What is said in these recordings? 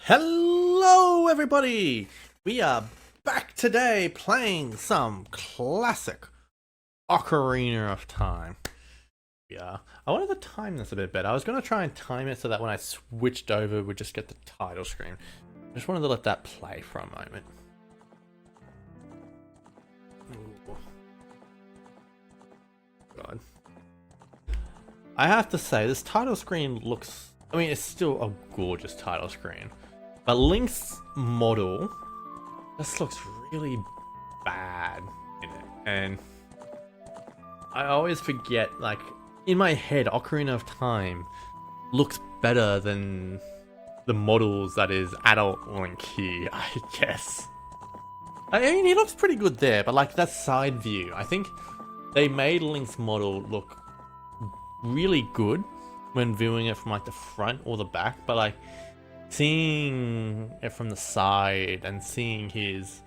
Hello everybody! We are back today playing some classic Ocarina of Time. Yeah, I wanted to time this a bit better. I was going to try and time it so that when I switched over we'd just get the title screen. I just wanted to let that play for a moment. Ooh. God. I have to say, this title screen looks... I mean, it's still a gorgeous title screen. But Link's model just looks really bad in it. And I always forget, like, in my head, Ocarina of Time looks better than the models that is adult Link here, I guess. I mean, he looks pretty good there, but like that side view, I think they made Link's model look really good when viewing it from like the front or the back, but like seeing it from the side and seeing his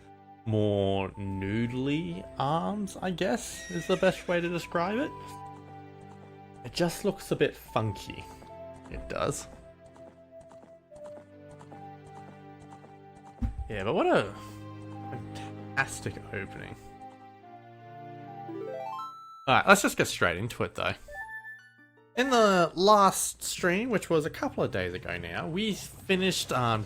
more noodly arms, I guess, is the best way to describe it. It just looks a bit funky. It does. Yeah, but what a fantastic opening. Alright, let's just get straight into it though. In the last stream, which was a couple of days ago now, we finished the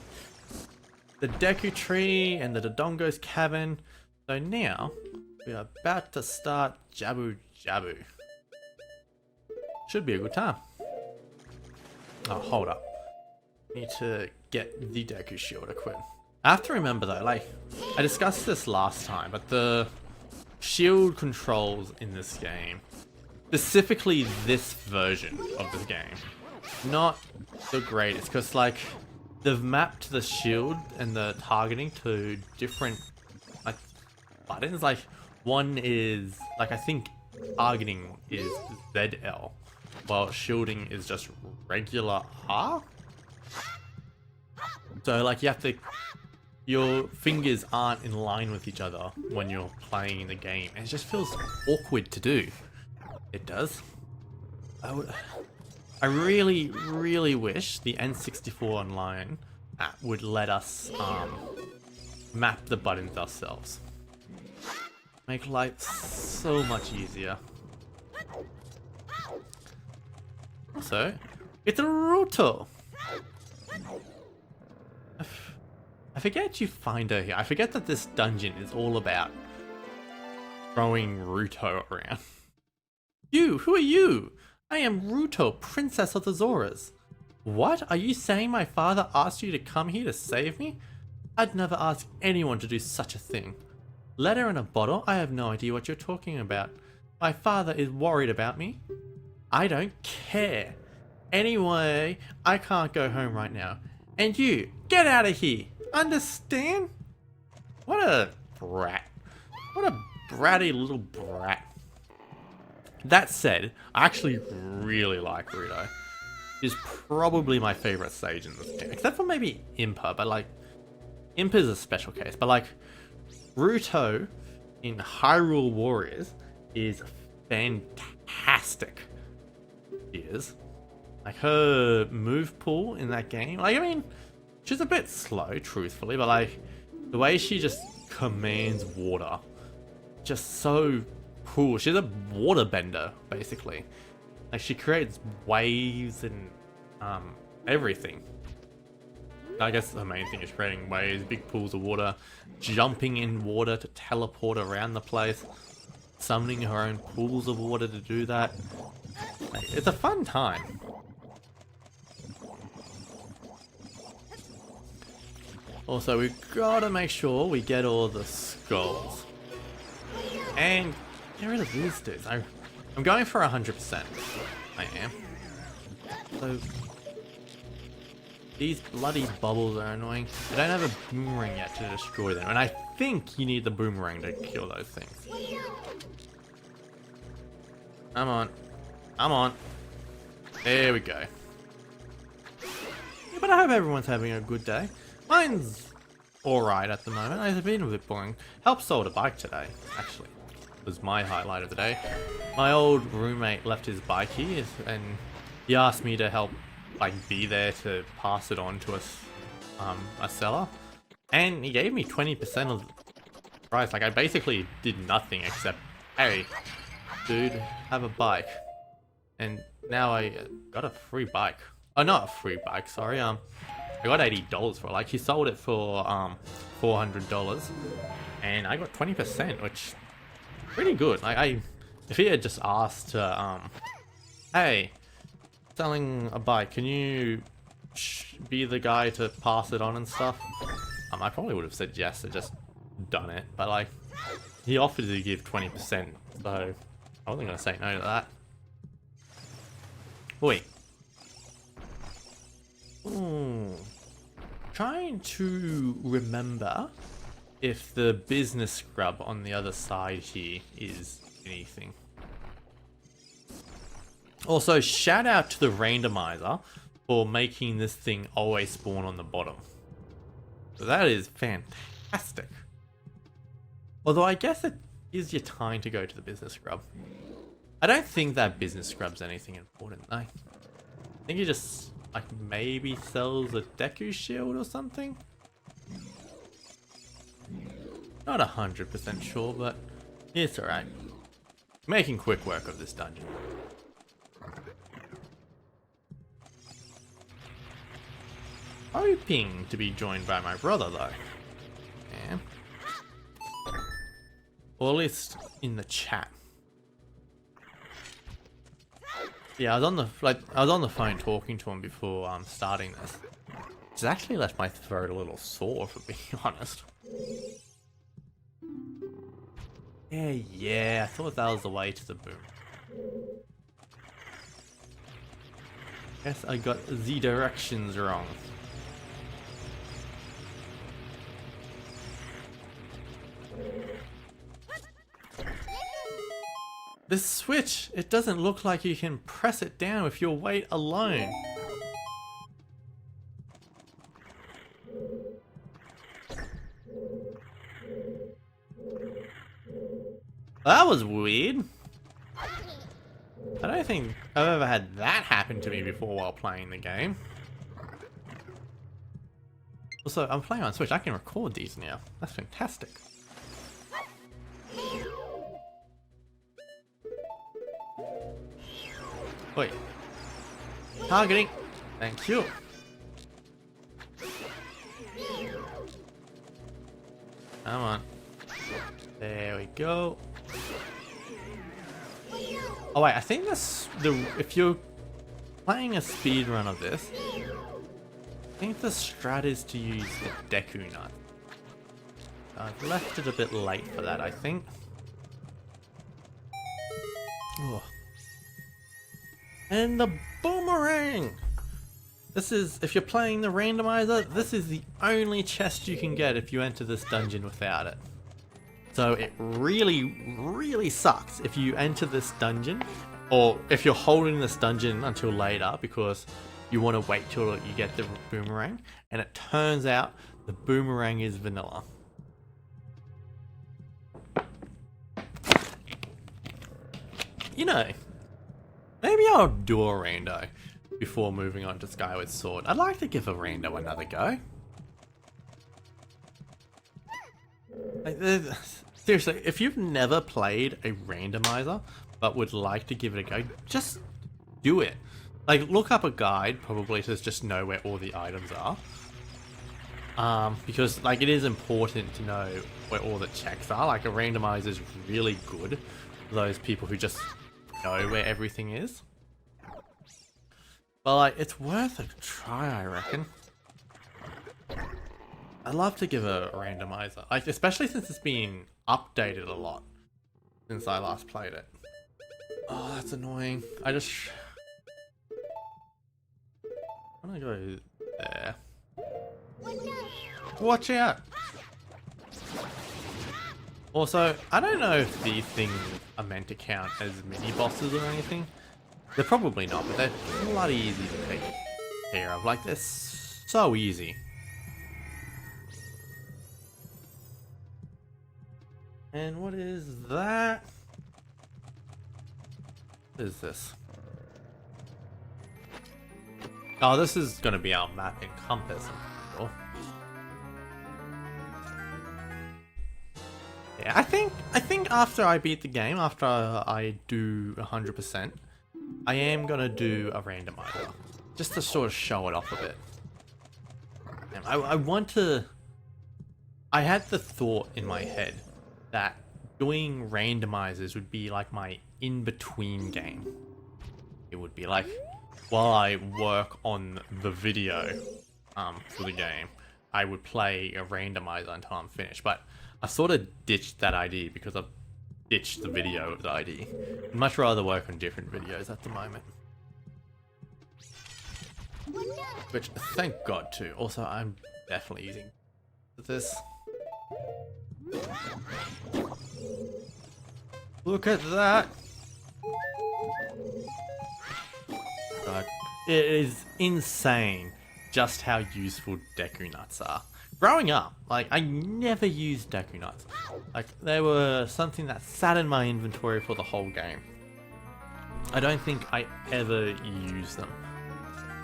Deku Tree and the Dodongo's Cavern. So now, we are about to start Jabu Jabu. Should be a good time. Oh, hold up. Need to get the Deku Shield equipped. I have to remember though, like, I discussed this last time, but the shield controls in this game, specifically this version of this game, not the greatest, because like they've mapped the shield and the targeting to different like buttons. Like one is like, I think targeting is ZL, while shielding is just regular R. So like you have to, your fingers aren't in line with each other when you're playing the game, and it just feels awkward to do. It does. I really wish the N64 Online app would let us map the buttons ourselves. Make life so much easier. Also, it's a Ruto! I forget you find her here. I forget that this dungeon is all about throwing Ruto around. You! Who are you? I am Ruto, Princess of the Zoras. What? Are you saying my father asked you to come here to save me? I'd never ask anyone to do such a thing. Letter in a bottle? I have no idea what you're talking about. My father is worried about me. I don't care. Anyway, I can't go home right now. And you, get out of here! Understand? What a brat. What a bratty little brat. That said, I actually really like Ruto. He's probably my favorite sage in this game, except for maybe Impa, but like, Impa's a special case, but like, Ruto in Hyrule Warriors is fantastic. She is. Like, her move pool in that game, like, I mean, she's a bit slow, truthfully, but like, the way she just commands water, just so cool. She's a water bender, basically. Like, she creates waves and everything. I guess the main thing is creating waves, big pools of water, jumping in water to teleport around the place, summoning her own pools of water to do that. Like, it's a fun time. Also, we've got to make sure we get all the skulls. And get rid of these dudes. I'm going for 100%. I am. So, these bloody bubbles are annoying. I don't have a boomerang yet to destroy them, and I think you need the boomerang to kill those things. Come on. Come on. There we go. Yeah, but I hope everyone's having a good day. Mine's alright at the moment. It's been a bit boring. Helped sold a bike today, actually. Was my highlight of the day. My old roommate left his bike here and he asked me to help like be there to pass it on to us a seller, and he gave me 20% of the price. Like I basically did nothing except, hey, dude, have a bike, and now I got a free bike. Oh, not a free bike, sorry. I got $80 for it. Like he sold it for $400, and I got 20%, which pretty good. Like if he had just asked to hey, selling a bike, can you be the guy to pass it on and stuff? I probably would have said yes and just done it, but like he offered to give 20%, so I wasn't gonna say no to that. Wait. Ooh. Trying to remember if the business scrub on the other side here is anything. Also, shout out to the randomizer for making this thing always spawn on the bottom. So that is fantastic. Although I guess it gives you time to go to the business scrub. I don't think that business scrub's anything important though. I think it just like maybe sells a Deku shield or something. Not 100% sure, but it's alright. Making quick work of this dungeon. Hoping to be joined by my brother though. Yeah. Or at least in the chat. Yeah, I was on the phone talking to him before starting this. It's actually left my throat a little sore, for being honest. Yeah, I thought that was the way to the boom. Guess I got the directions wrong. This switch, it doesn't look like you can press it down with your weight alone. That was weird. I don't think I've ever had that happen to me before while playing the game. Also, I'm playing on Switch. I can record these now. That's fantastic. Wait. Targeting. Thank you. Come on. There we go. Oh wait, I think if you're playing a speedrun of this, I think the strat is to use the Deku Nut. I've left it a bit late for that, I think. Oh. And the boomerang! This is, if you're playing the randomizer, this is the only chest you can get if you enter this dungeon without it. So it really, really sucks if you enter this dungeon, or if you're holding this dungeon until later because you want to wait till you get the boomerang, and it turns out the boomerang is vanilla. You know, maybe I'll do a rando before moving on to Skyward Sword. I'd like to give a rando another go. Like, seriously, if you've never played a randomizer but would like to give it a go, just do it. Like, look up a guide probably to just know where all the items are. Because like it is important to know where all the checks are. Like a randomizer is really good for those people who just know where everything is. But like, it's worth a try, I reckon. I'd love to give a randomizer, like especially since it's been updated a lot since I last played it. Oh, that's annoying. I wanna go there. Watch out! Also, I don't know if these things are meant to count as mini bosses or anything. They're probably not, but they're bloody easy to take care of. Like, they're so easy. And what is that? What is this? Oh, this is gonna be our map and compass. Yeah, I think after I beat the game, after I do 100%, I am gonna do a randomizer, just to sort of show it off a bit. And I want to. I had the thought in my head that doing randomizers would be like my in-between game. It would be like while I work on the video for the game, I would play a randomizer until I'm finished. But I sort of ditched that idea because I've ditched the video of the idea. I'd much rather work on different videos at the moment. Which, thank God too. Also, I'm definitely using this. Look at that! Like, it is insane just how useful Deku Nuts are. Growing up, like, I never used Deku Nuts. Like, they were something that sat in my inventory for the whole game. I don't think I ever used them.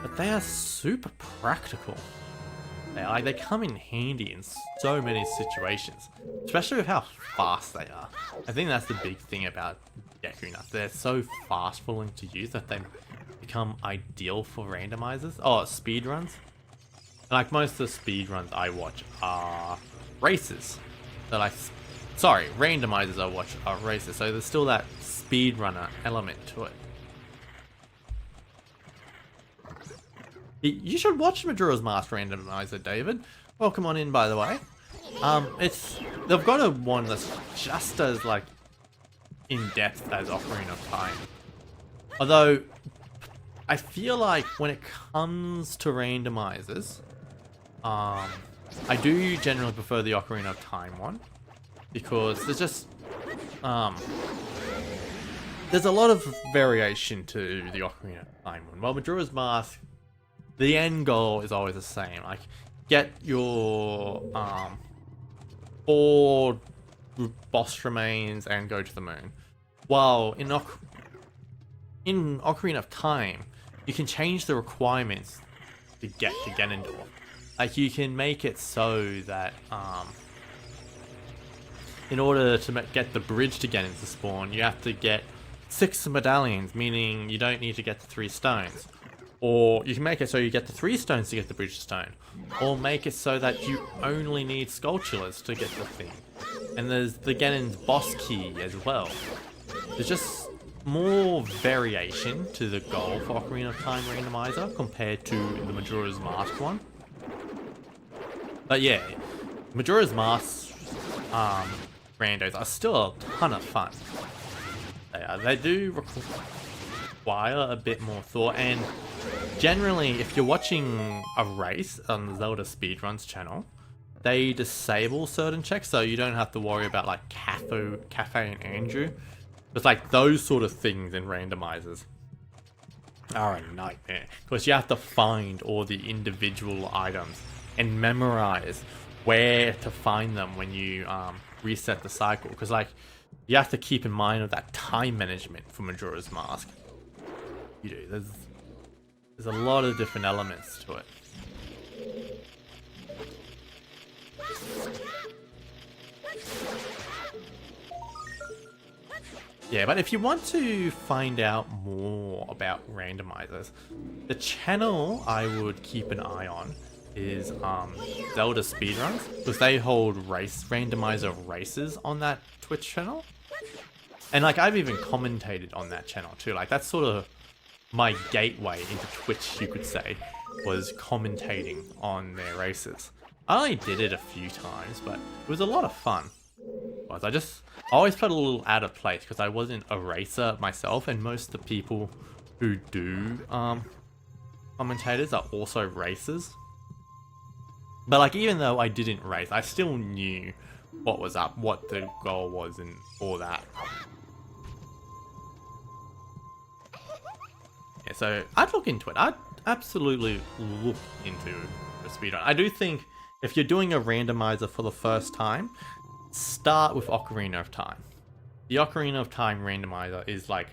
But they are super practical. They come in handy in so many situations, especially with how fast they are. I think that's the big thing about Deku Nuts. They're so fast falling to use that they become ideal for randomizers. Oh, speedruns. Like most of the speedruns I watch are races. They're like, sorry, randomizers I watch are races. So there's still that speedrunner element to it. You should watch Majora's Mask randomizer, David. Welcome on in, by the way. They've got a one that's just as like in depth as Ocarina of Time. Although I feel like when it comes to randomizers, I do generally prefer the Ocarina of Time one because there's just there's a lot of variation to the Ocarina of Time one. While Majora's Mask, the end goal is always the same. Like, get your 4 boss remains and go to the moon. While in Ocarina of Time, you can change the requirements to get to Ganondorf. Like, you can make it so that in order to get the bridge to Ganon to spawn, you have to get 6 medallions, meaning you don't need to get the 3 stones. Or you can make it so you get the 3 stones to get the bridge stone. Or make it so that you only need Skulltulas to get the thing. And there's the Ganon's boss key as well. There's just more variation to the goal for Ocarina of Time randomizer compared to the Majora's Mask one. But yeah, Majora's Mask randos are still a ton of fun. They do require a bit more thought, and generally if you're watching a race on the Zelda Speedruns channel, they disable certain checks so you don't have to worry about like Cafe and Andrew. It's like those sort of things in randomizers are a nightmare because you have to find all the individual items and memorize where to find them when you reset the cycle, because like you have to keep in mind of that time management for Majora's Mask. You do. There's a lot of different elements to it. Yeah, but if you want to find out more about randomizers, the channel I would keep an eye on is Zelda Speedruns, because they hold randomizer races on that Twitch channel. And like I've even commentated on that channel too. Like that's sort of my gateway into Twitch, you could say, was commentating on their races. I only did it a few times, but it was a lot of fun. I always felt a little out of place because I wasn't a racer myself, and most of the people who do commentators are also racers. But like even though I didn't race, I still knew what was up, what the goal was, and all that. Yeah, so I'd look into it. I'd absolutely look into the speedrun. I do think if you're doing a randomizer for the first time, start with Ocarina of Time. The Ocarina of Time randomizer is like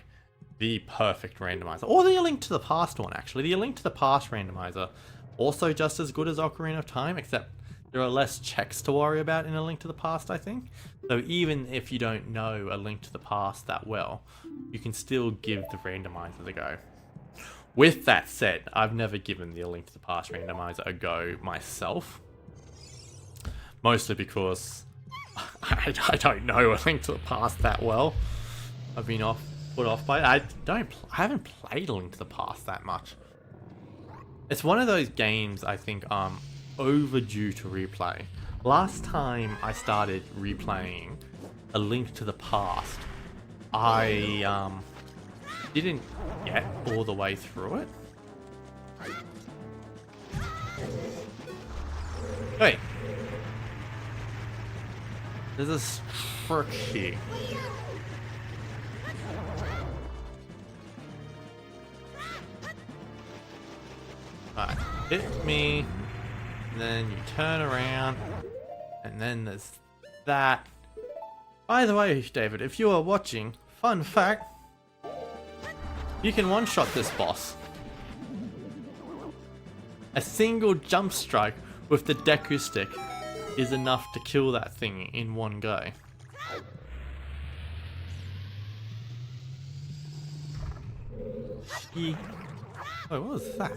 the perfect randomizer. Or the Link to the Past one, actually. The Link to the Past randomizer, also just as good as Ocarina of Time, except there are less checks to worry about in A Link to the Past, I think. So even if you don't know A Link to the Past that well, you can still give the randomizer a go. With that said, I've never given the A Link to the Past randomizer a go myself. Mostly because I don't know A Link to the Past that well. I've been put off by it. I haven't played A Link to the Past that much. It's one of those games I think overdue to replay. Last time I started replaying A Link to the Past, I didn't get all the way through it. Wait. There's this trick here. Alright, hit me, and then you turn around, and then there's that. By the way, David, if you are watching, fun fact, you can one-shot this boss. A single jump strike with the Deku Stick is enough to kill that thing in one go. Oh, what was that?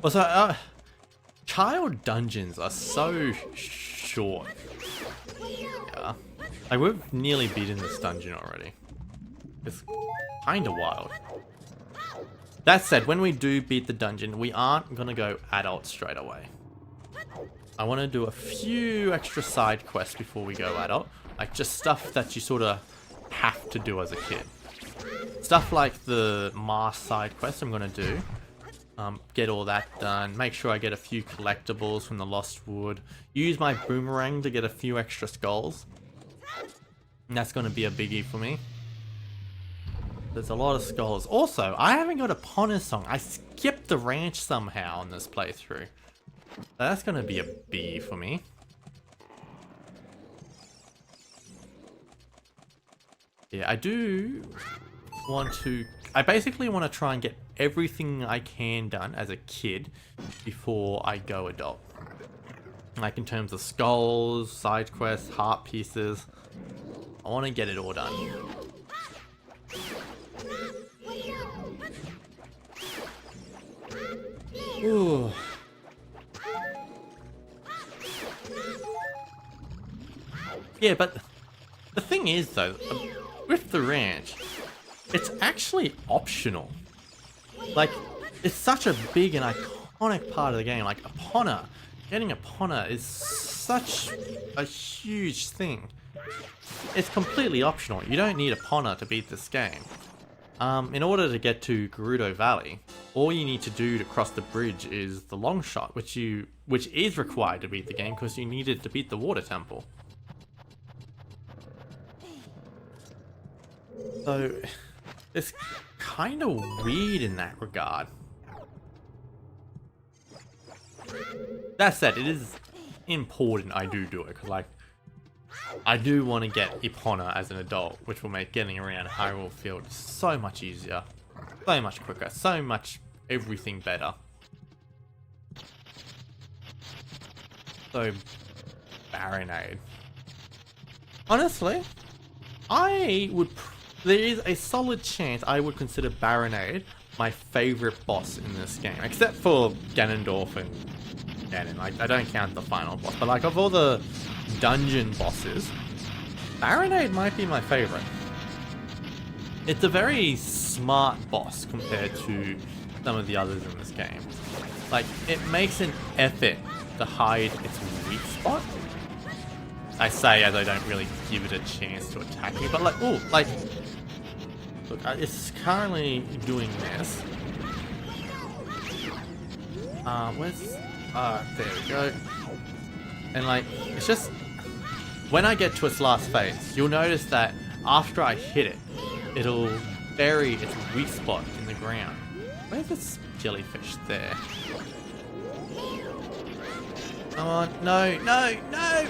Also, child dungeons are so short. Yeah. Like, we've nearly beaten this dungeon already. It's kinda wild. That said, when we do beat the dungeon, we aren't gonna go adult straight away. I want to do a few extra side quests before we go adult. Like, just stuff that you sort of have to do as a kid. Stuff like the mask side quest I'm gonna do. Get all that done. Make sure I get a few collectibles from the Lost Wood. Use my boomerang to get a few extra skulls. And that's gonna be a biggie for me. There's a lot of skulls. Also, I haven't got a Ponna song. I skipped the ranch somehow in this playthrough. That's gonna be a B for me. Yeah, I do want to... I basically want to try and get everything I can done as a kid before I go adult. Like in terms of skulls, side quests, heart pieces. I want to get it all done. Ooh. Yeah, but the thing is though, with the ranch, it's actually optional. Like, it's such a big and iconic part of the game. Like, a Ponna, getting a Ponna is such a huge thing. It's completely optional. You don't need a Ponna to beat this game. In order to get to Gerudo Valley, all you need to do to cross the bridge is the long shot, which is required to beat the game because you needed to beat the water temple. So, it's kind of weird in that regard. That said, it is important I do it, because like, I do want to get Epona as an adult, which will make getting around Hyrule Field so much easier, so much quicker, so much everything better. So, Baronade. Honestly, there is a solid chance I would consider Baronade my favorite boss in this game, except for Ganondorf and Ganon. Like, I don't count the final boss, but like, of all the dungeon bosses, Baronade might be my favorite. It's a very smart boss compared to some of the others in this game. Like, it makes an effort to hide its weak spot. I say as I don't really give it a chance to attack me, but like, ooh, like, look, it's currently doing this. There we go. And like, it's just, when I get to its last phase, you'll notice that after I hit it, it'll bury its weak spot in the ground. Where's this jellyfish? There. Come on, no, no, no!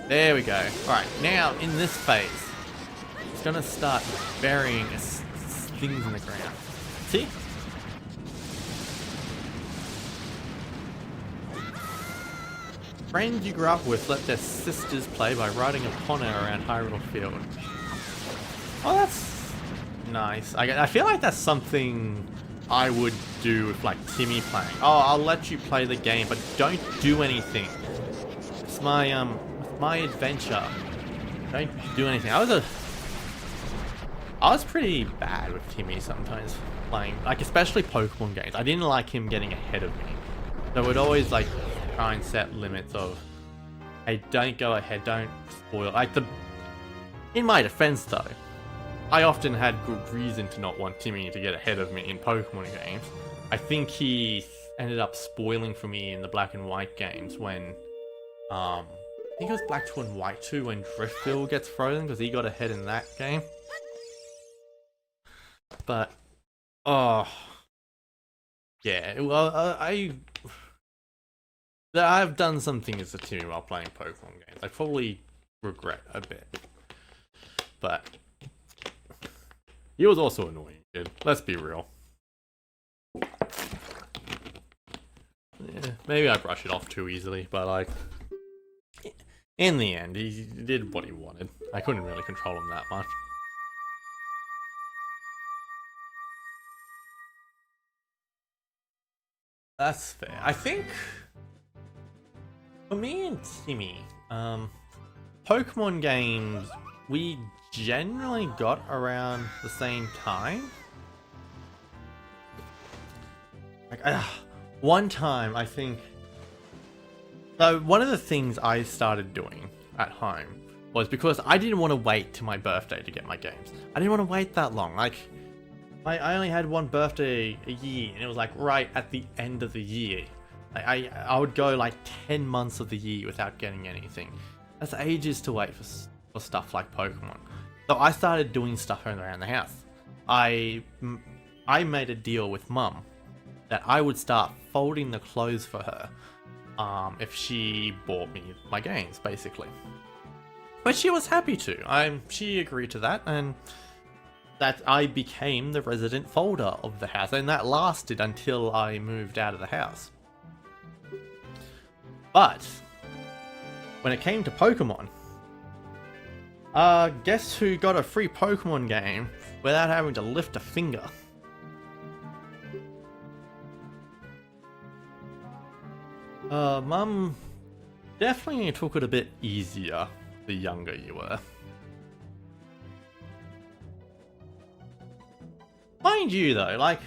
There we go. Alright, now in this phase, it's gonna start burying its things in the ground. See? Friends you grew up with let their sisters play by riding upon her around Hyrule Field. Oh, that's nice. I feel like that's something I would do with like Timmy playing. Oh, I'll let you play the game, but don't do anything. It's my adventure. Don't do anything. I was pretty bad with Timmy sometimes playing, like especially Pokemon games. I didn't like him getting ahead of me. So I would always like try and set limits of, hey, don't go ahead, don't spoil. In my defense though, I often had good reason to not want Timmy to get ahead of me in Pokemon games. I think he ended up spoiling for me in the Black and White games when, I think it was Black 2 and White 2 when Driftfield gets frozen because he got ahead in that game. But, oh, yeah, well, I've done some things to Timmy while playing Pokemon games. I probably regret a bit. But he was also annoying, kid. Let's be real. Yeah, maybe I brush it off too easily, but like, in the end, he did what he wanted. I couldn't really control him that much. That's fair. I think for me and Timmy, Pokemon games, we generally got around the same time. Like, one time, I think. So one of the things I started doing at home was because I didn't want to wait till my birthday to get my games. I didn't want to wait that long. Like, I only had one birthday a year, and it was like right at the end of the year. I would go like 10 months of the year without getting anything. That's ages to wait for stuff like Pokemon. So I started doing stuff around the house. I made a deal with Mum that I would start folding the clothes for her if she bought me my games, basically. But she was happy to. She agreed to that, and that I became the resident folder of the house, and that lasted until I moved out of the house. But when it came to Pokemon, guess who got a free Pokemon game without having to lift a finger? Mum definitely took it a bit easier the younger you were. Mind you though, like,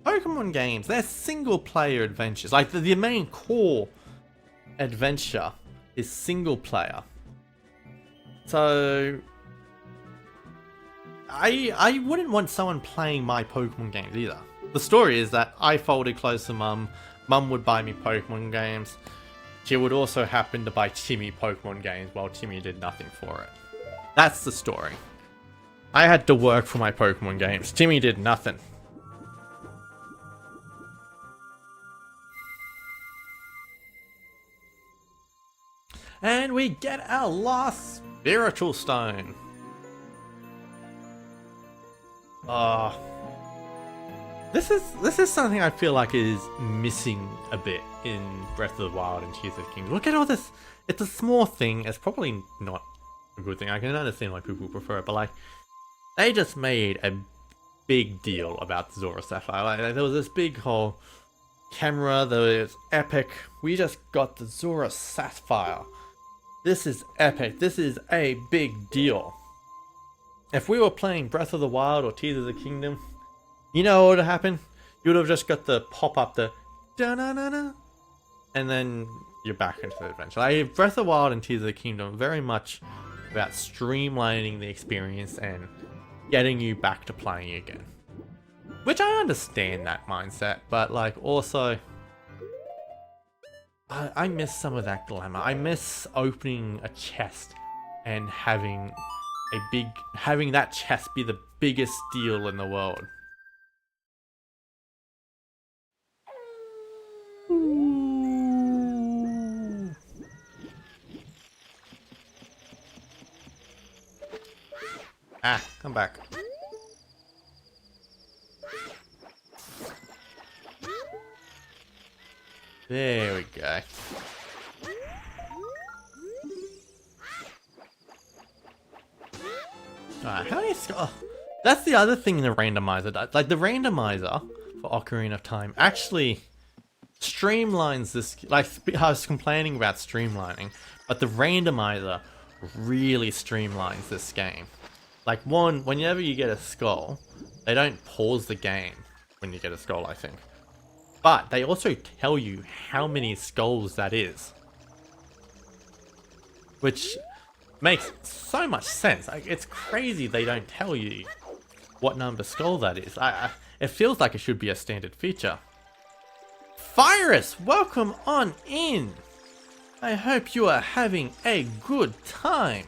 Pokemon games, they're single player adventures. Like, the main core adventure is single player. So I wouldn't want someone playing my Pokemon games either. The story is that I folded clothes to Mum. Mum would buy me Pokemon games. She would also happen to buy Timmy Pokemon games while Timmy did nothing for it. That's the story. I had to work for my Pokemon games. Timmy did nothing. And we get our last spiritual stone. This is something I feel like is missing a bit in Breath of the Wild and Tears of the Kingdom. Look at all this. It's a small thing. It's probably not a good thing. I can understand why people prefer it, but like, they just made a big deal about Zora Sapphire. Like, there was this big whole camera that was epic. We just got the Zora Sapphire. This is epic. This is a big deal. If we were playing Breath of the Wild or Tears of the Kingdom, you know what would have happened? You would have just got the pop up, the da-na-na-na, and then you're back into the adventure. Like, Breath of the Wild and Tears of the Kingdom are very much about streamlining the experience and getting you back to playing again. Which I understand that mindset, but like, also, I miss some of that glamour. I miss opening a chest and having that chest be the biggest deal in the world. Ah, come back. There we go. Alright, how many skulls? Oh, that's the other thing the randomizer does. Like, the randomizer for Ocarina of Time actually streamlines this. Like, I was complaining about streamlining, but the randomizer really streamlines this game. Like, whenever you get a skull, they don't pause the game when you get a skull, I think. But they also tell you how many skulls that is. Which makes so much sense. Like, it's crazy they don't tell you what number skull that is. It feels like it should be a standard feature. Virus, welcome on in! I hope you are having a good time.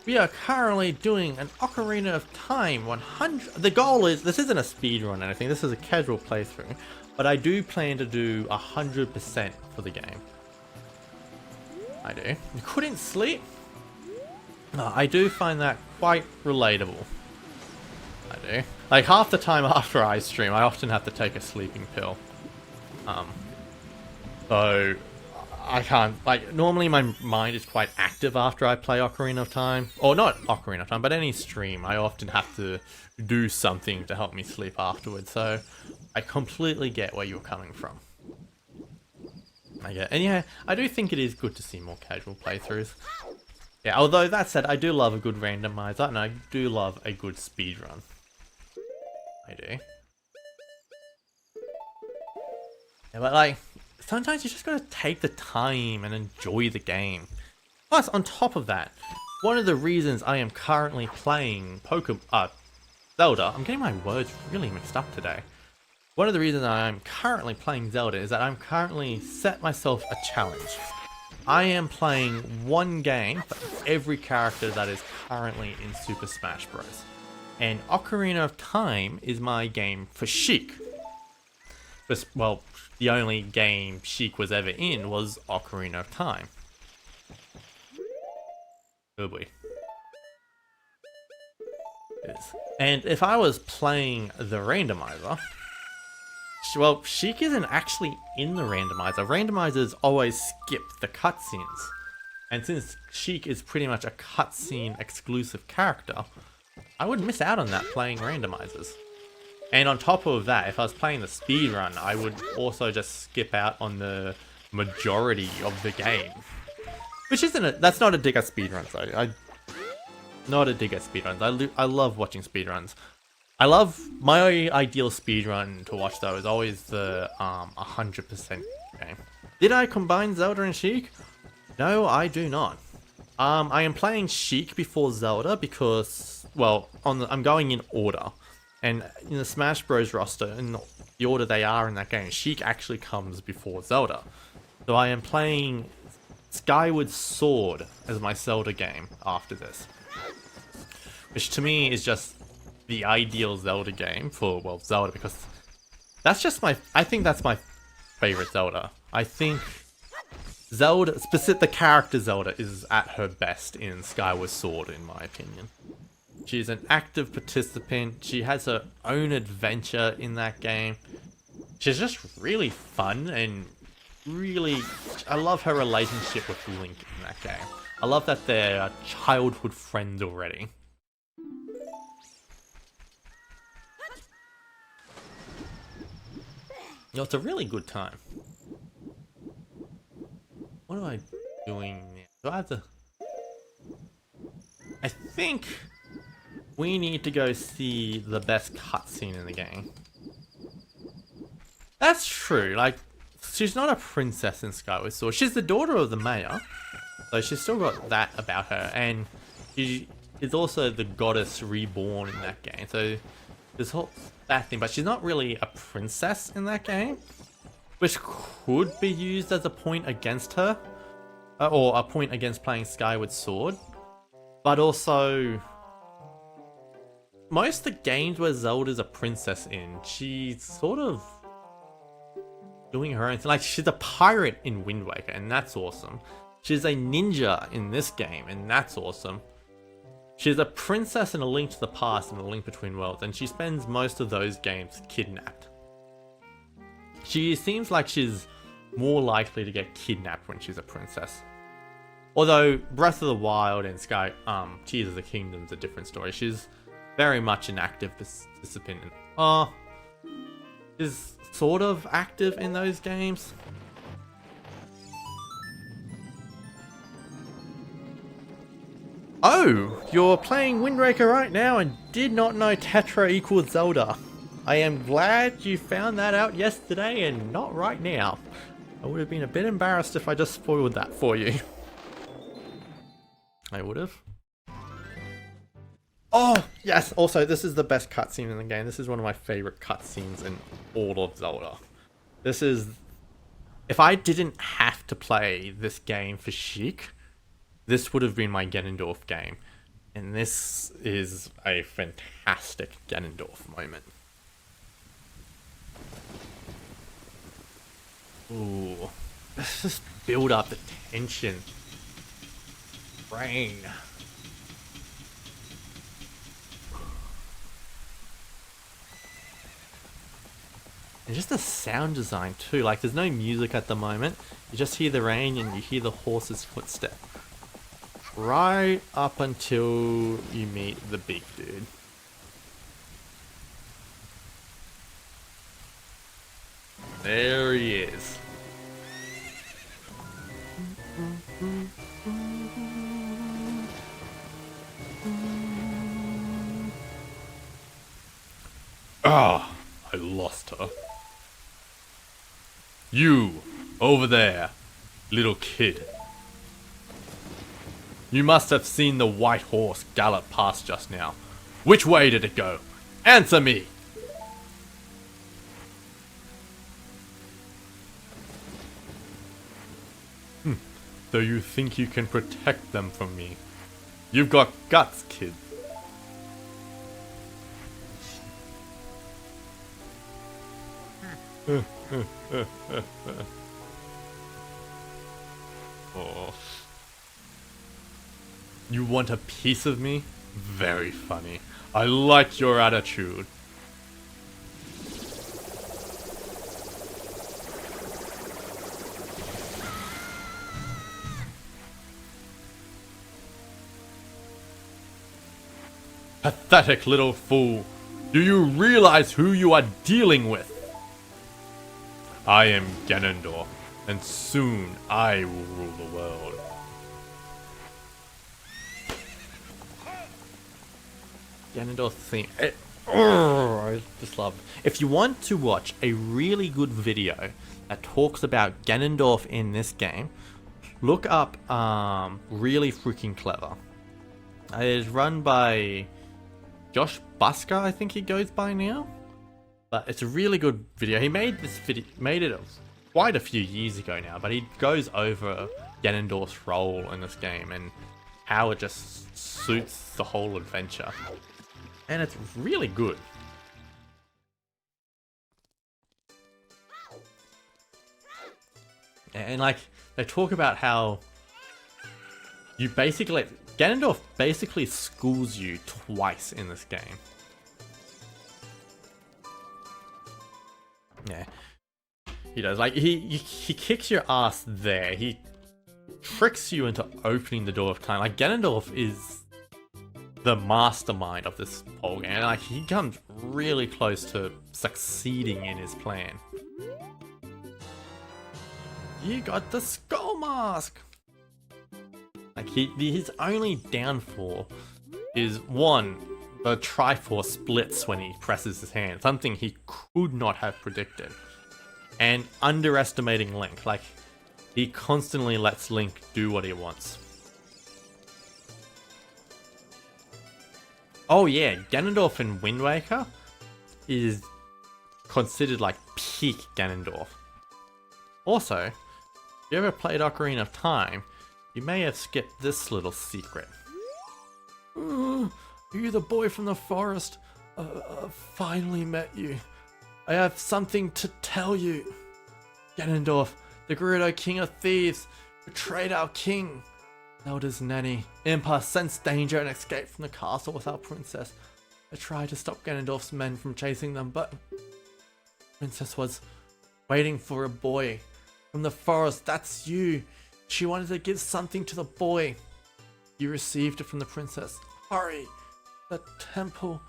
We are currently doing an Ocarina of Time 100. The goal is, this isn't a speedrun or anything, this is a casual playthrough, but I do plan to do 100% for the game. I do. You couldn't sleep? Oh, I do find that quite relatable. I do. Like, half the time after I stream, I often have to take a sleeping pill. So I can't, like, normally my mind is quite active after I play Ocarina of Time. Or not Ocarina of Time, but any stream. I often have to do something to help me sleep afterwards. So I completely get where you're coming from. I get, and yeah, I do think it is good to see more casual playthroughs. Yeah, although that said, I do love a good randomizer, and I do love a good speedrun. I do. Yeah, but like, sometimes you just gotta take the time and enjoy the game. Plus, on top of that, one of the reasons I am currently playing Zelda, I'm getting my words really mixed up today. One of the reasons I'm currently playing Zelda is that I'm currently set myself a challenge. I am playing one game for every character that is currently in Super Smash Bros. And Ocarina of Time is my game for Sheik. Well, the only game Sheik was ever in was Ocarina of Time. Oh boy. Yes. And if I was playing the randomizer, well, Sheik isn't actually in the randomizer. Randomizers always skip the cutscenes. And since Sheik is pretty much a cutscene exclusive character, I would miss out on that playing randomizers. And on top of that, if I was playing the speedrun, I would also just skip out on the majority of the game. Which isn't that's not a dig at speedruns though. Not a dig at speedruns. I love watching speedruns. I love, my ideal speedrun to watch though is always the 100% game. Did I combine Zelda and Sheik? No, I do not. I am playing Sheik before Zelda because, well, I'm going in order. And in the Smash Bros roster, in the order they are in that game, Sheik actually comes before Zelda. So I am playing Skyward Sword as my Zelda game after this. Which to me is just the ideal Zelda game for, well, Zelda, because that's just I think that's my favorite Zelda. I think Zelda, the character Zelda is at her best in Skyward Sword, in my opinion. She's an active participant, she has her own adventure in that game. She's just really fun and really, I love her relationship with Link in that game. I love that they're childhood friends already. No, it's a really good time. What am I doing now? Do I have to... I think we need to go see the best cutscene in the game. That's true, like, she's not a princess in Skyward Sword. She's the daughter of the mayor, so she's still got that about her, and she is also the goddess reborn in that game, so this whole that thing, but she's not really a princess in that game, which could be used as a point against her, or a point against playing Skyward Sword, but also most of the games where Zelda's a princess in, she's sort of doing her own thing. Like, she's a pirate in Wind Waker, and that's awesome. She's a ninja in this game, and that's awesome. She's a princess in A Link to the Past and A Link Between Worlds, and she spends most of those games kidnapped. She seems like she's more likely to get kidnapped when she's a princess. Although Breath of the Wild and Tears of the Kingdom is a different story. She's very much an active participant. Is sort of active in those games. Oh, you're playing Wind Waker right now and did not know Tetra equals Zelda. I am glad you found that out yesterday and not right now. I would have been a bit embarrassed if I just spoiled that for you. I would have. Oh, yes. Also, this is the best cutscene in the game. This is one of my favorite cutscenes in all of Zelda. This is... If I didn't have to play this game for Sheik, this would have been my Ganondorf game. And this is a fantastic Ganondorf moment. Ooh. Let's just build up the tension. Rain. And just the sound design too, like there's no music at the moment, you just hear the rain and you hear the horse's footstep. Right up until you meet the big dude. There he is. Ah, I lost her. You, over there, little kid. You must have seen the white horse gallop past just now. Which way did it go? Answer me! So you think you can protect them from me? You've got guts, kid. Oh. You want a piece of me? Very funny. I like your attitude. Pathetic little fool. Do you realize who you are dealing with? I am Ganondorf, and soon I will rule the world. Ganondorf theme. I just love it. If you want to watch a really good video that talks about Ganondorf in this game, look up Really Freaking Clever. It is run by Josh Busker, I think he goes by now. But it's a really good video. He made this video, made it quite a few years ago now, but he goes over Ganondorf's role in this game and how it just suits the whole adventure. And it's really good. And like, they talk about how you basically, Ganondorf basically schools you twice in this game. Yeah, he does. Like, he kicks your ass there. He tricks you into opening the door of time. Like, Ganondorf is the mastermind of this whole game. Like, he comes really close to succeeding in his plan. You got the skull mask! Like, his only downfall is, one, the Triforce splits when he presses his hand, something he could not have predicted. And underestimating Link, like, he constantly lets Link do what he wants. Oh yeah, Ganondorf in Wind Waker is considered like peak Ganondorf. Also, if you ever played Ocarina of Time, you may have skipped this little secret. Are you the boy from the forest? Finally met you. I have something to tell you. Ganondorf, the Gerudo King of Thieves, betrayed our king. Zelda's nanny, Impa, sensed danger and escaped from the castle with our princess. I tried to stop Ganondorf's men from chasing them, but the princess was waiting for a boy From the forest, that's you. She wanted to give something to the boy. You received it from the princess. Hurry, the Temple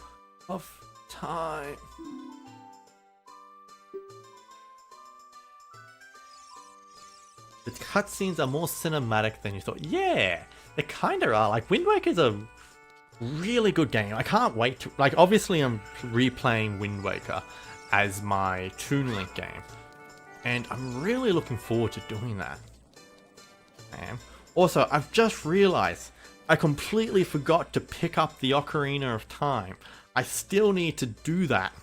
of Time. The cutscenes are more cinematic than you thought. Yeah, they kind of are. Like, Wind Waker's a really good game. I can't wait to... Like, obviously I'm replaying Wind Waker as my Toon Link game. And I'm really looking forward to doing that. Man. Also, I've just realized I completely forgot to pick up the Ocarina of Time. I still need to do that.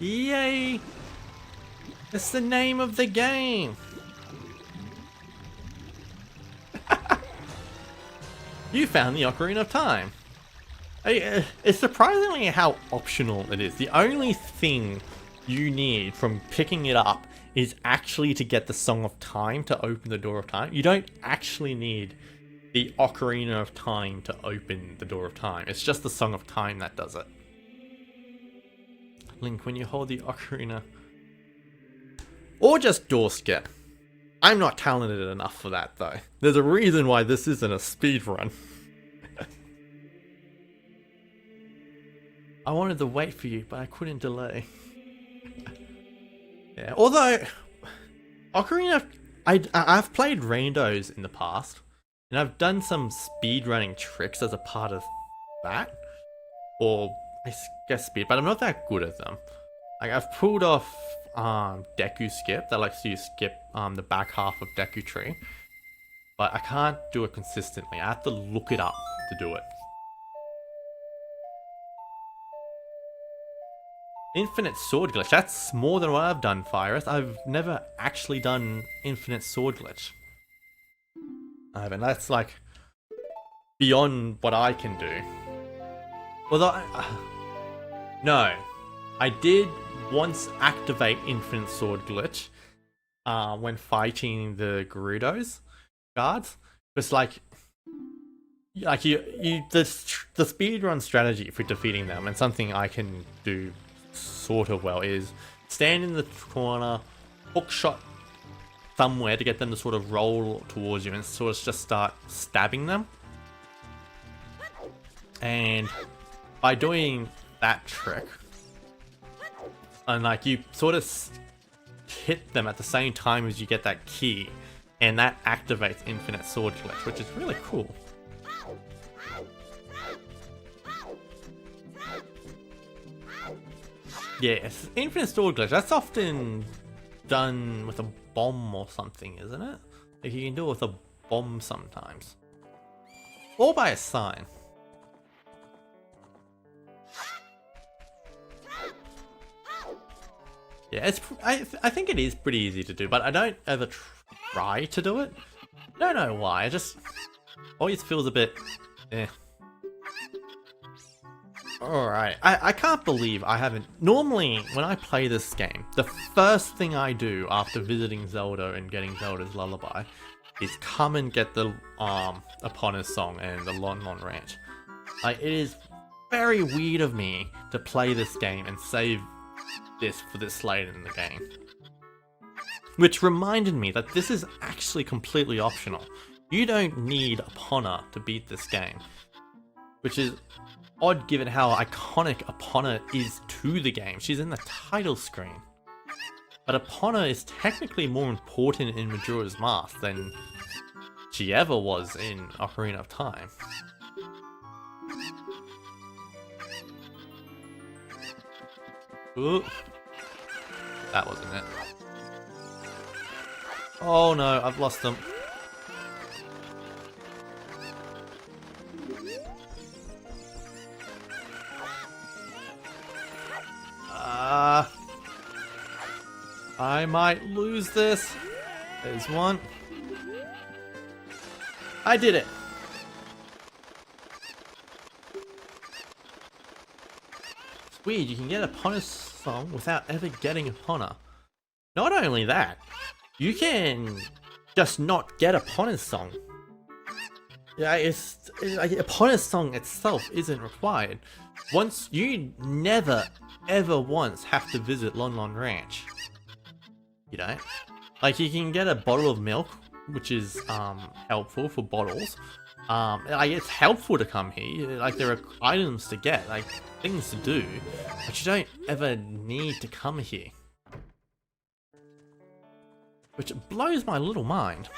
Yay! It's the name of the game! You found the Ocarina of Time! It's surprisingly how optional it is. The only thing you need from picking it up is actually to get the Song of Time to open the Door of Time. You don't actually need the Ocarina of Time to open the Door of Time. It's just the Song of Time that does it. Link, when you hold the Ocarina... Or just door skip. I'm not talented enough for that though. There's a reason why this isn't a speedrun. I wanted to wait for you, but I couldn't delay. Yeah, although... Ocarina... I've played randos in the past. And I've done some speedrunning tricks as a part of that. Or... I guess speed, but I'm not that good at them. Like, I've pulled off Deku Skip, that lets you skip the back half of Deku Tree. But I can't do it consistently. I have to look it up to do it. Infinite Sword Glitch, that's more than what I've done, Fyrus. I've never actually done Infinite Sword Glitch. And that's like beyond what I can do. Although, no, I did once activate Infinite Sword Glitch when fighting the Gerudos guards. It's the speedrun strategy for defeating them, and something I can do sort of well, is stand in the corner, hook shot somewhere to get them to sort of roll towards you and sort of just start stabbing them. And by doing that trick, and like you sort of hit them at the same time as you get that key, and that activates Infinite Sword Glitch, which is really cool. Yes, Infinite Sword Glitch, that's often done with a bomb or something, isn't it? Like you can do it with a bomb sometimes. Or by a sign. Yeah, I think it is pretty easy to do, but I don't ever try to do it. I don't know why, I just always feels a bit eh. Alright, I can't believe I haven't... Normally, when I play this game, the first thing I do after visiting Zelda and getting Zelda's Lullaby is come and get the Epona's Song and the Lon Lon Ranch. Like, it is very weird of me to play this game and save this for this late in the game. Which reminded me that this is actually completely optional. You don't need Epona to beat this game. Which is odd given how iconic Epona is to the game. She's in the title screen. But Epona is technically more important in Majora's Mask than she ever was in Ocarina of Time. Ooh. That wasn't it. Oh no, I've lost them. I might lose this. There's one. I did it. It's weird, you can get Epona's Song without ever getting Epona. Not only that, you can just not get Epona's Song. Yeah, like Epona's song itself isn't required. Once you never ever once have to visit Lon Lon Ranch. You don't. Like you can get a bottle of milk, which is helpful for bottles. Like it's helpful to come here. Like there are items to get, like things to do, but you don't ever need to come here. Which blows my little mind.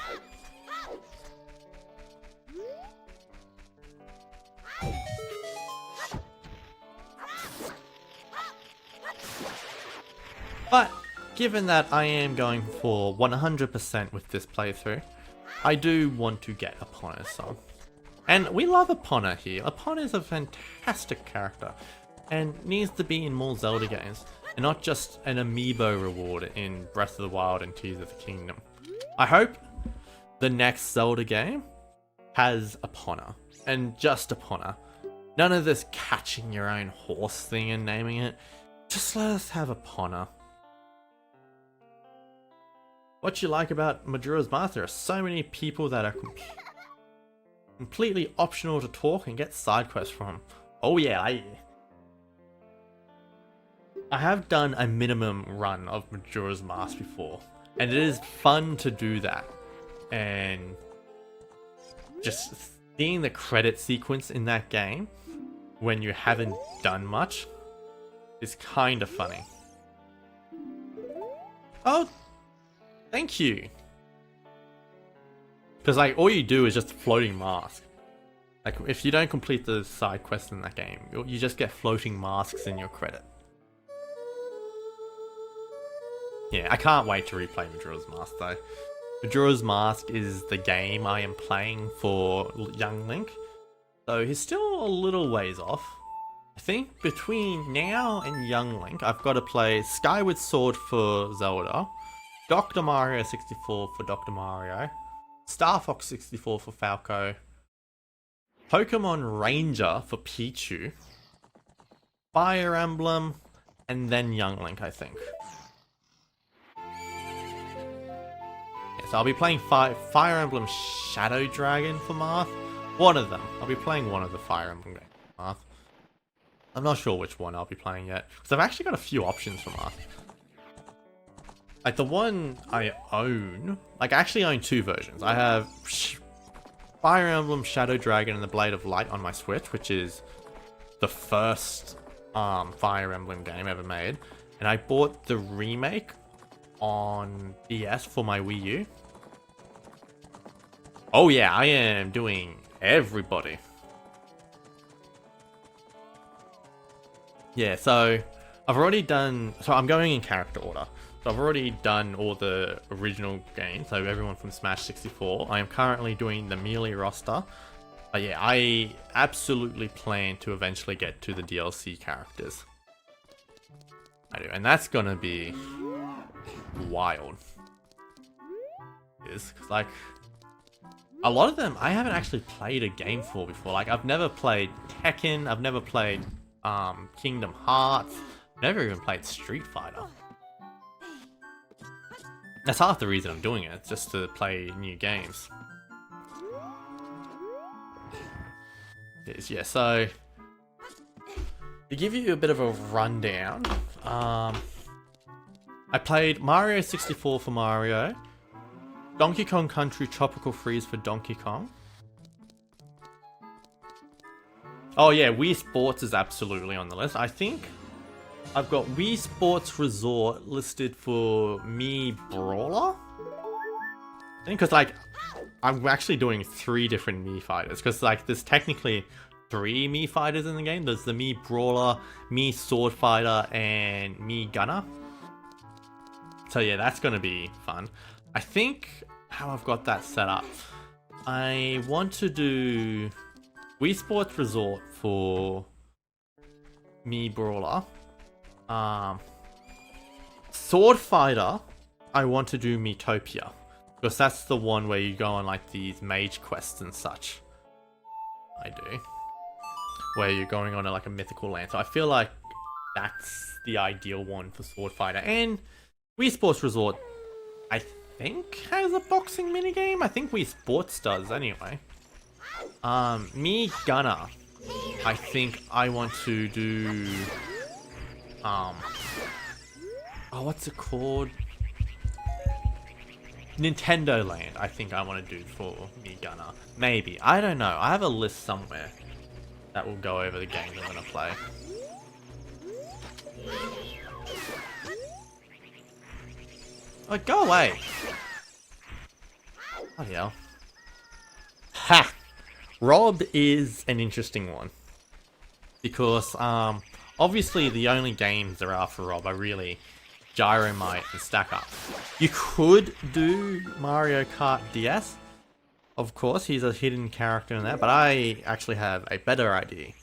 But given that I am going for 100% with this playthrough, I do want to get Epona's song. And we love Epona here. Epona is a fantastic character and needs to be in more Zelda games and not just an amiibo reward in Breath of the Wild and Tears of the Kingdom. I hope the next Zelda game has Epona and just Epona. None of this catching your own horse thing and naming it. Just let us have Epona. What you like about Majora's Mask? There are so many people that are completely optional to talk and get side quests from. Oh yeah, I have done a minimum run of Majora's Mask before, and it is fun to do that. And just seeing the credit sequence in that game when you haven't done much is kind of funny. Oh, thank you. Because like all you do is just floating mask. Like if you don't complete the side quest in that game, you just get floating masks in your credit. Yeah, I can't wait to replay Majora's Mask though. Majora's Mask is the game I am playing for young Link, so he's still a little ways off. I think between now and young Link, I've got to play Skyward Sword for Zelda, Dr. Mario 64 for Dr. Mario, Star Fox 64 for Falco, Pokemon Ranger for Pichu, Fire Emblem, and then Young Link, I think. Yeah, so I'll be playing Fire Emblem Shadow Dragon for Marth. One of them. I'll be playing one of the Fire Emblem games for Marth. I'm not sure which one I'll be playing yet, because I've actually got a few options for Marth. Like the one I own, like I actually own two versions. I have Fire Emblem Shadow Dragon and the Blade of Light on my Switch, which is the first Fire Emblem game ever made. And I bought the remake on DS for my Wii U. Oh yeah, I am doing everybody. Yeah, so I've already done, so I'm going in character order. So I've already done all the original games, so everyone from Smash 64. I am currently doing the Melee roster. But yeah, I absolutely plan to eventually get to the DLC characters. I do, and that's gonna be wild. Because like a lot of them I haven't actually played a game for before. Like I've never played Tekken, I've never played Kingdom Hearts, never even played Street Fighter. That's half the reason I'm doing it, just to play new games. Yeah, so to give you a bit of a rundown, I played Mario 64 for Mario, Donkey Kong Country Tropical Freeze for Donkey Kong. Oh yeah, Wii Sports is absolutely on the list. I think I've got Wii Sports Resort listed for Mii Brawler. I think because like I'm actually doing 3 different Mii fighters, because like there's technically 3 Mii fighters in the game. There's the Mii Brawler, Mii Sword Fighter, and Mii Gunner. So yeah, that's gonna be fun. I think how I've got that set up, I want to do Wii Sports Resort for Mii Brawler. Sword Fighter, I want to do Miitopia, because that's the one where you go on like these mage quests and such. I do. Where you're going on like a mythical land. So I feel like that's the ideal one for Sword Fighter. And Wii Sports Resort, I think, has a boxing minigame. I think Wii Sports does anyway. Me gonna. I think I want to do oh, what's it called? Nintendo Land, I think I want to do for me gonna. Maybe. I don't know. I have a list somewhere that will go over the games I'm gonna play. Oh, go away! Bloody hell. Ha! Rob is an interesting one. Because, obviously the only games there are for Rob are really Gyromite and Stack Up. You could do Mario Kart DS. Of course, he's a hidden character in that, but I actually have a better idea.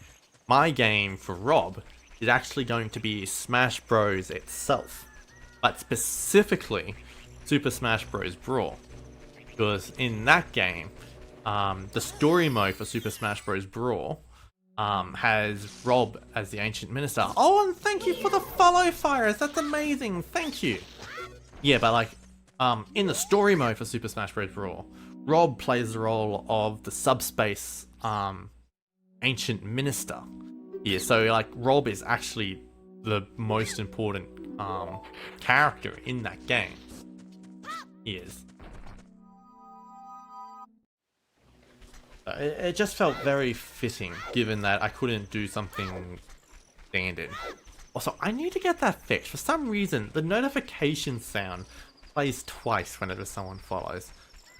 My game for Rob is actually going to be Smash Bros. Itself. But specifically, Super Smash Bros. Brawl. Because in that game, the story mode for Super Smash Bros. Brawl has Rob as the Ancient Minister. Oh, and thank you for the follow, Fires. That's amazing. Thank you. Yeah, but like, in the story mode for Super Smash Bros. Brawl, Rob plays the role of the subspace Ancient Minister. Yeah, so like Rob is actually the most important character in that game. He is. It just felt very fitting, given that I couldn't do something standard. Also, I need to get that fixed. For some reason, the notification sound plays twice whenever someone follows.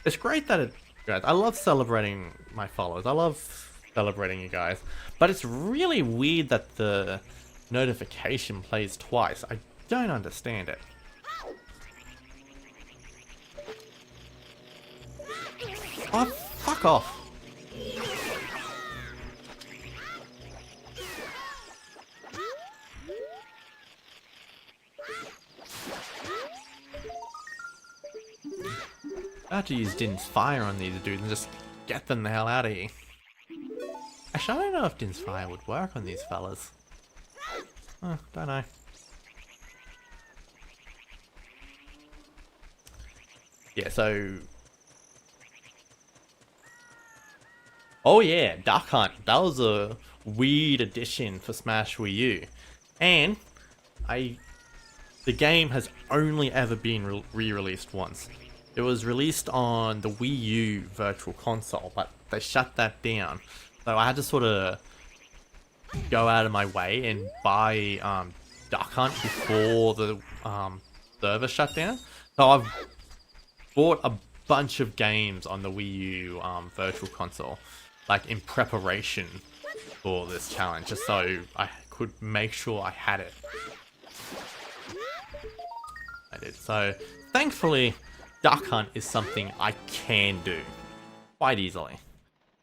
It's great that it... I love celebrating my followers. I love celebrating you guys. But it's really weird that the notification plays twice. I don't understand it. Oh, fuck off. I have to use Din's Fire on these dudes and just get them the hell out of here. Actually, I don't know if Din's Fire would work on these fellas. Don't know. Yeah, so... Oh yeah, Duck Hunt. That was a weird addition for Smash Wii U. And the game has only ever been re-released once. It was released on the Wii U Virtual Console, but they shut that down. So I had to sort of go out of my way and buy Duck Hunt before the server shut down. So I've bought a bunch of games on the Wii U Virtual Console, like in preparation for this challenge, just so I could make sure I had it. I did. So thankfully, Duck Hunt is something I can do quite easily.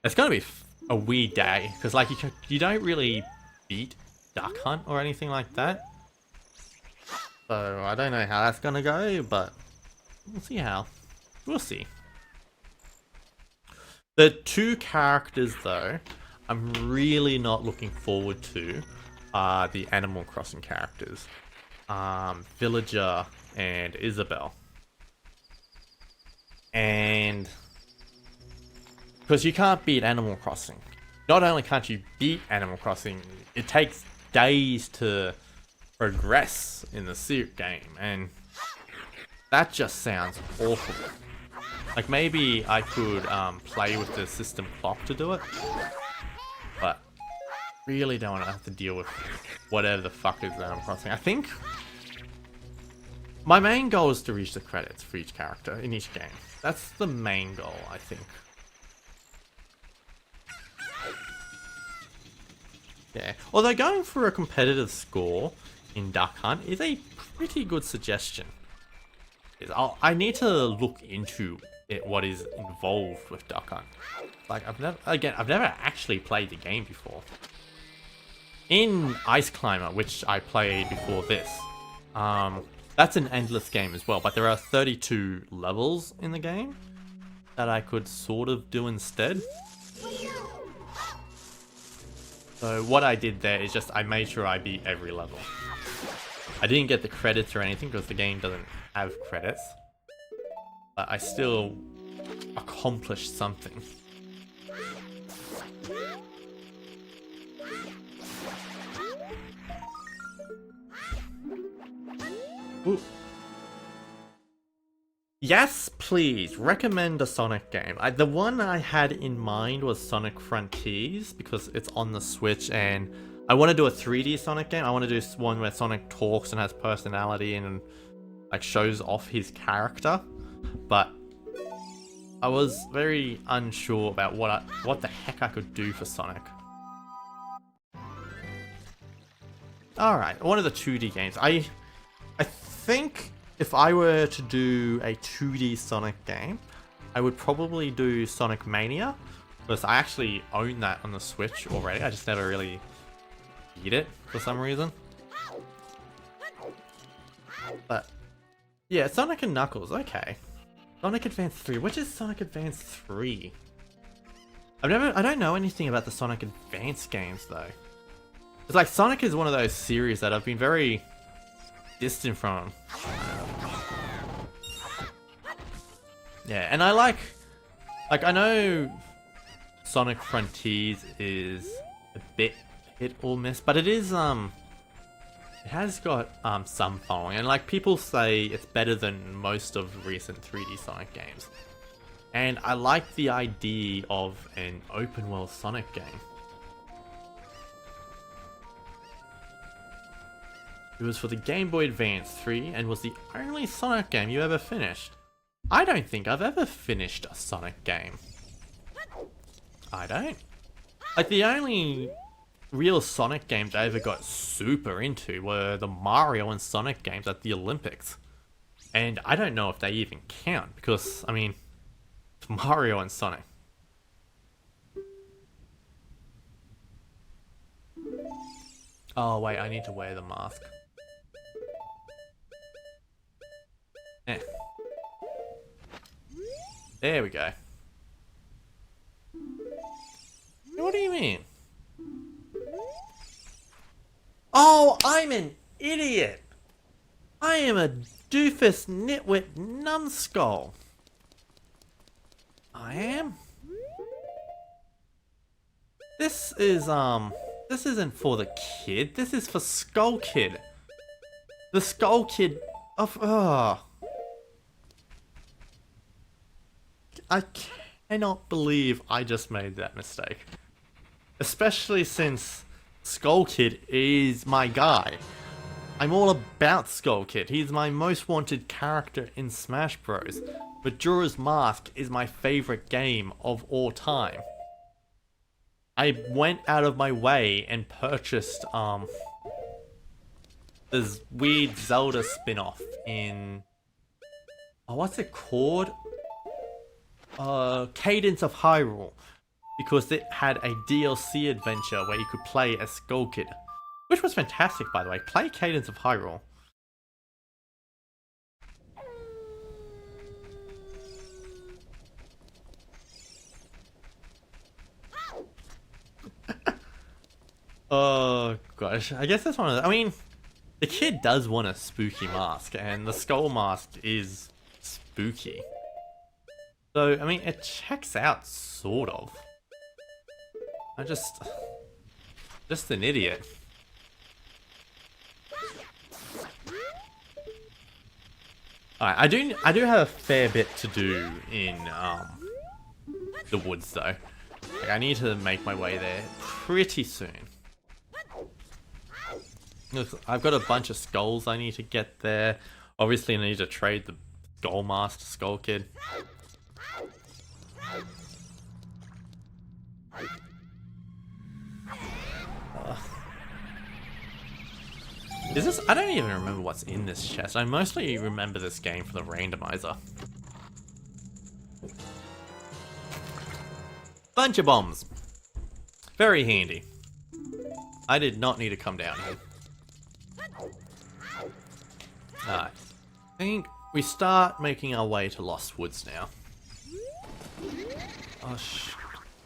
It's gonna be a weird day because like you don't really beat Duck Hunt or anything like that. So I don't know how that's gonna go, but we'll see how. We'll see. The two characters though I'm really not looking forward to are the Animal Crossing characters. Villager and Isabelle. And because you can't beat Animal Crossing. Not only can't you beat Animal Crossing, it takes days to progress in the game, and that just sounds awful. Like maybe I could play with the system clock to do it, but really don't want to have to deal with whatever the fuck is Animal Crossing. I think my main goal is to reach the credits for each character in each game. That's the main goal, I think. Yeah, although going for a competitive score in Duck Hunt is a pretty good suggestion. I need to look into it, what is involved with Duck Hunt. Like I've never actually played the game before. In Ice Climber, which I played before this, that's an endless game as well, but there are 32 levels in the game that I could sort of do instead. So what I did there is just I made sure I beat every level. I didn't get the credits or anything because the game doesn't have credits, but I still accomplished something. Ooh. Yes, please. Recommend a Sonic game. The one I had in mind was Sonic Frontiers because it's on the Switch and I want to do a 3D Sonic game. I want to do one where Sonic talks and has personality and like shows off his character. But I was very unsure about what the heck I could do for Sonic. Alright, one of the 2D games. I think if I were to do a 2D Sonic game, I would probably do Sonic Mania, because I actually own that on the Switch already. I just never really beat it for some reason. But yeah, Sonic and Knuckles, okay. Sonic Advance 3, which is Sonic Advance 3? I don't know anything about the Sonic Advance games though. It's like Sonic is one of those series that I've been very distant from. Yeah, and I like I know Sonic Frontiers is a bit hit or miss, but it is it has got some following, and like people say it's better than most of recent 3D Sonic games. And I like the idea of an open world Sonic game. It was for the Game Boy Advance 3 and was the only Sonic game you ever finished. I don't think I've ever finished a Sonic game. I don't. Like the only real Sonic games I ever got super into were the Mario and Sonic games at the Olympics. And I don't know if they even count because, I mean, it's Mario and Sonic. Oh wait, I need to wear the mask. Eh. There we go. What do you mean? Oh, I'm an idiot! I am a doofus nitwit numbskull. I am? This isn't for the kid, this is for Skull Kid. The Skull Kid of, I cannot believe I just made that mistake. Especially since Skull Kid is my guy. I'm all about Skull Kid. He's my most wanted character in Smash Bros. Majora's Mask is my favorite game of all time. I went out of my way and purchased this weird Zelda spin-off in, oh, what's it called? Cadence of Hyrule, because it had a DLC adventure where you could play as Skull Kid, which was fantastic, by the way. Play Cadence of Hyrule. Oh gosh, I guess that's one of the, I mean, the kid does want a spooky mask, and the skull mask is spooky. So, I mean, it checks out, sort of. I'm just an idiot. Alright, I do have a fair bit to do in the woods though. Like, I need to make my way there pretty soon. Look, I've got a bunch of skulls I need to get there. Obviously, I need to trade the Skull Mask to Skull Kid. Is this? I don't even remember what's in this chest. I mostly remember this game for the randomizer. Bunch of bombs. Very handy. I did not need to come down here. Alright. I think we start making our way to Lost Woods now. Oh,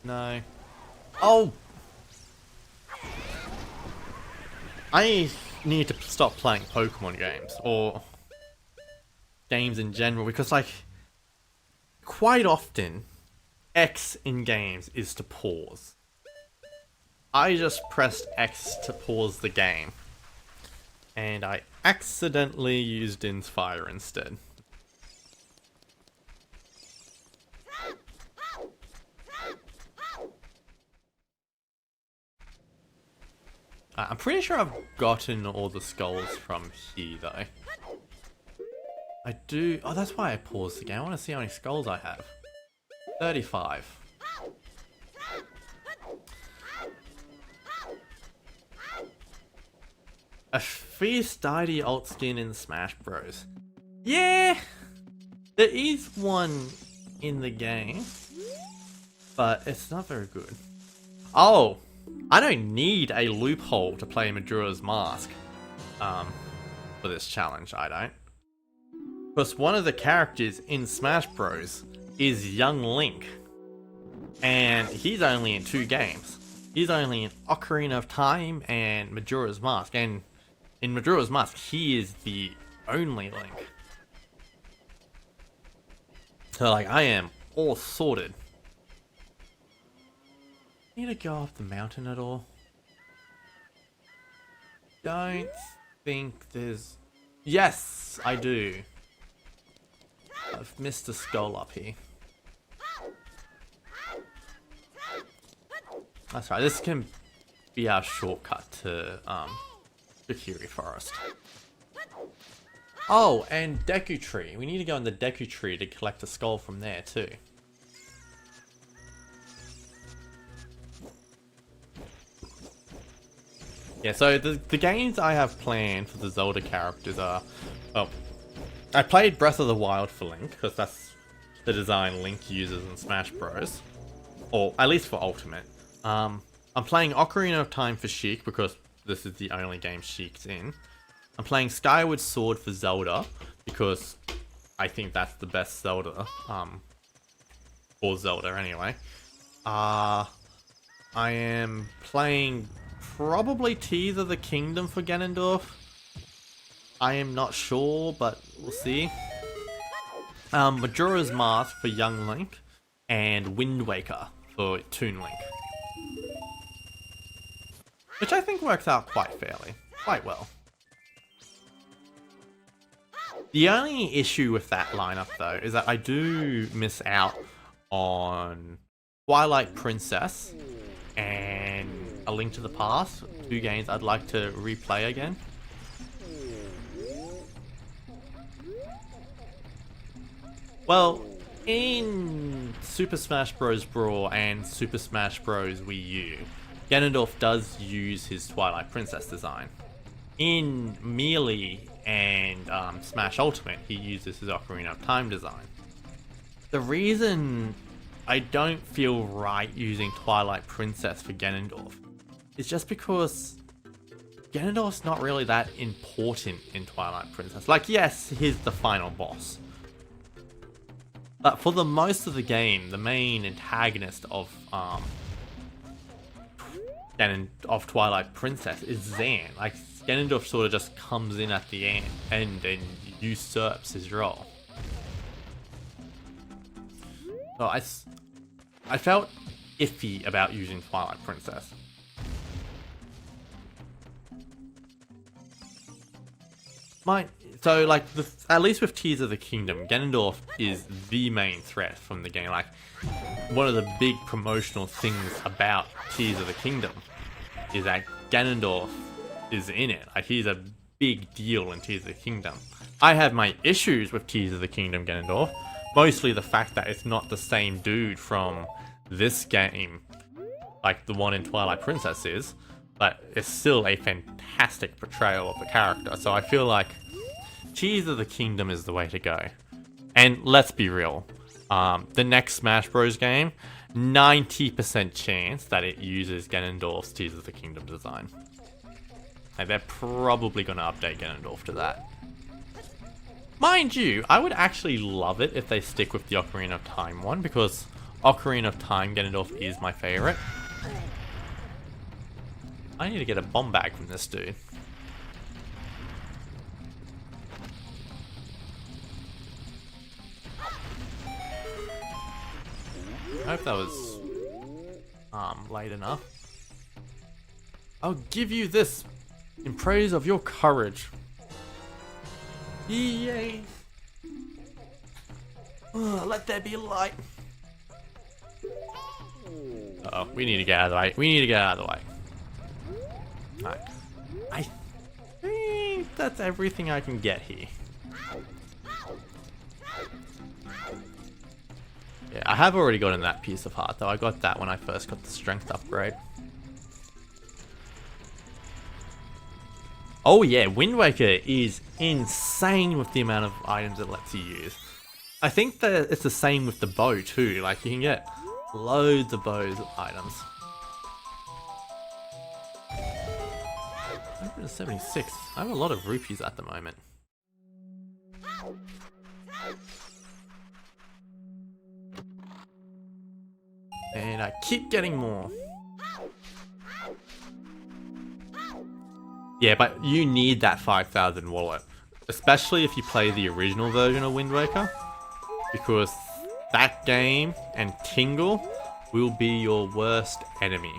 no. Oh! I need to stop playing Pokemon games, or games in general, because, like, quite often, X in games is to pause. I just pressed X to pause the game, and I accidentally used Inspire instead. I'm pretty sure I've gotten all the skulls from here though. I do. Oh, that's why I paused the game. I want to see how many skulls I have. 35. A fierce deity alt skin in Smash Bros. Yeah! There is one in the game, but it's not very good. Oh! I don't need a loophole to play Majora's Mask for this challenge, I don't. Because one of the characters in Smash Bros is young Link. And he's only in 2 games. He's only in Ocarina of Time and Majora's Mask. And in Majora's Mask, he is the only Link. So like, I am all sorted. Need to go up the mountain at all? Don't think there's... Yes, I do. I've missed a skull up here. That's right, this can be our shortcut to Kokiri Forest. Oh, and Deku Tree. We need to go in the Deku Tree to collect a skull from there too. Yeah, so the games I have planned for the Zelda characters are... Well, I played Breath of the Wild for Link, because that's the design Link uses in Smash Bros. Or at least for Ultimate. I'm playing Ocarina of Time for Sheik, because this is the only game Sheik's in. I'm playing Skyward Sword for Zelda, because I think that's the best Zelda. For Zelda, anyway. I am playing probably Tears of the Kingdom for Ganondorf. I am not sure, but we'll see. Majora's Mask for Young Link, and Wind Waker for Toon Link. Which I think works out quite well. The only issue with that lineup though is that I do miss out on Twilight Princess and A Link to the Past, 2 games I'd like to replay again. Well, in Super Smash Bros. Brawl and Super Smash Bros. Wii U, Ganondorf does use his Twilight Princess design. In Melee and Smash Ultimate, he uses his Ocarina of Time design. The reason I don't feel right using Twilight Princess for Ganondorf is just because Ganondorf's not really that important in Twilight Princess. Like, yes, he's the final boss. But for the most of the game, the main antagonist of Twilight Princess is Zan. Like, Ganondorf sort of just comes in at the end and usurps his role. So I felt iffy about using Twilight Princess. So like, at least with Tears of the Kingdom, Ganondorf is the main threat from the game. Like, one of the big promotional things about Tears of the Kingdom is that Ganondorf is in it. Like, he's a big deal in Tears of the Kingdom. I have my issues with Tears of the Kingdom Ganondorf. Mostly the fact that it's not the same dude from this game, like the one in Twilight Princess is, but it's still a fantastic portrayal of the character. So I feel like Tears of the Kingdom is the way to go. And let's be real, the next Smash Bros. Game, 90% chance that it uses Ganondorf's Tears of the Kingdom design. And they're probably going to update Ganondorf to that. Mind you, I would actually love it if they stick with the Ocarina of Time one, because Ocarina of Time Ganondorf is my favorite. I need to get a bomb bag from this dude. I hope that was late enough. I'll give you this in praise of your courage. Yay! Let there be light. Uh-oh, we need to get out of the way. We need to get out of the way. Alright. I think that's everything I can get here. Yeah, I have already gotten that piece of heart though. I got that when I first got the strength upgrade. Oh yeah, Wind Waker is insane with the amount of items it lets you use. I think that it's the same with the bow too, like you can get loads of bows items. 176, I have a lot of rupees at the moment. And I keep getting more. Yeah, but you need that 5,000 wallet. Especially if you play the original version of Wind Waker. Because that game and Tingle will be your worst enemy.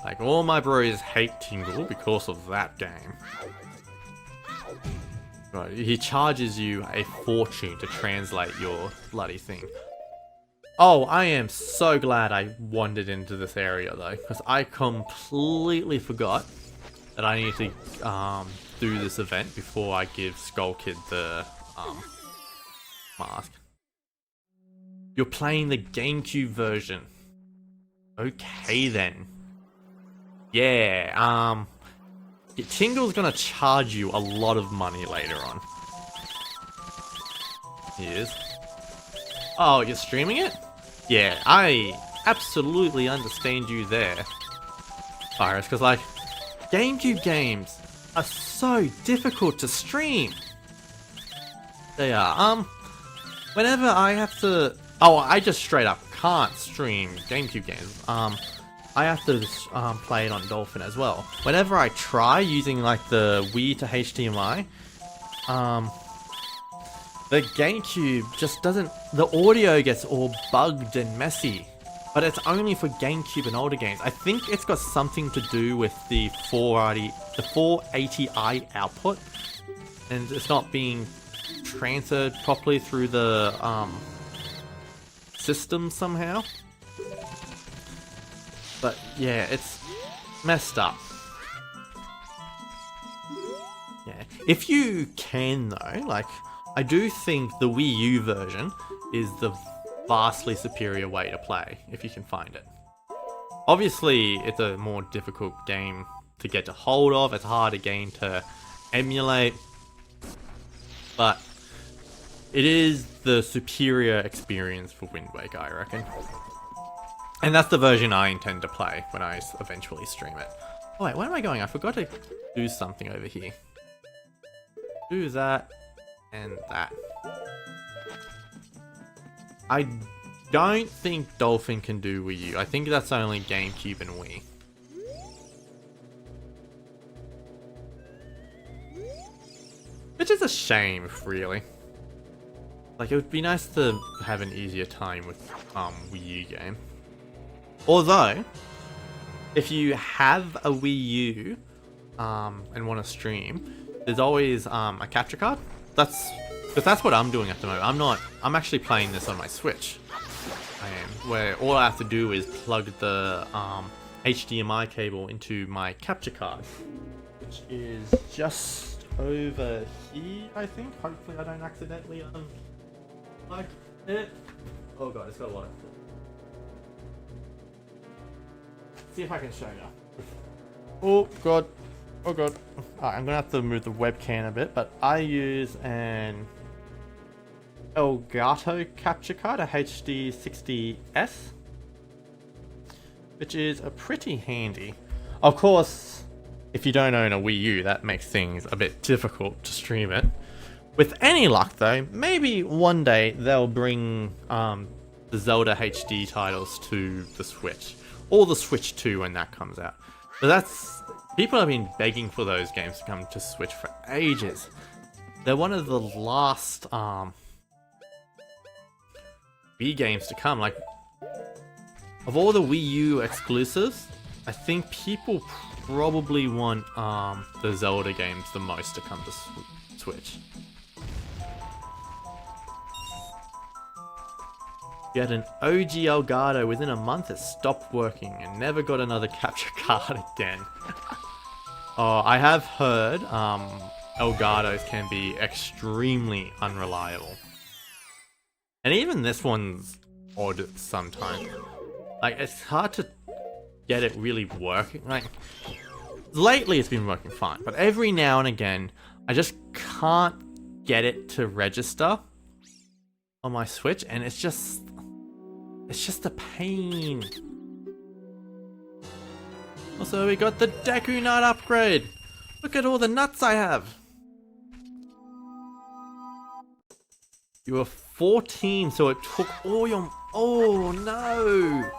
Like, all my bros hate Tingle because of that game. Right, he charges you a fortune to translate your bloody thing. Oh, I am so glad I wandered into this area though, because I completely forgot that I need to do this event before I give Skull Kid the mask. You're playing the GameCube version. Okay then. Yeah, Tingle's gonna charge you a lot of money later on. He is. Oh, you're streaming it? Yeah, I absolutely understand you there, Virus, because like, GameCube games are so difficult to stream. They are. Whenever I have to... Oh, I just straight up can't stream GameCube games. I have to play it on Dolphin as well. Whenever I try using like the Wii to HDMI, the GameCube just doesn't... The audio gets all bugged and messy. But it's only for GameCube and older games. I think it's got something to do with the 480i output. And it's not being transferred properly through the system somehow. But yeah, it's messed up. Yeah. If you can though, like... I do think the Wii U version is the vastly superior way to play, if you can find it. Obviously, it's a more difficult game to get a hold of, it's a harder game to emulate, but it is the superior experience for Wind Waker, I reckon. And that's the version I intend to play when I eventually stream it. Oh wait, where am I going? I forgot to do something over here. Do that. And that. I don't think Dolphin can do Wii U. I think that's only GameCube and Wii. Which is a shame, really. Like, it would be nice to have an easier time with Wii U game. Although, if you have a Wii U and want to stream, there's always a capture card. Because that's what I'm doing at the moment. I'm actually playing this on my Switch. I am, where all I have to do is plug the HDMI cable into my capture card, which is just over here, I think. Hopefully I don't accidentally like it. Oh god, it's got a lot of... See if I can show you. Oh god. Oh god. Alright, I'm gonna have to move the webcam a bit, but I use an Elgato capture card, a HD60S, which is a pretty handy. Of course, if you don't own a Wii U, that makes things a bit difficult to stream it. With any luck though, maybe one day they'll bring the Zelda HD titles to the Switch, or the Switch 2 when that comes out. But that's... People have been begging for those games to come to Switch for ages. They're one of the last Wii games to come. Like, of all the Wii U exclusives, I think people probably want the Zelda games the most to come to Switch. You had an OG Elgato within a month, it stopped working and never got another capture card again. Oh, I have heard Elgatos can be extremely unreliable. And even this one's odd sometimes. Like, it's hard to get it really working. Like, lately it's been working fine, but every now and again, I just can't get it to register on my Switch, and it's just a pain. Also, we got the Deku Nut upgrade. Look at all the nuts I have. You were 14, so it took all your... Oh no!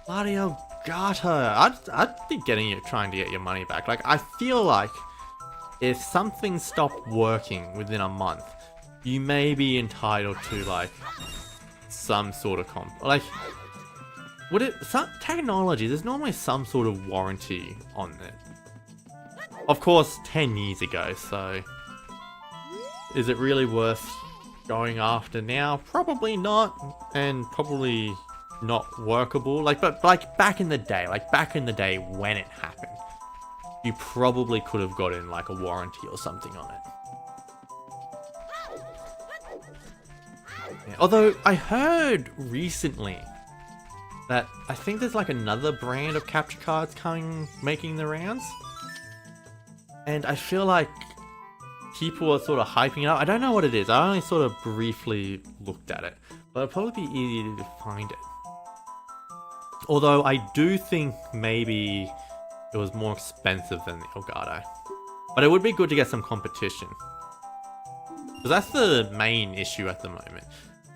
Bloody Elgato. I'd be trying to get your money back. Like, I feel like if something stopped working within a month, you may be entitled to like some sort of like, would it, some technology, there's normally some sort of warranty on it. Of course, 10 years ago, so is it really worth going after now? Probably not, and probably not workable. Like, but like back in the day when it happened, you probably could have gotten like a warranty or something on it. Yeah. Although I heard recently that I think there's like another brand of capture cards making the rounds, and I feel like people are sort of hyping it up. I don't know what it is. I only sort of briefly looked at it, but it'll probably be easier to find it. Although I do think maybe it was more expensive than the Elgato, but it would be good to get some competition, because that's the main issue at the moment.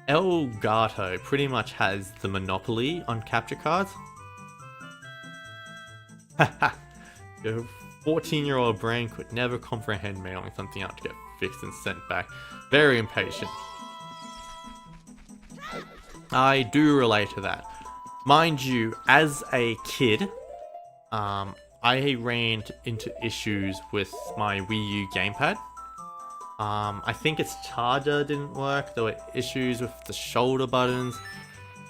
Elgato pretty much has the monopoly on capture cards. Haha, your 14-year-old brain could never comprehend mailing something out to get fixed and sent back. Very impatient. I do relate to that. Mind you, as a kid, I ran into issues with my Wii U gamepad. I think its charger didn't work, there were issues with the shoulder buttons,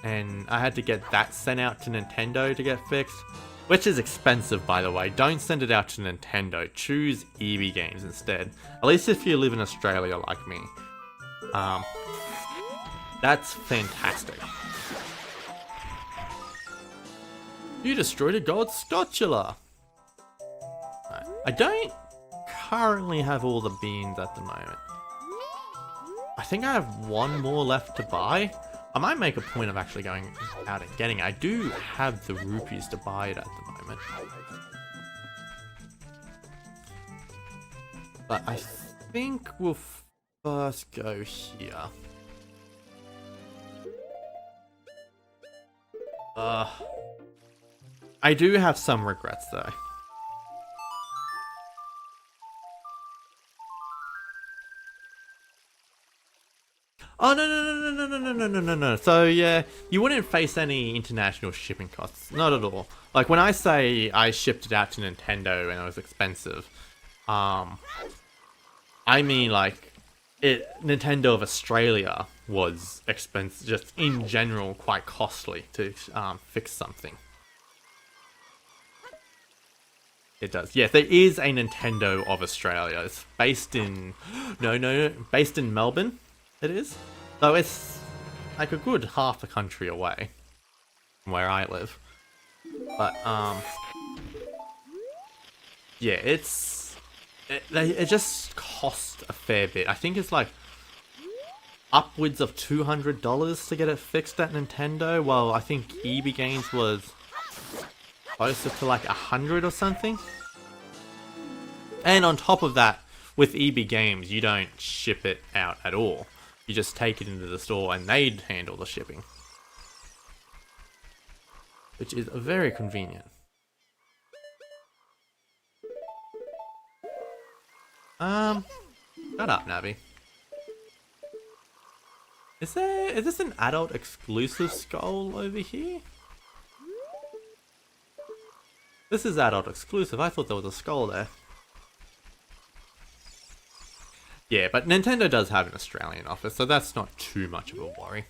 and I had to get that sent out to Nintendo to get fixed. Which is expensive, by the way. Don't send it out to Nintendo. Choose EB Games instead. At least if you live in Australia like me. That's fantastic. You destroyed a gold spatula. I don't currently have all the beans at the moment. I think I have one more left to buy. I might make a point of actually going out and getting it. I do have the rupees to buy it at the moment. But I think we'll first go here. I do have some regrets though. Oh, no. So, yeah, you wouldn't face any international shipping costs. Not at all. Like, when I say I shipped it out to Nintendo and it was expensive, I mean, like, Nintendo of Australia was expensive, just in general, quite costly to fix something. It does. Yes, there is a Nintendo of Australia. It's based in... No. Based in Melbourne. It is. Though it's like a good half a country away from where I live. But, yeah, it just costs a fair bit. I think it's like upwards of $200 to get it fixed at Nintendo. Well, I think EB Games was closer to like 100 or something. And on top of that, with EB Games, you don't ship it out at all. You just take it into the store and they'd handle the shipping. Which is very convenient. Shut up, Navi. Is this an adult exclusive skull over here? This is adult exclusive. I thought there was a skull there. Yeah, but Nintendo does have an Australian office, so that's not too much of a worry.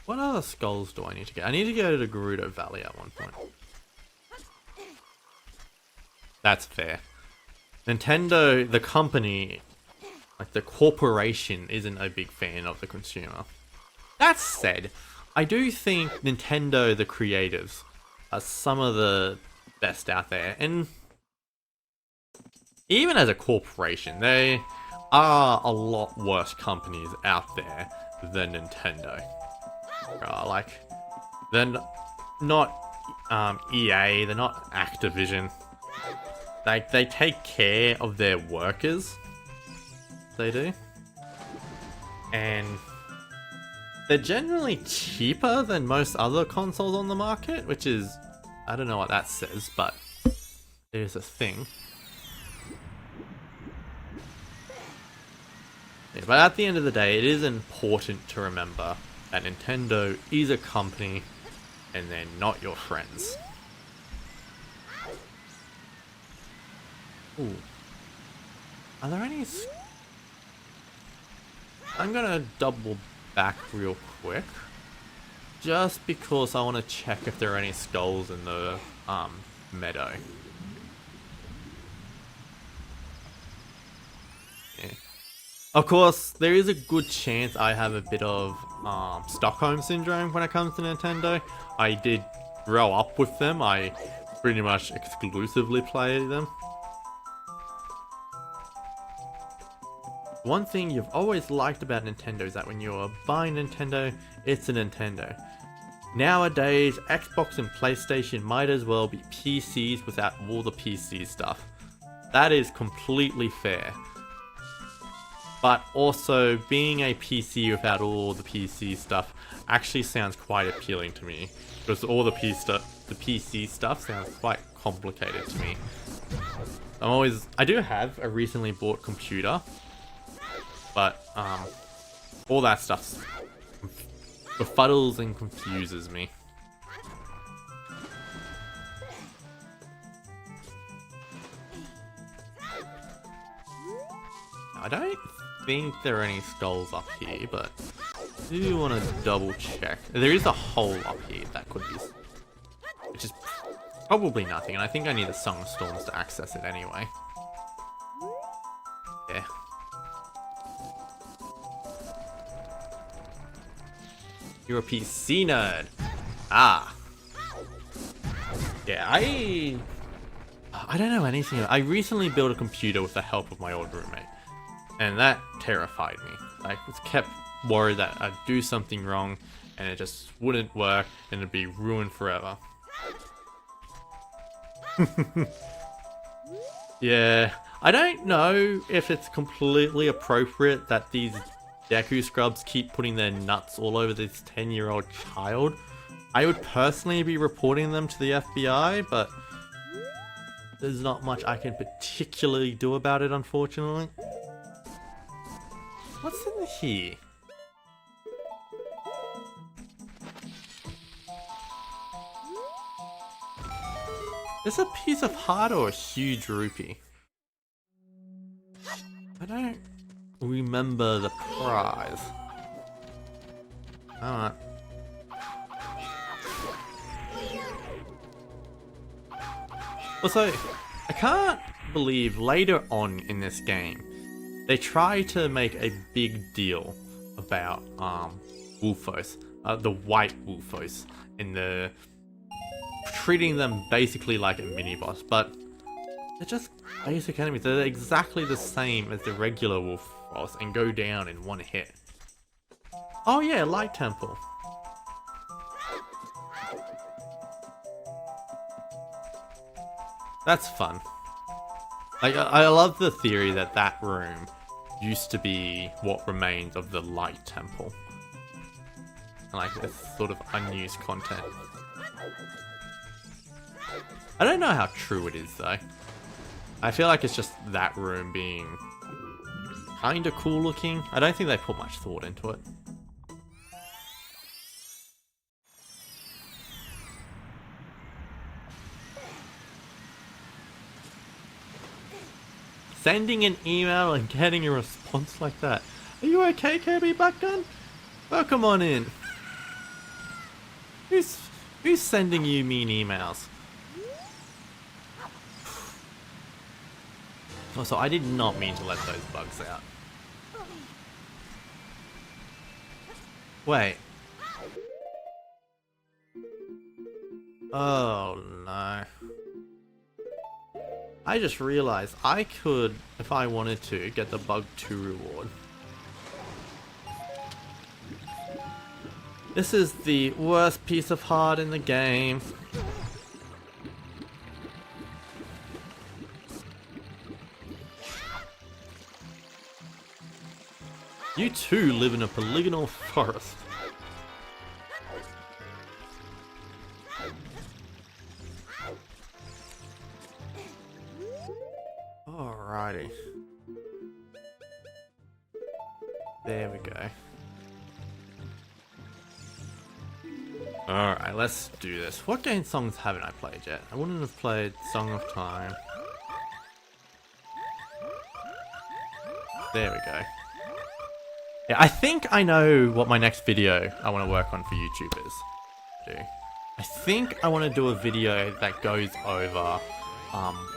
What other skulls do I need to get? I need to go to Gerudo Valley at one point. That's fair. Nintendo, the company, like the corporation, isn't a big fan of the consumer. That said, I do think Nintendo, the creatives, are some of the best out there. And even as a corporation, they are a lot worse companies out there than Nintendo. Like, they're not EA, they're not Activision. Like, they take care of their workers. They do. And they're generally cheaper than most other consoles on the market, which is, I don't know what that says, but it is a thing. Yeah, but at the end of the day, it is important to remember that Nintendo is a company and they're not your friends. Ooh. Are there any... I'm gonna double back real quick. Just because I want to check if there are any skulls in the meadow. Yeah. Of course, there is a good chance I have a bit of Stockholm Syndrome when it comes to Nintendo. I did grow up with them. I pretty much exclusively play them. One thing you've always liked about Nintendo is that when you're buying Nintendo, it's a Nintendo. Nowadays, Xbox and PlayStation might as well be PCs without all the PC stuff. That is completely fair. But also, being a PC without all the PC stuff actually sounds quite appealing to me. Because all the PC stuff sounds quite complicated to me. I do have a recently bought computer. But, all that stuff befuddles and confuses me. I don't think there are any skulls up here, but I do want to double check. There is a hole up here that could be, which is probably nothing, and I think I need the Song of Storms to access it anyway. Yeah. You're a PC nerd. Ah. Yeah, I don't know anything. I recently built a computer with the help of my old roommate. And that terrified me. I was kept worried that I'd do something wrong and it just wouldn't work and it'd be ruined forever. Yeah, I don't know if it's completely appropriate that these Deku scrubs keep putting their nuts all over this 10-year-old child. I would personally be reporting them to the FBI, but there's not much I can particularly do about it, unfortunately. What's in here? Is this a piece of heart or a huge rupee? I don't remember the prize. Alright. Also, I can't believe later on in this game, they try to make a big deal about Wolfos, the white Wolfos, and the treating them basically like a mini-boss, but they're just basic enemies. They're exactly the same as the regular wolf boss and go down in one hit. Oh yeah, Light Temple. That's fun. Like, I love the theory that that room used to be what remains of the Light Temple. And like, this sort of unused content. I don't know how true it is though. I feel like it's just that room being kinda cool looking. I don't think they put much thought into it. sending an email and getting a response like that. Are you okay, Kirby Buckgun? Welcome on in. Who's sending you mean emails? Also, I did not mean to let those bugs out. Wait. Oh no. I just realized I could, if I wanted to, get the bug 2 reward. This is the worst piece of heart in the game. You too live in a polygonal forest. Alrighty. There we go. Alright, let's do this. What game songs haven't I played yet? I wouldn't have played Song of Time. There we go. Yeah, I think I know what my next video I want to work on for YouTube is. I think I want to do a video that goes over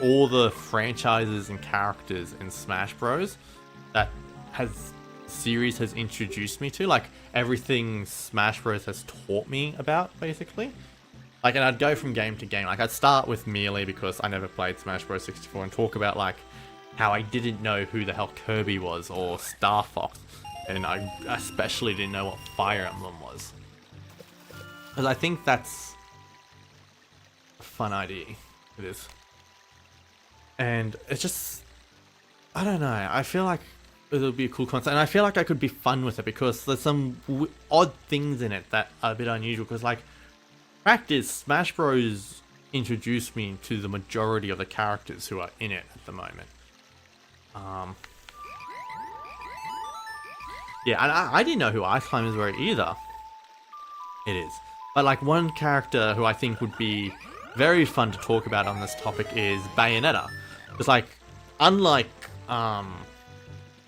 all the franchises and characters in Smash Bros. That series has introduced me to, like everything Smash Bros has taught me about, basically. Like, and I'd go from game to game. Like, I'd start with Melee because I never played Smash Bros 64 and talk about like how I didn't know who the hell Kirby was or Star Fox, and I especially didn't know what Fire Emblem was. Because I think that's a fun idea. It is. And it's just, I don't know, I feel like it'll be a cool concept, and I feel like I could be fun with it because there's some odd things in it that are a bit unusual. Because, like, fact is, Smash Bros introduced me to the majority of the characters who are in it at the moment. Yeah, and I didn't know who Ice Climbers were either. It is. But, like, one character who I think would be very fun to talk about on this topic is Bayonetta. It's like, unlike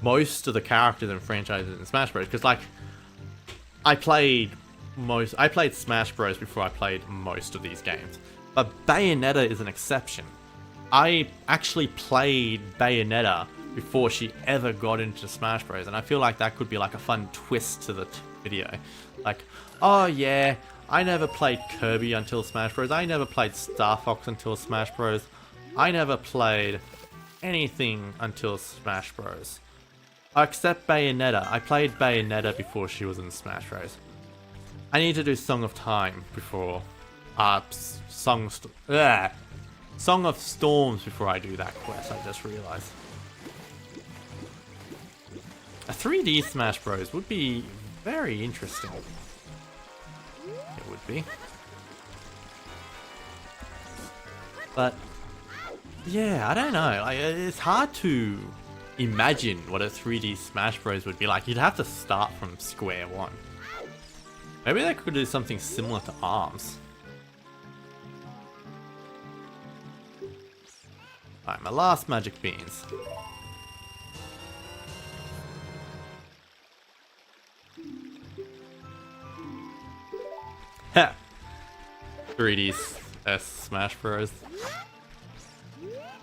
most of the characters and franchises in Smash Bros, because like I played Smash Bros before I played most of these games, but Bayonetta is an exception. I actually played Bayonetta before she ever got into Smash Bros, and I feel like that could be like a fun twist to the video. Like, oh yeah, I never played Kirby until Smash Bros. I never played Star Fox until Smash Bros. I never played anything until Smash Bros. Except Bayonetta. I played Bayonetta before she was in Smash Bros. I need to do Song of Time before... Song of Storms before I do that quest, I just realized. A 3D Smash Bros would be very interesting. It would be. But... yeah, I don't know. Like, it's hard to imagine what a 3D Smash Bros would be like. You'd have to start from square one. Maybe they could do something similar to ARMS. Alright, my last magic beans. Ha! 3D Smash Bros.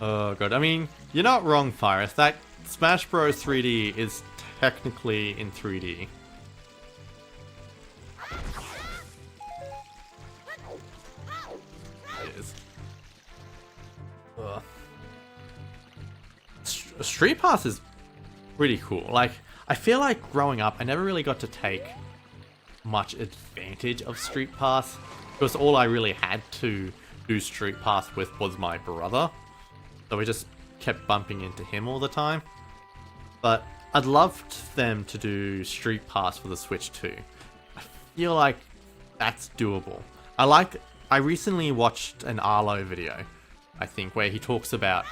Oh god, I mean, you're not wrong, Fyrus. That Smash Bros 3D is technically in 3D. It is. Street Pass is pretty cool. Like, I feel like growing up, I never really got to take much advantage of Street Pass, because all I really had to do Street Pass with was my brother. So we just kept bumping into him all the time. But I'd love them to do Street Pass for the Switch too. I feel like that's doable. I recently watched an Arlo video, I think, where he talks about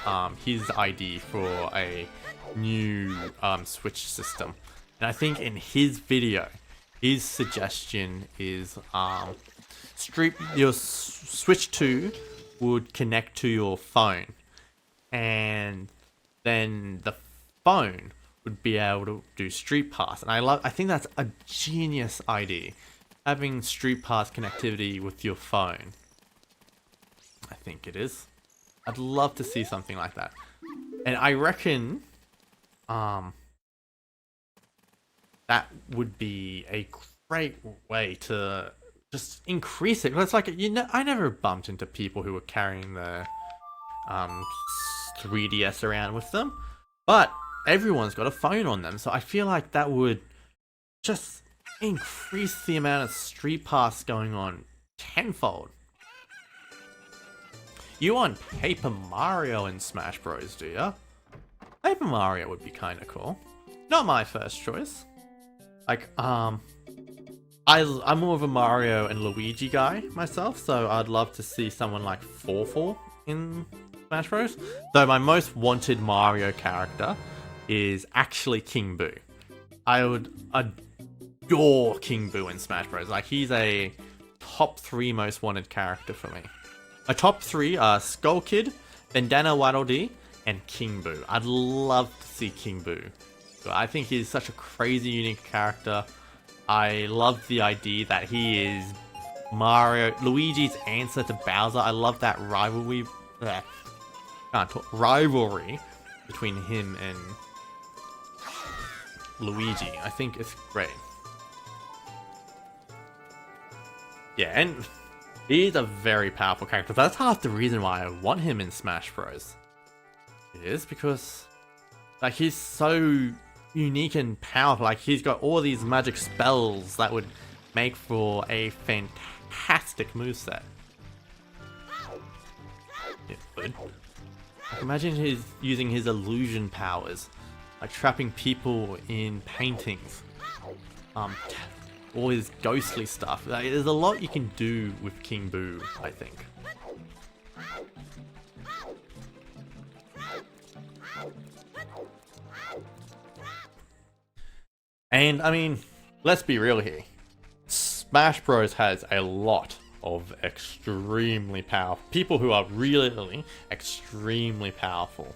his idea for a new Switch system. And I think in his video, his suggestion is your Switch 2 would connect to your phone, and then the phone would be able to do Street Pass. And I think that's a genius idea. Having Street Pass connectivity with your phone. I think it is. I'd love to see something like that. And I reckon that would be a great way to just increase it. It's like, I never bumped into people who were carrying their 3DS around with them, but everyone's got a phone on them, so I feel like that would just increase the amount of Street Pass going on tenfold. You want Paper Mario in Smash Bros, do ya? Paper Mario would be kinda cool. Not my first choice. Like, I'm more of a Mario and Luigi guy myself, so I'd love to see someone like Fawful in Smash Bros. Though my most wanted Mario character is actually King Boo. I would adore King Boo in Smash Bros. Like, he's a top 3 most wanted character for me. My top 3 are Skull Kid, Bandana Waddle Dee, and King Boo. I'd love to see King Boo. So I think he's such a crazy unique character. I love the idea that he is Luigi's answer to Bowser. I love that rivalry between him and Luigi. I think it's great. Yeah, and he's a very powerful character. That's half the reason why I want him in Smash Bros. It is because, like, he's so unique and powerful. Like, he's got all these magic spells that would make for a fantastic moveset. It would. Like, imagine using his illusion powers, like trapping people in paintings. All his ghostly stuff. Like, there's a lot you can do with King Boo, I think. And, I mean, let's be real here. Smash Bros has a lot of extremely powerful people who are really extremely powerful.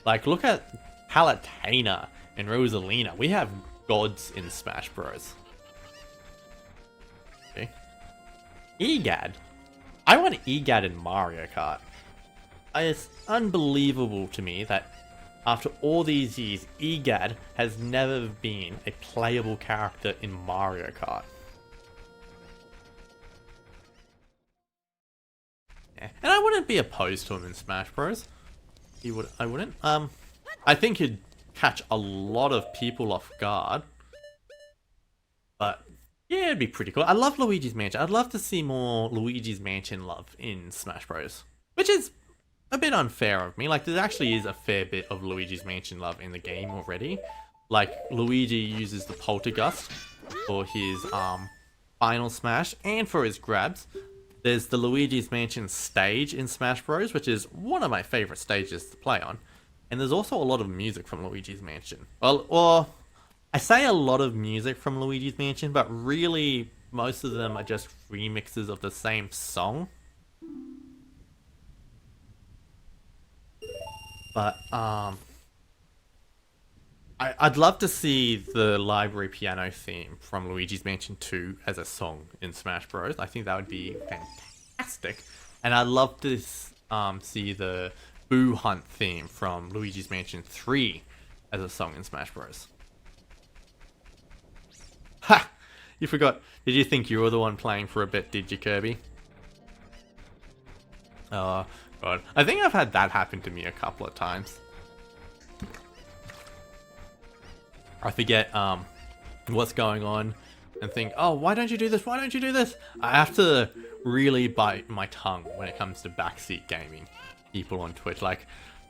Like, look at Palutena and Rosalina. We have gods in Smash Bros. Okay. Egad. I want Egad in Mario Kart. It's unbelievable to me that after all these years, Egad has never been a playable character in Mario Kart. Yeah. And I wouldn't be opposed to him in Smash Bros. I wouldn't. I think he'd catch a lot of people off guard. But yeah, it'd be pretty cool. I love Luigi's Mansion. I'd love to see more Luigi's Mansion love in Smash Bros. Which is a bit unfair of me. Like, there actually is a fair bit of Luigi's Mansion love in the game already. Like, Luigi uses the Poltergust for his final smash and for his grabs. There's the Luigi's Mansion stage in Smash Bros, which is one of my favorite stages to play on. And there's also a lot of music from Luigi's Mansion. Well, I say a lot of music from Luigi's Mansion, but really most of them are just remixes of the same song. But, I'd love to see the library piano theme from Luigi's Mansion 2 as a song in Smash Bros. I think that would be fantastic. And I'd love to see the Boo Hunt theme from Luigi's Mansion 3 as a song in Smash Bros. Ha! You forgot. Did you think you were the one playing for a bit, did you, Kirby? Oh, God. I think I've had that happen to me a couple of times. I forget what's going on and think, oh, why don't you do this? Why don't you do this? I have to really bite my tongue when it comes to backseat gaming people on Twitch. Like,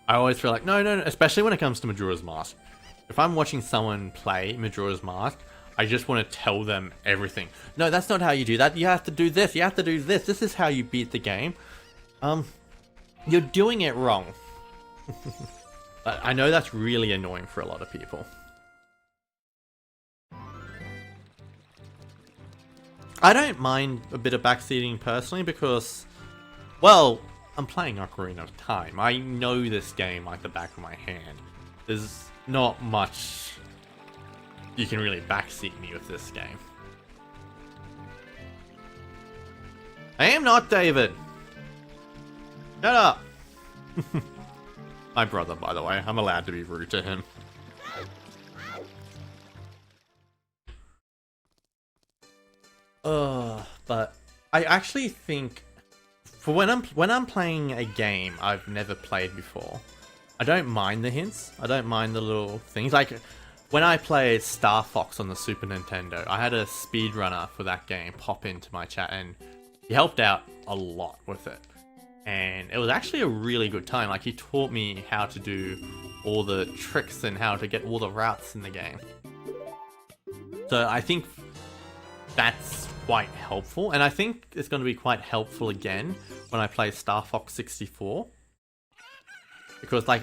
I always feel like, no, especially when it comes to Majora's Mask. If I'm watching someone play Majora's Mask, I just want to tell them everything. No, that's not how you do that. You have to do this. You have to do this. This is how you beat the game. You're doing it wrong. But I know that's really annoying for a lot of people. I don't mind a bit of backseating personally because, well, I'm playing Ocarina of Time. I know this game like the back of my hand. There's not much you can really backseat me with this game. I am not David! Shut up! My brother, by the way. I'm allowed to be rude to him. But I actually think for when I'm playing a game I've never played before, I don't mind the hints. I don't mind the little things. Like when I played Star Fox on the Super Nintendo, I had a speedrunner for that game pop into my chat and he helped out a lot with it. And it was actually a really good time. Like he taught me how to do all the tricks and how to get all the routes in the game. So I think that's quite helpful, and I think it's going to be quite helpful again when I play Star Fox 64, because like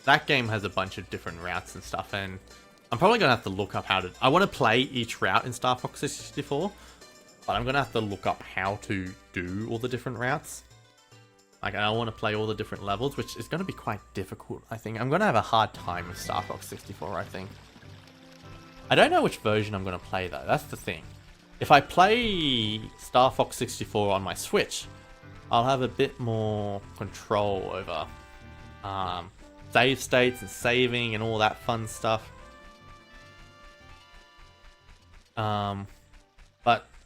that game has a bunch of different routes and stuff, and I'm probably going to have to look up how to... I want to play each route in Star Fox 64, but I'm going to have to look up how to do all the different routes. Like, I want to play all the different levels, which is going to be quite difficult, I think. I'm going to have a hard time with Star Fox 64, I think. I don't know which version I'm going to play, though. That's the thing. If I play Star Fox 64 on my Switch, I'll have a bit more control over save states and saving and all that fun stuff. But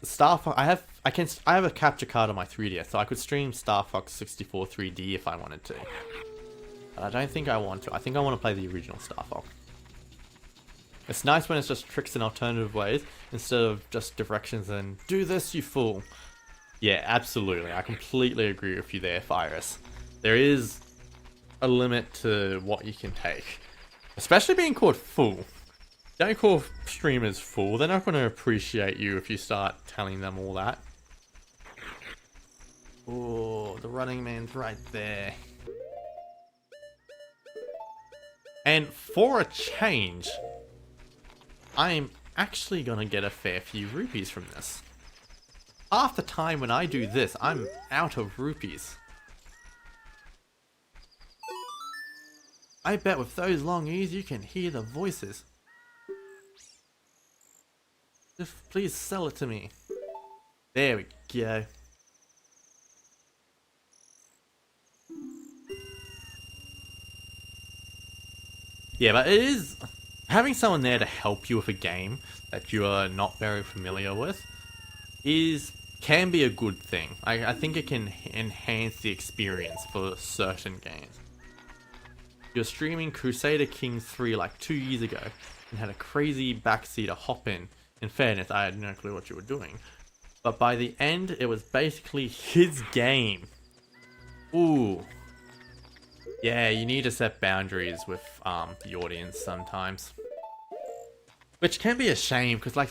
Star Fox, I have a capture card on my 3DS, so I could stream Star Fox 64 3D if I wanted to. But I don't think I want to. I think I want to play the original Star Fox. It's nice when it's just tricks in alternative ways, instead of just directions and, do this, you fool. Yeah, absolutely. I completely agree with you there, Virus. There is a limit to what you can take. Especially being called fool. Don't call streamers fool. They're not going to appreciate you if you start telling them all that. Oh, the running man's right there. And for a change, I'm actually gonna get a fair few rupees from this. Half the time when I do this, I'm out of rupees. I bet with those long ears you can hear the voices. Just please sell it to me. There we go. Yeah, but it is... having someone there to help you with a game that you are not very familiar with can be a good thing. I think it can enhance the experience for certain games. You're streaming Crusader Kings 3 like 2 years ago and had a crazy backseat to hop in. In fairness, I had no clue what you were doing. But by the end, it was basically his game. Ooh. Yeah, you need to set boundaries with the audience sometimes. Which can be a shame, because like,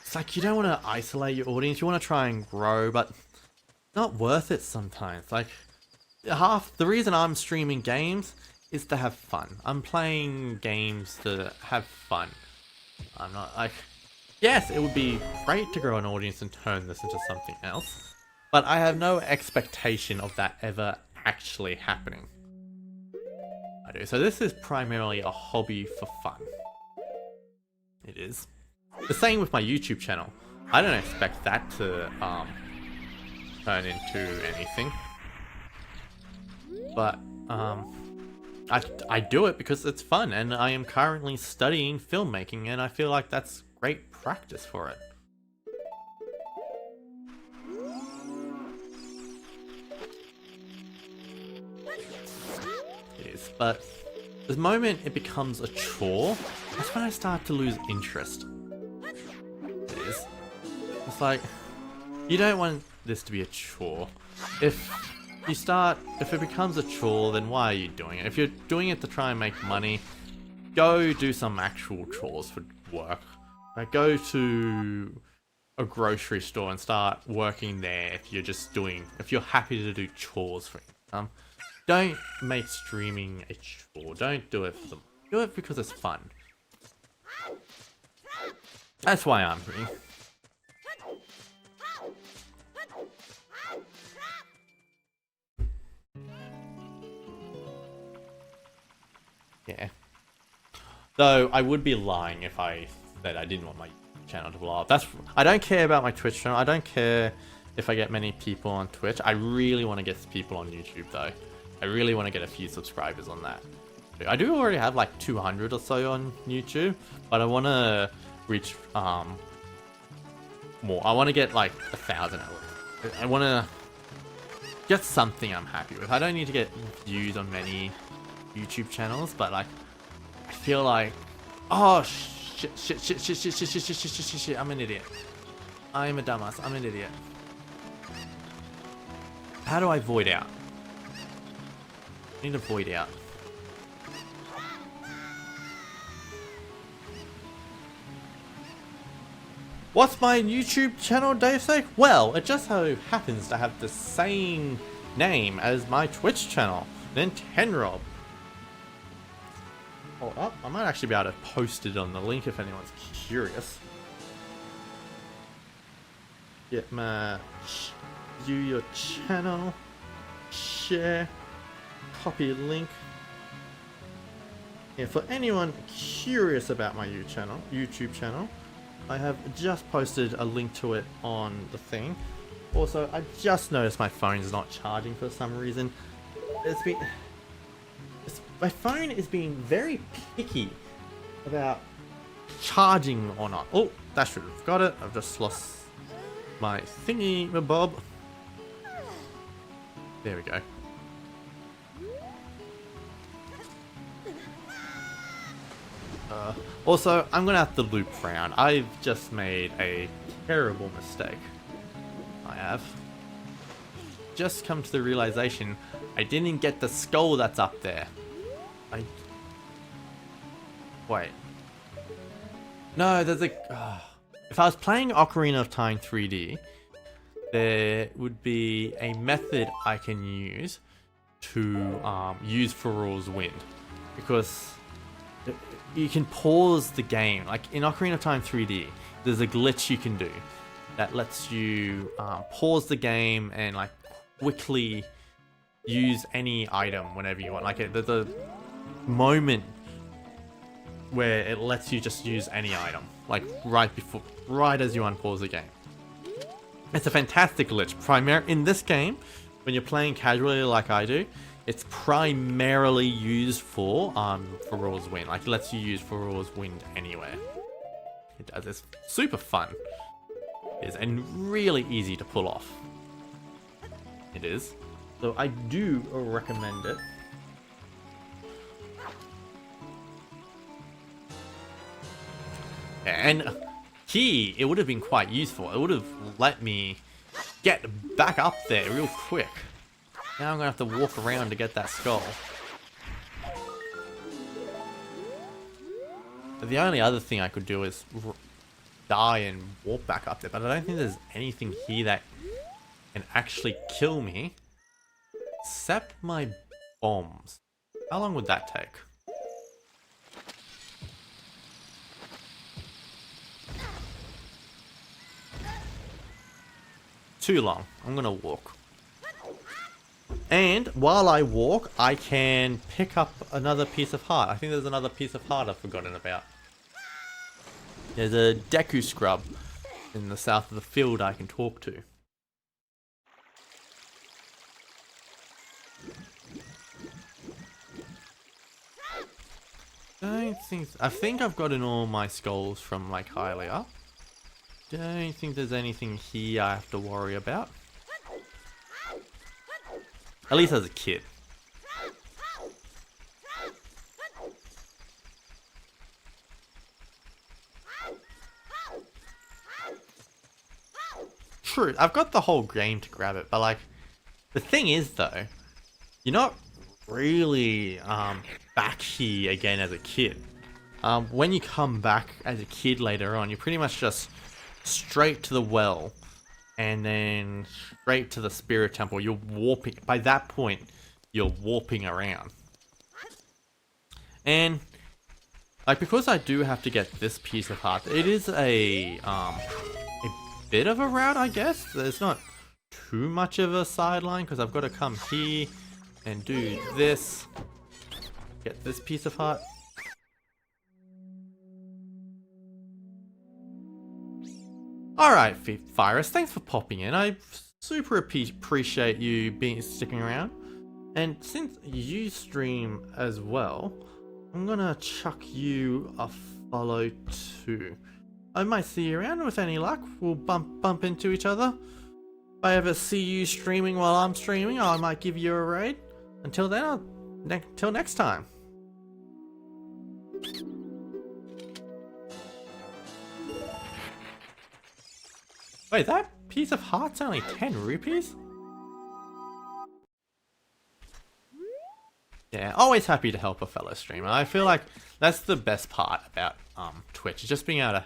it's like you don't want to isolate your audience, you want to try and grow, but not worth it sometimes. Like, half the reason I'm streaming games is to have fun. I'm playing games to have fun. I'm not like, yes, it would be great to grow an audience and turn this into something else, but I have no expectation of that ever actually happening. I do. So this is primarily a hobby for fun. It is. The same with my YouTube channel. I don't expect that to turn into anything. But I do it because it's fun, and I am currently studying filmmaking, and I feel like that's great practice for it. It is, but the moment it becomes a chore, that's when I start to lose interest. It is. It's like, you don't want this to be a chore. If it becomes a chore, then why are you doing it? If you're doing it to try and make money, go do some actual chores for work. Like, go to a grocery store and start working there if you're happy to do chores for income. Don't make streaming a chore. Don't do it for them. Do it because it's fun. That's why I'm here. Yeah. Though I would be lying if I said I didn't want my channel to blow up. I don't care about my Twitch channel. I don't care if I get many people on Twitch. I really want to get people on YouTube though. I really want to get a few subscribers on that. I do already have like 200 or so on YouTube, but I want to reach more. I want to get like 1,000 at least. I want to get something I'm happy with. I don't need to get views on many YouTube channels, but like I feel like, oh shit, I'm an idiot. I'm a dumbass. I'm an idiot. How do I void out? I need to void out. What's my YouTube channel, Dave say? Well, it just so happens to have the same name as my Twitch channel, Nintendo. Oh, I might actually be able to post it on the link if anyone's curious. Get my view your channel, share, copy link. Yeah, for anyone curious about my YouTube channel, I have just posted a link to it on the thing. Also, I just noticed my phone is not charging for some reason. My phone is being very picky about charging or not. Oh, that should have got it. I've just lost my thingy, my bob. There we go. Also, I'm gonna have to loop around. I've just made a terrible mistake. I have. Just come to the realization I didn't get the skull that's up there. Wait. No, there's a... if I was playing Ocarina of Time 3D, there would be a method I can use to use Farul's Wind. Because you can pause the game. Like in Ocarina of Time 3D, there's a glitch you can do that lets you pause the game and like quickly use any item whenever you want. Like there's a moment where it lets you just use any item, like right as you unpause the game. It's a fantastic glitch. In this game, when you're playing casually like I do, it's primarily used for Farul's Wind. Like it lets you use Farul's Wind anywhere. It does. It's super fun. It is, and really easy to pull off. It is. So I do recommend it. And it would have been quite useful. It would have let me get back up there real quick. Now I'm gonna have to walk around to get that skull. But the only other thing I could do is die and walk back up there. But I don't think there's anything here that can actually kill me. Except my bombs. How long would that take? Too long. I'm gonna walk. And while I walk, I can pick up another piece of heart. I think there's another piece of heart I've forgotten about. There's a Deku scrub in the south of the field I can talk to. I think I've gotten all my skulls from like Hylia. Don't think there's anything here I have to worry about. At least as a kid. True, I've got the whole game to grab it, but like, the thing is though, you're not really back here again as a kid. When you come back as a kid later on, you're pretty much just straight to the well and then straight to the spirit temple. You're warping. By that point, you're warping around. And like, because I do have to get this piece of heart, it is a bit of a route, I guess. There's not too much of a sideline because I've got to come here and do this Get this piece of heart. Alright, Virus, thanks for popping in. I super appreciate you sticking around. And since you stream as well, I'm gonna chuck you a follow too. I might see you around. With any luck, we'll bump into each other. If I ever see you streaming while I'm streaming, I might give you a raid. Until then, till next time. Wait, that piece of heart's only 10 rupees? Yeah, always happy to help a fellow streamer. I feel like that's the best part about Twitch, is just being able to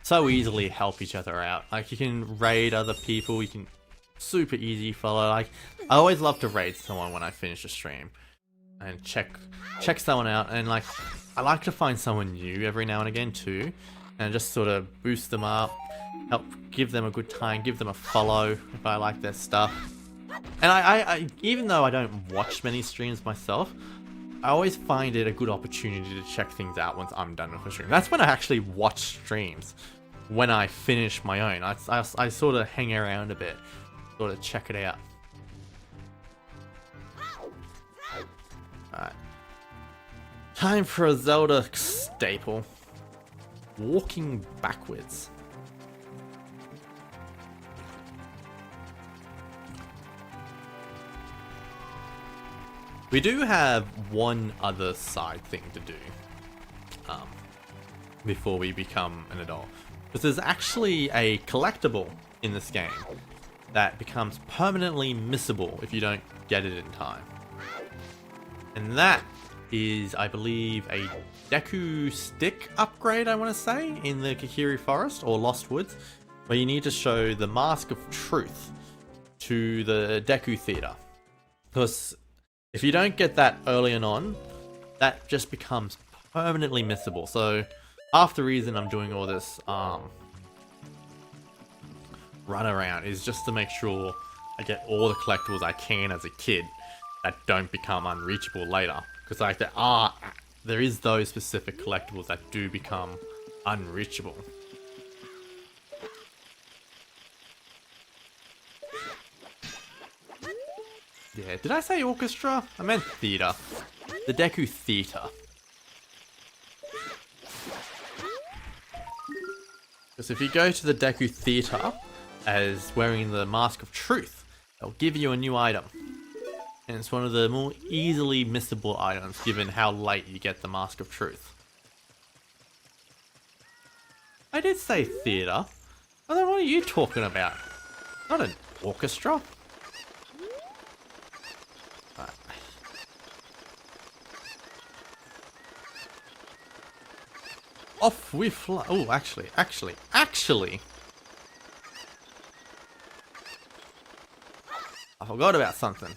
so easily help each other out. Like, you can raid other people, you can super easy follow. Like, I always love to raid someone when I finish a stream and check someone out, and like, I like to find someone new every now and again too, and just sort of boost them up, help give them a good time, give them a follow if I like their stuff. And I even though I don't watch many streams myself, I always find it a good opportunity to check things out once I'm done with a stream. That's when I actually watch streams, when I finish my own. I sort of hang around a bit, sort of check it out. Alright. Time for a Zelda staple. Walking backwards. We do have one other side thing to do before we become an adult. Because there's actually a collectible in this game that becomes permanently missable if you don't get it in time. And that is, I believe, a Deku stick upgrade, I want to say, in the Kakiri Forest or Lost Woods, where you need to show the Mask of Truth to the Deku Theater. Because if you don't get that early on, that just becomes permanently missable. So half the reason I'm doing all this run around is just to make sure I get all the collectibles I can as a kid that don't become unreachable later. Because like there is those specific collectibles that do become unreachable. Yeah, did I say orchestra? I meant theater. The Deku Theater. Because if you go to the Deku Theater as wearing the Mask of Truth, they'll give you a new item. And it's one of the more easily missable items given how late you get the Mask of Truth. I did say theater. Well, then what are you talking about? Not an orchestra. Right. Off we fly. Oh, actually. I forgot about something.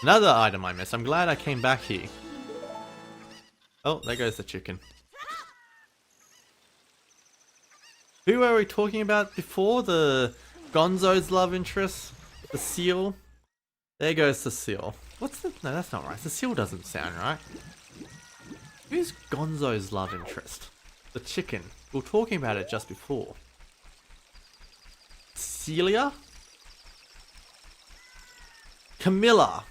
Another item I missed. I'm glad I came back here. Oh, there goes the chicken. Who were we talking about before? The Gonzo's love interest? The seal? There goes the seal. What's the... No, that's not right. The seal doesn't sound right. Who's Gonzo's love interest? The chicken. We were talking about it just before. Celia? Camilla.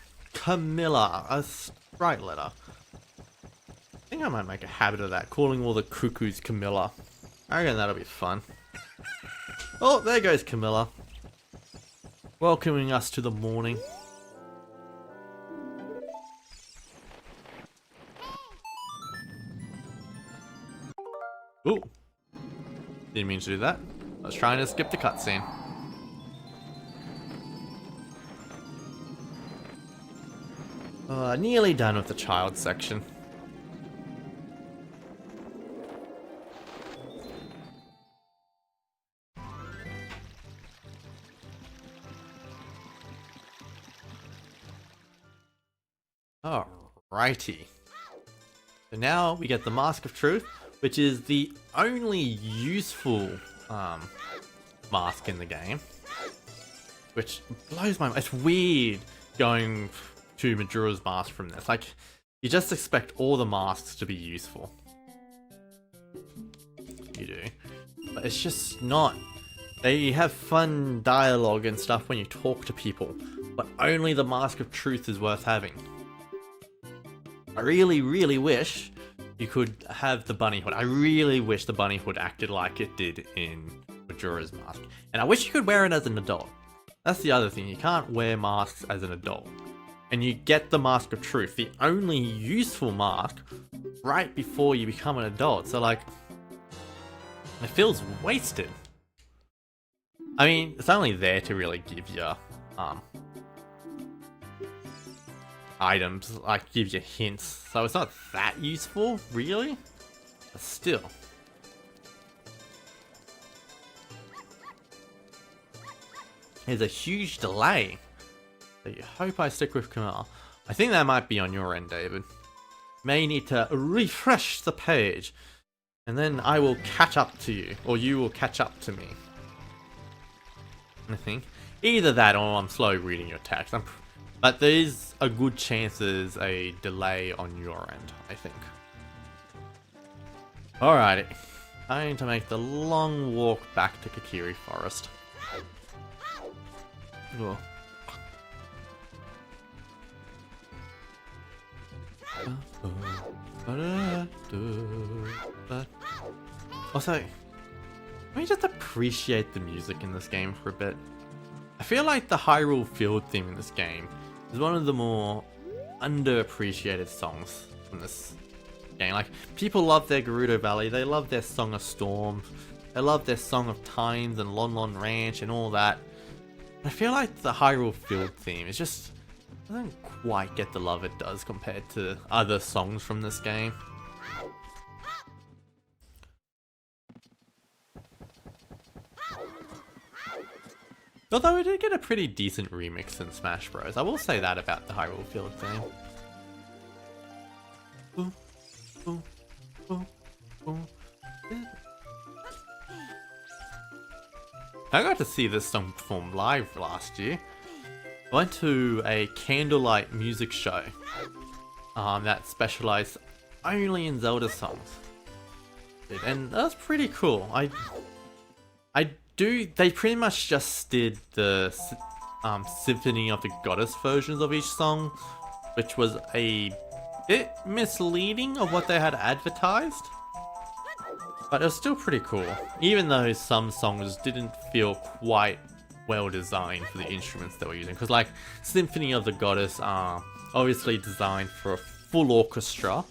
A sprite letter. I think I might make a habit of that, calling all the cuckoos Camilla. I reckon that'll be fun. Oh, there goes Camilla. Welcoming us to the morning. Ooh. Didn't mean to do that. I was trying to skip the cutscene. Nearly done with the child section. Alrighty. So now we get the Mask of Truth, which is the only useful mask in the game. Which blows my mind. It's weird going to Majora's Mask from this. Like, You just expect all the masks to be useful. You do. But it's just not. They have fun dialogue and stuff when you talk to people, but only the Mask of Truth is worth having. I really, really wish you could have the bunny hood. I really wish the bunny hood acted like it did in Majora's Mask. And I wish you could wear it as an adult. That's the other thing, you can't wear masks as an adult. And you get the Mask of Truth, the only useful mask, right before you become an adult. So like, it feels wasted. I mean, it's only there to really give you items, like give you hints. So it's not that useful, really. But still. There's a huge delay. So you hope I stick with Kamal. I think that might be on your end, David. May need to refresh the page. And then I will catch up to you. Or you will catch up to me. I think. Either that or I'm slow reading your text. But there is a good chance there's a delay on your end, I think. Alrighty. Time to make the long walk back to Kakiri Forest. Whoa. Also, let me just appreciate the music in this game for a bit. I feel like the Hyrule Field theme in this game is one of the more underappreciated songs from this game. Like, people love their Gerudo Valley, they love their Song of Storms, they love their Song of Times and Lon Lon Ranch and all that. I feel like the Hyrule Field theme is just doesn't quite get the love it does compared to other songs from this game. Although we did get a pretty decent remix in Smash Bros. I will say that about the Hyrule Field theme. Ooh, ooh, ooh, ooh. I got to see this song performed live last year. I went to a candlelight music show that specialized only in Zelda songs. And that was pretty cool. They pretty much just did the Symphony of the Goddess versions of each song, which was a bit misleading of what they had advertised. But it was still pretty cool, even though some songs didn't feel quite well designed for the instruments they were using. Because like, Symphony of the Goddess are obviously designed for a full orchestra,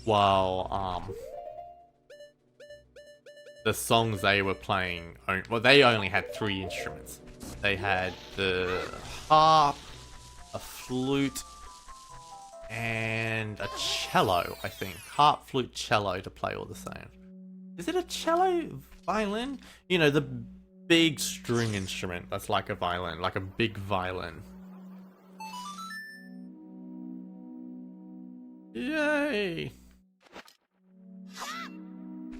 while the songs they were playing, well, they only had 3 instruments. They had the harp, a flute, and a cello, I think. Harp, flute, cello to play all the same. Is it a cello? Violin? You know, the big string instrument that's like a violin, like a big violin. Yay!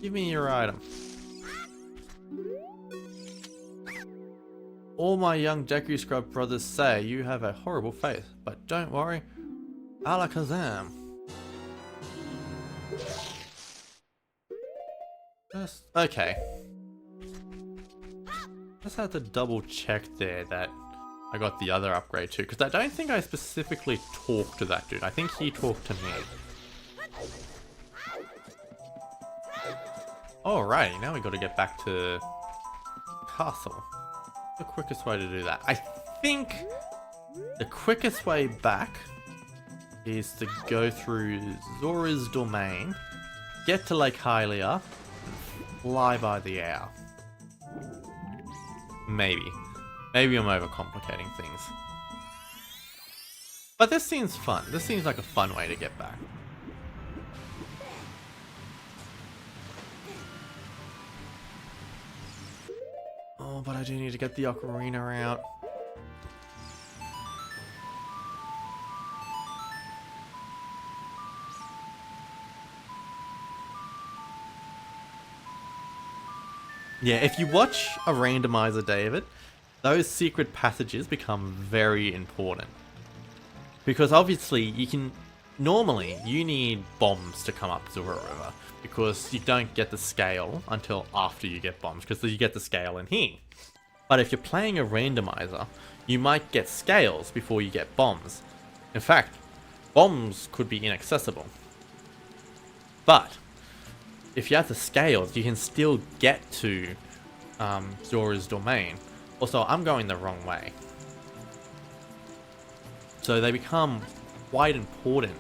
Give me your item. All my young Deku Scrub brothers say you have a horrible face, but don't worry, Alakazam. Okay. Just had to double check there that I got the other upgrade too, because I don't think I specifically talked to that dude. I think he talked to me. Alrighty, now we got to get back to Castle. The quickest way to do that. I think the quickest way back is to go through Zora's domain, get to Lake Hylia, and fly by the owl. Maybe. Maybe I'm overcomplicating things. But this seems fun. This seems like a fun way to get back. Oh, but I do need to get the ocarina out. Yeah, if you watch a randomizer, David, those secret passages become very important. Because obviously you can normally you need bombs to come up Zora River because you don't get the scale until after you get bombs, because you get the scale in here. But if you're playing a randomizer, you might get scales before you get bombs. In fact, bombs could be inaccessible. But if you have the scales, you can still get to Zora's domain. Also, I'm going the wrong way. So they become quite important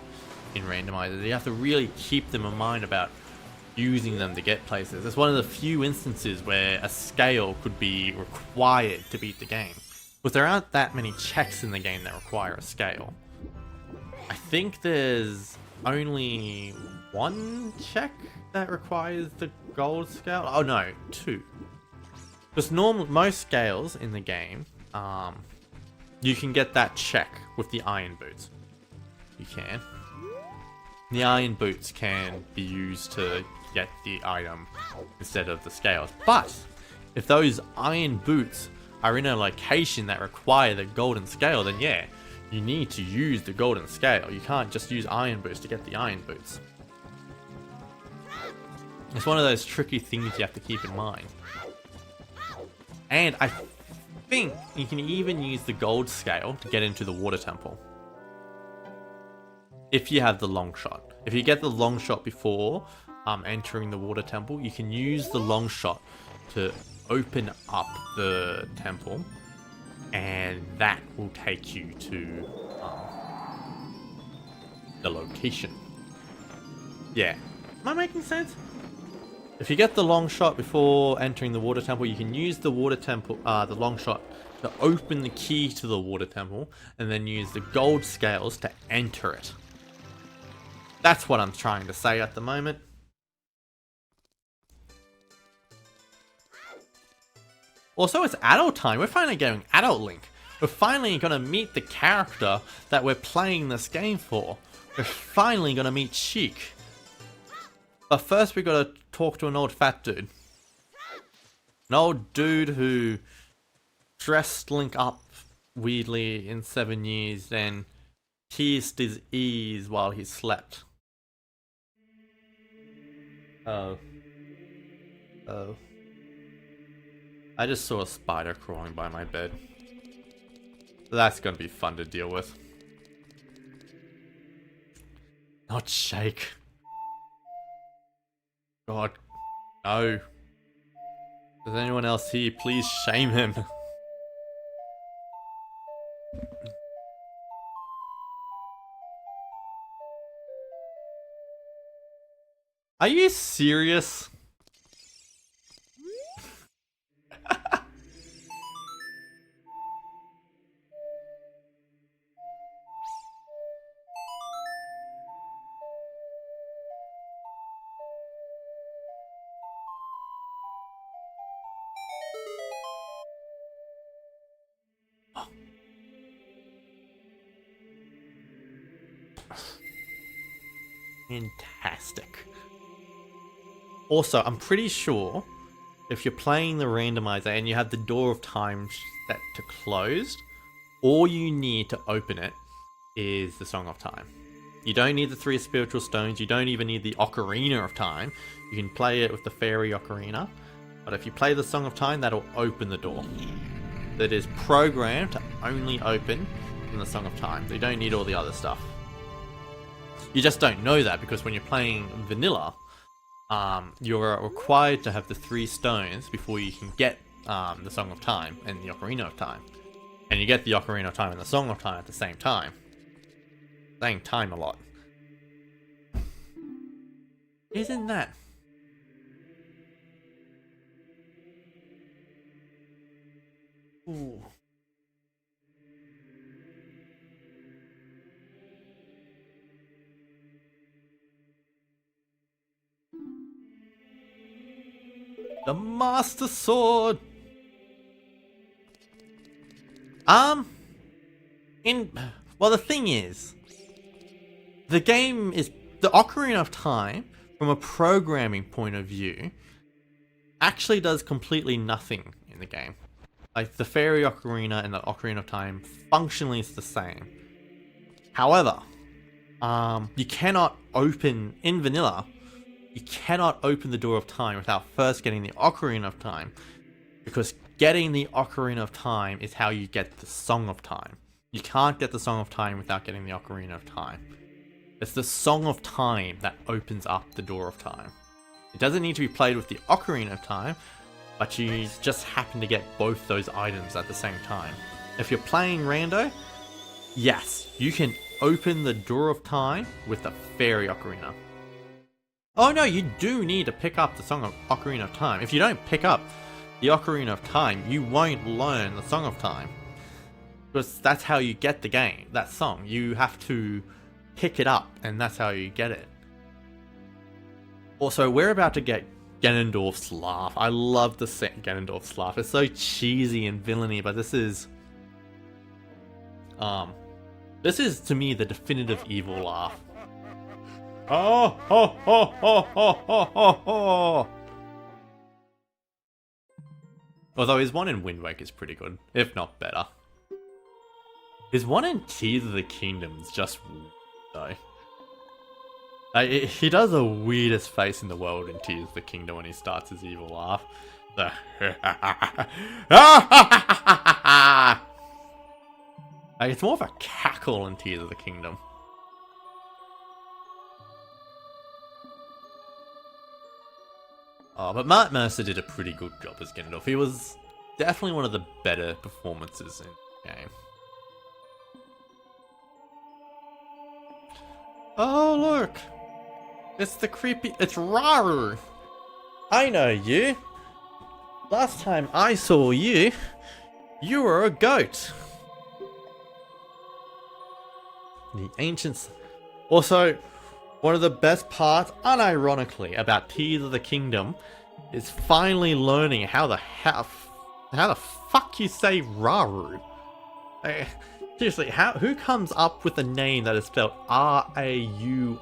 in randomizers. You have to really keep them in mind about using them to get places. It's one of the few instances where a scale could be required to beat the game. Because there aren't that many checks in the game that require a scale. I think there's only one check that requires the gold scale. Oh no, two. Because most scales in the game, you can get that check with the iron boots. You can. The iron boots can be used to get the item instead of the scales. But if those iron boots are in a location that require the golden scale, then yeah, you need to use the golden scale. You can't just use iron boots to get the iron boots. It's one of those tricky things you have to keep in mind. And I think you can even use the gold scale to get into the water temple. If you have the long shot. If you get the long shot before entering the water temple, you can use the long shot to open up the temple, and that will take you to the location. Yeah. Am I making sense? If you get the long shot before entering the water temple, you can use the water temple, the long shot, to open the key to the water temple, and then use the gold scales to enter it. That's what I'm trying to say at the moment. Also, it's adult time. We're finally getting adult Link. We're finally gonna meet the character that we're playing this game for. We're finally gonna meet Sheik. But first we gotta talk to an old fat dude. An old dude who dressed Link up weirdly in 7 years, then teased his ears while he slept. Oh. Oh. I just saw a spider crawling by my bed. That's gonna be fun to deal with. Not Shake. God, no. Does anyone else here? Please shame him. Are you serious? Fantastic. Also, I'm pretty sure if you're playing the randomizer and you have the Door of Time set to closed, all you need to open it is the Song of Time. You don't need the 3 spiritual stones, you don't even need the Ocarina of Time. You can play it with the Fairy Ocarina, but if you play the Song of Time, that'll open the door. That is programmed to only open from the Song of Time. So you don't need all the other stuff. You just don't know that because when you're playing vanilla, you're required to have the 3 stones before you can get the Song of Time and the Ocarina of Time. And you get the Ocarina of Time and the Song of Time at the same time. Saying time a lot. Isn't that? Ooh. The Master Sword! Well, the thing is, the game is, the Ocarina of Time, from a programming point of view, actually does completely nothing in the game. Like, the Fairy Ocarina and the Ocarina of Time functionally is the same. However, You cannot open, in vanilla, you cannot open the Door of Time without first getting the Ocarina of Time. Because getting the Ocarina of Time is how you get the Song of Time. You can't get the Song of Time without getting the Ocarina of Time. It's the Song of Time that opens up the Door of Time. It doesn't need to be played with the Ocarina of Time, but you just happen to get both those items at the same time. If you're playing rando, yes, you can open the Door of Time with the Fairy Ocarina. Oh no, you do need to pick up the Song of Ocarina of Time. If you don't pick up the Ocarina of Time, you won't learn the Song of Time. Because that's how you get the game, that song. You have to pick it up, and that's how you get it. Also, we're about to get Ganondorf's laugh. I love the Ganondorf's laugh. It's so cheesy and villainy, but this is to me the definitive evil laugh. Oh ho ho ho ho ho ho ho. Although his one in Wind Waker is pretty good, if not better. His one in Tears of the Kingdom is just weird, though. He does the weirdest face in the world in Tears of the Kingdom when he starts his evil laugh. It's more of a cackle in Tears of the Kingdom. Oh, but Matt Mercer did a pretty good job as Ganondorf. He was definitely one of the better performances in the game. Oh, look! It's Raru! I know you! Last time I saw you, you were a goat! The ancients... Also, one of the best parts, unironically, about Tears of the Kingdom is finally learning how the fuck you say Raru. Seriously, who comes up with a name that is spelled R-A-U-R-U?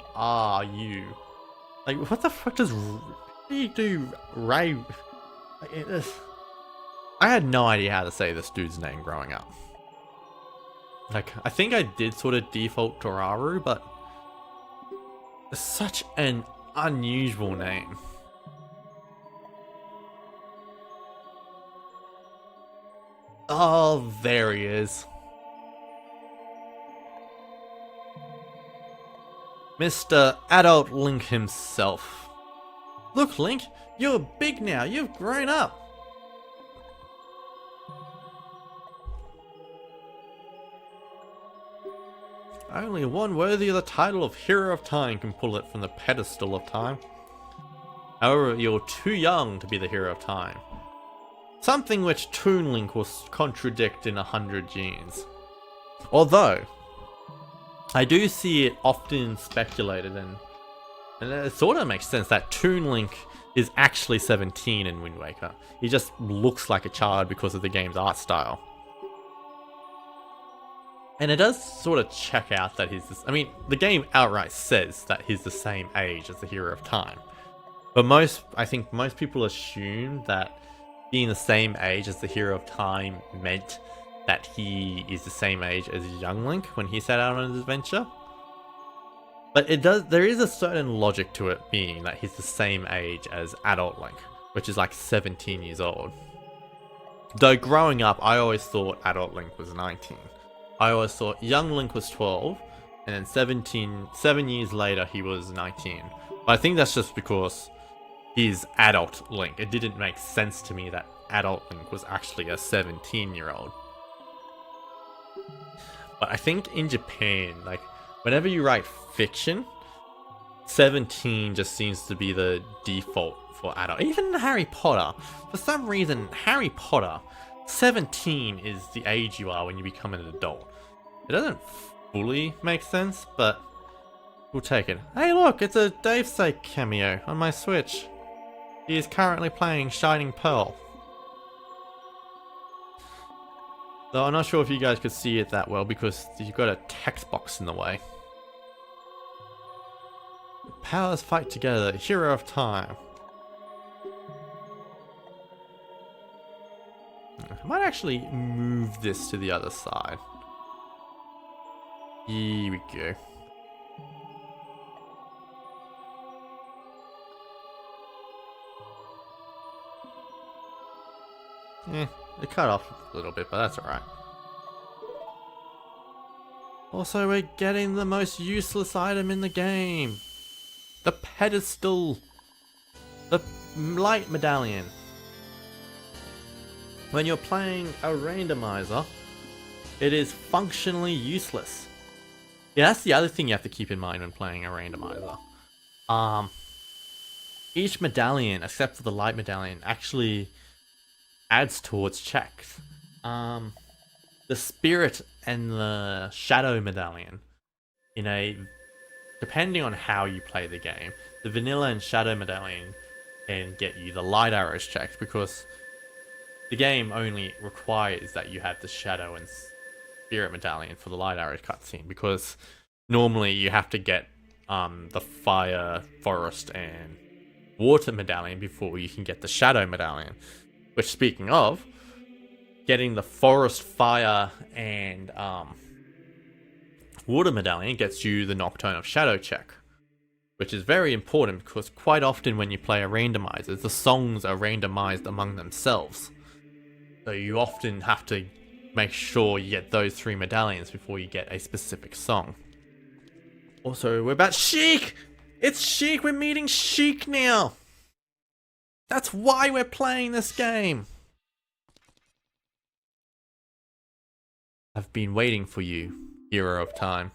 Like, what the fuck does you do Ray? I had no idea how to say this dude's name growing up. Like, I think I did sort of default to Raru, but it's such an unusual name. Oh, there he is. Mr. Adult Link himself. Look, Link, you're big now. You've grown up. Only one worthy of the title of Hero of Time can pull it from the pedestal of time. However, you're too young to be the Hero of Time. Something which Toon Link will contradict in 100 years. Although, I do see it often speculated, and it sort of makes sense that Toon Link is actually 17 in Wind Waker. He just looks like a child because of the game's art style. And it does sort of check out that he's I mean, the game outright says that he's the same age as the Hero of Time. But I think most people assume that being the same age as the Hero of Time meant that he is the same age as young Link when he set out on his adventure. But there is a certain logic to it being that he's the same age as adult Link, which is like 17 years old. Though growing up, I always thought adult Link was 19. I always thought young Link was 12, and then 7 years later he was 19. But I think that's just because he's adult Link. It didn't make sense to me that adult Link was actually a 17-year-old. But I think in Japan, like, whenever you write fiction, 17 just seems to be the default for adult. Even Harry Potter, for some reason, Harry Potter, 17 is the age you are when you become an adult. It doesn't fully make sense, but we'll take it. Hey look, it's a Dave Sake cameo on my Switch. He is currently playing Shining Pearl. Though I'm not sure if you guys could see it that well because you've got a text box in the way. Powers fight together, Hero of Time. I might actually move this to the other side. Here we go. It cut off a little bit, but that's alright. Also, we're getting the most useless item in the game. The pedestal. The light medallion. When you're playing a randomizer, it is functionally useless. Yeah, that's the other thing you have to keep in mind when playing a randomizer. Each medallion, except for the light medallion, actually adds towards checks. The spirit and the shadow medallion, depending on how you play the game, the vanilla and shadow medallion can get you the light arrows checked because the game only requires that you have the shadow and spirit medallion for the light arrow cutscene, because normally you have to get the fire, forest, and water medallion before you can get the shadow medallion. Which, speaking of, getting the forest, fire, and water medallion gets you the Nocturne of Shadow check, which is very important because quite often when you play a randomizer, the songs are randomized among themselves. So you often have to make sure you get those 3 medallions before you get a specific song. Also, we're about Sheik! It's Sheik! We're meeting Sheik now! That's why we're playing this game! I've been waiting for you, Hero of Time.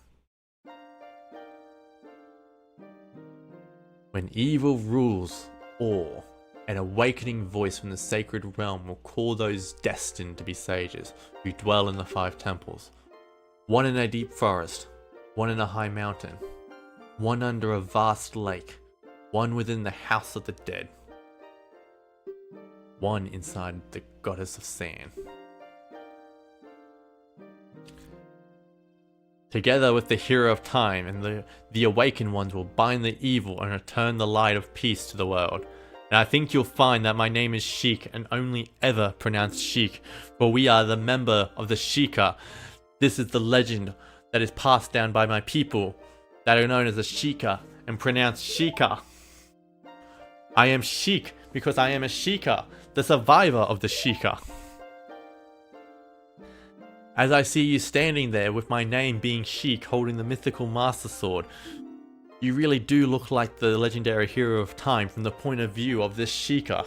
When evil rules all, an awakening voice from the sacred realm will call those destined to be sages who dwell in the 5 temples. One in a deep forest, one in a high mountain, one under a vast lake, one within the house of the dead, one inside the goddess of sand. Together with the Hero of Time and the Awakened Ones will bind the evil and return the light of peace to the world. And I think you'll find that my name is Sheik and only ever pronounced Sheik, for we are the member of the Sheikah. This is the legend that is passed down by my people that are known as the Sheikah and pronounced Sheikah. I am Sheik because I am a Sheikah, the survivor of the Sheikah. As I see you standing there with my name being Sheik holding the mythical Master Sword, you really do look like the legendary Hero of Time from the point of view of this Sheikah.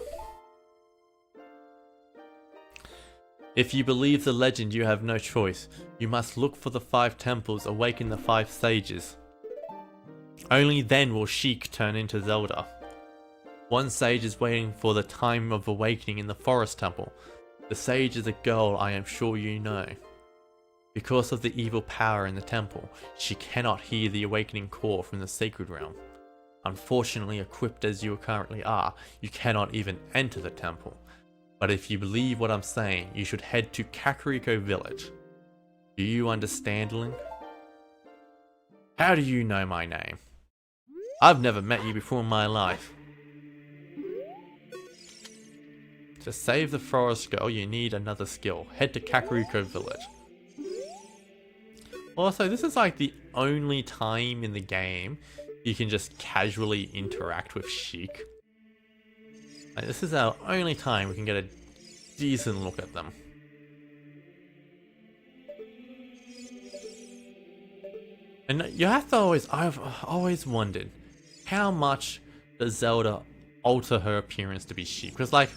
If you believe the legend, you have no choice. You must look for the 5 temples, awaken the 5 sages. Only then will Sheik turn into Zelda. One sage is waiting for the time of awakening in the forest temple. The sage is a girl I am sure you know. Because of the evil power in the temple, she cannot hear the awakening call from the sacred realm. Unfortunately, equipped as you currently are, you cannot even enter the temple. But if you believe what I'm saying, you should head to Kakariko village. Do you understand, Link? How do you know my name? I've never met you before in my life. To save the forest girl, you need another skill. Head to Kakariko village. Also, this is like the only time in the game you can just casually interact with Sheik. Like, this is our only time we can get a decent look at them. And you have to I've always wondered, how much does Zelda alter her appearance to be Sheik? Because, like,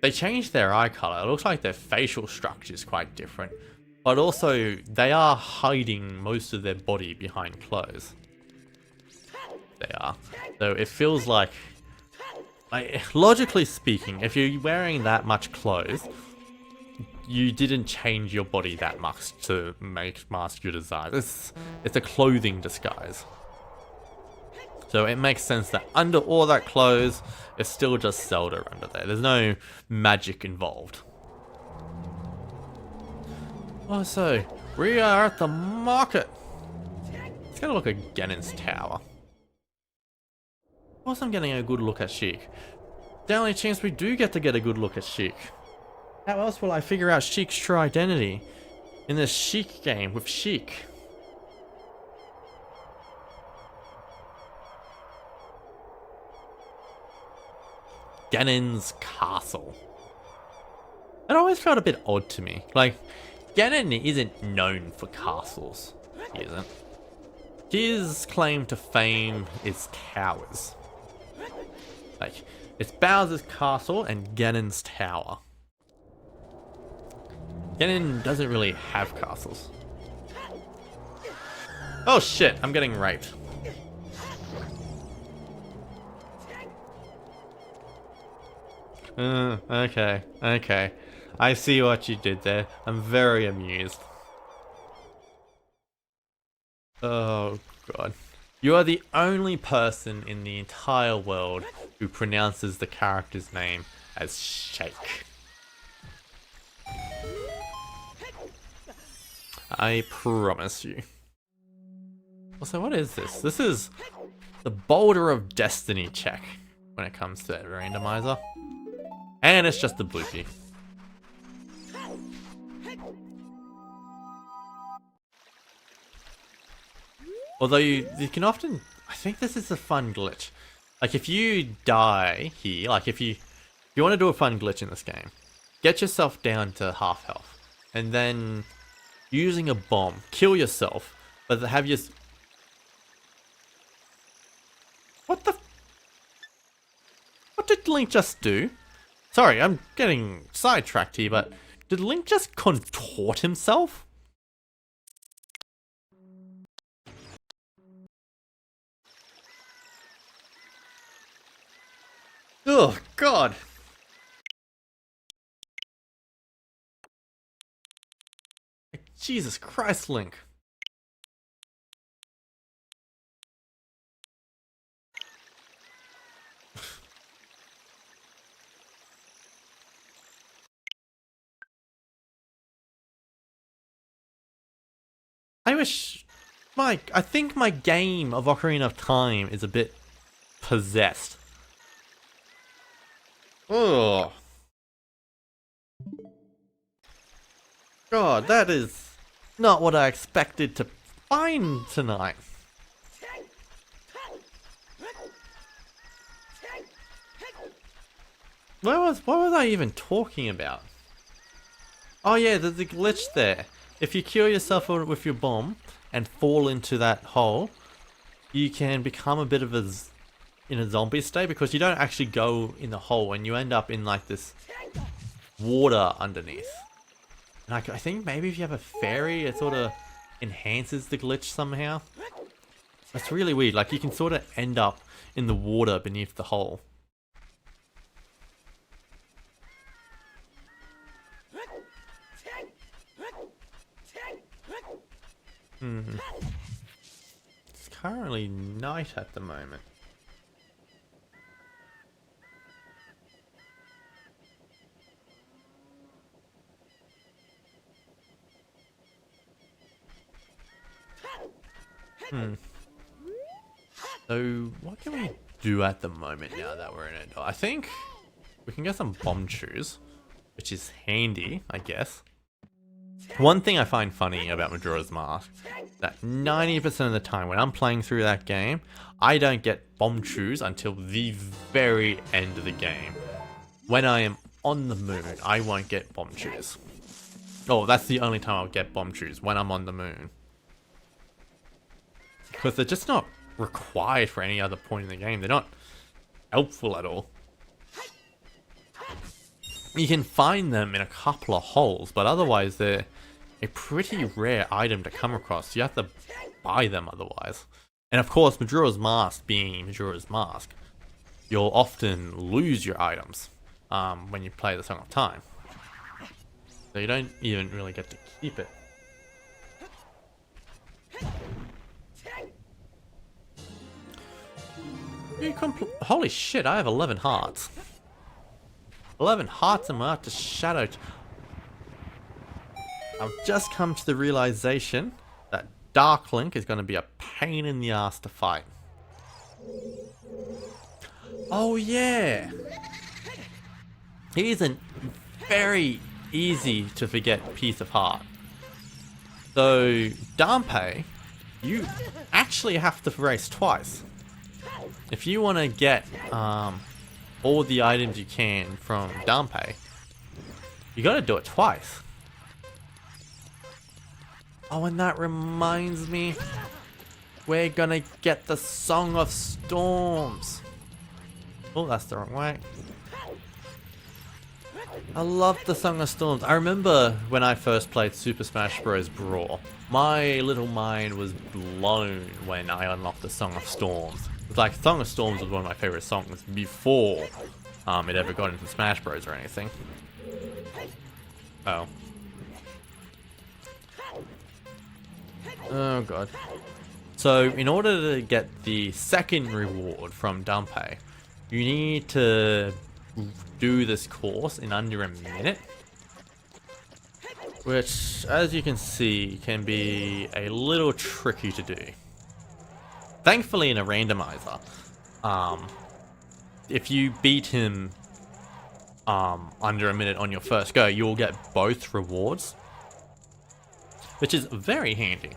they changed their eye color. It looks like their facial structure is quite different. But also, they are hiding most of their body behind clothes. They are. So it feels like, logically speaking, if you're wearing that much clothes, you didn't change your body that much to mask your disguise. It's a clothing disguise. So it makes sense that under all that clothes, it's still just Zelda under there. There's no magic involved. Also, we are at the market. Let's get a look at Ganon's tower. Whilst I'm getting a good look at Sheik, the only chance we do get to get a good look at Sheik. How else will I figure out Sheik's true identity in this Sheik game with Sheik? Ganon's castle. That always felt a bit odd to me. Like, Ganon isn't known for castles. He isn't. His claim to fame is towers. Like, it's Bowser's castle and Ganon's tower. Ganon doesn't really have castles. Oh shit, I'm getting raped. Okay. I see what you did there. I'm very amused. Oh god. You are the only person in the entire world who pronounces the character's name as Shake. I promise you. Also, what is this? This is the Boulder of Destiny check when it comes to that randomizer. And it's just a bloopy. Although you can often... I think this is a fun glitch. Like if you die here, like if you want to do a fun glitch in this game, get yourself down to half health. And then using a bomb, kill yourself, but have your... What did Link just do? Sorry, I'm getting sidetracked here, but did Link just contort himself? Oh, God. Jesus Christ, Link. I think my game of Ocarina of Time is a bit possessed. Oh. God, that is not what I expected to find tonight. What was I even talking about? Oh yeah, there's a glitch there. If you kill yourself with your bomb and fall into that hole, you can become a bit of in a zombie state because you don't actually go in the hole and you end up in like this water underneath. And I think maybe if you have a fairy, it sort of enhances the glitch somehow. That's really weird. Like you can sort of end up in the water beneath the hole. It's currently night at the moment. So, what can we do at the moment now that we're in it? I think we can get some bomb chews, which is handy, I guess. One thing I find funny about Majora's Mask, that 90% of the time when I'm playing through that game, I don't get bomb chews until the very end of the game. When I am on the moon, I won't get bomb chews. Oh, that's the only time I'll get bomb chews, when I'm on the moon. Because they're just not required for any other point in the game. They're not helpful at all. You can find them in a couple of holes, but otherwise they're a pretty rare item to come across. You have to buy them otherwise. And of course, Majora's Mask being Majora's Mask, you'll often lose your items when you play the Song of Time. So you don't even really get to keep it. Holy shit, I have 11 hearts. 11 hearts and we're up to Shadow. I've just come to the realization that Dark Link is going to be a pain in the ass to fight. Oh yeah! He's a very easy to forget piece of heart. So, Dampé, you actually have to race twice. If you want to get all the items you can from Dampé, You gotta do it twice. Oh, and that reminds me, we're gonna get the Song of Storms. Oh, that's the wrong way. I love the Song of Storms. I remember when I first played Super Smash Bros. Brawl, my little mind was blown when I unlocked the Song of Storms. It's like, Song of Storms was one of my favorite songs before it ever got into Smash Bros. Or anything. Oh. Oh god. So, in order to get the second reward from Dumpei, you need to do this course in under a minute. Which, as you can see, can be a little tricky to do. Thankfully, in a randomizer, if you beat him under a minute on your first go, you'll get both rewards. Which is very handy.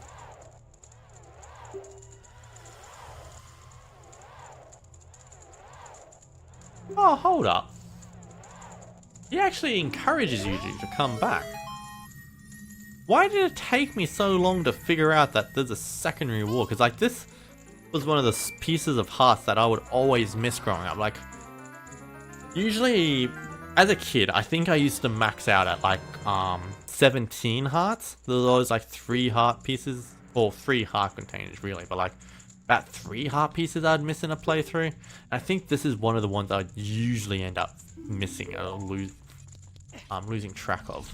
Oh, hold up. He actually encourages you to come back. Why did it take me so long to figure out that there's a second reward? Because, like, this was one of the pieces of hearts that I would always miss growing up. Like, usually, as a kid, I think I used to max out at, like, 17 hearts. There was always, like, 3 heart pieces, or 3 heart containers, really, but, like, about 3 heart pieces I'd miss in a playthrough. I think this is one of the ones I'd usually end up missing or losing track of.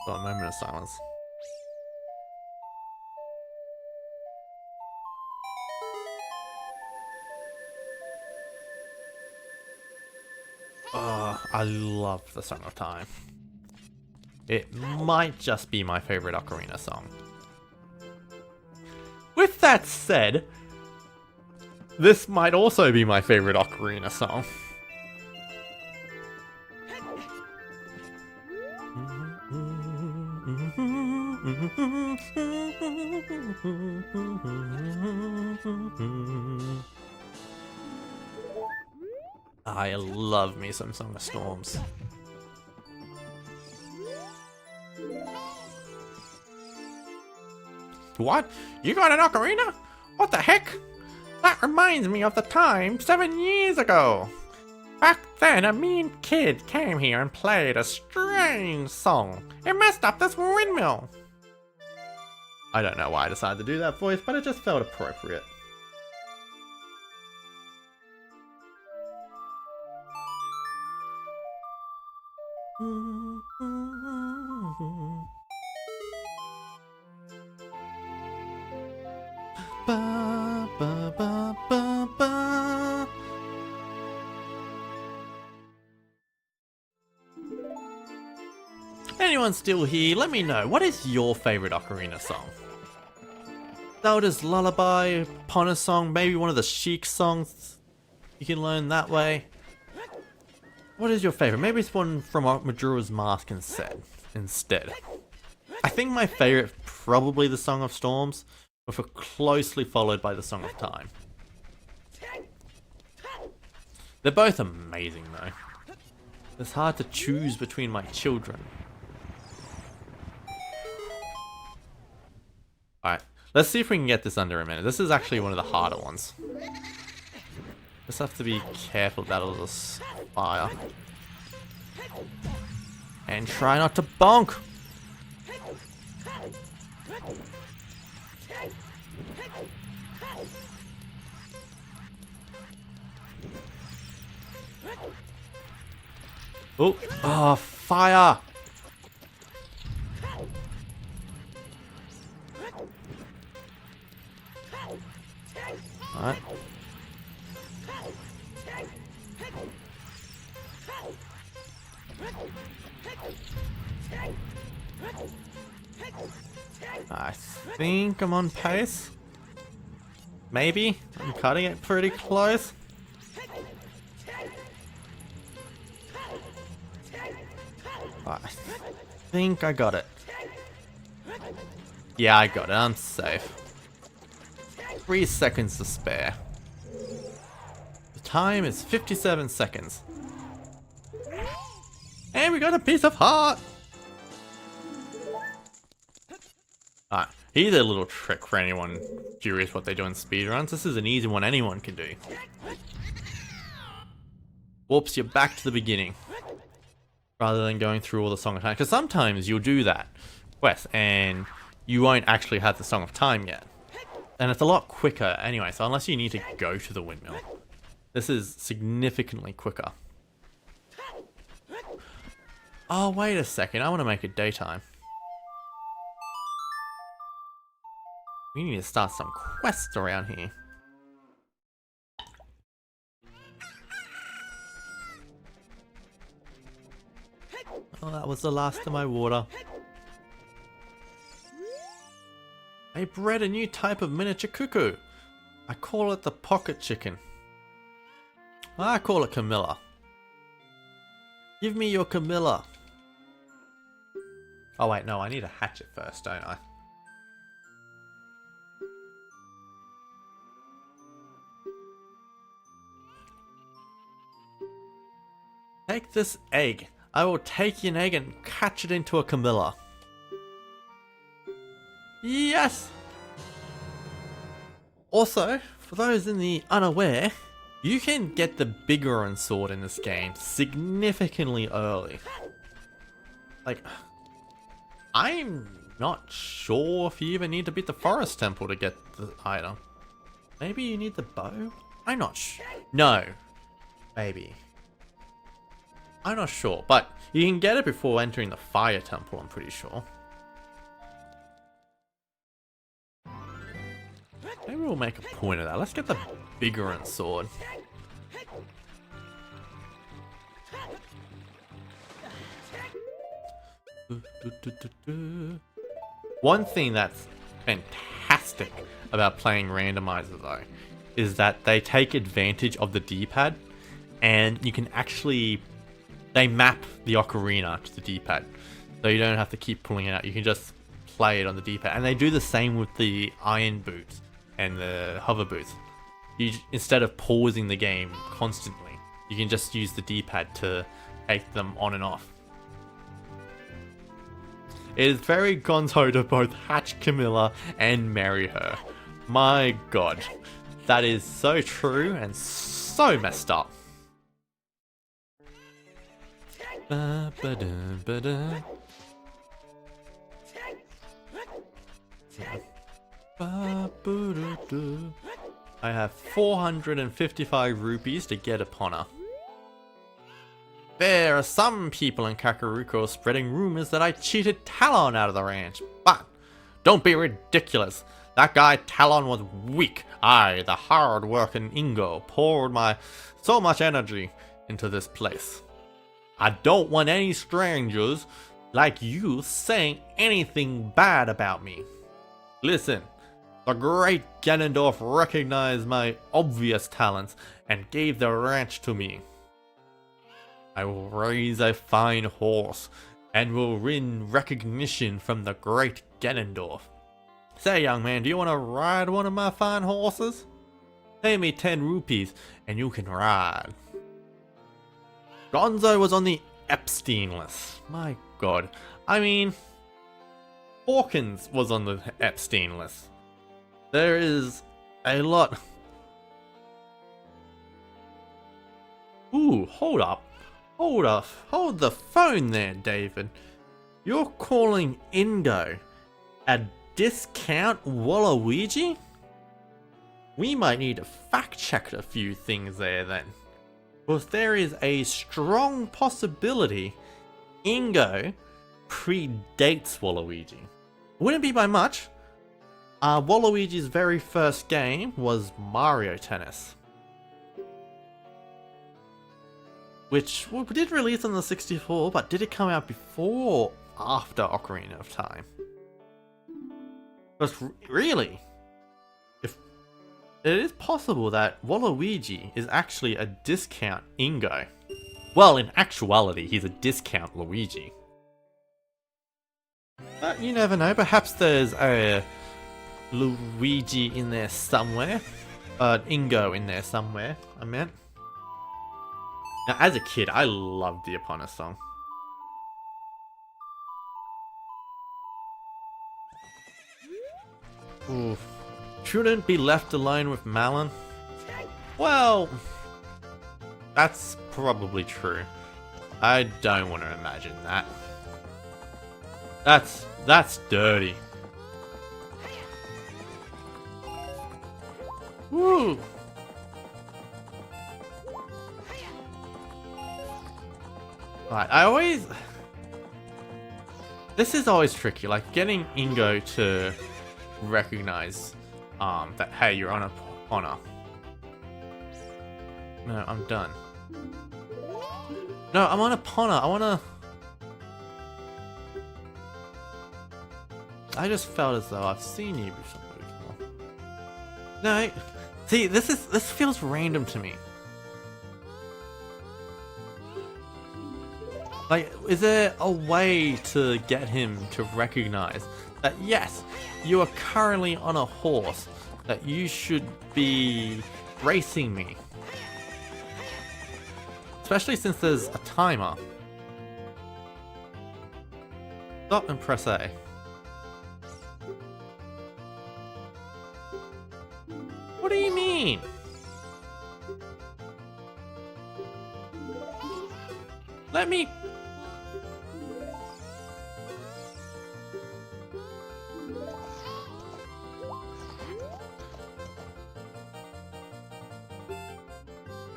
So, a moment of silence. I love the Song of Time. It might just be my favorite Ocarina song. With that said, this might also be my favorite Ocarina song. I love me some Song of Storms. What? You got an ocarina? What the heck? That reminds me of the time 7 years ago. Back then, a mean kid came here and played a strange song. It messed up this windmill. I don't know why I decided to do that voice, but it just felt appropriate. Ba, ba, ba, ba, ba. Anyone still here? Let me know. What is your favorite Ocarina song? Zelda's Lullaby, Epona song, maybe one of the Sheik songs you can learn that way. What is your favorite? Maybe it's one from Majora's Mask instead. I think my favorite is probably the Song of Storms, but closely followed by the Song of Time. They're both amazing though. It's hard to choose between my children. Alright, let's see if we can get this under a minute. This is actually one of the harder ones. Just have to be careful about this fire. And try not to bonk! Oh, fire! Alright. I think I'm on pace. Maybe. I'm cutting it pretty close. I think I got it. Yeah, I got it. I'm safe. 3 seconds to spare. The time is 57 seconds. And we got a piece of heart! Alright, here's a little trick for anyone curious what they do in speedruns. This is an easy one anyone can do. Warps you back to the beginning, rather than going through all the Song of Time. Because sometimes you'll do that quest and you won't actually have the Song of Time yet. And it's a lot quicker anyway, so unless you need to go to the windmill, this is significantly quicker. Oh, wait a second, I want to make it daytime. We need to start some quests around here. Oh, that was the last of my water. I bred a new type of miniature cuckoo. I call it the pocket chicken. I call it Camilla. Give me your Camilla. Oh wait, no, I need a hatchet first, don't I? Take this egg. I will take an egg and catch it into a Camilla. Yes! Also, for those in the unaware, you can get the Biggoron sword in this game significantly early. Like, I'm not sure if you even need to beat the forest temple to get the item. Maybe you need the bow? I'm not sure. No. Maybe. I'm not sure, but you can get it before entering the fire temple, I'm pretty sure. Maybe we'll make a point of that. Let's get the Biggoron sword. One thing that's fantastic about playing randomizer though is that they take advantage of the D-pad, and you can actually, they map the ocarina to the D-pad, so you don't have to keep pulling it out. You can just play it on the D-pad, and they do the same with the iron boots and the hover boots. You, instead of pausing the game constantly, you can just use the D-pad to take them on and off. It is very gonzo to both hatch Camilla and marry her. My god, that is so true and so messed up. Ba-ba-da-ba-da. Ba-ba-da-da. I have 455 rupees to get upon her. There are some people in Kakariko spreading rumors that I cheated Talon out of the ranch, but don't be ridiculous. That guy Talon was weak. I, the hard-working Ingo, poured so much energy into this place. I don't want any strangers like you saying anything bad about me. Listen, the great Ganondorf recognized my obvious talents and gave the ranch to me. I will raise a fine horse and will win recognition from the great Ganondorf. Say, young man, do you want to ride one of my fine horses? Pay me 10 rupees and you can ride. Gonzo was on the Epstein list. My god. I mean, Hawkins was on the Epstein list. There is a lot. Ooh, hold up. Hold up. Hold the phone there, David. You're calling Ingo a discount Waluigi? We might need to fact check a few things there then. Because there is a strong possibility Ingo predates Waluigi. Wouldn't be by much. Waluigi's very first game was Mario Tennis, which did release on the 64, but did it come out before or after Ocarina of Time? Because really, if it is possible that Waluigi is actually a discount Ingo. Well, in actuality, he's a discount Luigi. But you never know, perhaps there's a Luigi in there somewhere. Ingo in there somewhere, I meant. Now, as a kid, I loved the Epona song. Oof. Shouldn't be left alone with Malon? Well, that's probably true. I don't want to imagine that. That's dirty. Woo! Right, this is always tricky, like getting Ingo to recognize that, hey, you're on a Epona. No, I'm done. No, I'm on Epona. I just felt as though I've seen you before. No, see, this feels random to me. Like, is there a way to get him to recognize that, yes, you are currently on a horse, that you should be racing me? Especially since there's a timer. Stop and press A. What do you mean? Let me...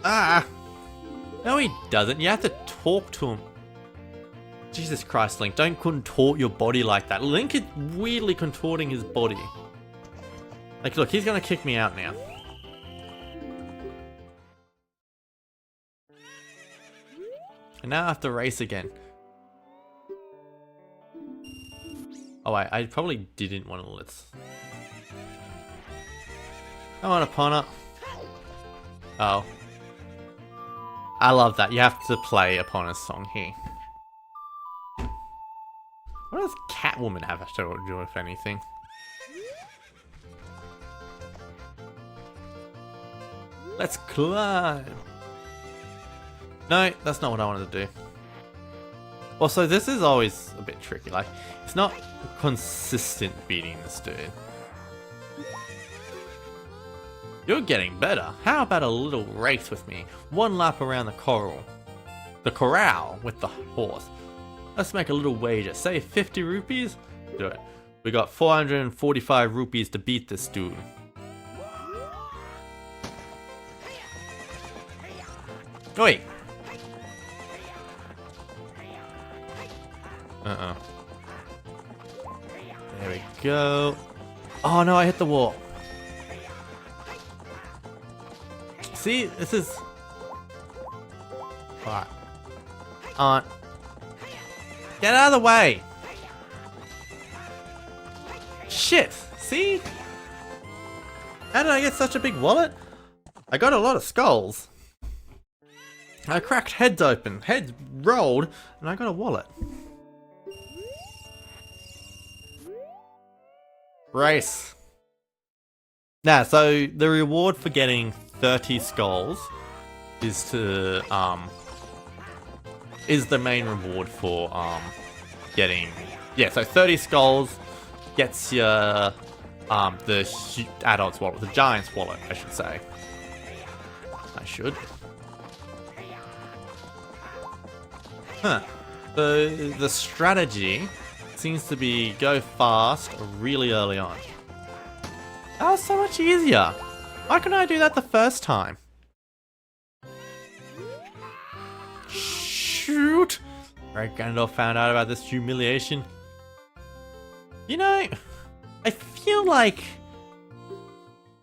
Ah! No, he doesn't. You have to talk to him. Jesus Christ, Link, don't contort your body like that. Link is weirdly contorting his body. Like, look, he's gonna kick me out now. And now I have to race again. Oh wait, I probably didn't want to let's... Come on, Epona. Oh. I love that. You have to play Epona's song here. What does Catwoman have to do with anything? Let's climb. No, that's not what I wanted to do. Also, this is always a bit tricky. Like, it's not consistent beating this dude. You're getting better. How about a little race with me? One lap around the corral with the horse. Let's make a little wager. Say 50 rupees? Do it. We got 445 rupees to beat this dude. Wait. There we go. Oh no, I hit the wall. See, this is... Alright. Get out of the way! Shit! See? How did I get such a big wallet? I got a lot of skulls. I cracked heads open, heads rolled, and I got a wallet. Race. Now, so the reward for getting 30 skulls is to is the main reward for getting, yeah, so 30 skulls gets you the adult's wallet, the giant's wallet, I should say. Huh. The strategy seems to be go fast really early on. That was so much easier. Why couldn't I do that the first time? Shoot! Right, Gandalf found out about this humiliation. You know, I feel like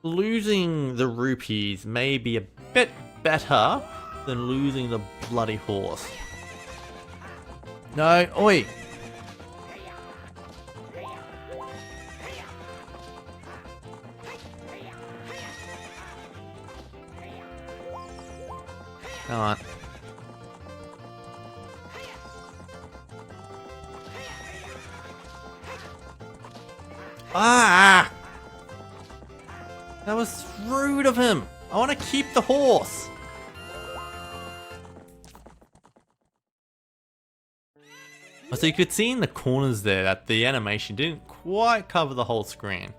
losing the rupees may be a bit better than losing the bloody horse. No, oi! Come on. Ah! That was rude of him. I want to keep the horse. So you could see in the corners there that the animation didn't quite cover the whole screen.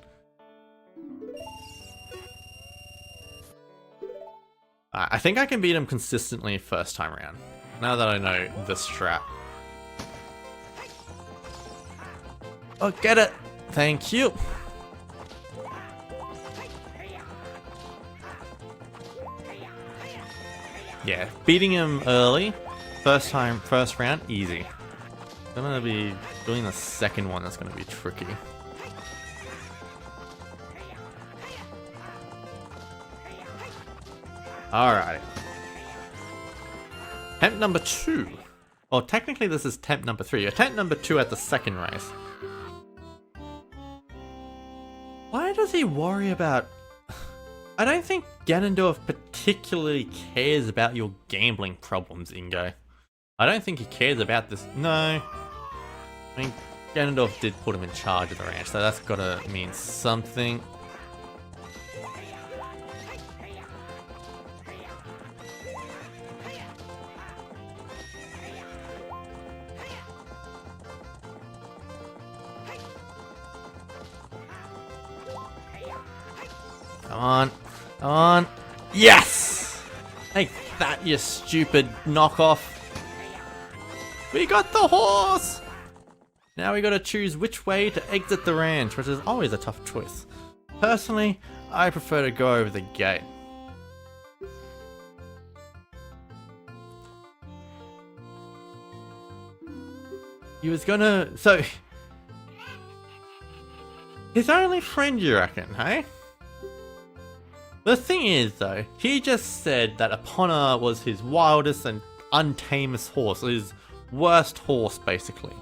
I think I can beat him consistently first time around, now that I know the strat. Oh, get it! Thank you! Yeah, beating him early, first round, easy. I'm gonna be doing the second one, that's gonna be tricky. Alright. Attempt number 2. Well, technically this is attempt number 3. Attempt number 2 at the second race. Why does he worry about... I don't think Ganondorf particularly cares about your gambling problems, Ingo. I don't think he cares about this. No. I mean, Ganondorf did put him in charge of the ranch, so that's gotta mean something. Come on. Come on. Yes! Take that, you stupid knockoff. We got the horse! Now we gotta choose which way to exit the ranch, which is always a tough choice. Personally, I prefer to go over the gate. He was gonna... So... His only friend, you reckon, hey? The thing is, though, he just said that Epona was his wildest and untamest horse, his worst horse, basically.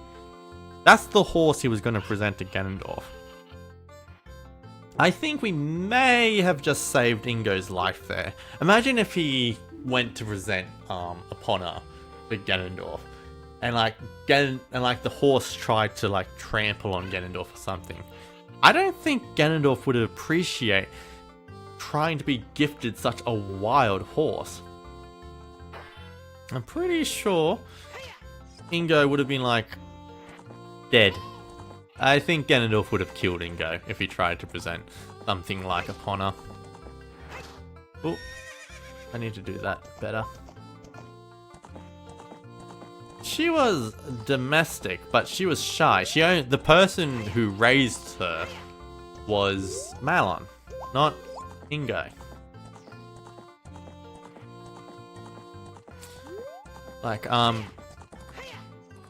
That's the horse he was going to present to Ganondorf. I think we may have just saved Ingo's life there. Imagine if he went to present Epona to Ganondorf, and the horse tried to like trample on Ganondorf or something. I don't think Ganondorf would appreciate trying to be gifted such a wild horse. I'm pretty sure Ingo would have been like dead. I think Ganondorf would have killed Ingo if he tried to present something like Epona. Oh, I need to do that better. She was domestic, but she was shy. The person who raised her was Malon, not Ingo. Like,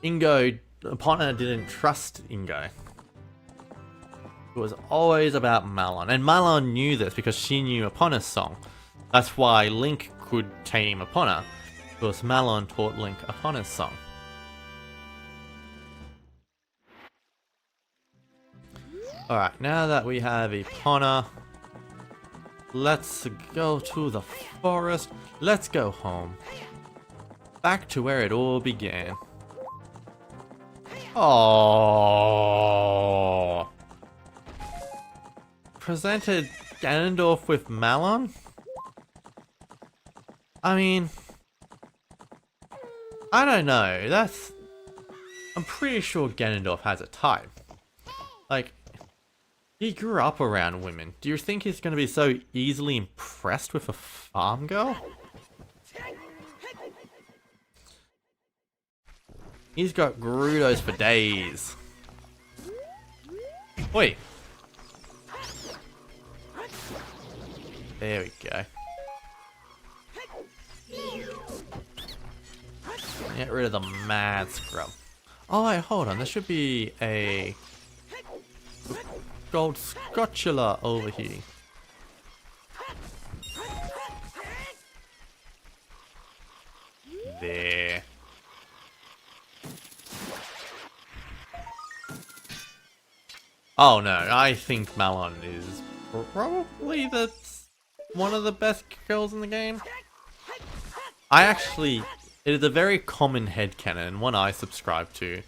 Epona didn't trust Ingo. It was always about Malon, and Malon knew this because she knew Epona's song. That's why Link could tame Epona, because Malon taught Link Epona's song. Alright, now that we have Epona, let's go to the forest. Let's go home. Back to where it all began. Oh, presented Ganondorf with Malon? I mean, I don't know. I'm pretty sure Ganondorf has a type. Like, he grew up around women. Do you think he's going to be so easily impressed with a farm girl? He's got Gerudos for days. Oi! There we go. Get rid of the mad scrub. Oh wait, hold on. There should be a gold scotula over here. There. Oh no, I think Malon is probably one of the best girls in the game. It is a very common headcanon, one I subscribe to,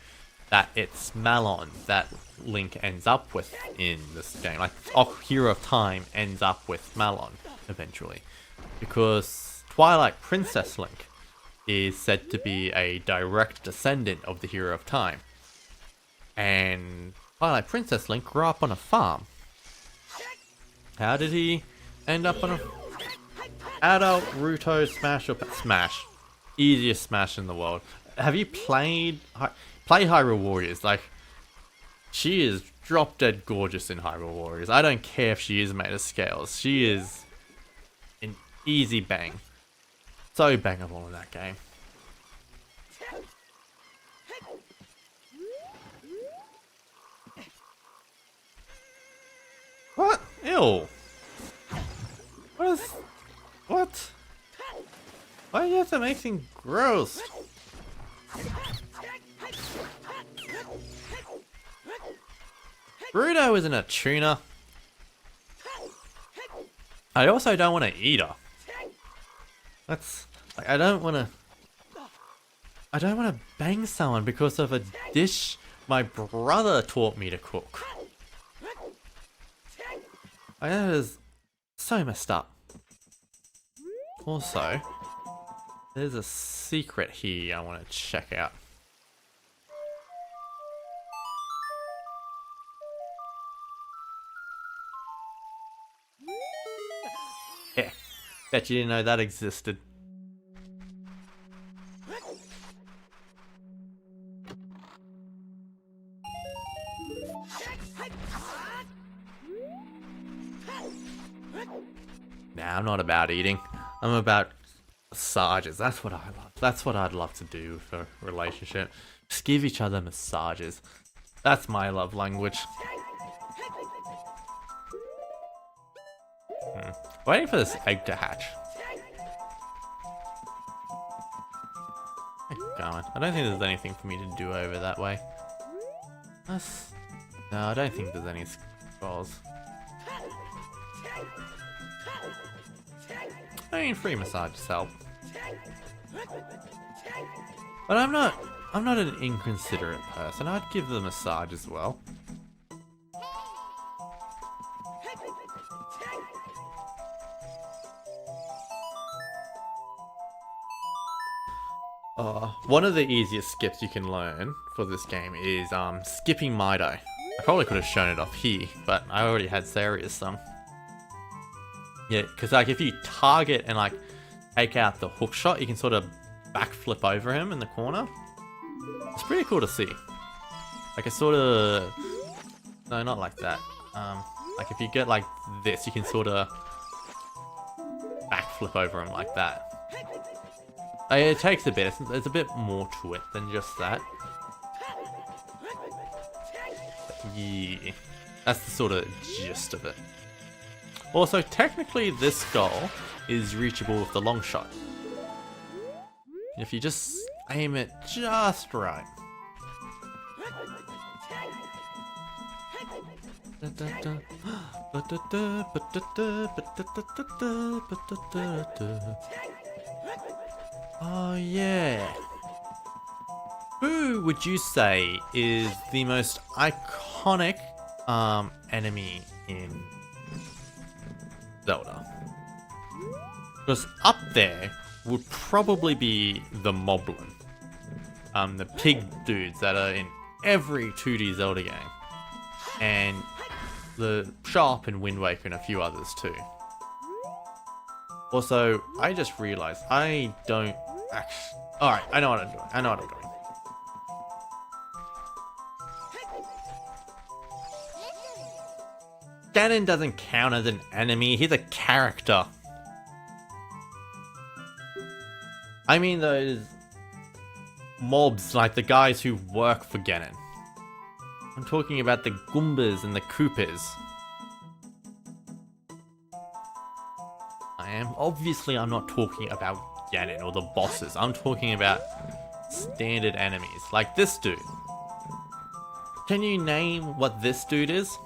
that it's Malon that Link ends up with in this game. Like, Ocarina of Time ends up with Malon, eventually. Because Twilight Princess Link is said to be a direct descendant of the Hero of Time. And Twilight Princess Link grew up on a farm. How did he end up on a... Adult Ruto Smash or... Smash. Easiest Smash in the world. Have you played... Play Hyrule Warriors. Like, she is drop dead gorgeous in Hyrule Warriors. I don't care if she is made of scales. She is an easy bang. So bangable in that game. What? Ew. What is... What? Why do you have to make things gross? Ruto isn't a tuner. I also don't want to eat her. That's... Like, I don't want to bang someone because of a dish my brother taught me to cook. Like, that is so messed up. Also, there's a secret here I want to check out. Yeah, bet you didn't know that existed. Nah, I'm not about eating. I'm about massages. That's what I love. That's what I'd love to do for a relationship. Just give each other massages. That's my love language. Waiting for this egg to hatch. Keep going. I don't think there's anything for me to do over that way. No, I don't think there's any scrolls. I mean, free massages help. But I'm not an inconsiderate person. I'd give them a massage as well. One of the easiest skips you can learn for this game is skipping Mido. I probably could have shown it off here, but I already had Saria's song. Yeah, because like if you target and like take out the hook shot, you can sort of backflip over him in the corner. It's pretty cool to see. Like a sort of... No, not like that. Like if you get like this, you can sort of backflip over him like that. It takes a bit. There's a bit more to it than just that. But yeah, that's the sort of gist of it. Also, technically this goal is reachable with the long shot. If you just aim it just right. Oh yeah. Who would you say is the most iconic enemy in Zelda? Because up there would probably be the Moblin. The pig dudes that are in every 2D Zelda game. And the Sharp and Wind Waker and a few others too. Also, I just realized I don't actually... Alright, I know what I'm doing. I know what I'm doing. Ganon doesn't count as an enemy. He's a character. I mean those mobs, like the guys who work for Ganon. I'm talking about the Goombas and the Koopas. Obviously, I'm not talking about Ganon or the bosses. I'm talking about standard enemies, like this dude. Can you name what this dude is?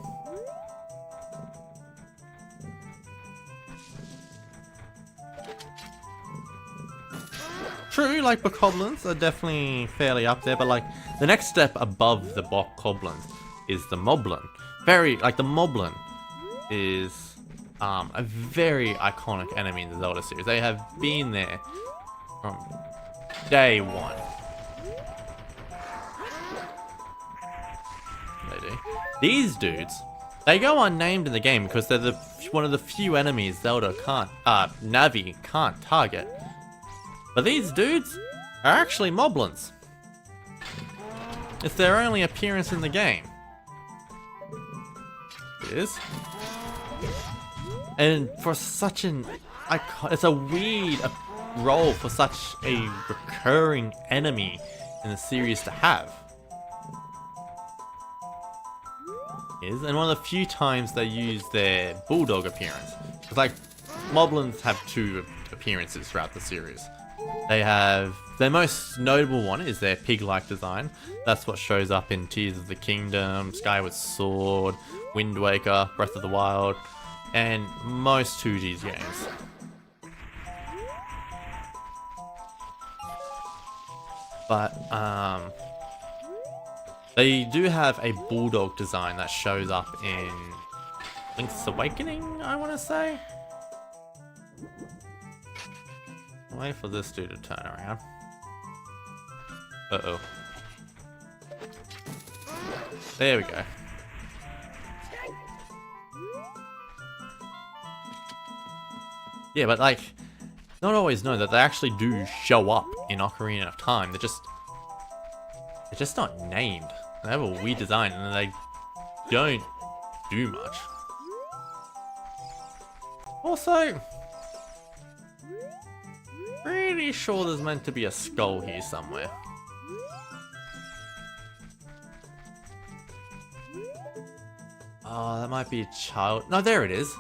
True, like bokoblins are definitely fairly up there, but like the next step above the bokoblins is the moblin. The moblin is a very iconic enemy in the Zelda series. They have been there from Day one. They do. These dudes, they go unnamed in the game because they're one of the few enemies Zelda can't, Navi can't target. But these dudes are actually moblins. It's their only appearance in the game. It is. And for such an it's a weird role for such a recurring enemy in the series to have. Is and one of the few times they use their bulldog appearance. It's like moblins have two appearances throughout the series. They have their most notable one is their pig-like design. That's what shows up in Tears of the Kingdom, Skyward Sword, Wind Waker, Breath of the Wild, and most 2G's games. But they do have a bulldog design that shows up in Link's Awakening, I want to say. Wait for this dude to turn around. Uh-oh. There we go. Yeah, but like, not always know that they actually do show up in Ocarina of Time. They're just not named. They have a weird design and they don't do much. Also, pretty sure there's meant to be a skull here somewhere. Oh, that might be a child. No, there it is.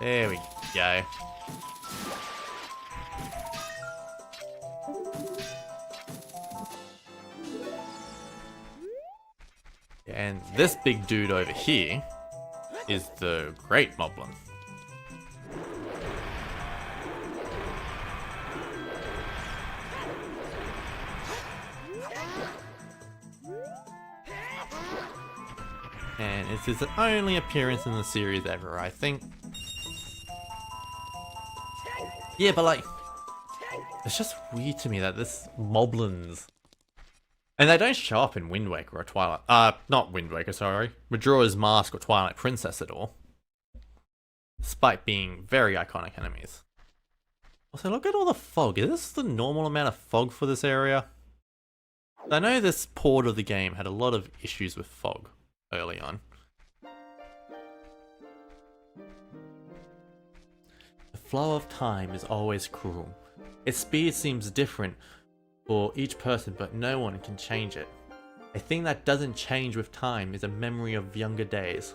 There we go. And this big dude over here is the Great Moblin. And it's his only appearance in the series ever, I think. Yeah, but like, it's just weird to me that this Moblins, and they don't show up in Wind Waker or Twilight, not Wind Waker, sorry, Majora's Mask or Twilight Princess at all. Despite being very iconic enemies. Also, look at all the fog. Is this the normal amount of fog for this area? I know this port of the game had a lot of issues with fog early on. The flow of time is always cruel. Its speed seems different for each person, but no one can change it. A thing that doesn't change with time is a memory of younger days.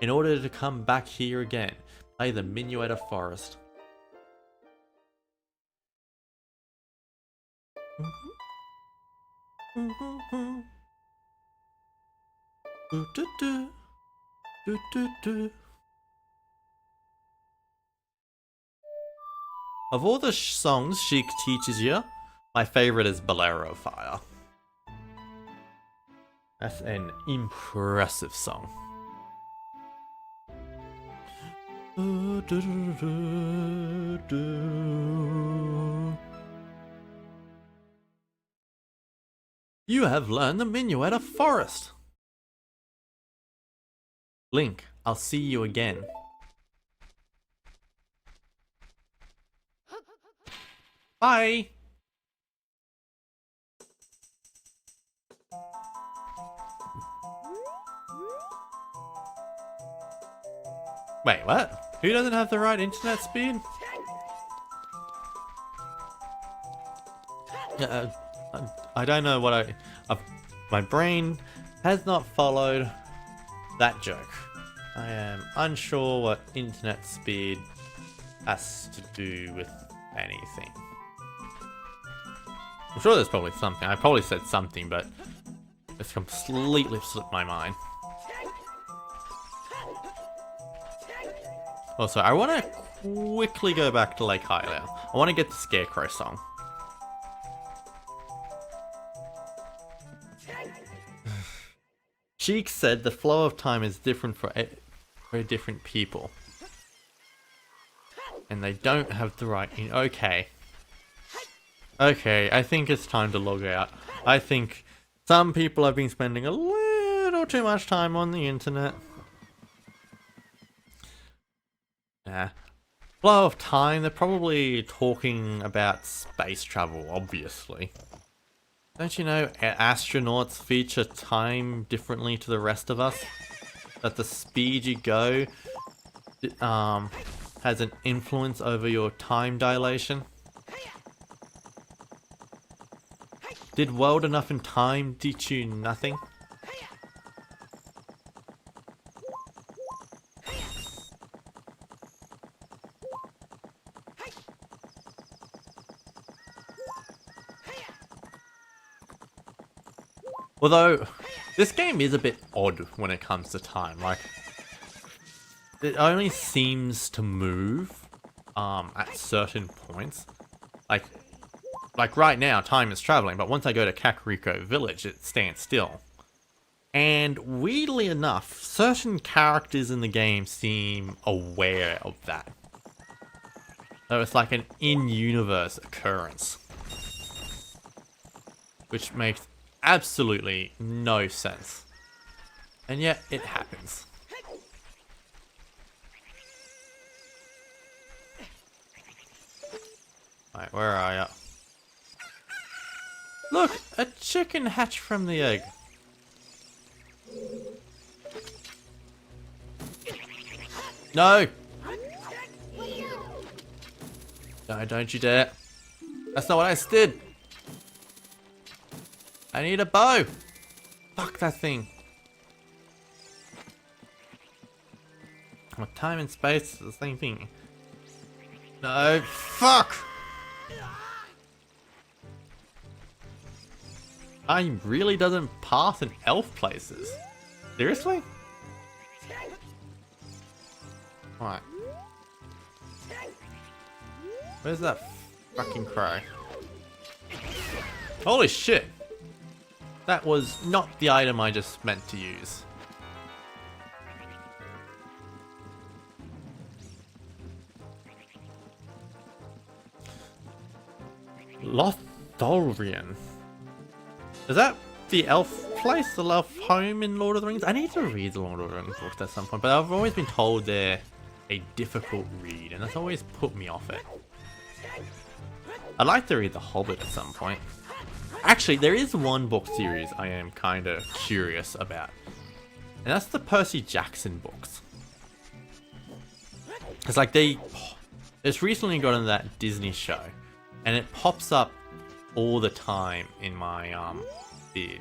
In order to come back here again, play the Minuet Forest. Of all the songs Sheik teaches you, my favorite is Bolero Fire. That's an impressive song. You have learned the Minuet Forest. Link, I'll see you again. Bye! Wait, what? Who doesn't have the right internet speed? I don't know what my brain has not followed that joke. I am unsure what internet speed has to do with anything. I'm sure there's probably something. I probably said something, but it's completely slipped my mind. Also, I want to quickly go back to Lake Hylia. I want to get the Scarecrow song. Sheik said the flow of time is different for different people. And they don't have the right... Okay. Okay, I think it's time to log out. I think some people have been spending a little too much time on the internet. Yeah. Flow of time, they're probably talking about space travel, obviously. Don't you know astronauts feature time differently to the rest of us? That the speed you go has an influence over your time dilation? Did World Enough in Time teach you nothing? Although, this game is a bit odd when it comes to time. Like, it only seems to move at certain points. Like right now, time is traveling, but once I go to Kakariko Village, it stands still. And weirdly enough, certain characters in the game seem aware of that. So it's like an in-universe occurrence. Which makes absolutely no sense. And yet, it happens. Right, where are ya? Look! A chicken hatched from the egg. No! No, don't you dare. That's not what I did. I need a bow. Fuck that thing. Well, time and space is the same thing. No, fuck! I really doesn't pass in elf places. Seriously? Alright. Where's that fucking crow? Holy shit! That was not the item I just meant to use. Lothlorien. Is that the elf place? The elf home in Lord of the Rings? I need to read the Lord of the Rings books at some point, but I've always been told they're a difficult read, and that's always put me off it. I'd like to read The Hobbit at some point. Actually, there is one book series I am kind of curious about, and that's the Percy Jackson books. It's like it's recently gotten that Disney show, and it pops up all the time in my feed.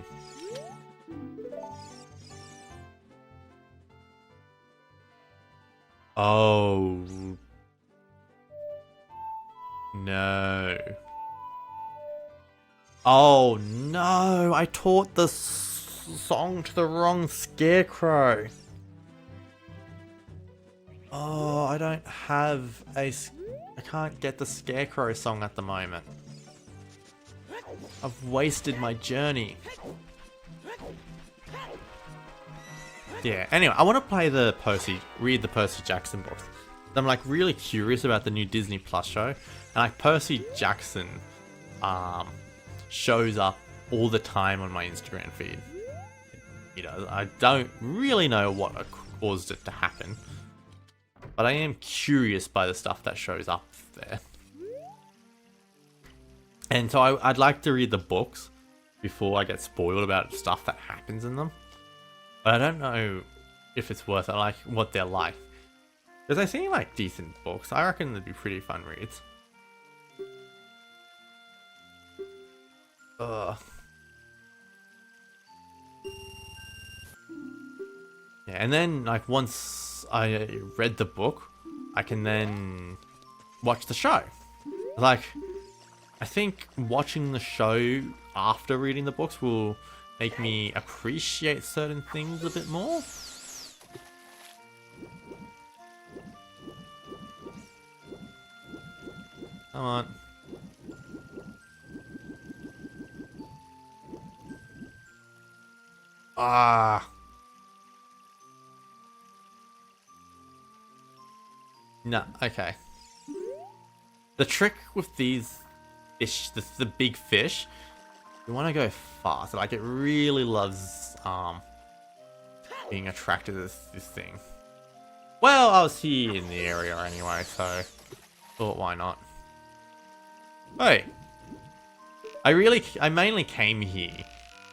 Oh no. Oh no, I taught the song to the wrong scarecrow. Oh, I don't have I can't get the scarecrow song at the moment. I've wasted my journey. Yeah, anyway, I want to play read the Percy Jackson books. I'm like really curious about the new Disney Plus show. And like Percy Jackson shows up all the time on my Instagram feed. You know, I don't really know what caused it to happen. But I am curious by the stuff that shows up there. And so I'd like to read the books before I get spoiled about stuff that happens in them. But I don't know if it's worth it, like what they're like. Because they seem like decent books. I reckon they'd be pretty fun reads. Ugh. Yeah, and then like once I read the book, I can then watch the show. Like, I think watching the show after reading the books will make me appreciate certain things a bit more. Come on. Ah. No, okay. The trick with these fish, the big fish, you want to go fast. Like it really loves being attracted to this thing. Well, I was here in the area anyway, so thought why not. Hey, I mainly came here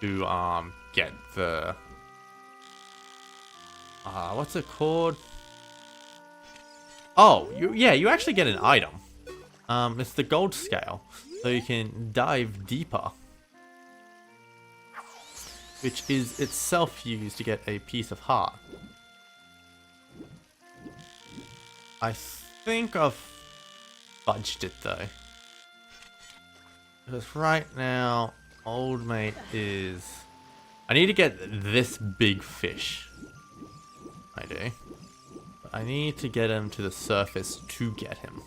to get the what's it called? Oh, you actually get an item. It's the gold scale, so you can dive deeper, which is itself used to get a piece of heart. I think I've fudged it though, because right now, old mate is. I need to get this big fish. I do. But I need to get him to the surface to get him.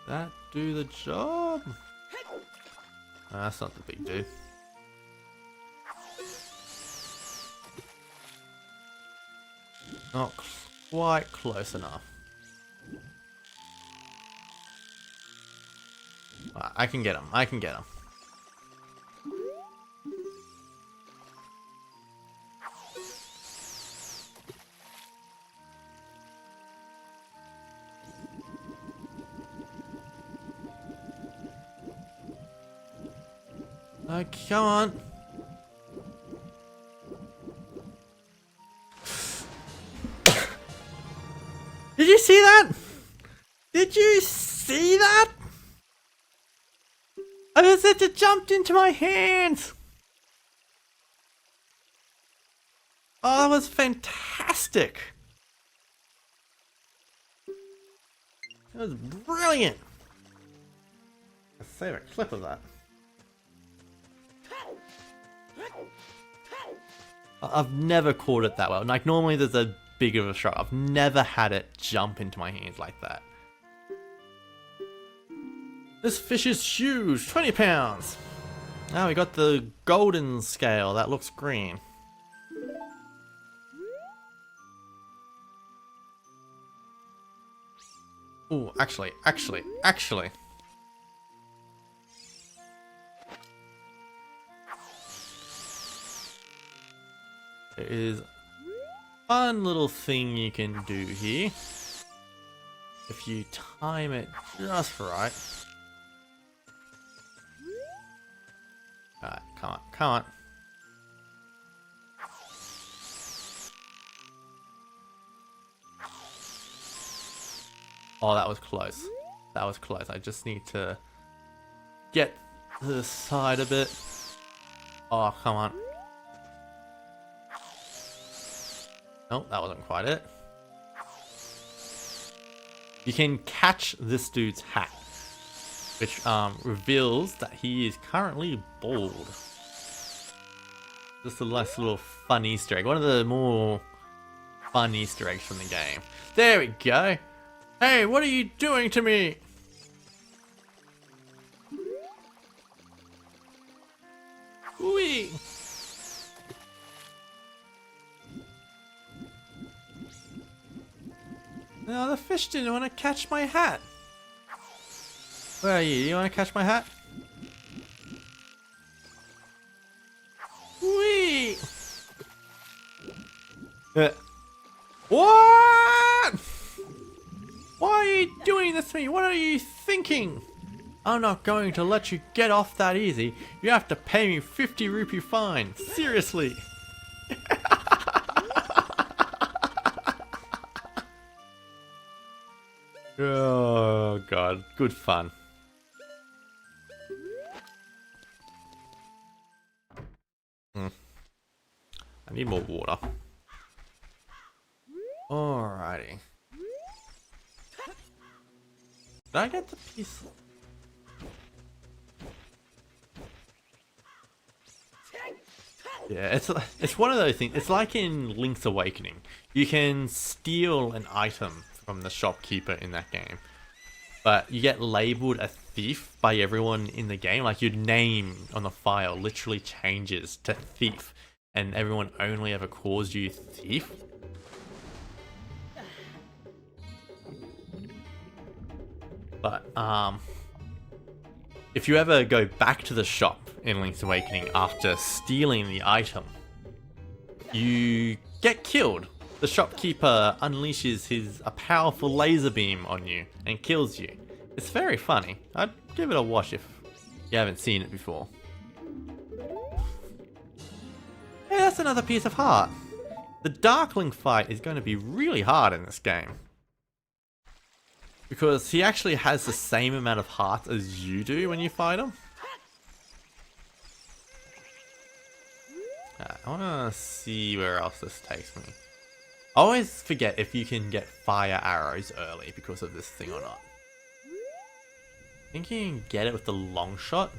That do the job? No, that's not the big dude. Not quite close enough. I can get him. I can get him. Oh, come on. Did you see that? Did you see that? It jumped into my hands. Oh, that was fantastic. That was brilliant. Let's save a clip of that. I've never caught it that well. Like normally there's a big of a shot. I've never had it jump into my hands like that. This fish is huge, 20 pounds. Now we got the golden scale, that looks green. Oh, actually. There is a fun little thing you can do here. If you time it just right. Alright, come on. Oh, that was close. I just need to get to the side a bit. Oh, come on. Nope, that wasn't quite it. You can catch this dude's hat, which reveals that he is currently bald. Just a nice little fun Easter egg. One of the more fun Easter eggs from the game. There we go. Hey, what are you doing to me? Whee! No, the fish didn't want to catch my hat. Where are you? You want to catch my hat? Whee! What? Why are you doing this to me? What are you thinking? I'm not going to let you get off that easy. You have to pay me 50 rupee fine. Seriously. Oh god, good fun. I need more water. Alrighty. Did I get the piece? Yeah, it's one of those things. It's like in Link's Awakening. You can steal an item from the shopkeeper in that game, but you get labeled a thief by everyone in the game. Like your name on the file literally changes to thief, and everyone only ever calls you thief. But if you ever go back to the shop in Link's Awakening after stealing the item, you get killed. The shopkeeper unleashes a powerful laser beam on you and kills you. It's very funny. I'd give it a watch if you haven't seen it before. Hey, that's another piece of heart. The Darkling fight is going to be really hard in this game. Because he actually has the same amount of hearts as you do when you fight him. I want to see where else this takes me. I always forget if you can get fire arrows early because of this thing or not. I think you can get it with the long shot,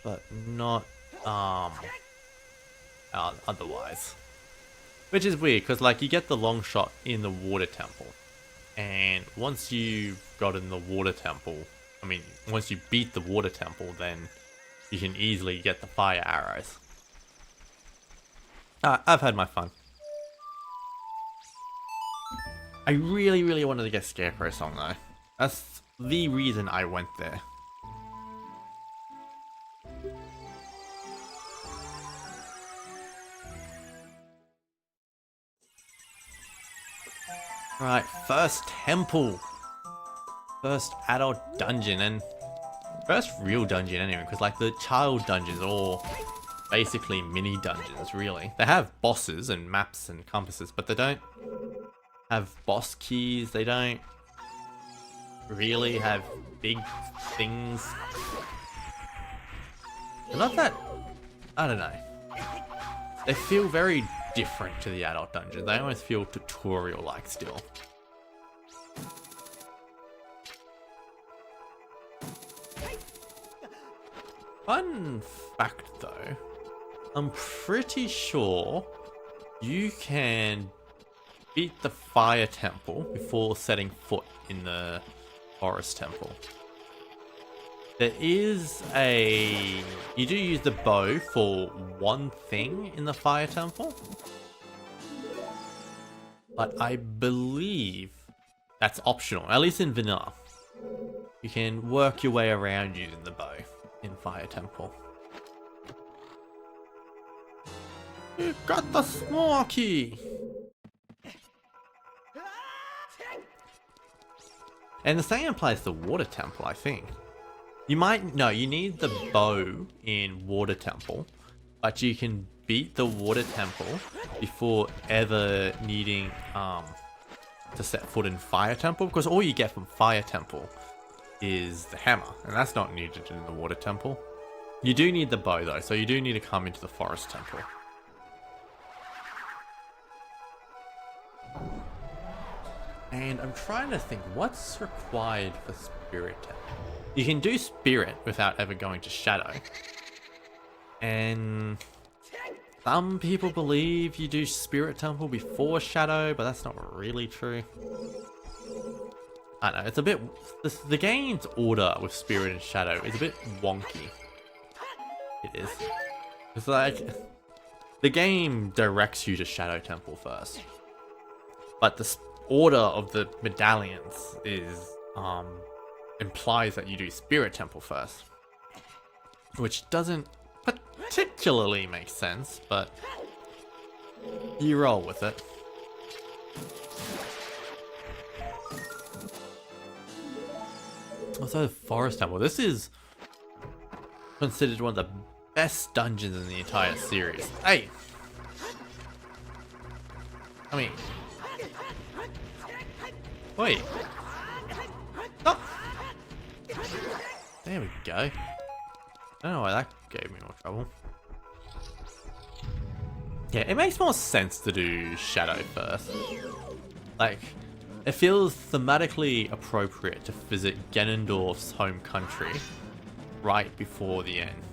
but not otherwise. Which is weird because like you get the long shot in the water temple, and once you've gotten the water temple, once you beat the water temple, then you can easily get the fire arrows. I've had my fun. I really, really wanted to get Scarecrow Song though. That's the reason I went there. Right, first temple. First adult dungeon, and first real dungeon anyway, because like the child dungeons are all basically mini dungeons really. They have bosses and maps and compasses, but they don't have boss keys, they don't really have big things. They're not that, I don't know. They feel very different to the adult dungeons. They almost feel tutorial-like still. Fun fact though, I'm pretty sure you can beat the fire temple before setting foot in the forest temple. There is you do use the bow for one thing in the fire temple, but I believe that's optional, at least in vanilla. You can work your way around using the bow in fire temple. You got the smoky! And the same applies to water temple, I think. You need the bow in water temple, but you can beat the water temple before ever needing to set foot in fire temple, because all you get from fire temple is the hammer, and that's not needed in the water temple. You do need the bow though, so you do need to come into the forest temple. And I'm trying to think what's required for Spirit Temple. You can do Spirit without ever going to Shadow. And some people believe you do Spirit Temple before Shadow, but that's not really true. I don't know, it's a bit... The game's order with Spirit and Shadow is a bit wonky. It is. It's like... The game directs you to Shadow Temple first. But the order of the medallions is... implies that you do Spirit Temple first. Which doesn't particularly make sense, but... you roll with it. Also, Forest Temple. This is considered one of the best dungeons in the entire series. Hey! I mean... wait. Stop! There we go. I don't know why that gave me more trouble. Yeah, it makes more sense to do Shadow first. Like... it feels thematically appropriate to visit Ganondorf's home country right before the end.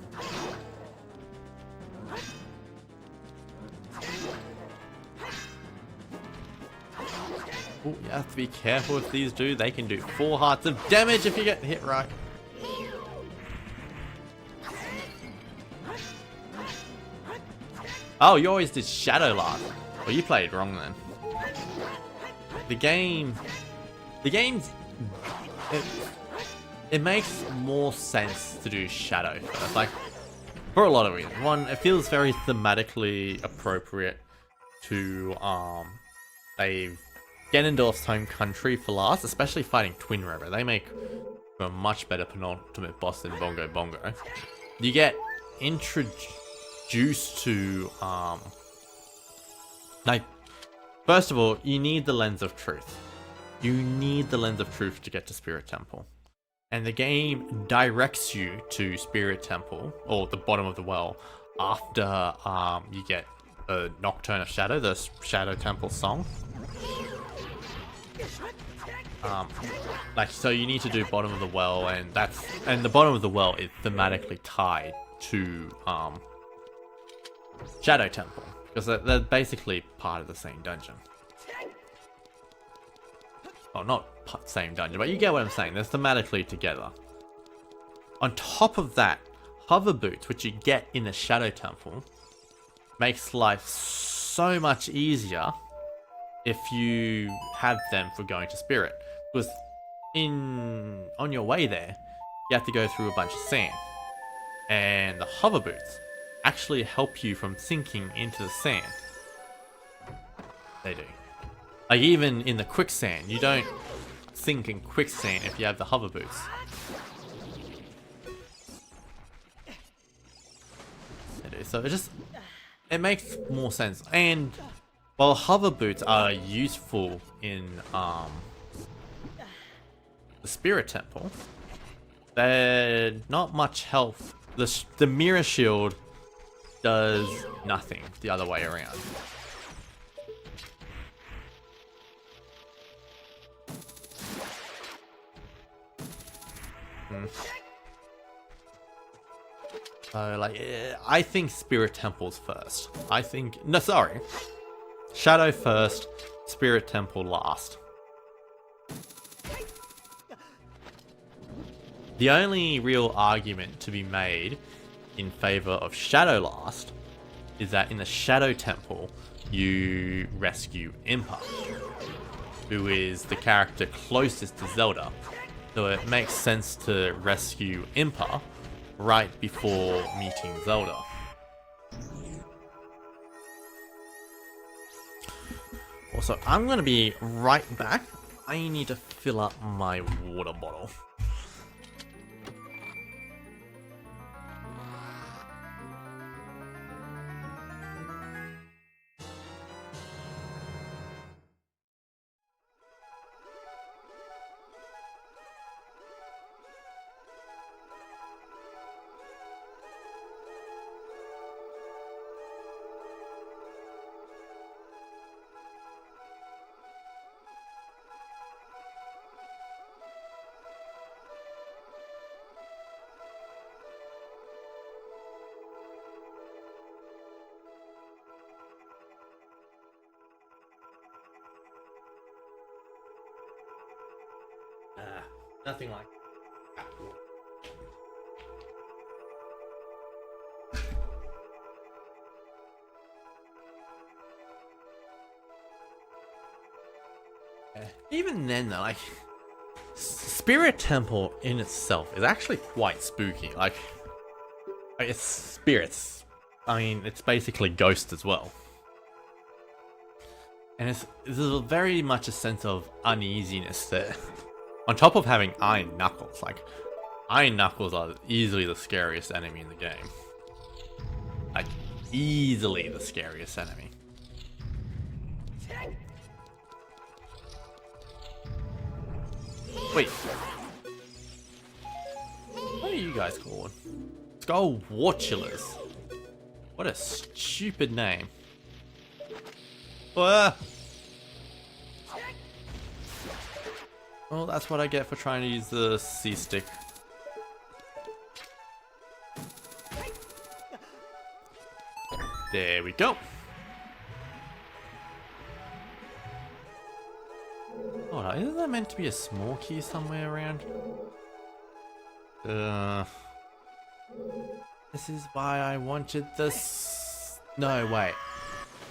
Ooh, you have to be careful with these dudes. They can do 4 hearts of damage if you get hit right. Oh, you always did Shadow last. Well, you played wrong then. The game's it, it makes more sense to do Shadow first. Like, for a lot of reasons. One, it feels very thematically appropriate to save Ganondorf's home country for last, especially fighting Twin River. They make a much better penultimate boss than Bongo Bongo. You get introduced to like, first of all, you need the Lens of Truth. You need the Lens of Truth to get to Spirit Temple. And the game directs you to Spirit Temple, or the bottom of the well, after you get the Nocturne of Shadow, the Shadow Temple song. Like, so you need to do bottom of the well, and the bottom of the well is thematically tied to Shadow Temple, because they're basically part of the same dungeon. Oh, not same dungeon, but you get what I'm saying. They're thematically together. On top of that, hover boots, which you get in the Shadow Temple, makes life so much easier if you have them for going to Spirit. Because on your way there, you have to go through a bunch of sand. And the hover boots actually help you from sinking into the sand. They do. Like, even in the quicksand, you don't sink in quicksand if you have the hover boots. They do. So it makes more sense. And while hover boots are useful in the Spirit Temple, they're not much help. The mirror shield does nothing the other way around. So, like, I think Spirit Temple's first. Shadow first, Spirit Temple last. The only real argument to be made in favor of Shadow last is that in the Shadow Temple, you rescue Impa, who is the character closest to Zelda. So it makes sense to rescue Impa right before meeting Zelda. Also, I'm going to be right back. I need to fill up my water bottle. Nothing like that. Even then, though, like, Spirit Temple in itself is actually quite spooky. Like it's spirits. I mean, it's basically ghosts as well. And there's very much a sense of uneasiness there. On top of having Iron Knuckles, like, Iron Knuckles are easily the scariest enemy in the game. Like, easily the scariest enemy. Wait. What are you guys called? Skull Warchillers. What a stupid name. Well, that's what I get for trying to use the C-stick. There we go. Hold on, isn't there meant to be a small key somewhere around? This is why I wanted this. No, wait.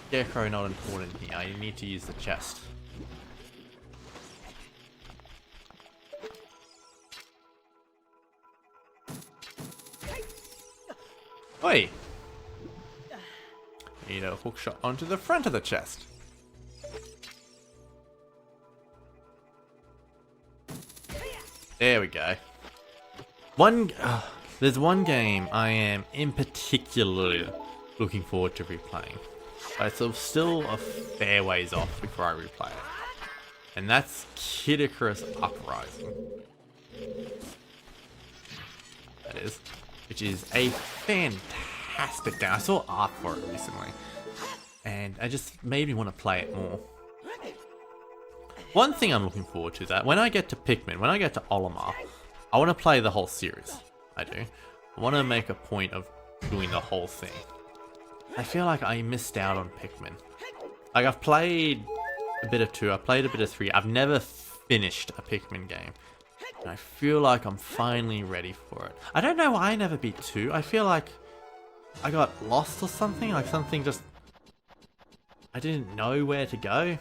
Scarecrow not important here. I need to use the chest. Oi! Need a hook shot onto the front of the chest. There we go. There's one game I am in particular looking forward to replaying. But it's still a fair ways off before I replay it. And that's Kid Icarus Uprising. That is. Which is a fantastic game. I saw art for it recently. And it just made me want to play it more. One thing I'm looking forward to is that when I get to Pikmin, when I get to Olimar, I want to play the whole series. I do. I want to make a point of doing the whole thing. I feel like I missed out on Pikmin. Like, I've played a bit of 2, I've played a bit of 3, I've never finished a Pikmin game. And I feel like I'm finally ready for it. I don't know why I never beat 2, I feel like I got lost or something, like something just... I didn't know where to go.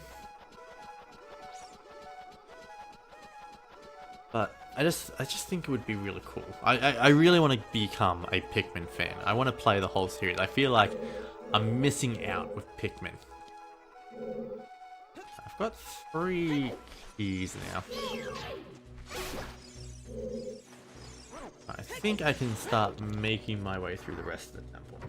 But I just think it would be really cool. I really want to become a Pikmin fan. I want to play the whole series. I feel like I'm missing out with Pikmin. I've got 3 keys now. I think I can start making my way through the rest of the temple.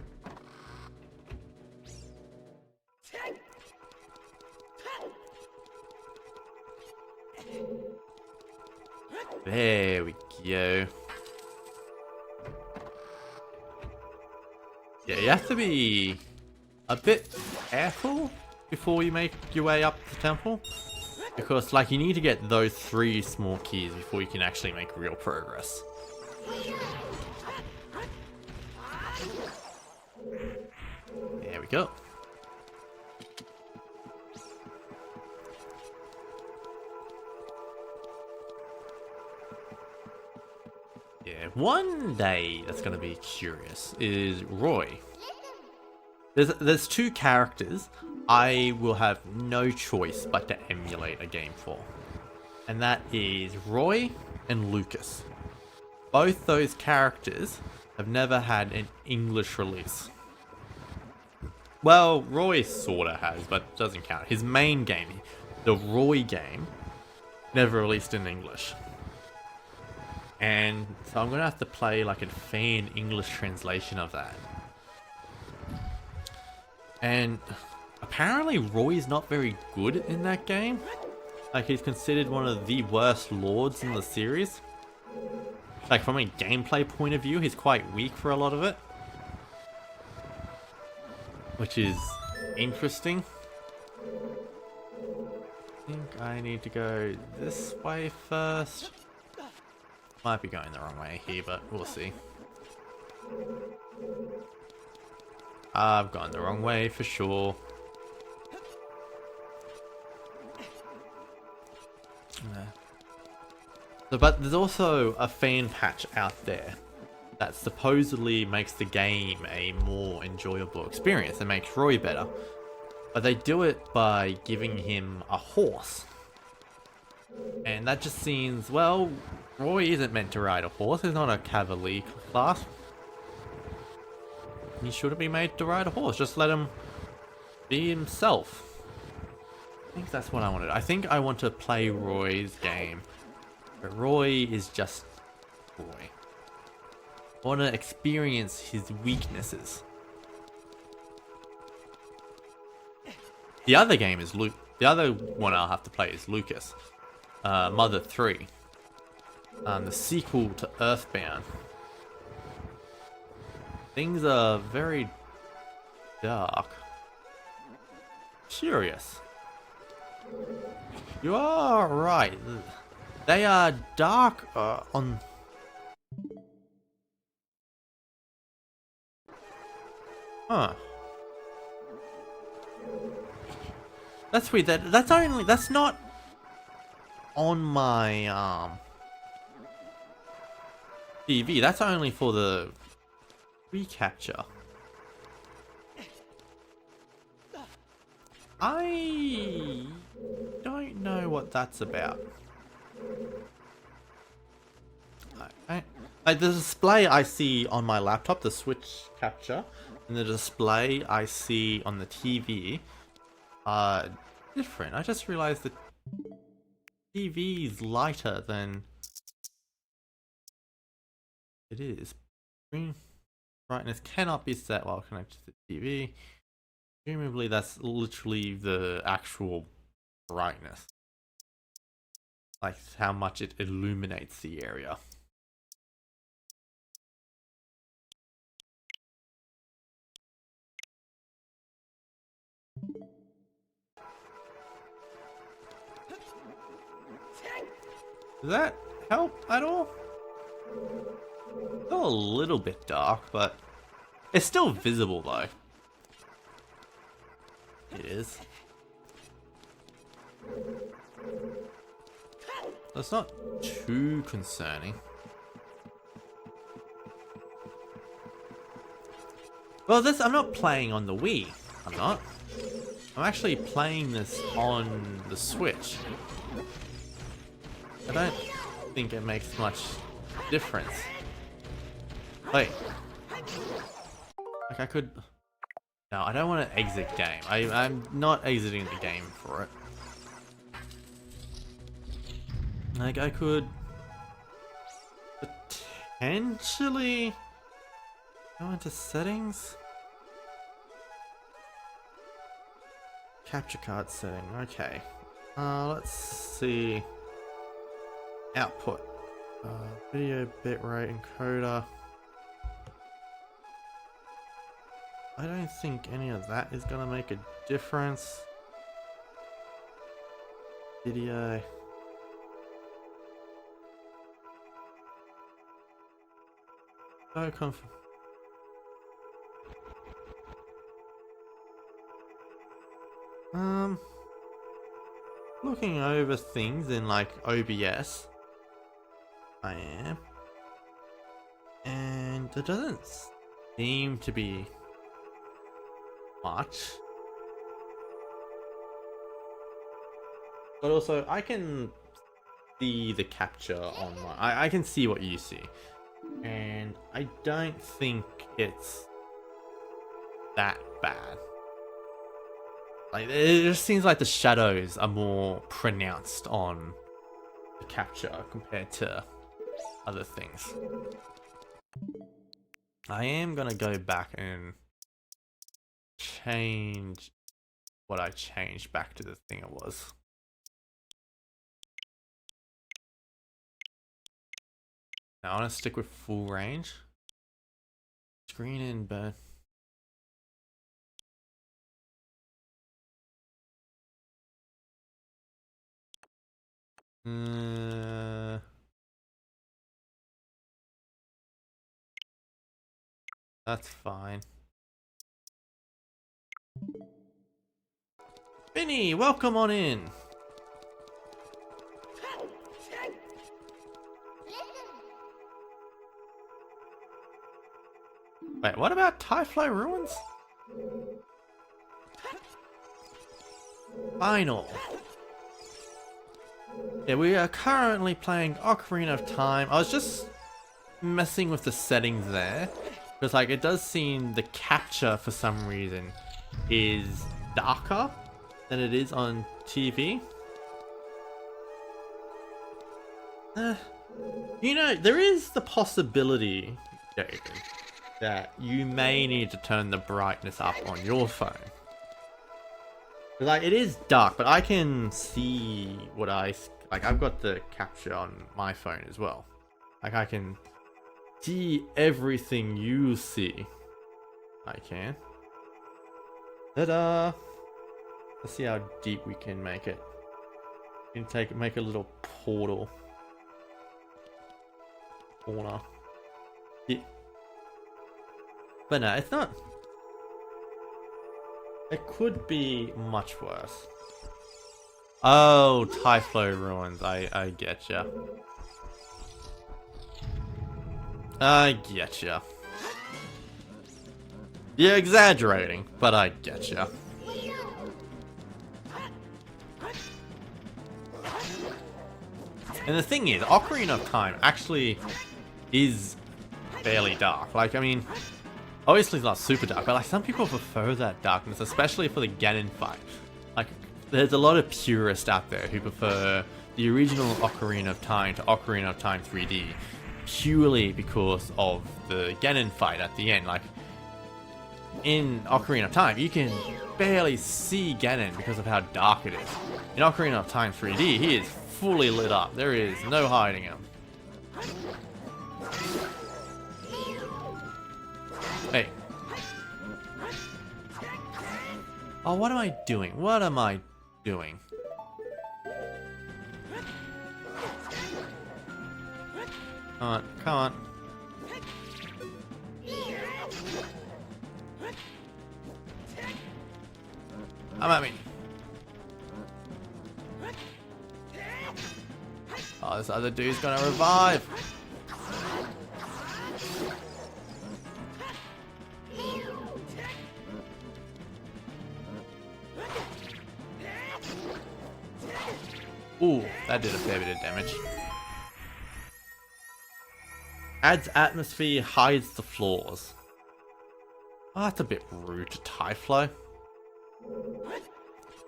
There we go. Yeah, you have to be a bit careful before you make your way up the temple. Because, like, you need to get those 3 small keys before you can actually make real progress. There we go. Yeah, one day that's going to be curious is Roy. There's 2 characters I will have no choice but to emulate a game for. And that is Roy and Lucas. Both those characters have never had an English release. Well, Roy sorta has, but doesn't count. His main game, the Roy game, never released in English. And so I'm gonna have to play like a fan English translation of that. And apparently Roy's not very good in that game. Like, he's considered one of the worst lords in the series. Like, from a gameplay point of view, he's quite weak for a lot of it. Which is interesting. I think I need to go this way first. Might be going the wrong way here, but we'll see. I've gone the wrong way for sure. But there's also a fan patch out there that supposedly makes the game a more enjoyable experience and makes Roy better. But they do it by giving him a horse. And that just seems, well, Roy isn't meant to ride a horse. He's not a cavalier class. He shouldn't be made to ride a horse. Just let him be himself. I think that's what I wanted. I think I want to play Roy's game. But Roy is just Roy. I want to experience his weaknesses. The other game is the other one I'll have to play is Lucas. Mother 3. The sequel to Earthbound. Things are very dark. Curious. You are right. They are dark on... Huh. That's weird. That's not on my TV. That's only for the recapture. I don't know what that's about. Like the display I see on my laptop, the Switch capture, and the display I see on the TV are different. I just realized the TV is lighter than it is. Screen brightness cannot be set while connected to the TV. Presumably that's literally the actual brightness. Like how much it illuminates the area. Does that help at all? Still a little bit dark, but it's still visible though. It is. So it's not too concerning. Well, I'm not playing on the Wii. I'm not. I'm actually playing this on the Switch. I don't think it makes much difference. Wait. Like I could... No, I don't want to exit game. I'm not exiting the game for it. Like I could... potentially... go into settings? Capture card setting, okay. Let's see... output. Video bitrate encoder. I don't think any of that is gonna make a difference. Video. So looking over things in like OBS. I am. And there doesn't seem to be much. But also I can see the capture on my... I can see what you see. And I don't think it's that bad. Like it just seems like the shadows are more pronounced on the capture compared to other things. I am gonna go back and change what I changed back to the thing it was. Now I want to stick with full range. Screen in burn. That's fine. Vinny, welcome on in. Wait, what about Typhlo Ruins? Final. Yeah, we are currently playing Ocarina of Time. I was just messing with the settings there. Because like it does seem the capture for some reason is darker than it is on TV. You know, there is the possibility, David, that you may need to turn the brightness up on your phone. Like, it is dark, but I can see what like, I've got the capture on my phone as well. Like, I can see everything you see. I can. Ta-da! Let's see how deep we can make it. We can make a little portal. Corner. Yeah. But no, it's not. It could be much worse. Oh, Typhlo Ruins. I getcha. I getcha. You're exaggerating, but I getcha. And the thing is, Ocarina of Time actually is fairly dark. Like, I mean, obviously it's not super dark, but like some people prefer that darkness, especially for the Ganon fight. Like, there's a lot of purists out there who prefer the original Ocarina of Time to Ocarina of Time 3D purely because of the Ganon fight at the end. Like, in Ocarina of Time, you can barely see Ganon because of how dark it is. In Ocarina of Time 3D, he is fully lit up. There is no hiding him. Hey. Oh, what am I doing? What am I doing? Come on, come on. Come at me. Oh, this other dude's gonna revive. Ooh, that did a fair bit of damage. Adds atmosphere, hides the flaws. Oh, that's a bit rude to Typhlo.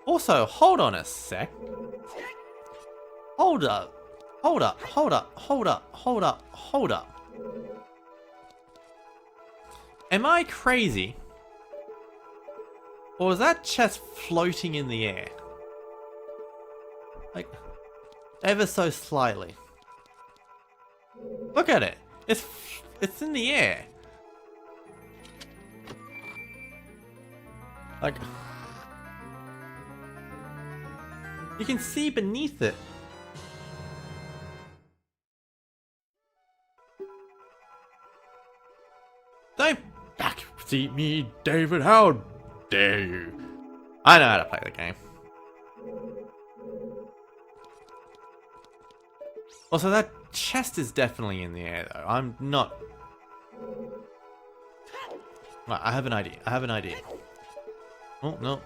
Also, hold on a sec. Hold up. Hold up, hold up, hold up, hold up, hold up. Am I crazy? Or is that chest floating in the air? Like, ever so slightly. Look at it. It's in the air. Like, you can see beneath it. Don't backseat me, David. How dare you? I know how to play the game. Also, that chest is definitely in the air, though. I'm not... Right, I have an idea. I have an idea. Oh, no.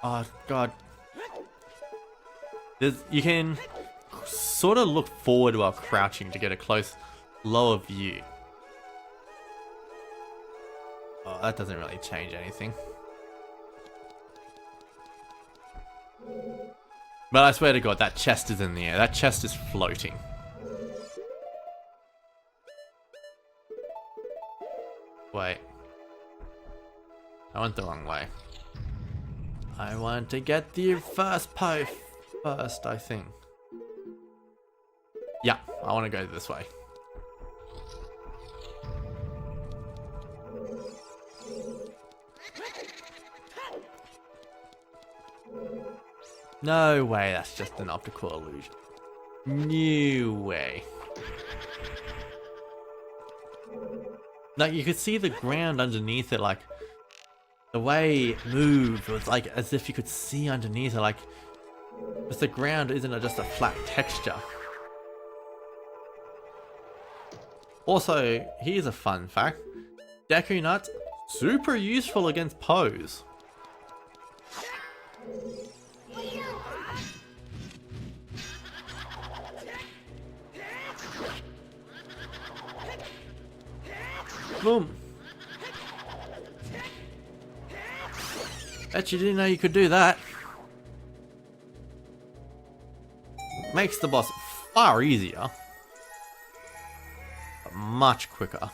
Oh, God. You can sort of look forward while crouching to get a close, lower view. Oh, that doesn't really change anything. But I swear to God, that chest is in the air. That chest is floating. Wait. I went the wrong way. I want to get the first post first, I think. Yeah, I want to go this way. No way, that's just an optical illusion. No way. Like, you could see the ground underneath it, like, the way it moved was like as if you could see underneath it, like, because the ground isn't just a flat texture. Also, here's a fun fact. Deku Nuts, super useful against Pose. Boom. Bet you didn't know you could do that. Makes the boss far easier. But much quicker.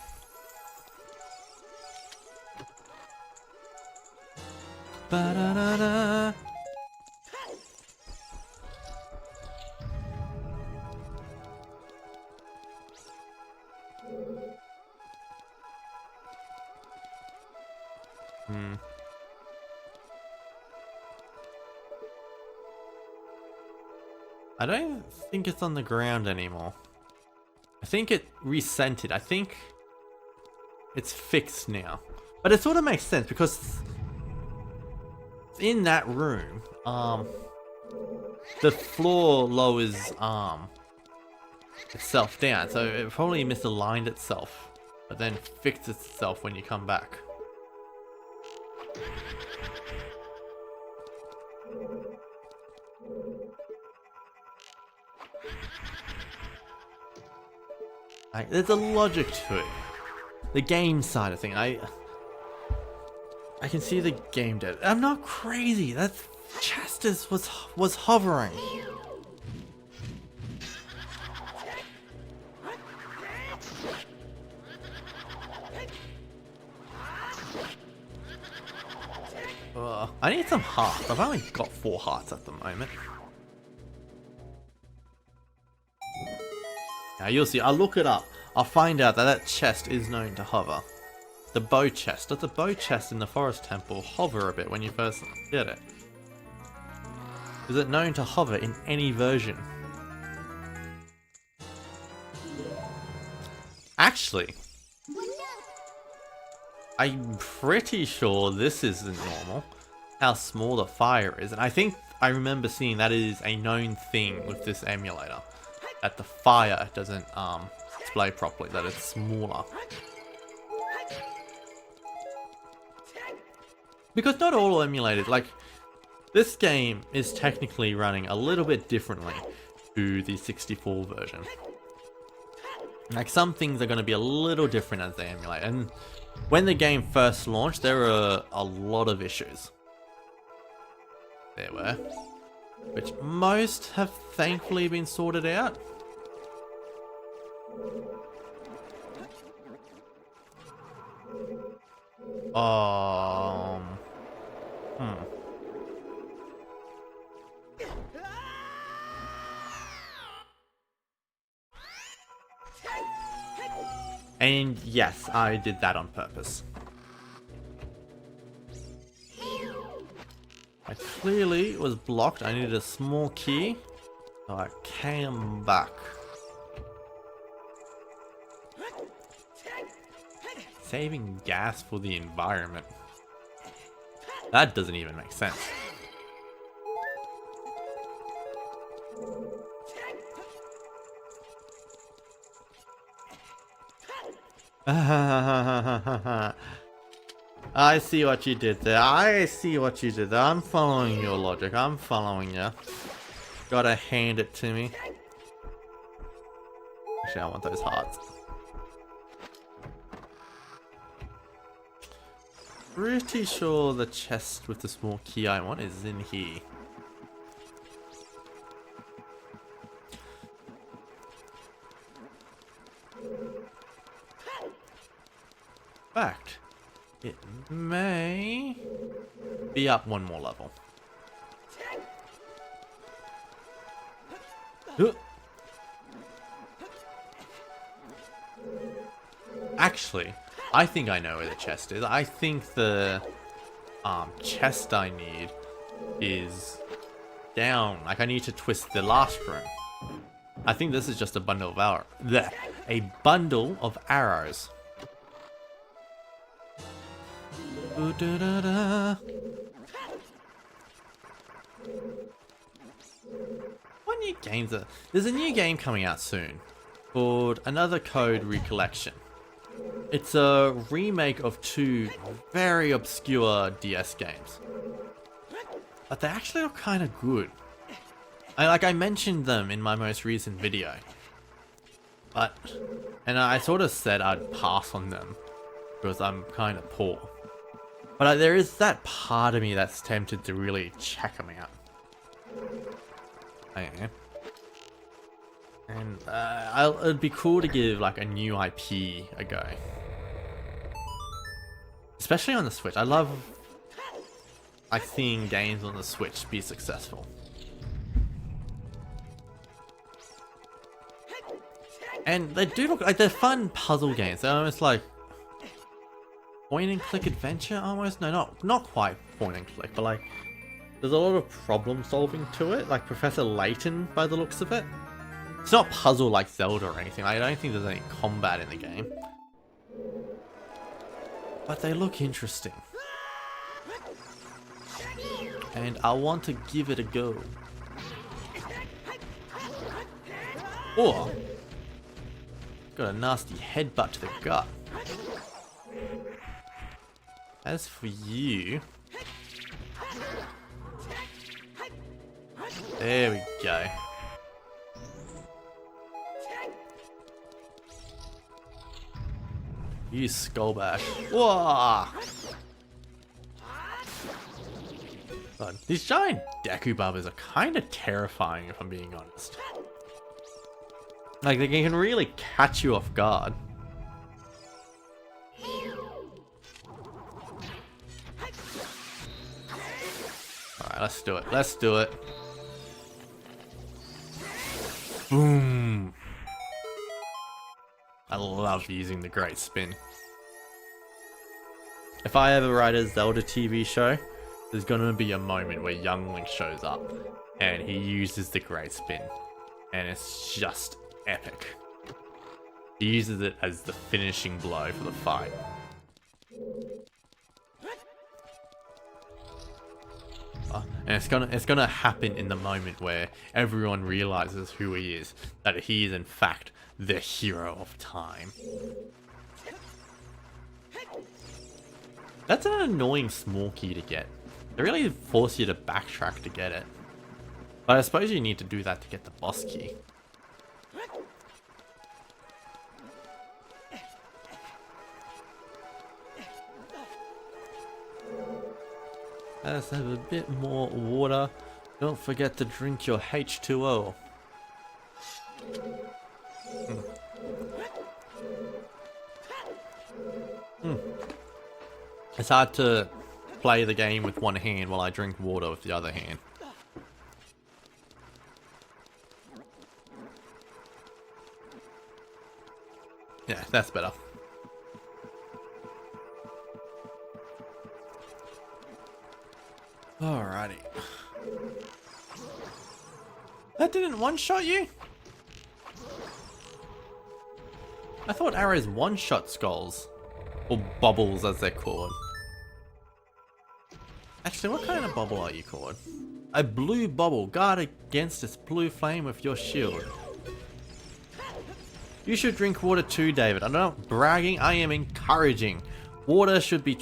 Ba-da-da-da. I don't think it's on the ground anymore. I think it recentered. I think it's fixed now. But it sort of makes sense because in that room, the floor lowers itself down, so it probably misaligned itself, but then fixed itself when you come back. Like, there's a logic to it. The game side of thing, I can see the game dev. I'm not crazy. That Chestus was hovering. I need some hearts. I've only got 4 hearts at the moment. Now you'll see. I'll look it up. I'll find out that that chest is known to hover. The bow chest. Does the bow chest in the forest temple hover a bit when you first get it? Is it known to hover in any version? Actually, I'm pretty sure this isn't normal. How small the fire is, and I think I remember seeing that is a known thing with this emulator. That the fire doesn't display properly, that it's smaller. Because not all emulators, like, this game is technically running a little bit differently to the 64 version. Like, some things are going to be a little different as they emulate, and when the game first launched, there were a lot of issues. There were. Which most have thankfully been sorted out. And yes, I did that on purpose. I clearly was blocked. I needed a small key, so I came back. Saving gas for the environment. That doesn't even make sense. I see what you did there. I see what you did there. I'm following your logic. I'm following you. Gotta hand it to me. Actually, I want those hearts. Pretty sure the chest with the small key I want is in here. In fact, it may be up one more level. Actually, I think I know where the chest is. I think the chest I need is down. Like, I need to twist the last room. I think this is just a bundle of arrows. A bundle of arrows. What new games are... There's a new game coming out soon called Another Code Recollection. It's a remake of 2 very obscure DS games. But they actually are kind of good. I mentioned them in my most recent video. And I sort of said I'd pass on them because I'm kind of poor. But there is that part of me that's tempted to really check them out. I am. And it'd be cool to give like a new IP a go. Especially on the Switch. I love seeing games on the Switch be successful. And they do look like they're fun puzzle games. They're almost like point and click adventure almost. No, not quite point and click, but like there's a lot of problem solving to it, like Professor Layton by the looks of it. It's not puzzle like Zelda or anything. I don't think there's any combat in the game. But they look interesting. And I want to give it a go. Or got a nasty headbutt to the gut. As for you, there we go. Use Skull Bash. Whoa! God, these giant Deku Barbers are kind of terrifying if I'm being honest. Like, they can really catch you off guard. Alright, let's do it. Let's do it. Boom! I love using the Great Spin. If I ever write a Zelda TV show, there's gonna be a moment where young Link shows up and he uses the Great Spin. And it's just epic. He uses it as the finishing blow for the fight. And it's gonna happen in the moment where everyone realizes who he is, that he is in fact the hero of time. That's an annoying small key to get. They really force you to backtrack to get it. But I suppose you need to do that to get the boss key. Let's have a bit more water. Don't forget to drink your H2O. It's hard to play the game with one hand while I drink water with the other hand. Yeah, that's better. Alrighty. That didn't one-shot you? I thought arrows one-shot skulls. Or bubbles as they're called. Actually, what kind of bubble are you called? A blue bubble. Guard against this blue flame with your shield. You should drink water too, David. I'm not bragging, I am encouraging. Water should be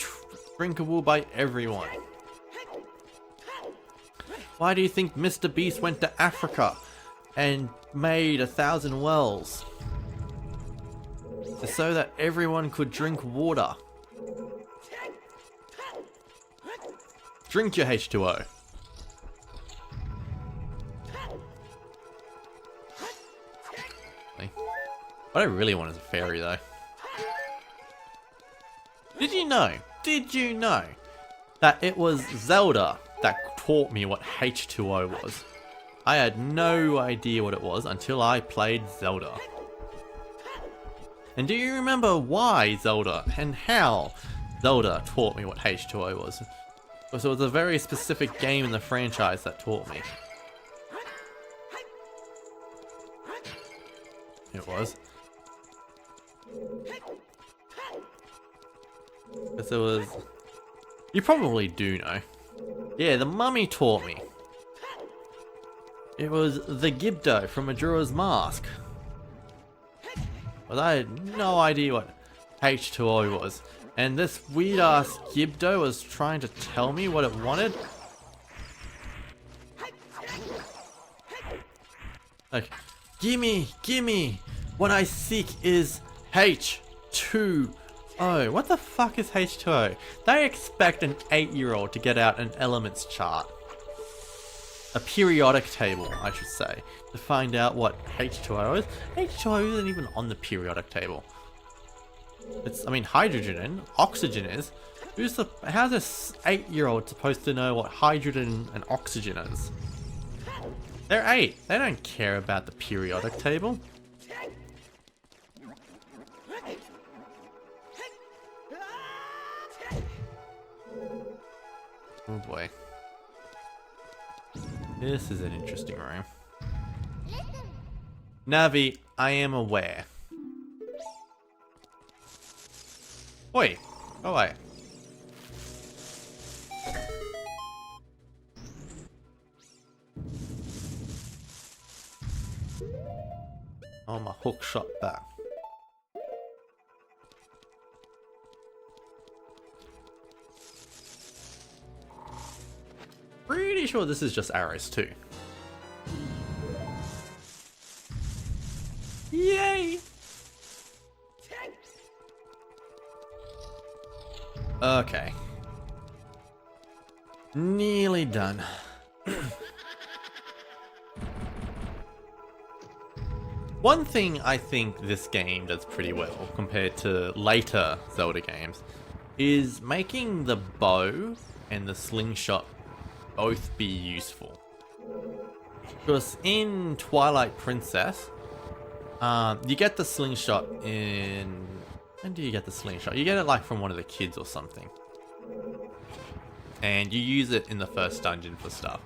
drinkable by everyone. Why do you think Mr. Beast went to Africa and made 1,000 wells? So that everyone could drink water. Drink your H2O. What I really want is a fairy though. Did you know that it was Zelda that taught me what H2O was? I had no idea what it was until I played Zelda. And do you remember why Zelda and how Zelda taught me what H2O was? So it was a very specific game in the franchise that taught me. It was. Because it was... You probably do know. Yeah, the mummy taught me. It was the Gibdo from Majora's Mask. But I had no idea what H2O was. And this weird ass Gibdo was trying to tell me what it wanted. Like, gimme, what I seek is H2O. What the fuck is H2O? They expect an 8-year-old to get out an elements chart. A periodic table, I should say, to find out what H2O is. H2O isn't even on the periodic table. It's, I mean, hydrogen and oxygen is. How's this 8-year-old supposed to know what hydrogen and oxygen is? They're 8. They don't care about the periodic table. Oh boy. This is an interesting room. Navi, I am aware. Oi, go away. Oh, my hook shot back. Pretty sure this is just arrows too. Yay! Okay. Nearly done. One thing I think this game does pretty well compared to later Zelda games is making the bow and the slingshot both be useful. Because in Twilight Princess, you get the slingshot in... When do you get the slingshot? You get it like from one of the kids or something. And you use it in the first dungeon for stuff.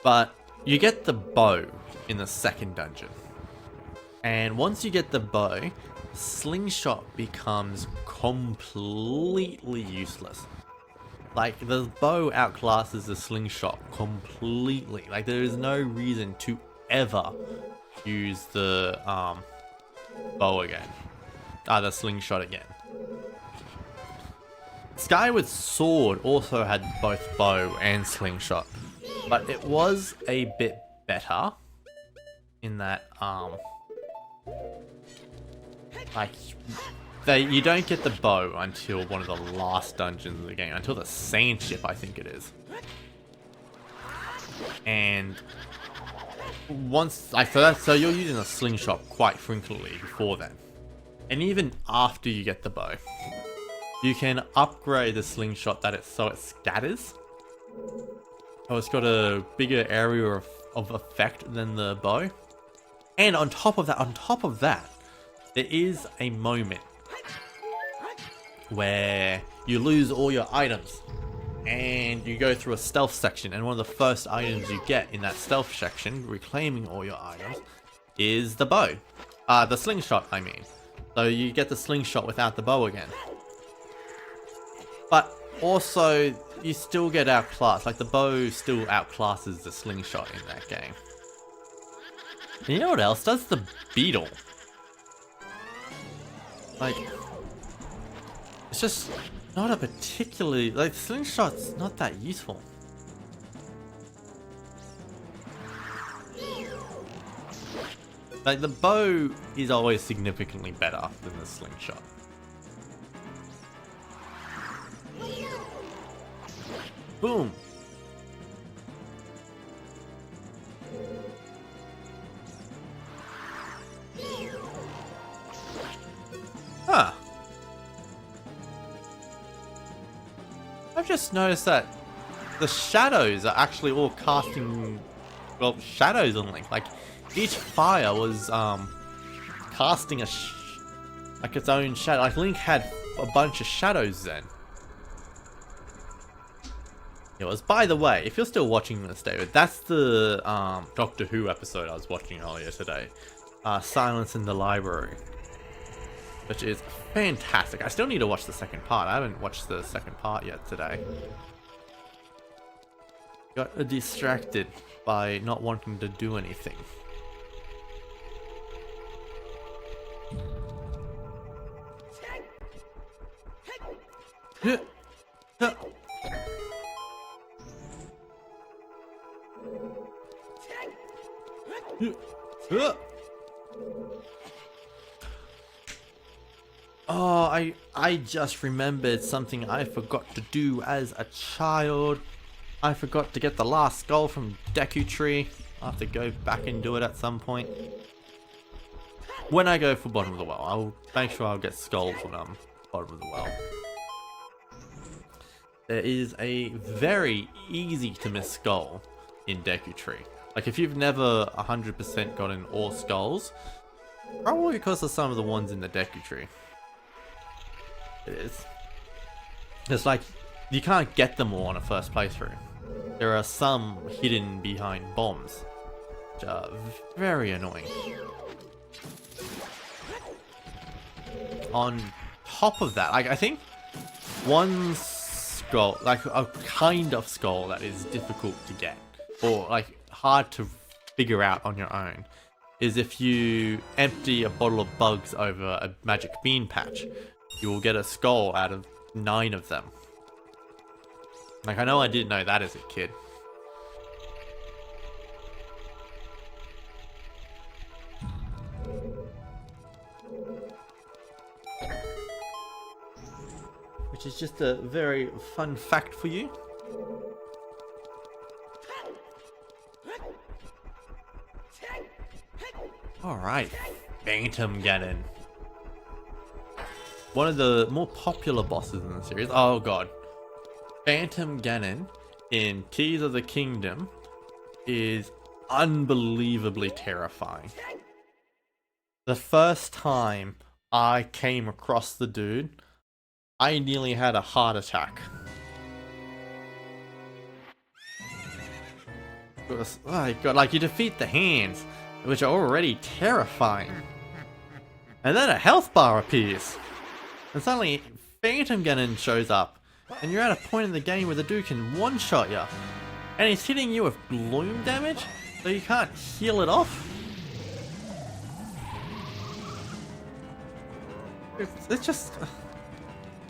But you get the bow in the second dungeon. And once you get the bow, slingshot becomes completely useless. Like, the bow outclasses the slingshot completely. Like, there is no reason to ever use the bow again. The slingshot again. Skyward Sword also had both bow and slingshot, but it was a bit better in that you don't get the bow until one of the last dungeons of the game, until the sand ship, I think it is. And once so you're using a slingshot quite frequently before then, and even after you get the bow, you can upgrade the slingshot so it scatters. Oh, it's got a bigger area of effect than the bow. And on top of that, there is a moment where you lose all your items and you go through a stealth section, and one of the first items you get in that stealth section, reclaiming all your items, is the bow. The slingshot, I mean. So you get the slingshot without the bow again. But also, you still get outclassed. Like, the bow still outclasses the slingshot in that game. And you know what else does? The beetle. Like, it's just not a particularly... Like, slingshot's not that useful. Like, the bow is always significantly better than the slingshot. Boom! Huh. I've just noticed that the shadows are actually all casting, well, shadows on Link. Like, each fire was casting like its own shadow. Like, Link had a bunch of shadows then. It was, by the way, if you're still watching this, David, that's the Doctor Who episode I was watching earlier today. Silence in the Library. Which is fantastic. I still need to watch the second part. I haven't watched the second part yet today. Got distracted by not wanting to do anything. Oh, I just remembered something I forgot to do as a child. I forgot to get the last skull from Deku Tree. I'll have to go back and do it at some point. When I go for bottom of the well, I'll make sure I'll get skulls when I'm bottom of the well. There is a very easy to miss skull in Deku Tree. Like, if you've never 100% gotten all skulls, probably because of some of the ones in the Deku Tree. It is. It's like, you can't get them all on a first playthrough. There are some hidden behind bombs, which are very annoying. On top of that, like, I think one skull, like a kind of skull that is difficult to get, or like hard to figure out on your own, is if you empty a bottle of bugs over a magic bean patch, you will get a skull out of 9 of them. Like, I know I didn't know that as a kid. which is just a very fun fact for you. Alright, Phantom Ganon. One of the more popular bosses in the series. Oh god. Phantom Ganon in Tears of the Kingdom is unbelievably terrifying. The first time I came across the dude, I nearly had a heart attack. Oh my god, like you defeat the hands, which are already terrifying. And then a health bar appears. And suddenly, Phantom Ganon shows up. And you're at a point in the game where the dude can one-shot you. And he's hitting you with bloom damage, so you can't heal it off. It's just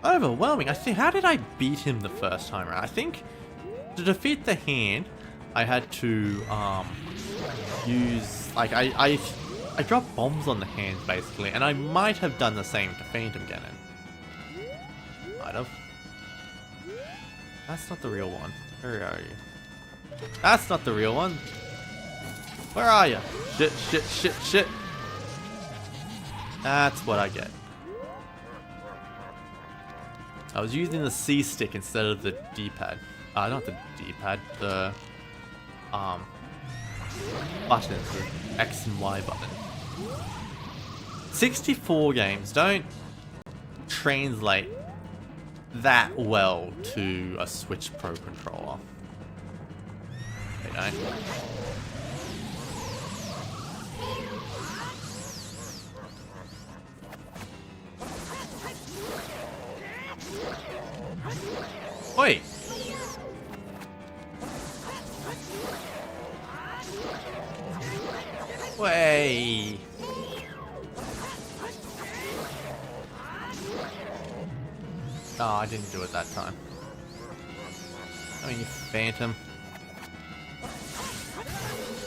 overwhelming. I think, how did I beat him the first time around? I think to defeat the hand, I had to use like I dropped bombs on the hands basically, and I might have done the same to Phantom Ganon. Might have. That's not the real one. Where are you? That's not the real one. Where are you? Shit, shit, shit, shit. That's what I get. I was using the C stick instead of the D-pad. Not the D-pad, the buttons, the X and Y button. 64 games don't translate that well to a Switch Pro controller. They don't. Wait. Way. Oh, I didn't do it that time. I mean, you phantom.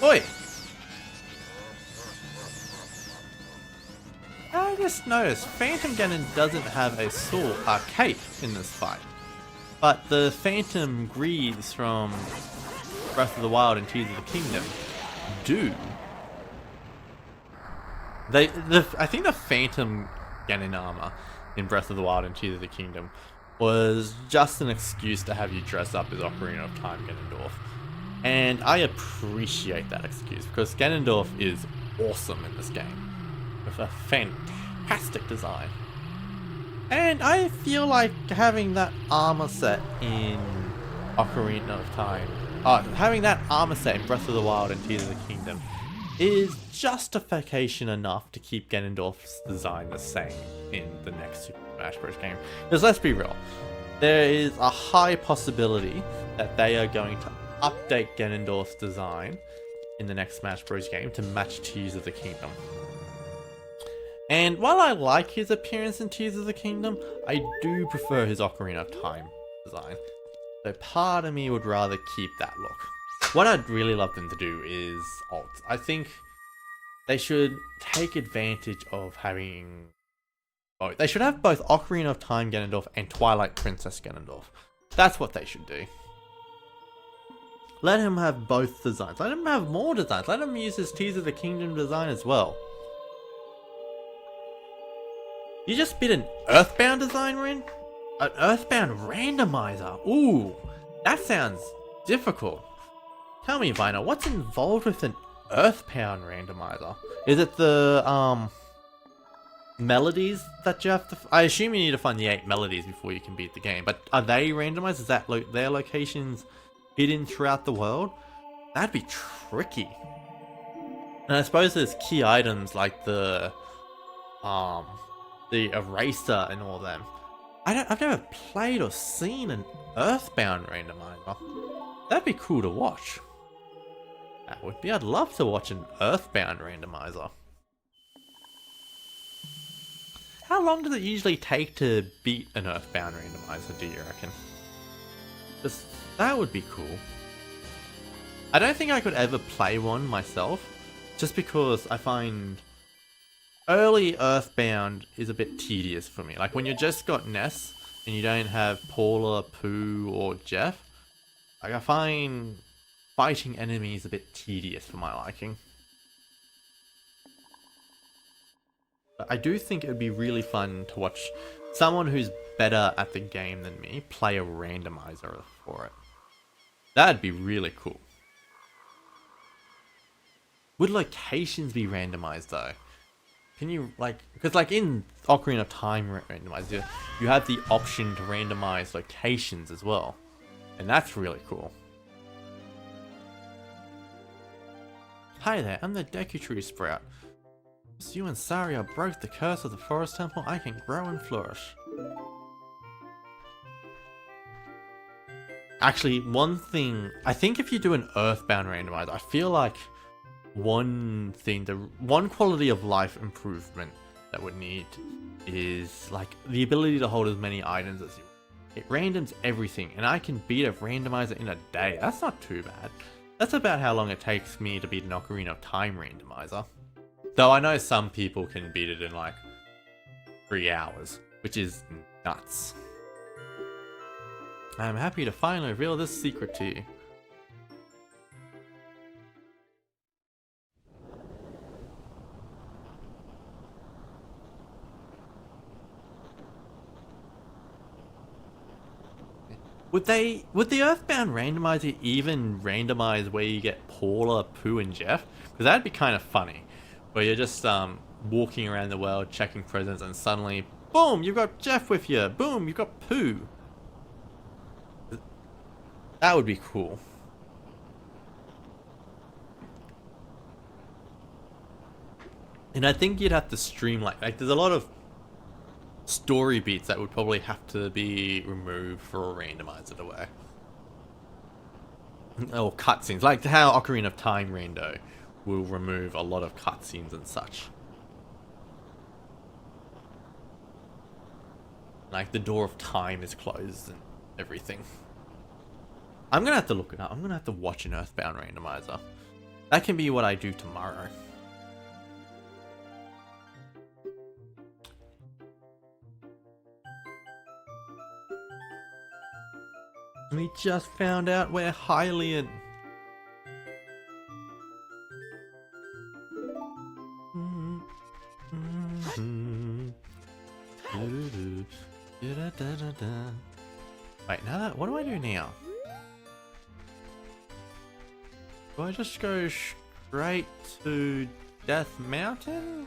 Oi! I just noticed Phantom Ganon doesn't have a sword, a cape in this fight. But the Phantom Greaves from Breath of the Wild and Tears of the Kingdom do. I think the Phantom Ganon armor in Breath of the Wild and Tears of the Kingdom was just an excuse to have you dress up as Ocarina of Time Ganondorf. And I appreciate that excuse, because Ganondorf is awesome in this game, with a fantastic design. And I feel like having that armor set in Ocarina of Time, having that armor set in Breath of the Wild and Tears of the Kingdom is justification enough to keep Ganondorf's design the same in the next Super Smash Bros. Game. Because let's be real, there is a high possibility that they are going to update Ganondorf's design in the next Smash Bros. Game to match Tears of the Kingdom. And while I like his appearance in Tears of the Kingdom, I do prefer his Ocarina of Time design. So part of me would rather keep that look. What I'd really love them to do is alt. I think they should take advantage of having both. They should have both Ocarina of Time Ganondorf and Twilight Princess Ganondorf. That's what they should do. Let him have both designs. Let him have more designs. Let him use his Tears of the Kingdom design as well. You just bit an Earthbound design, Rin? An Earthbound randomizer. Ooh, that sounds difficult. Tell me, Viner, what's involved with an Earthbound randomizer? Is it the melodies that you have to... I assume you need to find the 8 melodies before you can beat the game, but are they randomized? Is that their locations hidden throughout the world? That'd be tricky. And I suppose there's key items like the eraser and all them. I've never played or seen an Earthbound randomizer. That'd be cool to watch. That would be. I'd love to watch an Earthbound randomizer. How long does it usually take to beat an Earthbound randomizer, do you reckon? Just, that would be cool. I don't think I could ever play one myself, just because I find early Earthbound is a bit tedious for me. Like when you just got Ness and you don't have Paula, Pooh, or Jeff, like, I find fighting enemies a bit tedious for my liking. But I do think it would be really fun to watch someone who's better at the game than me play a randomizer for it. That'd be really cool. Would locations be randomized though? Can you, like, because like in Ocarina of Time randomizer, you have the option to randomize locations as well. And that's really cool. Hi there, I'm the Deku Tree Sprout. As you and Saria broke the curse of the Forest Temple, I can grow and flourish. Actually, one thing, I think if you do an Earthbound randomizer, I feel like one quality of life improvement that would need is like the ability to hold as many items as you. It randoms everything, and I can beat a randomizer in a day. That's not too bad. That's about how long it takes me to beat an Ocarina of Time randomizer. Though I know some people can beat it in like 3 hours, which is nuts. I'm happy to finally reveal this secret to you. Would the Earthbound randomizer even randomize where you get Paula, Pooh, and Jeff? Because that'd be kind of funny. Where you're just walking around the world checking presents and suddenly, boom, you've got Jeff with you. Boom, you've got Pooh. That would be cool. And I think you'd have to streamline. Like there's a lot of story beats that would probably have to be removed for a randomizer to work. Or cutscenes, like how Ocarina of Time rando will remove a lot of cutscenes and such. Like the door of time is closed and everything. I'm gonna have to look it up. I'm gonna have to watch an Earthbound randomizer. That can be what I do tomorrow. We just found out we're Hylian. Wait, now that, what do I do now? Do I just go straight to Death Mountain?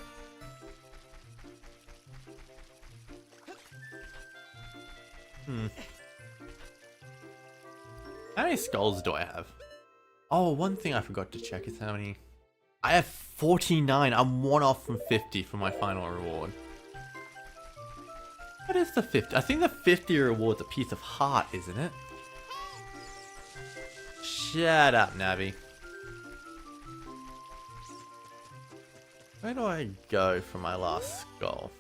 How many skulls do I have? Oh, one thing I forgot to check is how many... I have 49. I'm 1 off from 50 for my final reward. What is the 50? I think the 50 reward's a piece of heart, isn't it? Shut up, Navi. Where do I go for my last skull?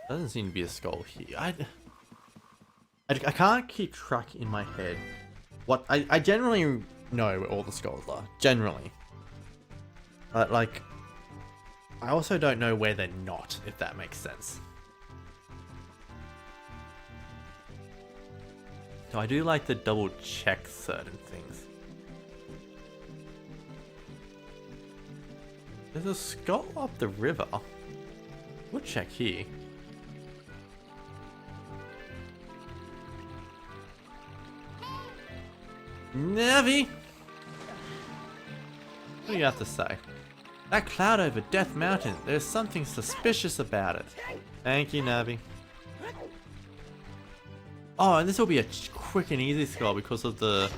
Doesn't seem to be a skull here. I can't keep track in my head. What I generally know where all the skulls are. Generally. But like, I also don't know where they're not, if that makes sense. So I do like to double check certain things. There's a skull up the river. We'll check here. Navi! What do you have to say? That cloud over Death Mountain, there's something suspicious about it. Thank you, Navi. Oh, and this will be a quick and easy skull because of the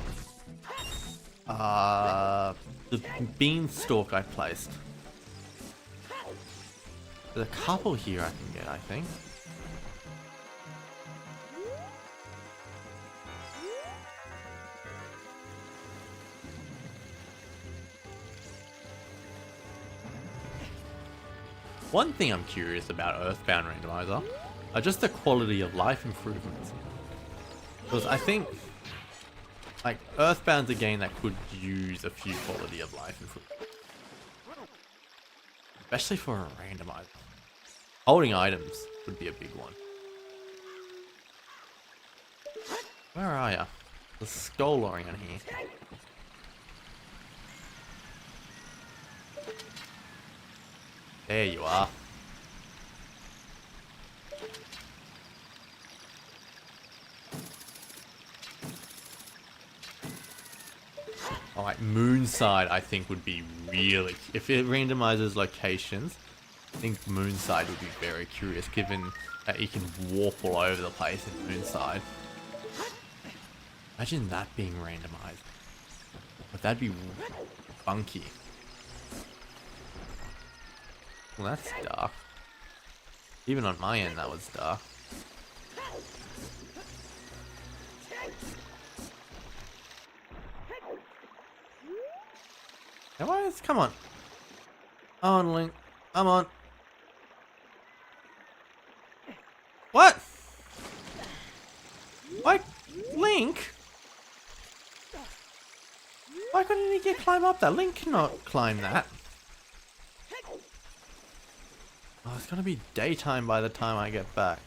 beanstalk I placed. There's a couple here I can get, I think. One thing I'm curious about Earthbound Randomizer are just the quality of life improvements. Because I think, like, Earthbound's a game that could use a few quality of life improvements. Especially for a randomizer. Holding items would be a big one. Where are ya? The skull around here. There you are. Alright, Moonside I think would be really... If it randomizes locations, I think Moonside would be very curious given that you can warp all over the place in Moonside. Imagine that being randomized. But that'd be funky. Well, that's dark. Even on my end, that was dark. Come on. Come on, Link. Come on. What? Why, Link? Why couldn't he climb up that? Link cannot climb that. Oh, it's gonna be daytime by the time I get back.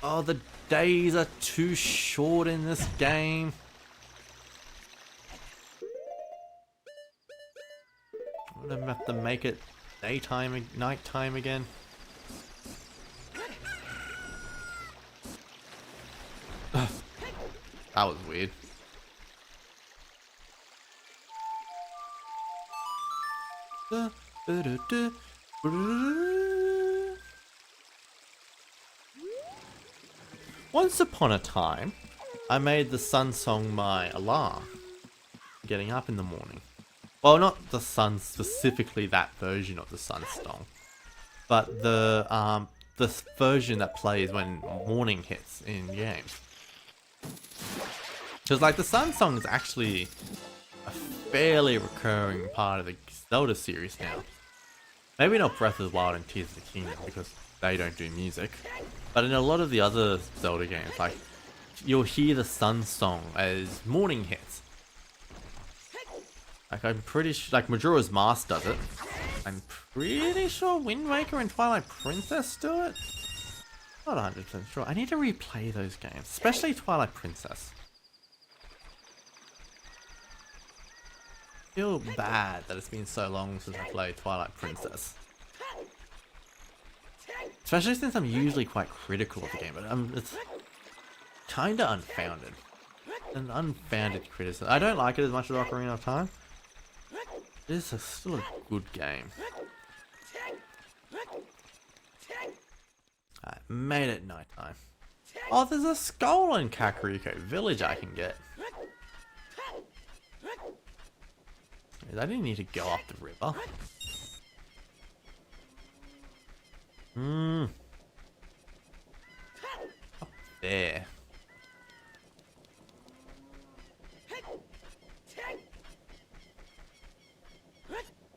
Oh, the days are too short in this game. I'm gonna have to make it daytime, nighttime again. That was weird. Once upon a time, I made the sun song my alarm. Getting up in the morning. Well, not the sun specifically, that version of the sun song, but the version that plays when morning hits in games. Because like the sun song is actually a fairly recurring part of the Zelda series now. Maybe not Breath of the Wild and Tears of the Kingdom because they don't do music, but in a lot of the other Zelda games, like you'll hear the sun song as morning hits. Like I'm pretty sure, like Majora's Mask does it. I'm pretty sure Wind Waker and Twilight Princess do it. Not 100% sure. I need to replay those games, especially Twilight Princess. I feel bad that it's been so long since I played Twilight Princess. Especially since I'm usually quite critical of the game, but it's kinda unfounded. An unfounded criticism. I don't like it as much as Ocarina of Time. It is still a good game. I made it nighttime. Oh, there's a skull in Kakariko Village I can get. I didn't need to go up the river. Up there.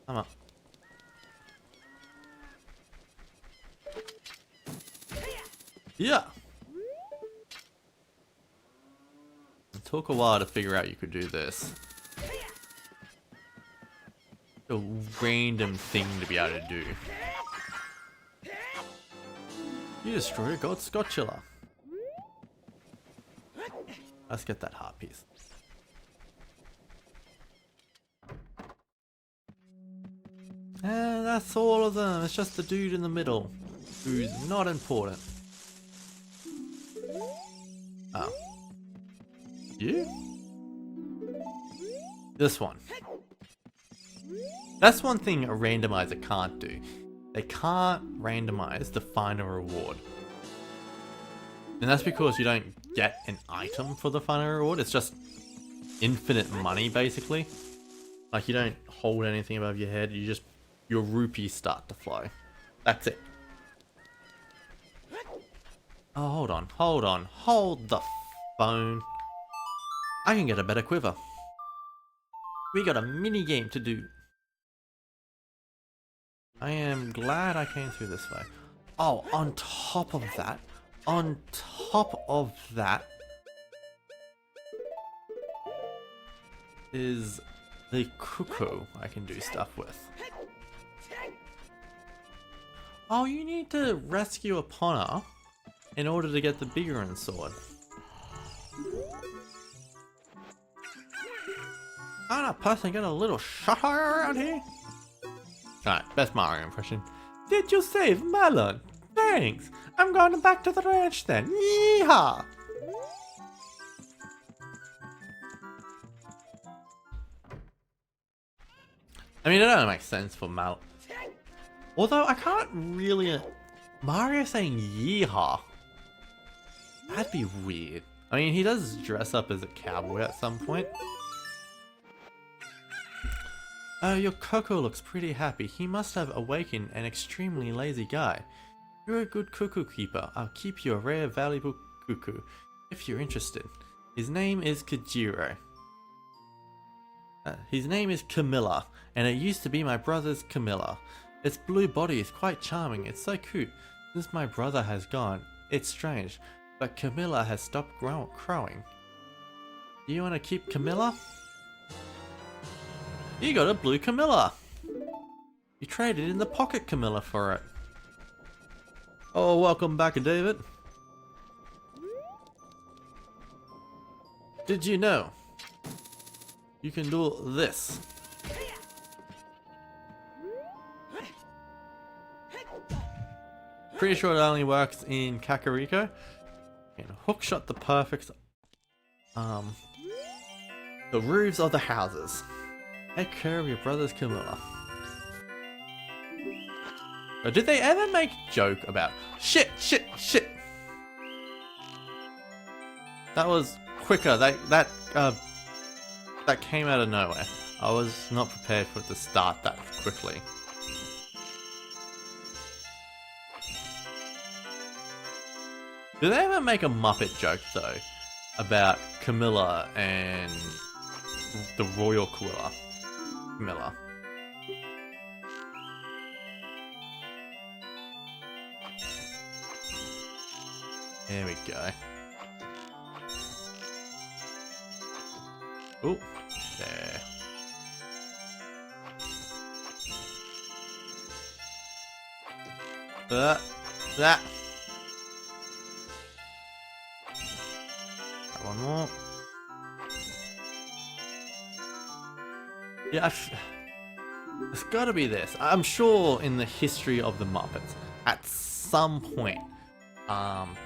Come on. Yeah. It took a while to figure out you could do this. A random thing to be able to do. You destroyed a god Scotchula. Let's get that heart piece. And that's all of them. It's just the dude in the middle, who's not important. Oh. You? This one. That's one thing a randomizer can't do. They can't randomize the final reward. And that's because you don't get an item for the final reward. It's just infinite money, basically. Like, you don't hold anything above your head. You just... your rupees start to flow. That's it. Oh, hold on. Hold on. Hold the phone. I can get a better quiver. We got a mini game to do. I am glad I came through this way. Oh, on top of that, on top of that is the cuckoo I can do stuff with. Oh, you need to rescue a Ponner in order to get the Biggoron sword. Can't a person get a little shutter around here? Alright, best Mario impression. Did you save Melon? Thanks! I'm going back to the ranch then. Yeehaw! I mean, it only makes sense for Melon. Although I can't really... Mario saying yeehaw. That'd be weird. I mean, he does dress up as a cowboy at some point. Oh, your Coco looks pretty happy. He must have awakened an extremely lazy guy. You're a good cuckoo keeper. I'll keep you a rare, valuable cuckoo, if you're interested. His name is Kajiro. His name is Camilla, and it used to be my brother's Camilla. Its blue body is quite charming. It's so cute. Since my brother has gone, it's strange, but Camilla has stopped crowing. Do you want to keep Camilla? You got a blue Camilla! You traded in the pocket Camilla for it. Oh, welcome back, David. Did you know you can do this? Pretty sure it only works in Kakariko. And hookshot the perfect the roofs of the houses. Take care of your brother's Camilla. So did they ever make a joke about shit? That was quicker. That came out of nowhere. I was not prepared for it to start that quickly. Did they ever make a Muppet joke though about Camilla and the Royal Camilla? There we go. Oh, there. That. One more. Yeah, it's gotta be this. I'm sure in the history of the Muppets, at some point,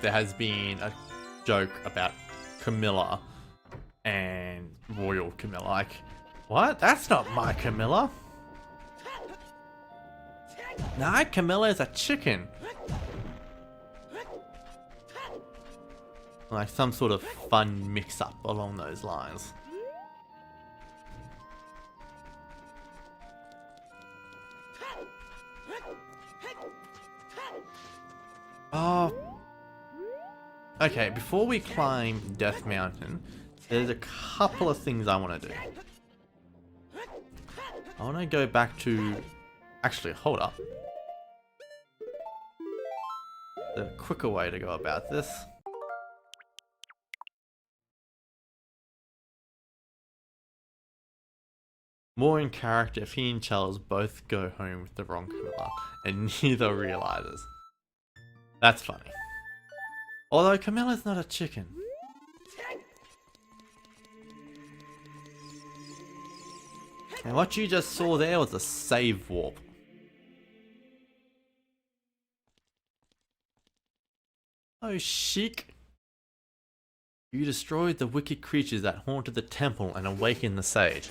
there has been a joke about Camilla and Royal Camilla. Like, what? That's not my Camilla. Nah, Camilla is a chicken. Like some sort of fun mix-up along those lines. Oh. Okay, before we climb Death Mountain, there's a couple of things I want to do. I want to go back to... Actually, hold up. The quicker way to go about this. More in character if he and Charles both go home with the wrong Camilla, and neither realizes. That's funny. Although Camilla's not a chicken. And what you just saw there was a save warp. Oh, chic. You destroyed the wicked creatures that haunted the temple and awakened the sage.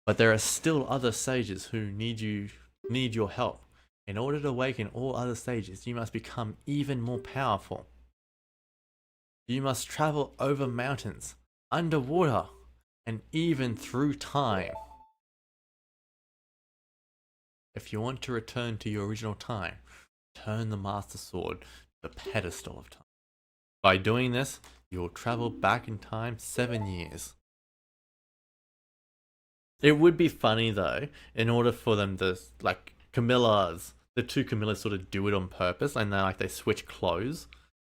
But there are still other sages who need your help. In order to awaken all other sages, you must become even more powerful. You must travel over mountains, underwater, and even through time. If you want to return to your original time, turn the Master Sword to the pedestal of time. By doing this, you will travel back in time 7 years. It would be funny though, in order for them to, like, the two Camillas sort of do it on purpose, and they switch clothes.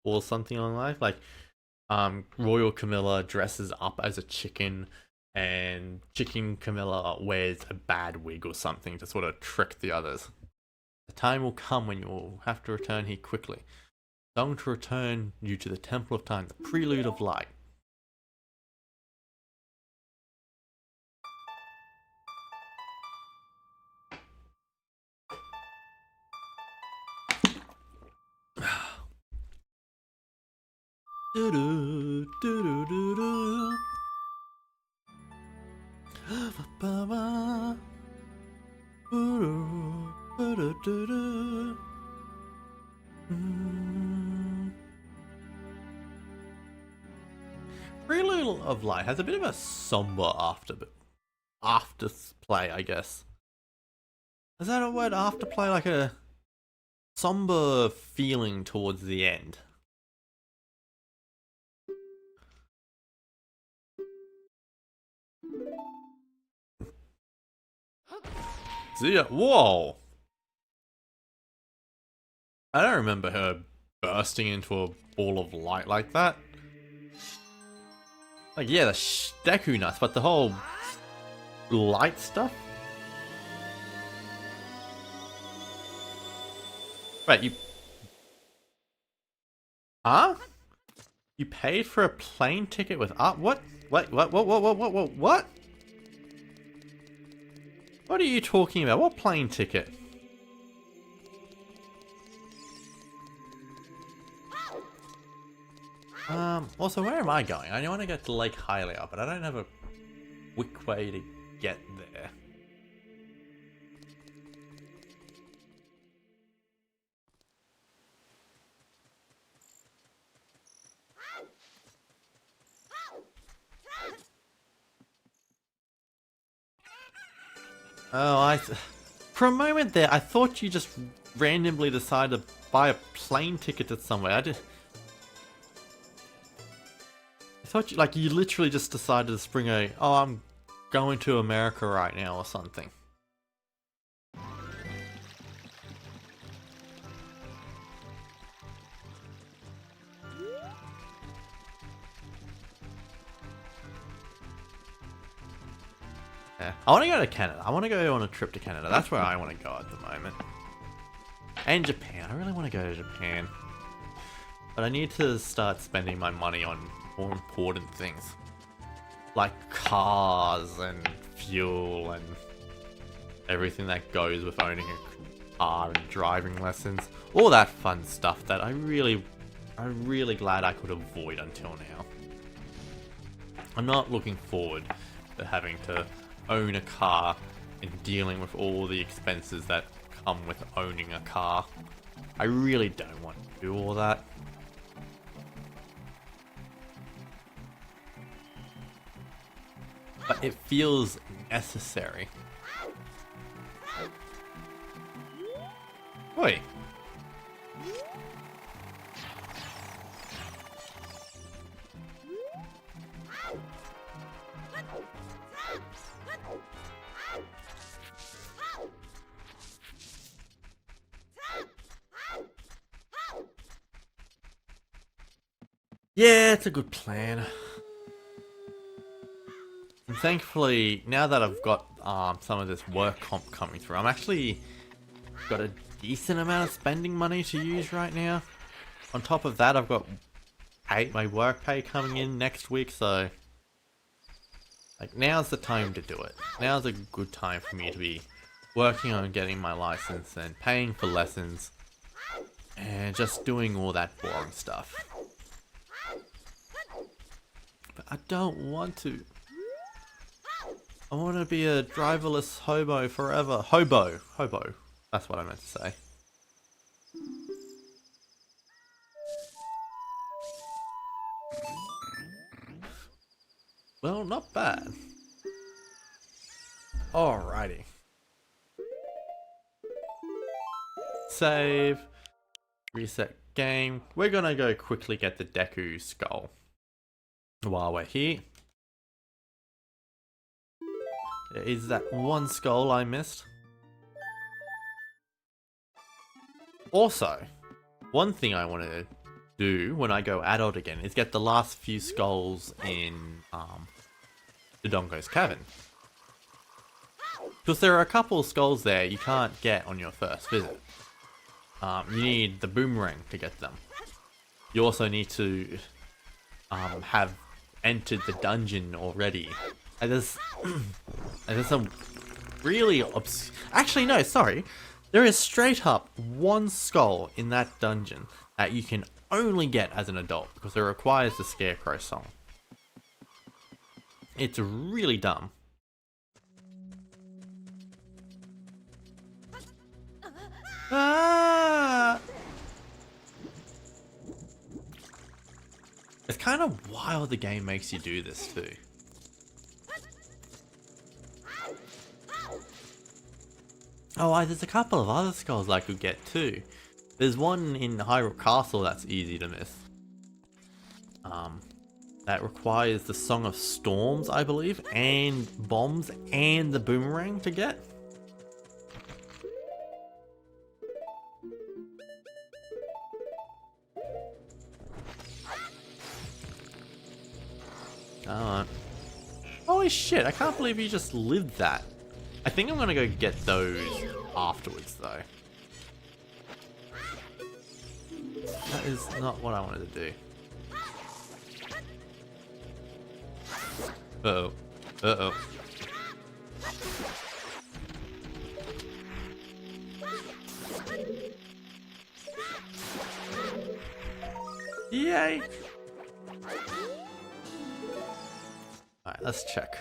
or something along that. Like, Royal Camilla dresses up as a chicken, and Chicken Camilla wears a bad wig or something to sort of trick the others. The time will come when you will have to return here quickly. Long to return you to the Temple of Time, the Prelude of Light. Do-do, do-do-do-do. Ba-ba. Boo-doo, ba-da-da-da. Prelude of Light has a bit of a somber after play, I guess. Is that a word, after play? Like a somber feeling towards the end. Zia, whoa! I don't remember her bursting into a ball of light like that. Like, yeah, the Deku nuts, but the whole light stuff? Right, you... Huh? You paid for a plane ticket with art? What? Wait, what? What? What are you talking about? What plane ticket? Also, where am I going? I want to get to Lake Hylia, but I don't have a quick way to get there. Oh, for a moment there, I thought you just randomly decided to buy a plane ticket to somewhere. I thought you literally just decided to spring oh, I'm going to America right now or something. Yeah. I want to go to Canada. I want to go on a trip to Canada. That's where I want to go at the moment. And Japan. I really want to go to Japan. But I need to start spending my money on more important things. Like cars and fuel and everything that goes with owning a car and driving lessons. All that fun stuff that I'm really glad I could avoid until now. I'm not looking forward to having to own a car and dealing with all the expenses that come with owning a car. I really don't want to do all that. But it feels necessary. Oi. Yeah, it's a good plan. And thankfully, now that I've got some of this work comp coming through, I'm actually got a decent amount of spending money to use right now. On top of that, I've got my work pay coming in next week, so like now's the time to do it. Now's a good time for me to be working on getting my license and paying for lessons and just doing all that boring stuff. But I don't want to. I want to be a driverless hobo forever. Hobo. That's what I meant to say. Well, not bad. Alrighty. Save. Reset game. We're gonna go quickly get the Deku skull while we're here. There is that one skull I missed. Also, one thing I want to do when I go adult again is get the last few skulls in the Dongo's Cavern. Because there are a couple of skulls there you can't get on your first visit. You need the boomerang to get them. You also need to have entered the dungeon already. And there's some really actually no, sorry. There is straight up one skull in that dungeon that you can only get as an adult because it requires the Scarecrow song. It's really dumb. Ah! It's kind of wild the game makes you do this too. Oh, there's a couple of other skulls I could get too. There's one in Hyrule Castle that's easy to miss. That requires the Song of Storms, I believe, and bombs and the boomerang to get. Holy shit, I can't believe you just lived that. I think I'm gonna go get those afterwards though. That is not what I wanted to do. Uh-oh. Uh-oh. Yay! Alright, let's check.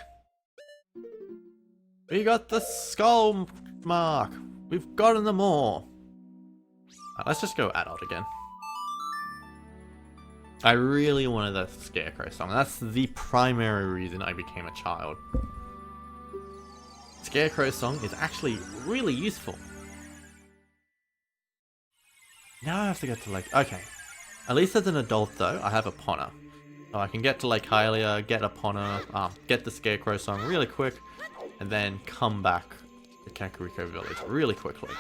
We got the skull mark. We've gotten them all. Right, let's just go adult again. I really wanted the Scarecrow song. That's the primary reason I became a child. Scarecrow song is actually really useful. Now I have to get to Lake... Okay. At least as an adult though, I have Epona. So I can get to Lake Hylia, get Epona, get the Scarecrow song really quick, and then come back to Kakariko Village really quickly.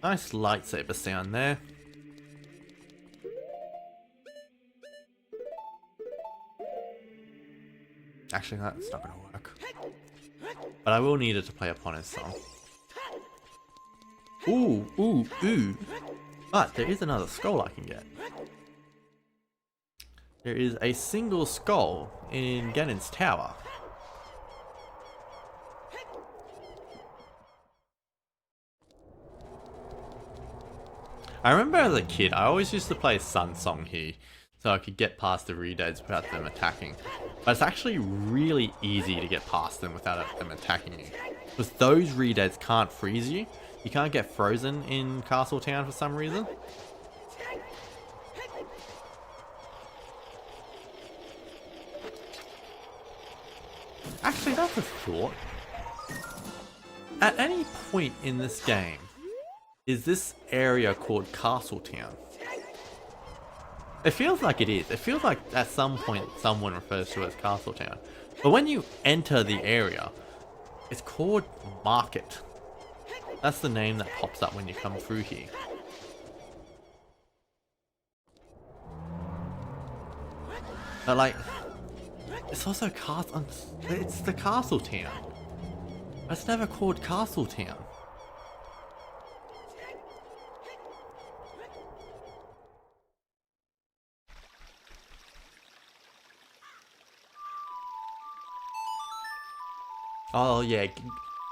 Nice lightsaber sound there. Actually, that's not gonna work. But I will need it to play upon his song. Ooh, ooh, ooh. But there is another skull I can get. There is a single skull in Ganon's Tower. I remember as a kid, I always used to play Sun Song here, so I could get past the Redads without them attacking. But it's actually really easy to get past them without them attacking you. Because those Redads can't freeze you. You can't get frozen in Castle Town for some reason. Actually, that's a thought. At any point in this game, is this area called Castle Town? It feels like it is. It feels like at some point someone refers to it as Castle Town. But when you enter the area, it's called Market. That's the name that pops up when you come through here. But like, it's also Castle... It's the Castle Town. It's never called Castle Town. Oh yeah,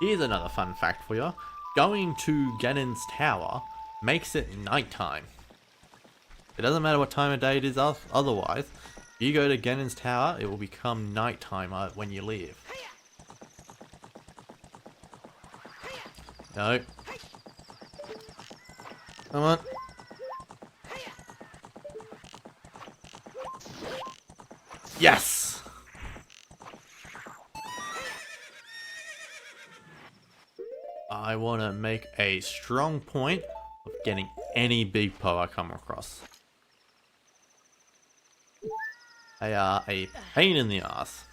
here's another fun fact for you. Going to Ganon's Tower makes it nighttime. It doesn't matter what time of day it is otherwise. If you go to Ganon's Tower, it will become nighttime when you leave. No. Come on. Yes! I want to make a strong point of getting any big Po I come across. They are a pain in the ass.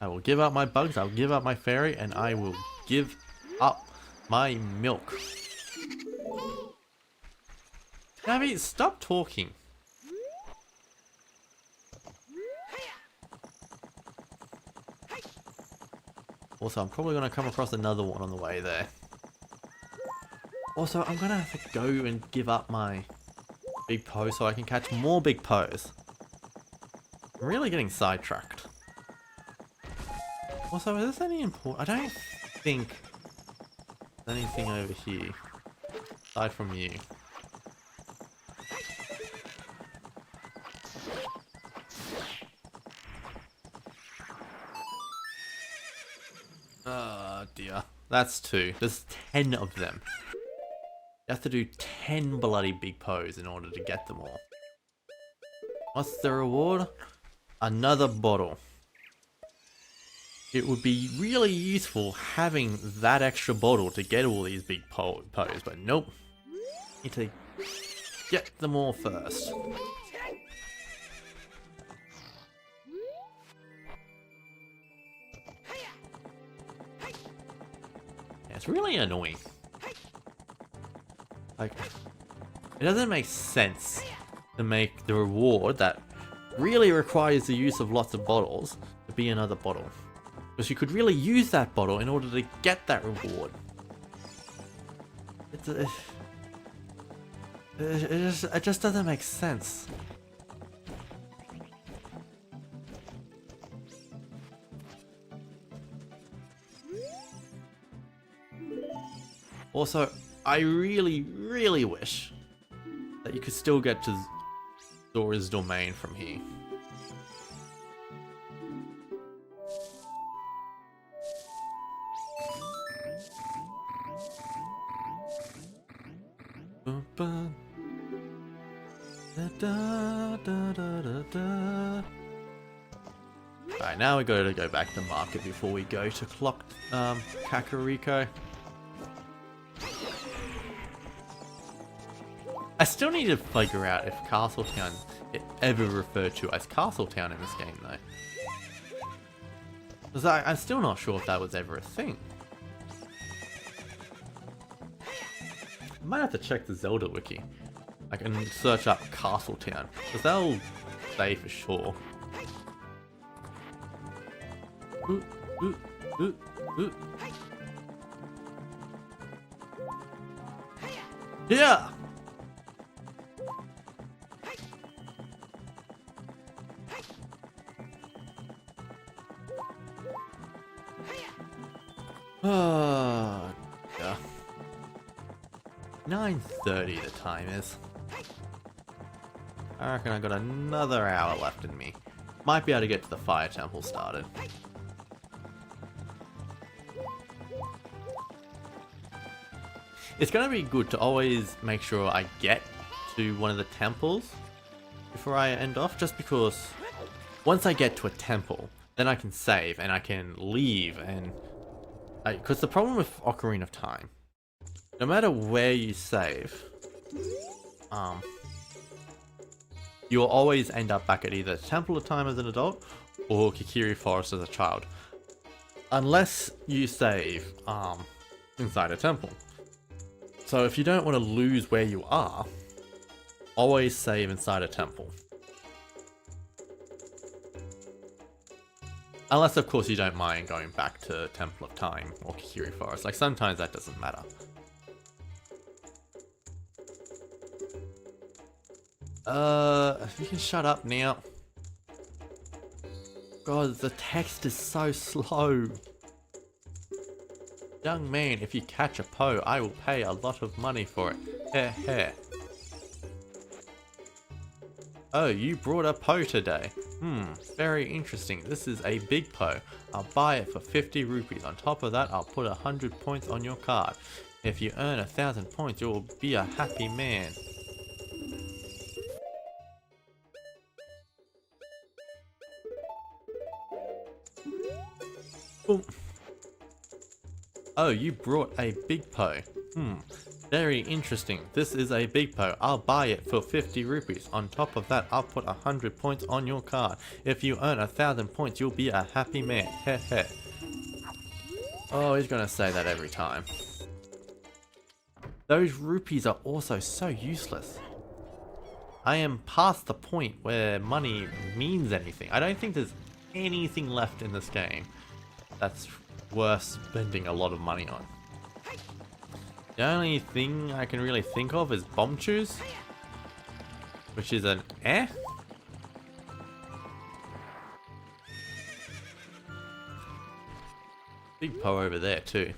I will give up my bugs, I'll give up my fairy, and I will give up my milk. Gabby, stop talking. Also, I'm probably going to come across another one on the way there. Also, I'm going to have to go and give up my big Po so I can catch more big Po's. I'm really getting sidetracked. Also, is this any important? I don't think there's anything over here aside from you. Oh dear. That's 2. There's 10 of them. You have to do 10 bloody big Po's in order to get them all. What's the reward? Another bottle. It would be really useful having that extra bottle to get all these big Po's, but nope. Need to get them all first. Yeah, it's really annoying. Like, it doesn't make sense to make the reward that really requires the use of lots of bottles to be another bottle. Because you could really use that bottle in order to get that reward. It just doesn't make sense. Also, I really, really wish that you could still get to Zora's domain from here. Alright, now we gotta go back to the market before we go to Kakariko. I still need to figure out if Castletown is ever referred to as Castletown in this game though. Because I'm still not sure if that was ever a thing. I might have to check the Zelda wiki. I can search up Castletown, because they'll say for sure. Ooh, ooh, ooh, ooh. Yeah! Oh, yeah. 9:30 the time is. I reckon I got another hour left in me. Might be able to get to the fire temple started. It's gonna be good to always make sure I get to one of the temples before I end off, just because once I get to a temple, then I can save and I can leave, and because the problem with Ocarina of Time, no matter where you save, you'll always end up back at either Temple of Time as an adult or Kikiri Forest as a child, unless you save inside a temple. So if you don't want to lose where you are, always save inside a temple. Unless, of course, you don't mind going back to Temple of Time or Kikiri Forest. Like, sometimes that doesn't matter. If you can shut up now. God, the text is so slow. Young man, if you catch a Po, I will pay a lot of money for it. Heh heh. Oh, you brought a Po today. Very interesting. This is a big Po. I'll buy it for 50 rupees. On top of that, I'll put 100 points on your card. If you earn 1,000 points, you'll be a happy man. Boom. Oh, you brought a big Poe. Very interesting. This is a big Poe. I'll buy it for 50 rupees. On top of that, I'll put 100 points on your card. If you earn 1,000 points, you'll be a happy man. Heh heh. Oh, he's gonna say that every time. Those rupees are also so useless. I am past the point where money means anything. I don't think there's anything left in this game that's worth spending a lot of money on. The only thing I can really think of is Bomb Chews, which is an Big Poe over there too.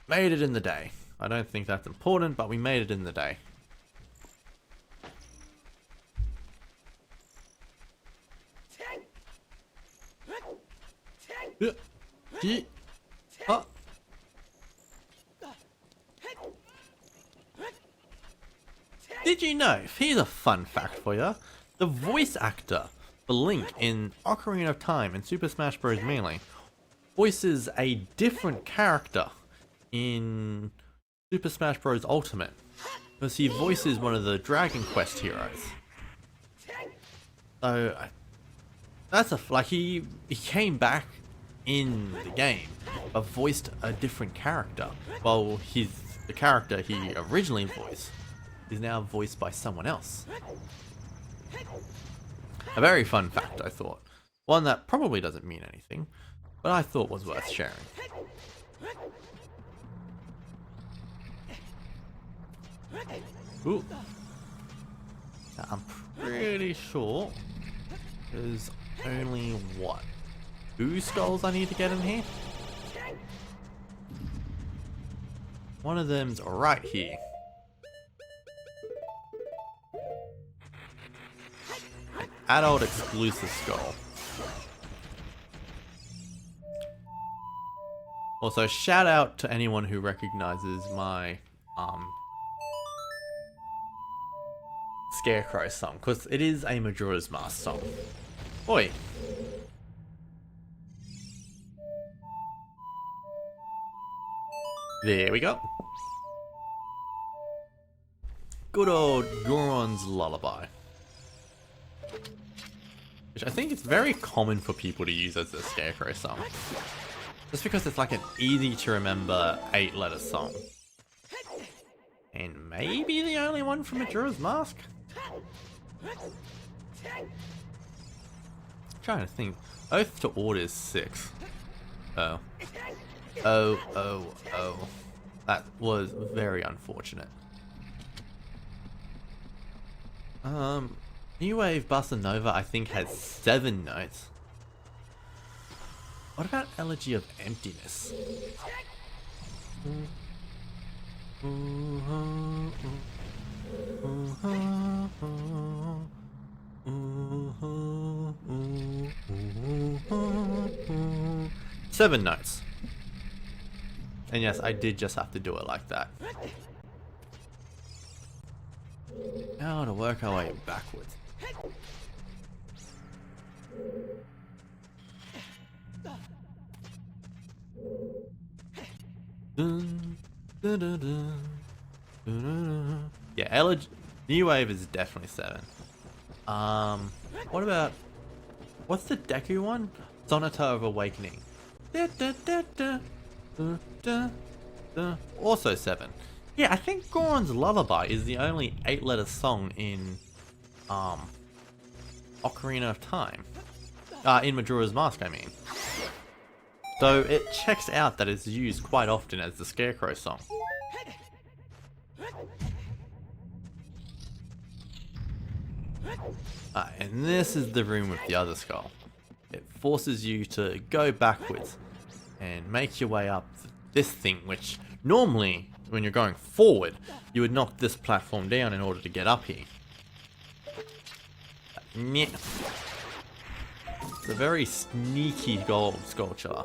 Made it in the day. I don't think that's important, but we made it in the day. Did you know, here's a fun fact for you, the voice actor for Link in Ocarina of Time and Super Smash Bros. Melee voices a different character in Super Smash Bros. Ultimate, because he voices one of the Dragon Quest heroes. So that's he came back in the game, but voiced a different character. While the character he originally voiced is now voiced by someone else. A very fun fact, I thought. One that probably doesn't mean anything, but I thought was worth sharing. Ooh. Now, I'm pretty sure there's only, what, 2 skulls I need to get in here? One of them's right here. An adult exclusive skull. Also, shout out to anyone who recognizes my Scarecrow song, because it is a Majora's Mask song. Oi! There we go. Good old Goron's Lullaby. Which I think it's very common for people to use as a Scarecrow song. Just because it's like an easy to remember 8-letter song. And maybe the only one from Majora's Mask? Trying to think. Oath to Order is 6. Oh. Oh. That was very unfortunate. New Wave Bossa Nova I think has 7 notes. What about Elegy of Emptiness? Seven notes. And yes, I did just have to do it like that. Now to work our way backwards. Yeah, New Wave is definitely 7. What about, what's the Deku one? Sonata of Awakening. Also 7. Yeah, I think Goron's Lullaby is the only 8-letter song in Ocarina of Time. In Majora's Mask, I mean. So it checks out that it's used quite often as the Scarecrow song. And this is the room with the other skull. It forces you to go backwards and make your way up this thing, which normally, when you're going forward, you would knock this platform down in order to get up here. It's a very sneaky gold sculpture.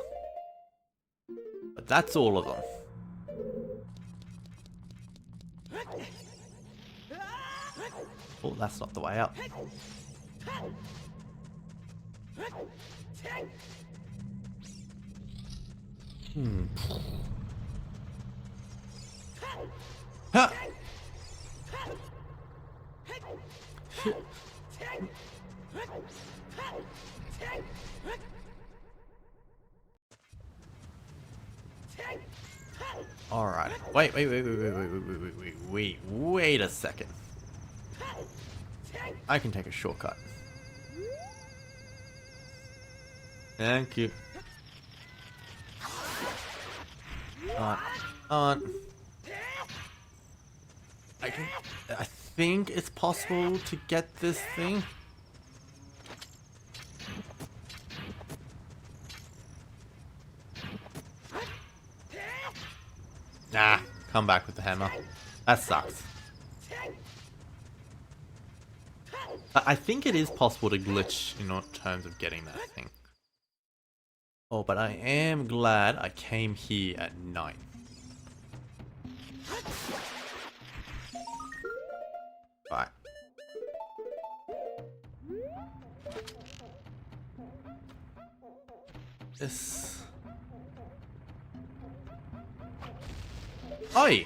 But that's all of them. Oh, that's not the way up. Hmm. Ha! Alright. Wait a second. I can take a shortcut. Thank you. On. I think it's possible to get this thing. Nah, come back with the hammer. That sucks. I think it is possible to glitch in terms of getting that thing. Oh, but I am glad I came here at night. Right. This. Oi!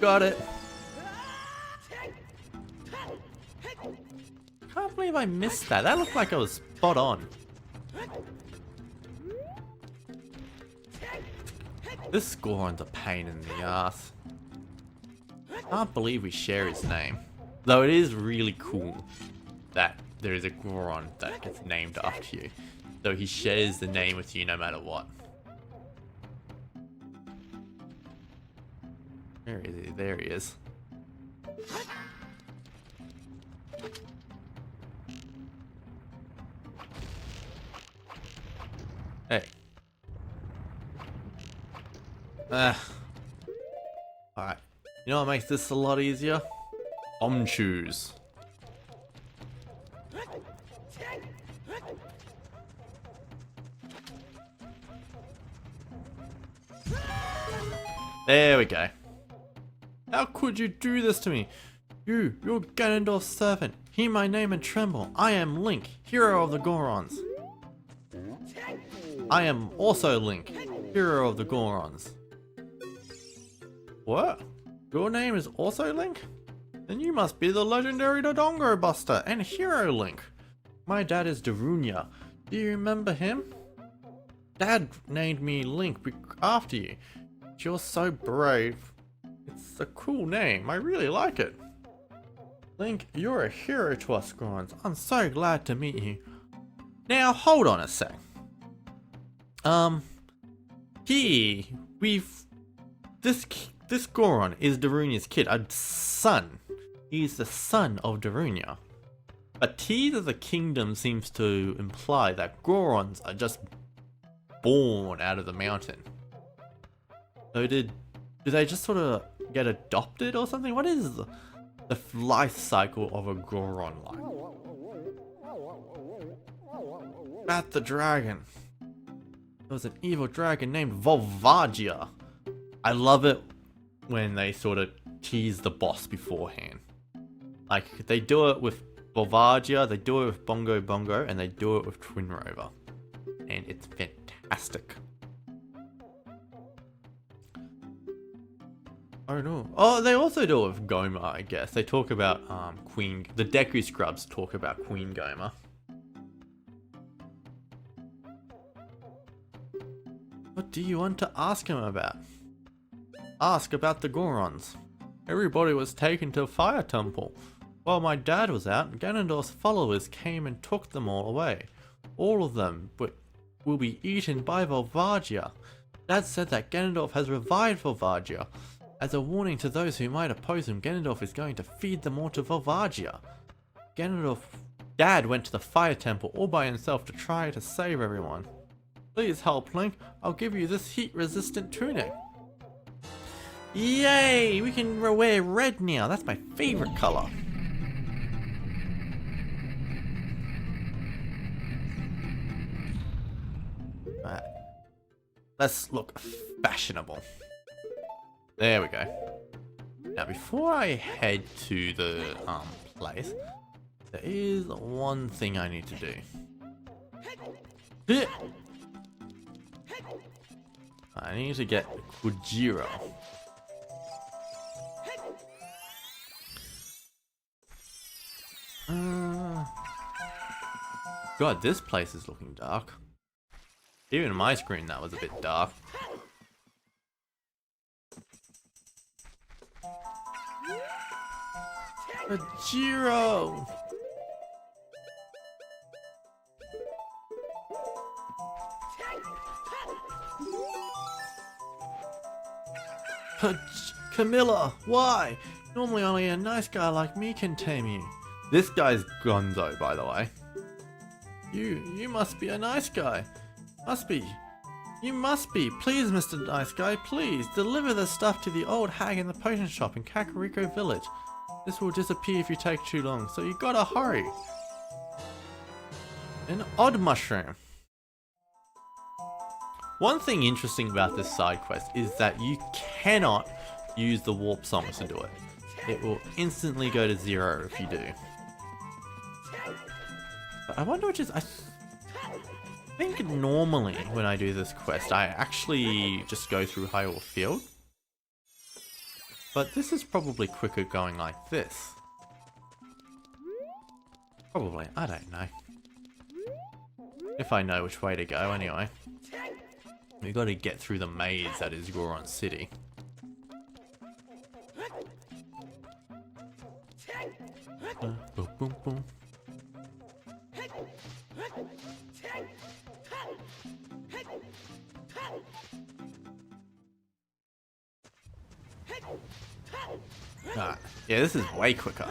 Got it. Can't believe I missed that. That looked like I was spot on. This Goron's a pain in the ass. Can't believe we share his name. Though it is really cool that there is a Goron that gets named after you. So he shares the name with you no matter what. Where is he? There he is. Hey. Alright. You know what makes this a lot easier? Bomb shoes. There we go. How could you do this to me? You're Ganondorf's servant. Hear my name and tremble. I am Link, hero of the Gorons. I am also Link, hero of the Gorons. What? Your name is also Link? Then you must be the legendary Dodongo Buster and Hero Link. My dad is Darunia. Do you remember him? Dad named me Link after you. You're so brave. It's a cool name. I really like it. Link, you're a hero to us Gorons. I'm so glad to meet you. Now, hold on a sec. This Goron is Darunia's kid, a son. He's the son of Darunia. But Tears of the Kingdom seems to imply that Gorons are just born out of the mountain. So do they just sort of get adopted or something? What is the life cycle of a Goron like? About the dragon. There was an evil dragon named Volvagia. I love it when they sort of tease the boss beforehand. Like, they do it with Volvagia, they do it with Bongo Bongo, and they do it with Twin Rover. And it's fantastic. I don't know. Oh, they also do it with Goma, I guess. They talk about Queen... The Deku Scrubs talk about Queen Goma. What do you want to ask him about? Ask about the Gorons. Everybody was taken to a fire temple. While my dad was out, Ganondorf's followers came and took them all away. All of them will be eaten by Volvagia. Dad said that Ganondorf has revived Volvagia. As a warning to those who might oppose him, Ganondorf is going to feed them all to Volvagia. Dad went to the fire temple all by himself to try to save everyone. Please help, Link. I'll give you this heat-resistant tunic. Yay! We can wear red now. That's my favorite color. Right. Let's look fashionable. There we go. Now, before I head to the place, there is one thing I need to do. I need to get Kujiro. God, this place is looking dark. Even on my screen, that was a bit dark. Kujiro! Camilla, why? Normally only a nice guy like me can tame you. This guy's Gonzo, by the way. You must be a nice guy. Must be. You must be. Please, Mr. Nice Guy, please, deliver the stuff to the old hag in the potion shop in Kakariko Village. This will disappear if you take too long, so you gotta hurry. An odd mushroom. One thing interesting about this side quest is that you cannot use the warp songs to do it. It will instantly go to 0 if you do. But I wonder which is... I think normally when I do this quest, I actually just go through Hyrule Field. But this is probably quicker going like this. Probably, I don't know. If I know which way to go anyway. We gotta get through the maze that is Goron City. Boom, boom, boom. Ah, yeah, this is way quicker.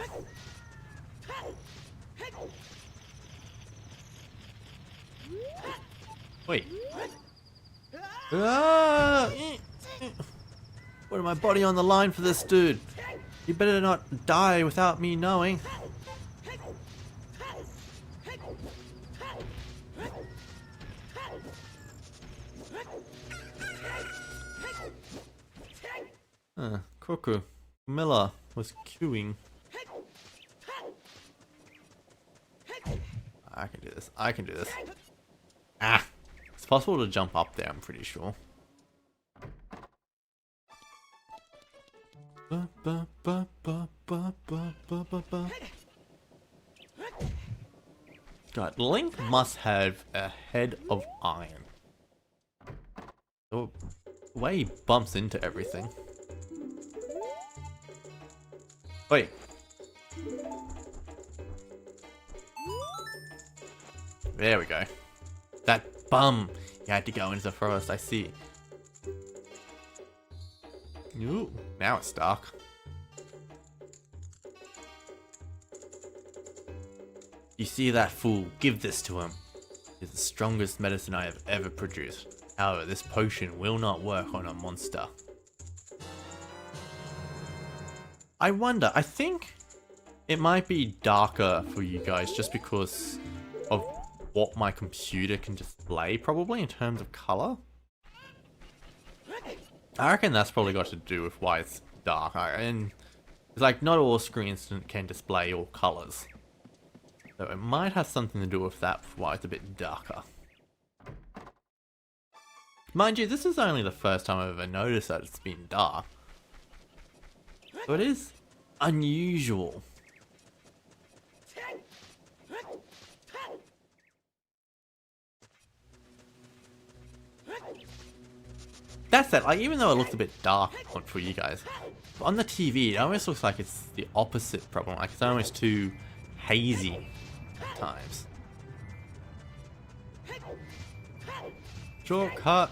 Wait. Ah! Put my body on the line for this dude. You better not die without me knowing. Koku. Miller was queuing. I can do this. I can do this. Ah! It's possible to jump up there, I'm pretty sure. God, Link must have a head of iron. The way he bumps into everything. Wait. There we go. That bum! You had to go into the forest, I see. Ooh, now it's dark. You see that fool? Give this to him. It's the strongest medicine I have ever produced. However, this potion will not work on a monster. I wonder, I think it might be darker for you guys just because of what my computer can display, probably, in terms of color. I reckon that's probably got to do with why it's dark. And it's like not all screens can display all colors. So it might have something to do with that, why it's a bit darker. Mind you, this is only the first time I've ever noticed that it's been dark. So it is unusual. That said, like, even though it looks a bit dark for you guys, on the TV it almost looks like it's the opposite problem. Like it's almost too hazy at times. Shortcut.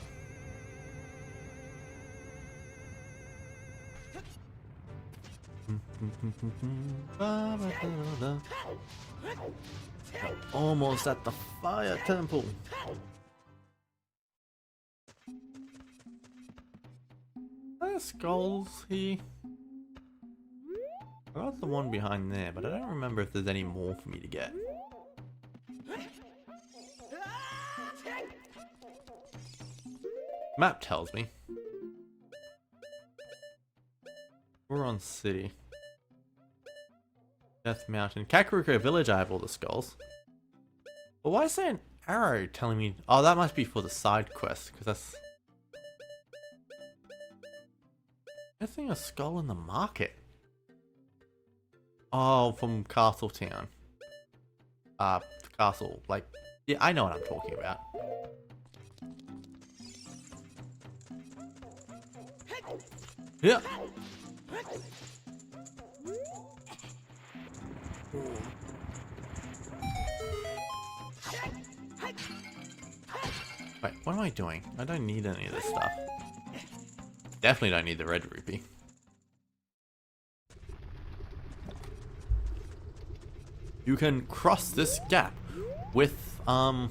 Almost at the fire temple. There's skulls here. I got the one behind there, but I don't remember if there's any more for me to get. Map tells me. Goron City. Death Mountain. Kakariko Village, I have all the skulls. But why is there an arrow telling me... Oh, that must be for the side quest, because that's... I think a skull in the market. Oh, from Castle Town. Castle, like... Yeah, I know what I'm talking about. Yeah. Wait, what am I doing? I don't need any of this stuff. Definitely don't need the red rupee. You can cross this gap with, the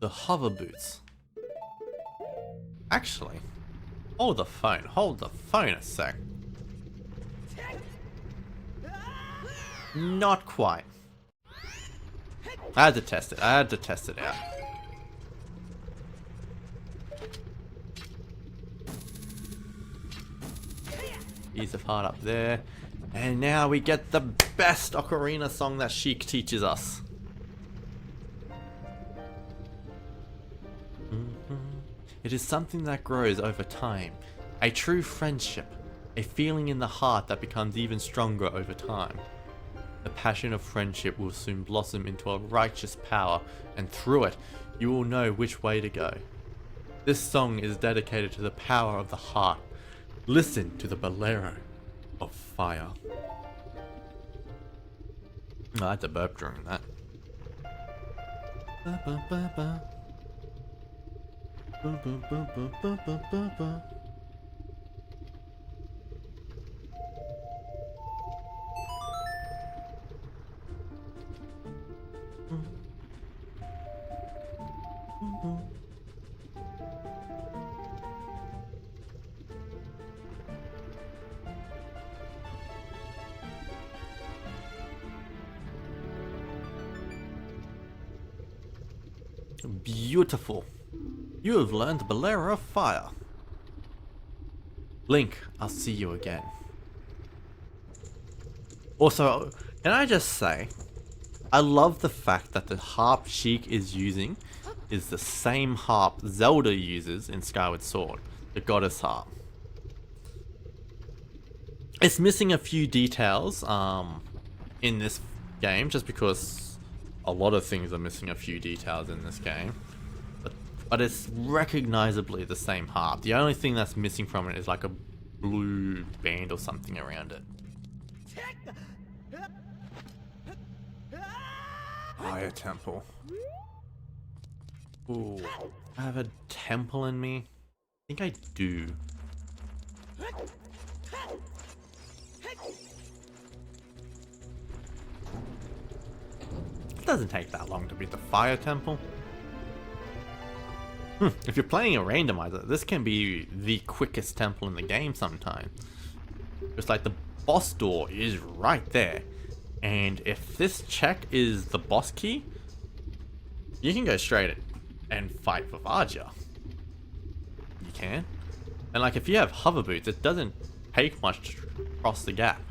hover boots. Actually, hold the phone a sec. Not quite. I had to test it out. Piece of heart up there. And now we get the best Ocarina song that Sheik teaches us. It is something that grows over time. A true friendship. A feeling in the heart that becomes even stronger over time. The passion of friendship will soon blossom into a righteous power, and through it, you will know which way to go. This song is dedicated to the power of the heart. Listen to the bolero of fire. I had to burp during that. Ba, ba, ba, ba. Ba, ba, ba, ba, ba, ba, ba, ba. Beautiful. You have learned the Bolero of Fire. Link, I'll see you again. Also, can I just say, I love the fact that the harp Sheik is using is the same harp Zelda uses in Skyward Sword, the Goddess Harp. It's missing a few details in this game, just because a lot of things are missing a few details in this game. But it's recognizably the same harp. The only thing that's missing from it is like a blue band or something around it. Fire temple. Ooh, I have a temple in me. I think I do. It doesn't take that long to beat the fire temple. If you're playing a randomizer, this can be the quickest temple in the game sometimes. It's like the boss door is right there. And if this check is the boss key, you can go straight and fight for Varja. You can. And like if you have hover boots, it doesn't take much to cross the gap.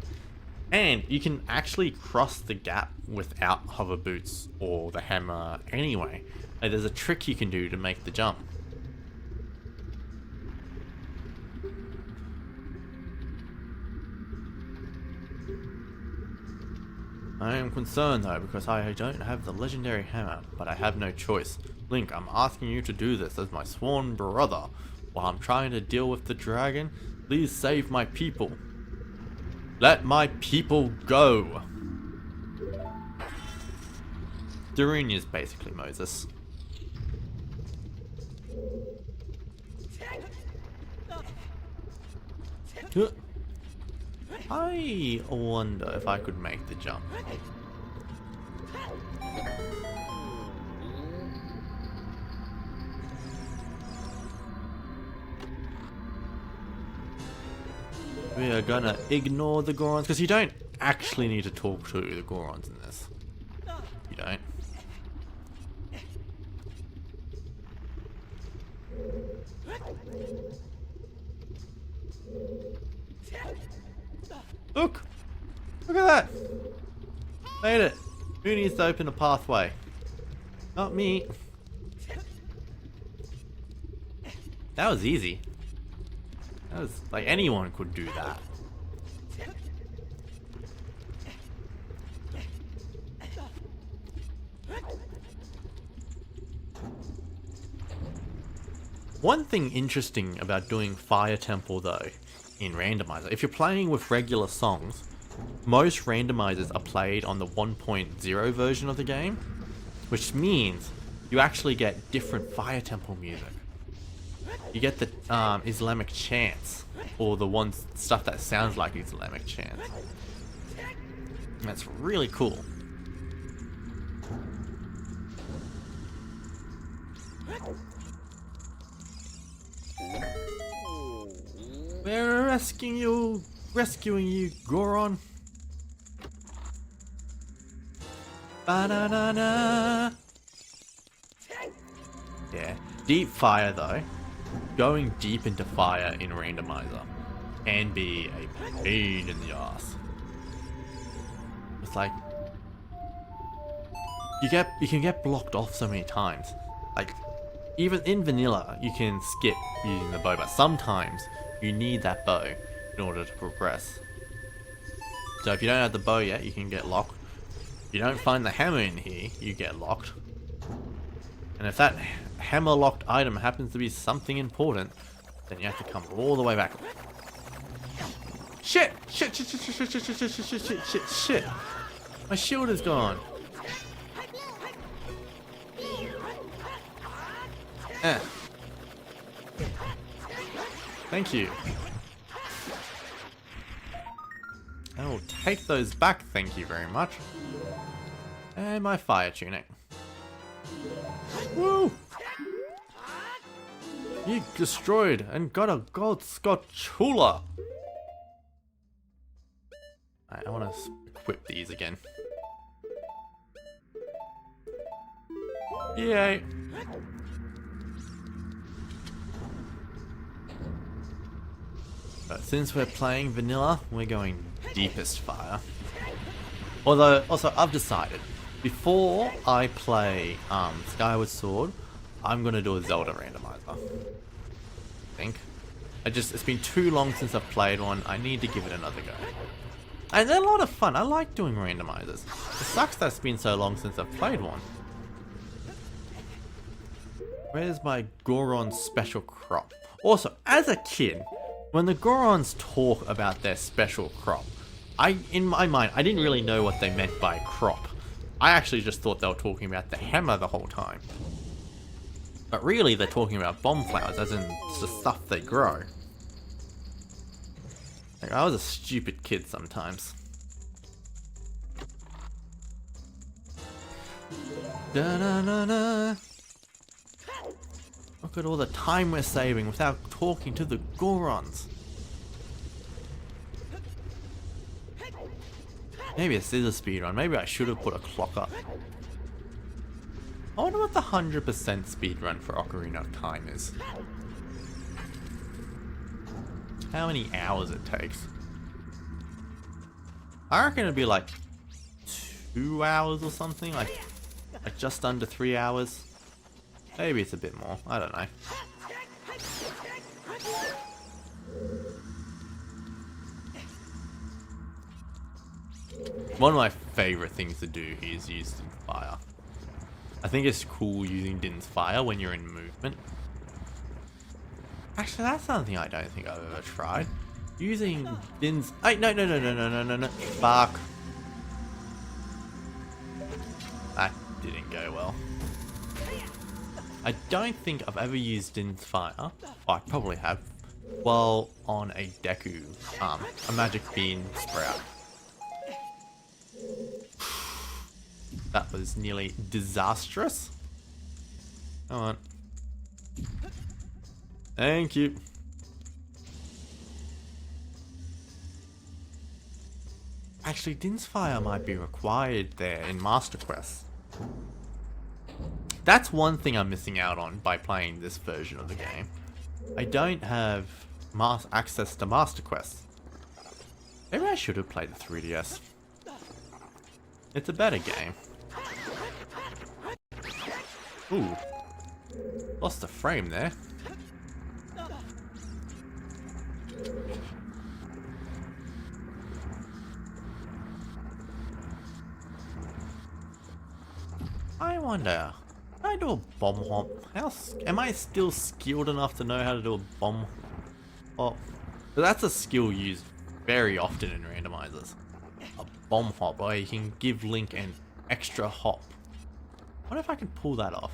And you can actually cross the gap without hover boots or the hammer anyway. Like there's a trick you can do to make the jump. I am concerned though because I don't have the legendary hammer, but I have no choice. Link, I'm asking you to do this as my sworn brother. While I'm trying to deal with the dragon, please save my people. Let my people go. Darun is basically Moses. I wonder if I could make the jump. We are gonna ignore the Gorons, because you don't actually need to talk to the Gorons in this. You don't. at that! Made it! Who needs to open a pathway? Not me. That was easy. That was like anyone could do that. One thing interesting about doing Fire Temple though, in randomizer, if you're playing with regular songs, most randomizers are played on the 1.0 version of the game, which means you actually get different Fire Temple music. You get the Islamic chants, or the stuff that sounds like Islamic chants. And that's really cool. We're rescuing you, Goron. Ba-na-na-na. Yeah, deep fire though. Going deep into fire in randomizer can be a pain in the ass. It's like you can get blocked off so many times. Like even in vanilla, you can skip using the bow, but sometimes you need that bow in order to progress. So if you don't have the bow yet, you can get locked. If you don't find the hammer in here, you get locked. And if that hammer locked item happens to be something important, then you have to come all the way back. Shit! Shit! Shit! Shit! Shit! Shit! Shit! Shit! Shit! Shit! Shit! Shit! My shield is gone. Eh. Thank you. I will take those back, thank you very much. And my fire tunic. Woo! You destroyed and got a gold scotchula. I want to equip these again. Yay! But since we're playing vanilla, we're going deepest fire. Although, also, I've decided, before I play Skyward Sword, I'm gonna do a Zelda randomizer. I think. It's been too long since I've played one, I need to give it another go. And they're a lot of fun, I like doing randomizers. It sucks that it's been so long since I've played one. Where's my Goron special crop? Also, as a kid, when the Gorons talk about their special crop, in my mind, I didn't really know what they meant by crop. I actually just thought they were talking about the hammer the whole time. But really, they're talking about bomb flowers, as in the stuff they grow. Like, I was a stupid kid sometimes. Da-na-na-na. Look at all the time we're saving without talking to the Gorons. Maybe this is a speedrun. Maybe I should have put a clock up. I wonder what the 100% speedrun for Ocarina of Time is. How many hours it takes. I reckon it'd be like 2 hours or something. Like just under 3 hours. Maybe it's a bit more. I don't know. One of my favourite things to do is use Din's Fire. I think it's cool using Din's Fire when you're in movement. Actually, that's something I don't think I've ever tried. Using Din's... Hey, no. Fuck. That didn't go well. I don't think I've ever used Din's Fire. Oh, I probably have. Well, on a Deku, a magic bean sprout. That was nearly disastrous. Come on. Thank you. Actually, Din's Fire might be required there in Master Quest. That's one thing I'm missing out on by playing this version of the game. I don't have access to Master Quest. Maybe I should have played the 3DS. It's a better game. Ooh. Lost the frame there. I wonder, can I do a bomb hop? Am I still skilled enough to know how to do a bomb hop? But that's a skill used very often in randomizers. A bomb hop, where you can give Link an extra hop. What if I can pull that off?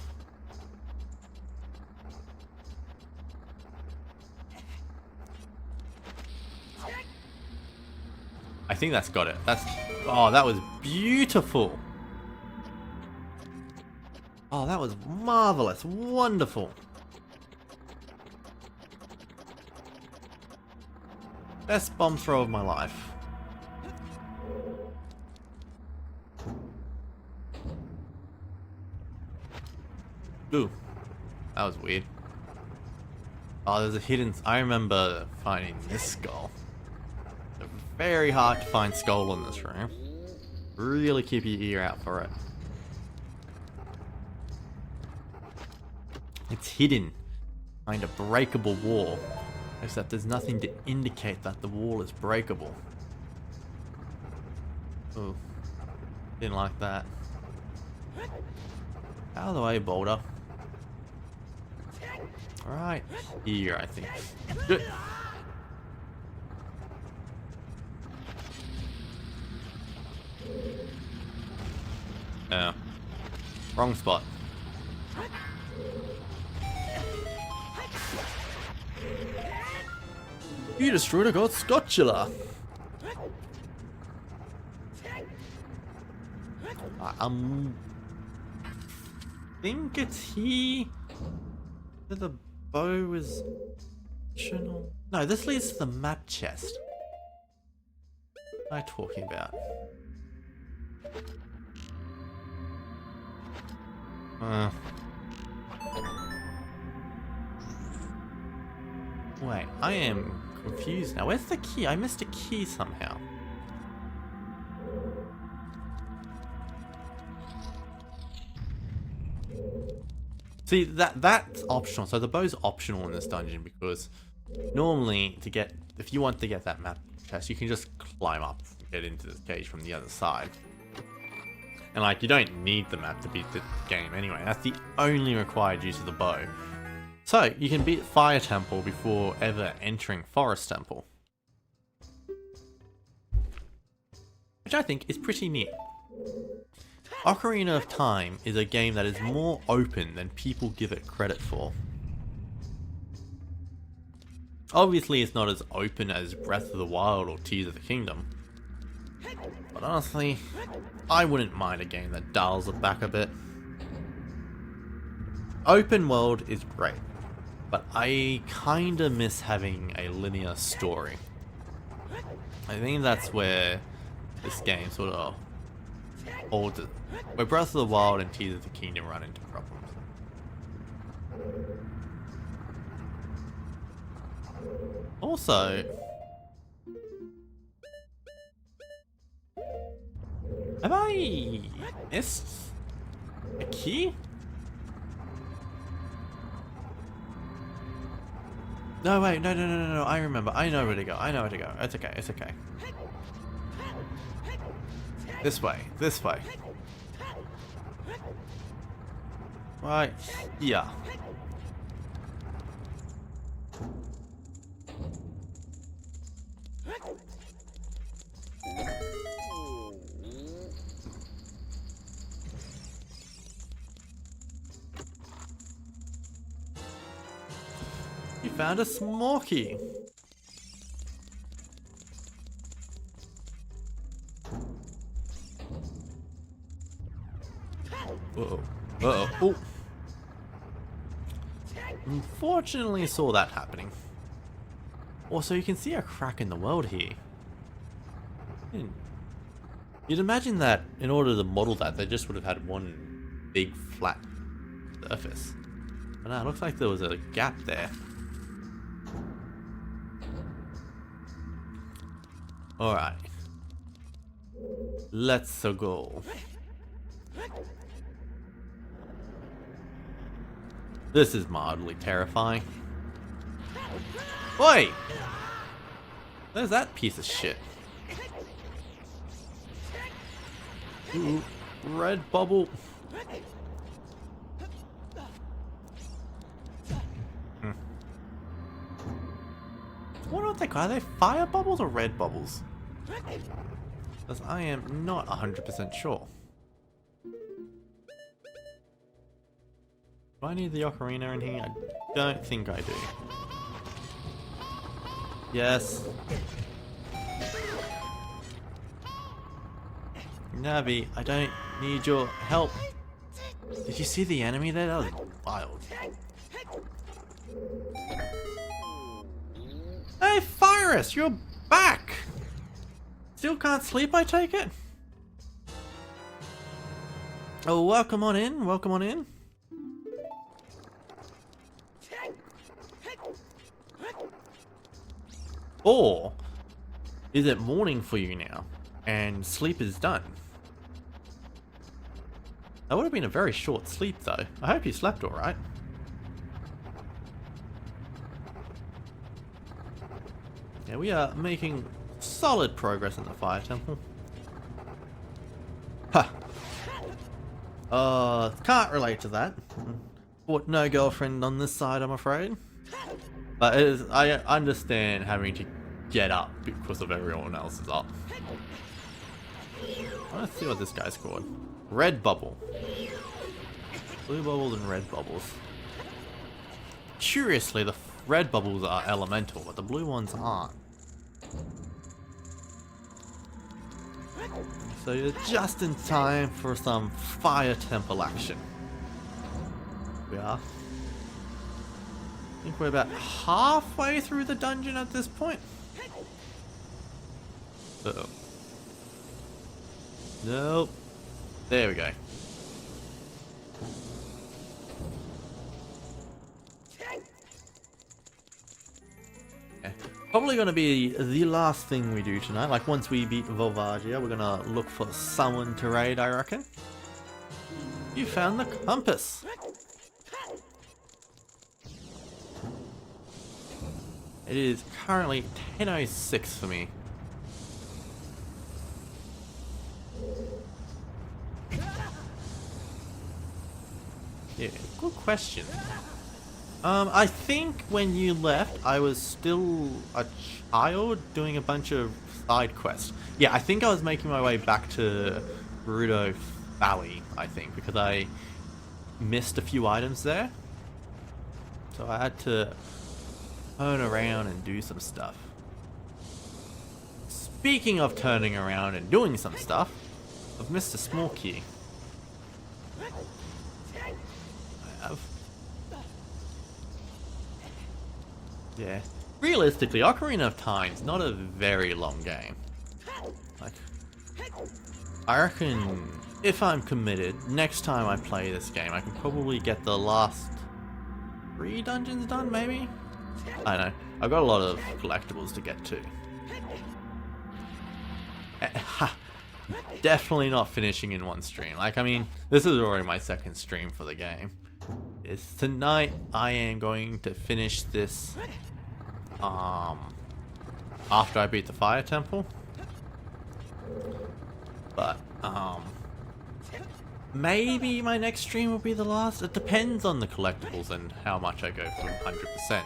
I think that's got it. Oh, that was beautiful. Oh, that was marvelous. Wonderful. Best bomb throw of my life. Ooh. That was weird. Oh, there's a hidden... I remember finding this skull. It's very hard to find skull in this room. Really keep your ear out for it. It's hidden behind a breakable wall, except there's nothing to indicate that the wall is breakable. Ooh, didn't like that. Out of the way, boulder. Right here, I think. Good. Wrong spot. You destroyed a god Scotchula. Think it's here that the bow is optional. No, this leads to the map chest. What am I talking about? Wait, I am confused now. Where's the key? I missed a key somehow. See, that's optional. So the bow's optional in this dungeon because normally if you want to get that map chest, you can just climb up and get into this cage from the other side. And like, you don't need the map to beat the game anyway. That's the only required use of the bow. So, you can beat Fire Temple before ever entering Forest Temple. Which I think is pretty neat. Ocarina of Time is a game that is more open than people give it credit for. Obviously it's not as open as Breath of the Wild or Tears of the Kingdom. But honestly, I wouldn't mind a game that dials it back a bit. Open world is great, but I kinda miss having a linear story. I think that's where this game sort of holds it. Where Breath of the Wild and Tears of the Kingdom run into problems. Also, have I missed a key? No, wait, no, I remember. I know where to go. It's okay. This way. Right, yeah. You found a Smorky. Uh-oh. Oh. Unfortunately, saw that happening. Also, you can see a crack in the world here. You'd imagine that in order to model that, they just would have had one big flat surface. But no, it looks like there was a gap there. Alright. Let's go. This is mildly terrifying. Oi! There's that piece of shit. Ooh, red bubble. What are they called? Are they fire bubbles or red bubbles? Because I am not 100% sure. Do I need the ocarina in here? I don't think I do. Yes. Navi, I don't need your help. Did you see the enemy there? That was wild. Hey, Virus, you're back! Still can't sleep, I take it? Oh, welcome on in, welcome on in. Or is it morning for you now and sleep is done? That would have been a very short sleep though. I hope you slept alright. Yeah, we are making solid progress in the fire temple. Ha! Can't relate to that. But no girlfriend on this side, I'm afraid. But it is, I understand having to get up because of everyone else is up. Let's see what this guy scored. Red bubble. Blue bubbles and red bubbles. Curiously, the red bubbles are elemental, but the blue ones aren't. So you're just in time for some fire temple action. We are. I think we're about halfway through the dungeon at this point. Uh-oh. Nope. There we go. Okay. Probably going to be the last thing we do tonight. Like, once we beat Volvagia, we're going to look for someone to raid, I reckon. You found the compass. It is currently 10:06 for me. Yeah, good question. I think when you left, I was still a child doing a bunch of side quests. Yeah, I think I was making my way back to Gerudo Valley, I think, because I missed a few items there. So I had to turn around and do some stuff. Speaking of turning around and doing some stuff, I've missed a small key. I have. Yeah. Realistically, Ocarina of Time is not a very long game. Like, I reckon if I'm committed, next time I play this game, I can probably get the last 3 dungeons done, maybe? I know. I've got a lot of collectibles to get to. Definitely not finishing in one stream. Like, I mean, this is already my second stream for the game. It's tonight I am going to finish this after I beat the fire temple. But maybe my next stream will be the last. It depends on the collectibles and how much I go for 100%.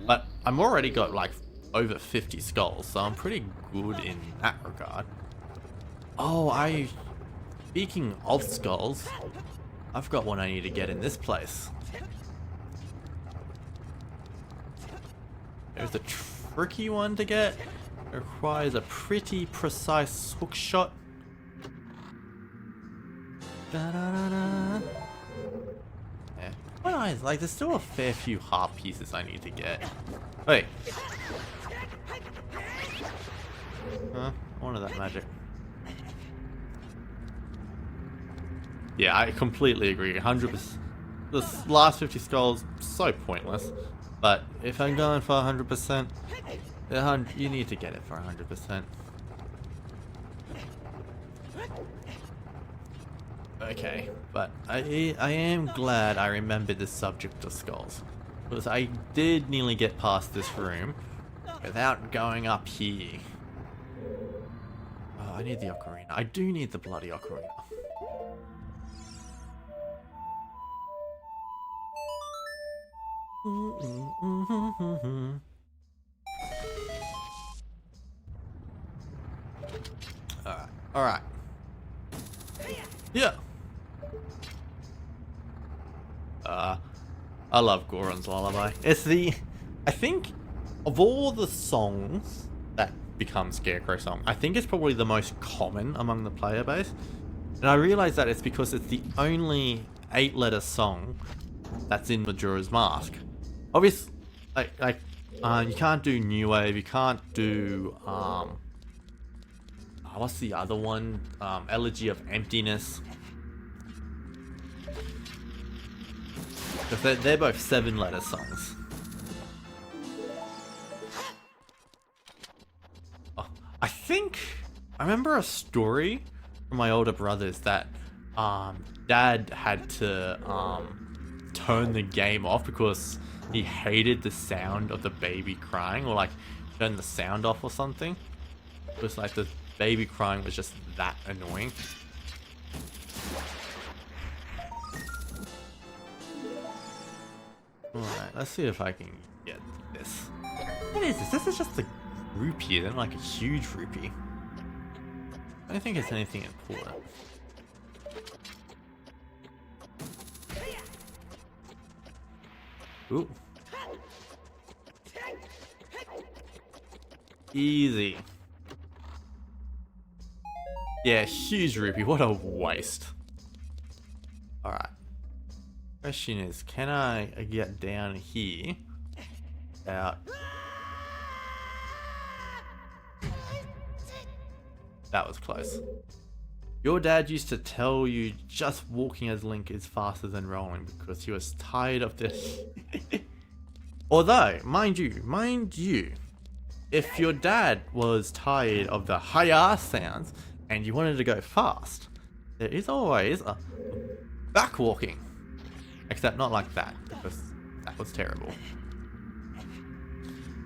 But I'm already got like over 50 skulls, so I'm pretty good in that regard. Oh, speaking of skulls, I've got one I need to get in this place. There's a tricky one to get. It requires a pretty precise hook shot. Da-da-da-da. Yeah. What eyes? Like, there's still a fair few heart pieces I need to get. Wait. Huh? I wanted that magic. Yeah, I completely agree. 100%. This last 50 skulls, so pointless. But if I'm going for 100%, you need to get it for 100%. Okay, but I am glad I remembered the subject of skulls. Because I did nearly get past this room without going up here. Oh, I need the ocarina. I do need the bloody ocarina. Alright, alright. Yeah. I love Goron's Lullaby. It's the... I think, of all the songs that become Scarecrow song, I think it's probably the most common among the player base. And I realize that it's because it's the only 8-letter song that's in Majora's Mask. Obviously, you can't do New Wave, you can't do, what's the other one? Elegy of Emptiness. Because they're both 7-letter songs. Oh, I remember a story from my older brothers that Dad had to turn the game off because he hated the sound of the baby crying, or like turn the sound off or something. It was like the baby crying was just that annoying. Alright, let's see if I can get this. What is this? This is just a rupee, isn't it? Like a huge rupee. I don't think it's anything important. Ooh. Easy. Yeah, huge rupee. What a waste. Alright. Question is, can I get down here? Out. That was close. Your dad used to tell you just walking as Link is faster than rolling because he was tired of this. Although, mind you, if your dad was tired of the hi-ya sounds and you wanted to go fast, there is always a back walking. Except not like that, because that was terrible.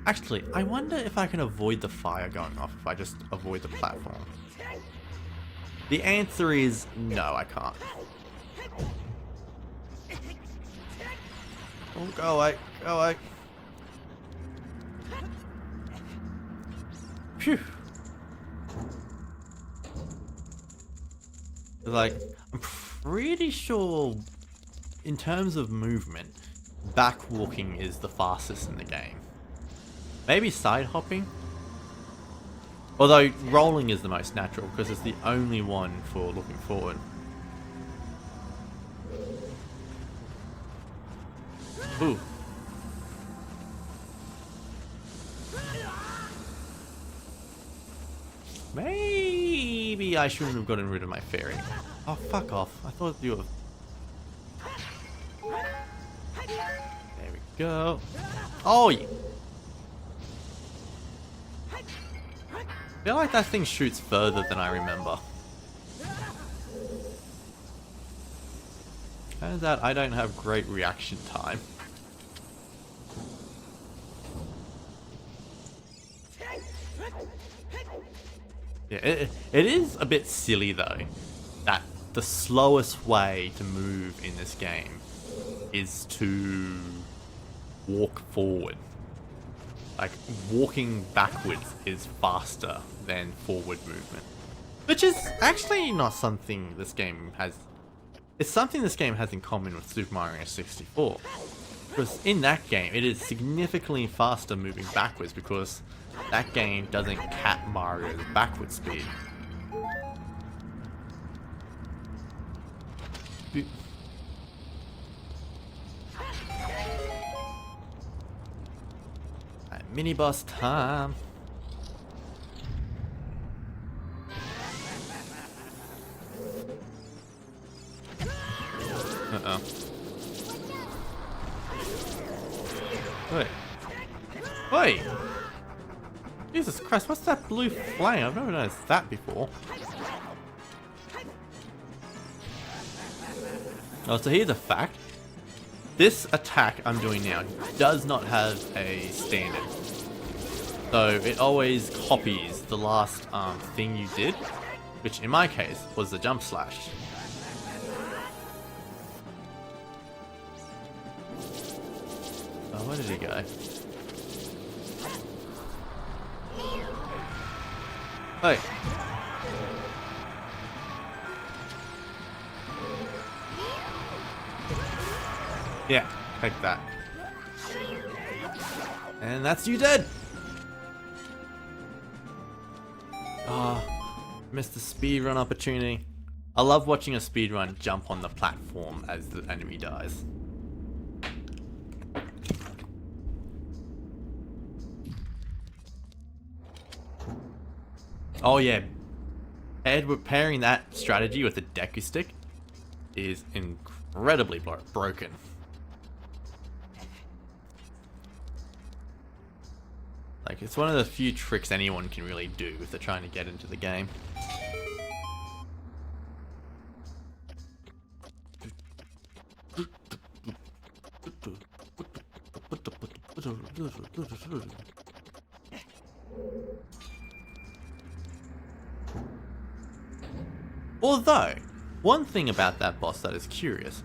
Actually, I wonder if I can avoid the fire going off if I just avoid the platform. The answer is no, I can't. Oh, go away, go away. Phew. Like, I'm pretty sure in terms of movement, back walking is the fastest in the game. Maybe side hopping? Although rolling is the most natural because it's the only one for looking forward. Ooh. Maybe I shouldn't have gotten rid of my fairy. Oh, fuck off. I thought you were... There we go. Oh, yeah. I feel like that thing shoots further than I remember. Turns out I don't have great reaction time. Yeah, it is a bit silly though, that the slowest way to move in this game is to walk forward. Like, walking backwards is faster than forward movement. Which is actually not something this game has... It's something this game has in common with Super Mario 64. Because in that game, it is significantly faster moving backwards because that game doesn't cap Mario's backward speed. Mini boss time. Uh-oh. Wait. Wait! Jesus Christ, what's that blue flame? I've never noticed that before. Oh, so here's a fact. This attack I'm doing now does not have a standard. So it always copies the last thing you did, which in my case was the jump slash. Oh, where did he go? Hey. Yeah, take that. And that's you dead! Ah, missed the speedrun opportunity. I love watching a speedrun jump on the platform as the enemy dies. Oh yeah, pairing that strategy with the Deku Stick is incredibly broken. Like, it's one of the few tricks anyone can really do if they're trying to get into the game. Although, one thing about that boss that is curious,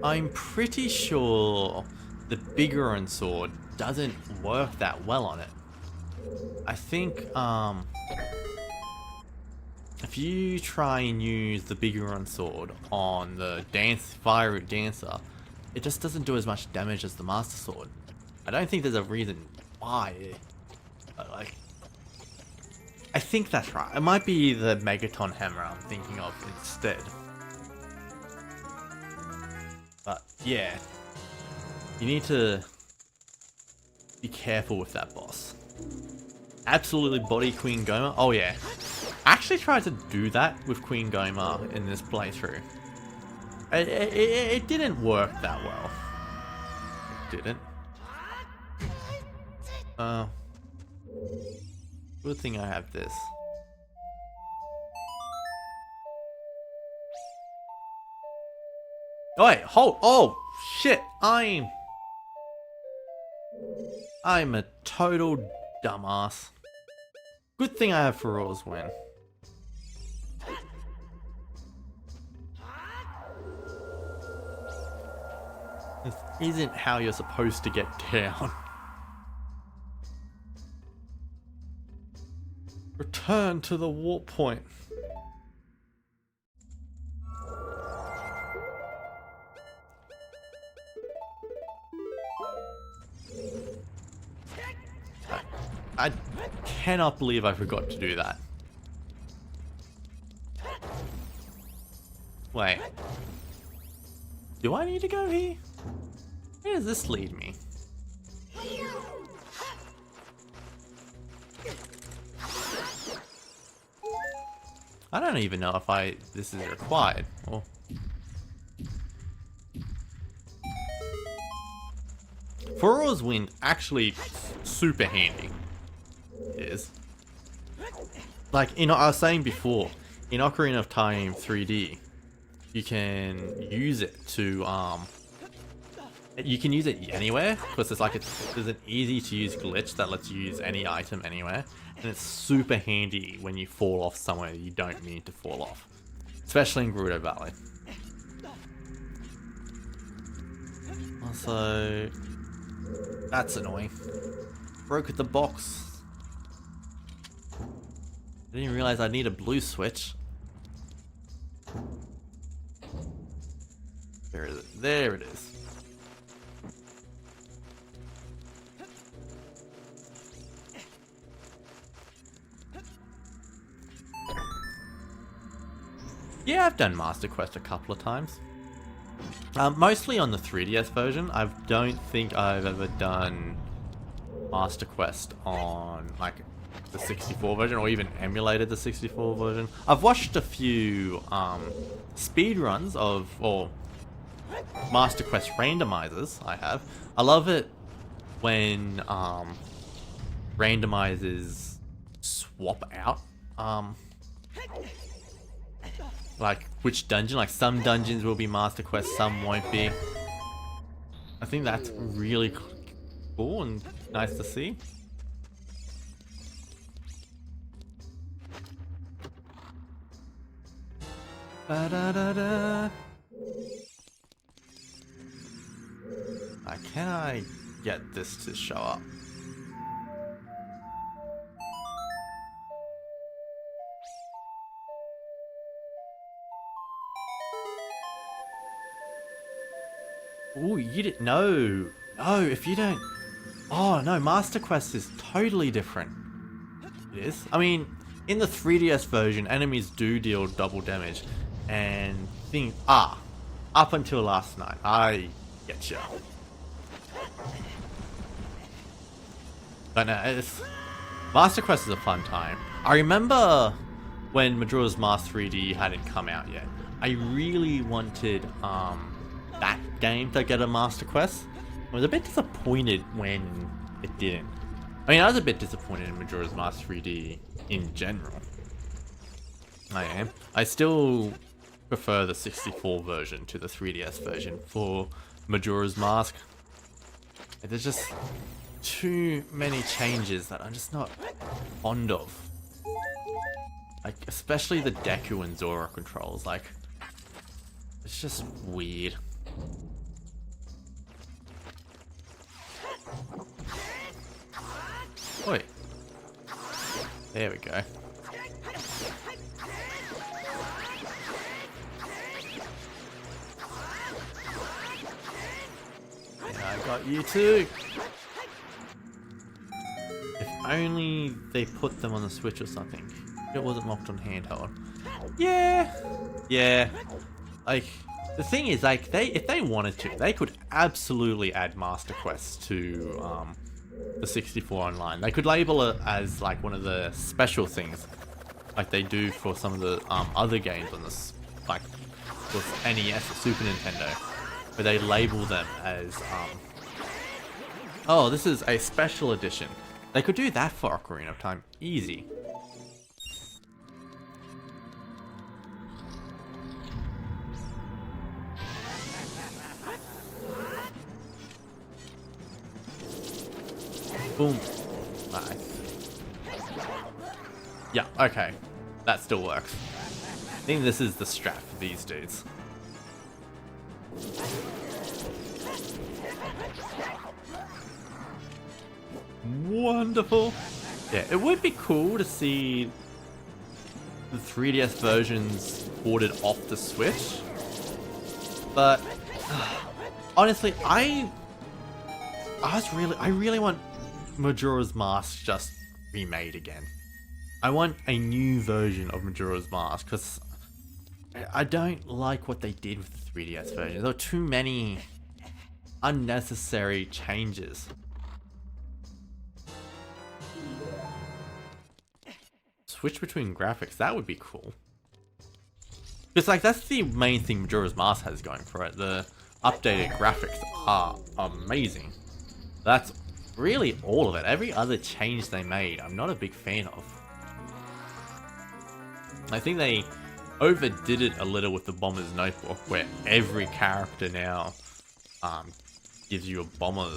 I'm pretty sure the Biggoron sword doesn't work that well on it. I think, if you try and use the Biggoron sword on the Fire Root Dancer, it just doesn't do as much damage as the Master Sword. I don't think there's a reason why. But like, I think that's right. It might be the Megaton Hammer I'm thinking of instead. But yeah, you need to be careful with that boss. Absolutely body Queen Goma. Oh yeah. I actually tried to do that with Queen Goma in this playthrough. It didn't work that well. It didn't. Good thing I have this. Oh wait, hold. Oh shit! I'm a total dumbass. Good thing I have Feroz win. This isn't how you're supposed to get down. Return to the warp point. I cannot believe I forgot to do that. Wait. Do I need to go here? Where does this lead me? I don't even know if this is required. Or... Feroz Wind actually super handy. It is. Like, I was saying before, in Ocarina of Time 3D, you can use it to, you can use it anywhere, because there's an easy to use glitch that lets you use any item anywhere, and it's super handy when you fall off somewhere you don't need to fall off, especially in Gerudo Valley. Also, that's annoying. Broke the box. I didn't realize I need a blue switch. Where is it? There it is. Yeah, I've done Master Quest a couple of times. Mostly on the 3DS version. I don't think I've ever done Master Quest on like the 64 version, or even emulated the 64 version. I've watched a few speedruns or Master Quest randomizers. I love it when randomizers swap out like which dungeon. Like some dungeons will be master quests, some won't be. I think that's really cool and nice to see. Ba-da-da-da. Can I get this to show up? Oh, you didn't. No, if you don't. Oh no, Master Quest is totally different. It is. I mean, in the 3DS version, enemies do deal double damage, and up until last night, I get you. But no, Master Quest is a fun time. I remember when Majora's Mask 3D hadn't come out yet. I really wanted that game to get a Master Quest. I was a bit disappointed when it didn't. I mean, I was a bit disappointed in Majora's Mask 3D in general. I am. I still prefer the 64 version to the 3DS version for Majora's Mask. There's just too many changes that I'm just not fond of. Like, especially the Deku and Zora controls. Like, it's just weird. Wait. There we go. Yeah, I got you too. If only they put them on the Switch or something. It wasn't locked on handheld. Yeah. Like, the thing is, like, if they wanted to, they could absolutely add Master Quests to the 64 online. They could label it as like one of the special things, like they do for some of the other games on this, like with NES or Super Nintendo, where they label them as oh, this is a special edition. They could do that for Ocarina of Time, easy. Boom. Nice. Yeah, okay. That still works. I think this is the strat for these dudes. Wonderful. Yeah, it would be cool to see the 3DS versions ported off the Switch. But honestly, I really want Majora's Mask just remade again. I want a new version of Majora's Mask because I don't like what they did with the 3DS version. There were too many unnecessary changes. Switch between graphics, that would be cool. Because like that's the main thing Majora's Mask has going for it. The updated graphics are amazing. That's really all of it. Every other change they made, I'm not a big fan of. I think they overdid it a little with the Bomber's Notebook, where every character now gives you a bomber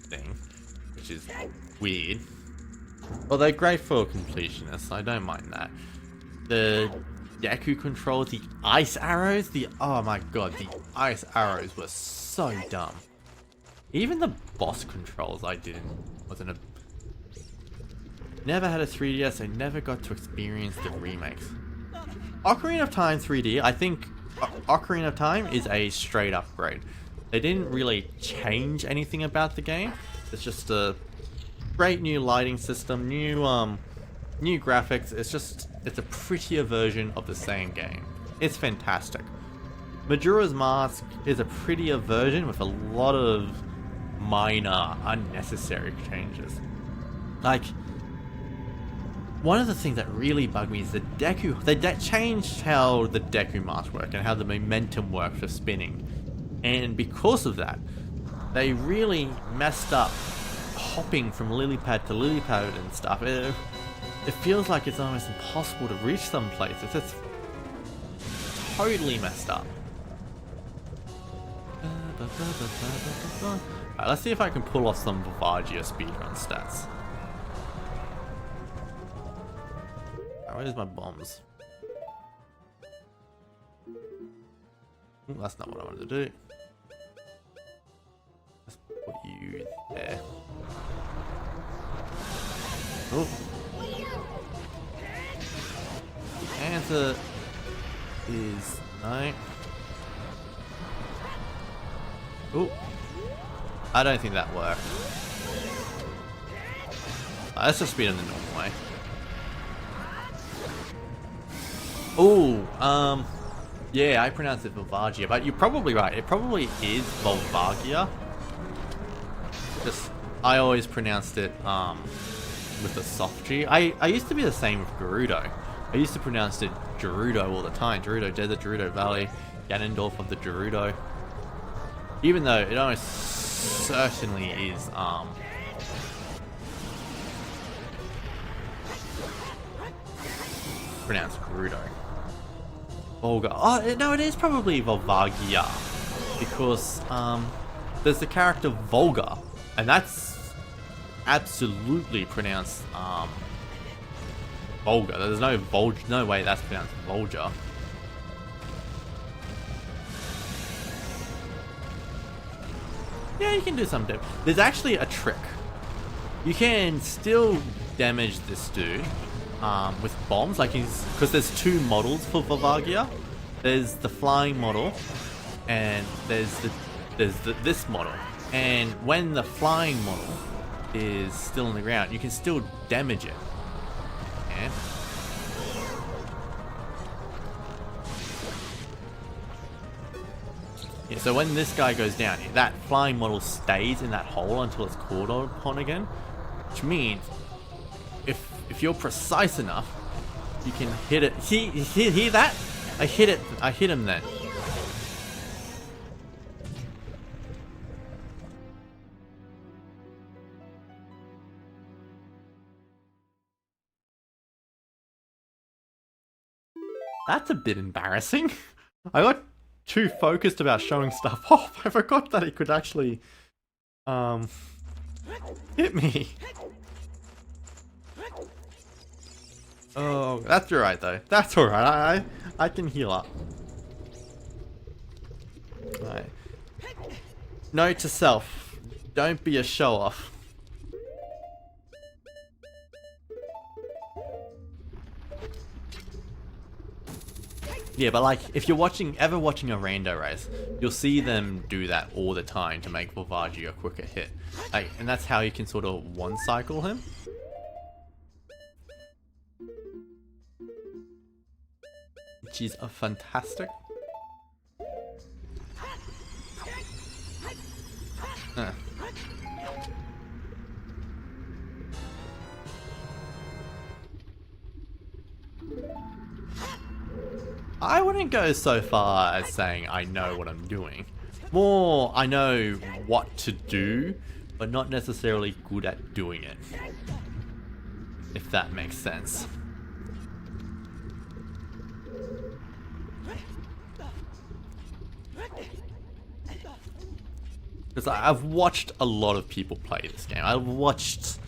thing, which is weird. Well, they're great for completionists, I don't mind that. The Deku controls, the ice arrows, oh my god, the ice arrows were so dumb. Even the boss controls never had a 3DS, I never got to experience the remakes. Ocarina of Time 3D, I think Ocarina of Time is a straight upgrade. They didn't really change anything about the game. It's just a great new lighting system, new graphics. It's a prettier version of the same game. It's fantastic. Majora's Mask is a prettier version with a lot of minor, unnecessary changes. Like, one of the things that really bugged me is the Deku. They changed how the Deku mask worked and how the momentum worked for spinning. And because of that, they really messed up hopping from lily pad to lily pad and stuff. It feels like it's almost impossible to reach some places. It's totally messed up. Alright, let's see if I can pull off some Volvagia speedrun stats. Alright, where's my bombs? Ooh, that's not what I wanted to do. Let's put you there. Oh. The answer is no. Oh. I don't think that worked. Let's just speed in the normal way. Oh, yeah, I pronounced it Volvagia, but you're probably right. It probably is Volvagia. Just, I always pronounced it, with a soft G. I used to be the same with Gerudo. I used to pronounce it Gerudo all the time. Gerudo Desert, Gerudo Valley, Ganondorf of the Gerudo. Even though it almost certainly is, pronounced Gerudo. Volga. Oh, no, it is probably Volvagia. Because, there's the character Volga. And that's absolutely pronounced, Volga. There's no way that's pronounced Volga. Yeah, you can do some damage. There's actually a trick. You can still damage this dude with bombs, like because there's two models for Volvagia. There's the flying model, and there's this model. And when the flying model is still on the ground, you can still damage it. And yeah, so when this guy goes down, that flying model stays in that hole until it's called upon again. Which means, if you're precise enough, you can hit it. Hear that? I hit it. I hit him then. That's a bit embarrassing. I got too focused about showing stuff off. I forgot that it could actually hit me. Oh, that's alright though. That's alright. I can heal up. Right. Note to self: don't be a show off. Yeah, but like, if you're ever watching a rando race, you'll see them do that all the time to make Volvagia a quicker hit. Like, and that's how you can sort of one-cycle him. Which is a fantastic. I wouldn't go so far as saying I know what I'm doing. More, I know what to do, but not necessarily good at doing it. If that makes sense. Because I've watched a lot of people play this game. I've watched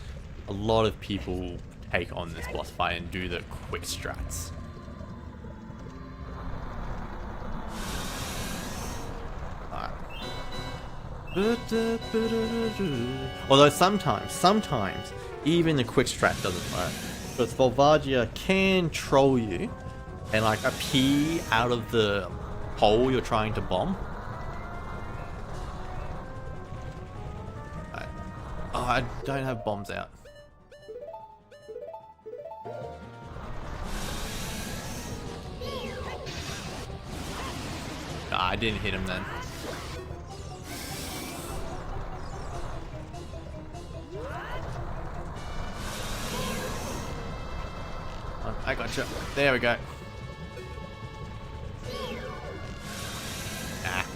a lot of people take on this boss fight and do the quick strats. Although sometimes, even the quick strat doesn't work. Because Volvagia can troll you and like appear out of the hole you're trying to bomb. Right. Oh, I don't have bombs out. Nah, I didn't hit him then. I gotcha. There we go. Ah.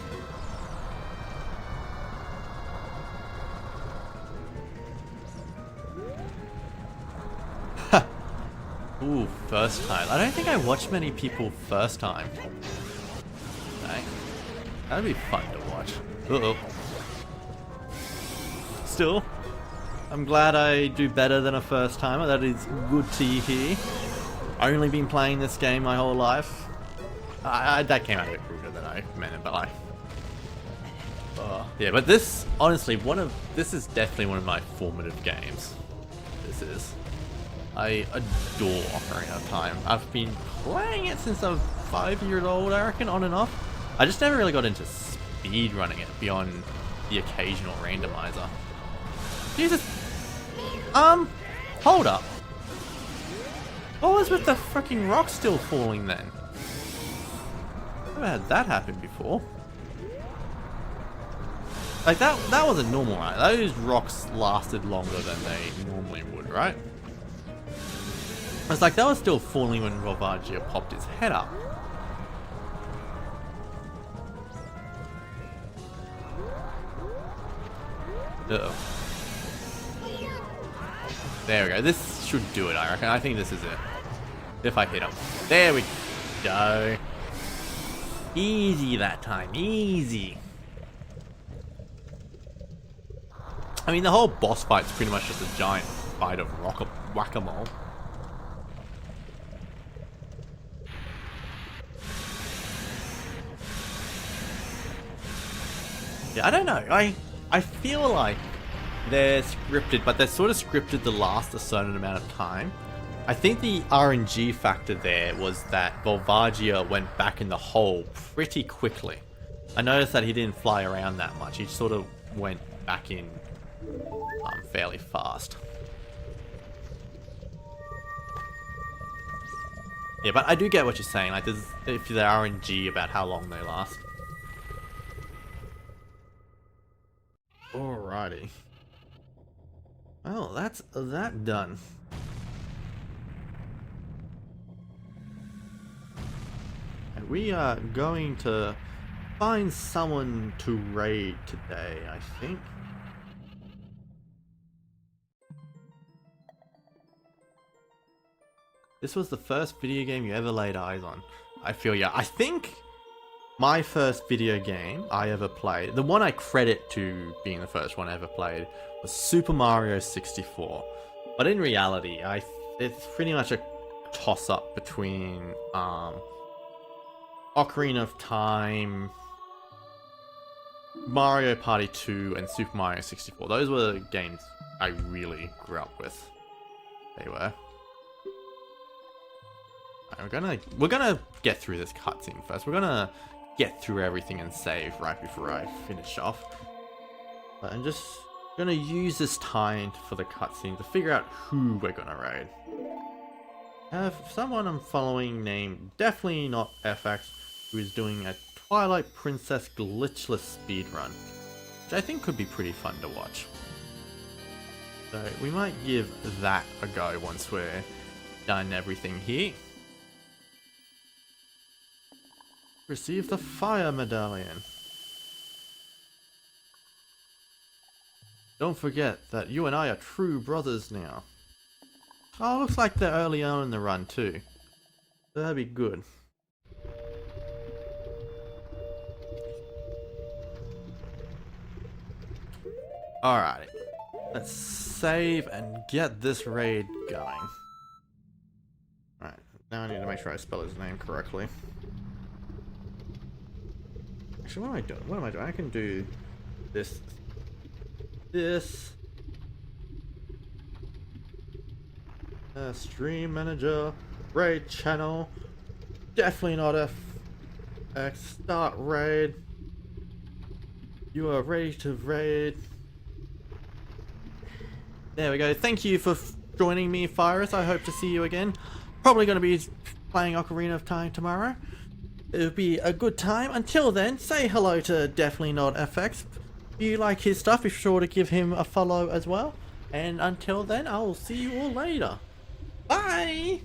Ooh, first time. I don't think I watched many people first time. eh? That'd be fun to watch. Uh-oh. Still, I'm glad I do better than a first timer. That is good to hear. Only been playing this game my whole life. That came out a bit ruder than I meant it, but like... yeah, but this, honestly, this is definitely one of my formative games. This is. I adore Ocarina of Time. I've been playing it since I was 5 years old, I reckon, on and off. I just never really got into speed running it beyond the occasional randomizer. Jesus. Hold up. What was with the freaking rock still falling then? Never had that happen before. Like that wasn't normal, right? Those rocks lasted longer than they normally would, right? It's like that was still falling when Volvagia popped his head up. Uh-oh. There we go. This should do it, I reckon. I think this is it. If I hit him. There we go. Easy that time. Easy. I mean, the whole boss fight's pretty much just a giant fight of whack-a-mole. Yeah, I don't know. I feel like they're scripted, but they're sort of scripted to last a certain amount of time. I think the RNG factor there was that Volvagia went back in the hole pretty quickly. I noticed that he didn't fly around that much. He sort of went back in fairly fast. Yeah, but I do get what you're saying. Like, there's if there RNG about how long they last. Alrighty. Well, that's that done. And we are going to find someone to raid today, I think. This was the first video game you ever laid eyes on. I feel yeah. I think my first video game I ever played, the one I credit to being the first one I ever played, was Super Mario 64. But in reality, it's pretty much a toss-up between Ocarina of Time, Mario Party 2, and Super Mario 64. Those were the games I really grew up with. They were. We're gonna get through this cutscene first. We're gonna get through everything and save right before I finish off. But I'm just gonna use this time for the cutscene to figure out who we're gonna raid. I have someone I'm following named Definitely Not FX, who is doing a Twilight Princess glitchless speedrun, which I think could be pretty fun to watch. So we might give that a go once we're done everything here. Receive the fire medallion. Don't forget that you and I are true brothers now. Oh, looks like they're early on in the run too. That'd be good. Alrighty. Let's save and get this raid going. Alright, now I need to make sure I spell his name correctly. Actually, what am I doing? What am I doing? I can do this. Stream manager, raid channel, definitely not FX, start raid. You are ready to raid. There we go. Thank you for joining me, Virus. I hope to see you again. Probably going to be playing Ocarina of Time tomorrow. It'll be a good time. Until then, say hello to Definitely Not FX. If you like his stuff, be sure to give him a follow as well. And until then, I will see you all later. Bye!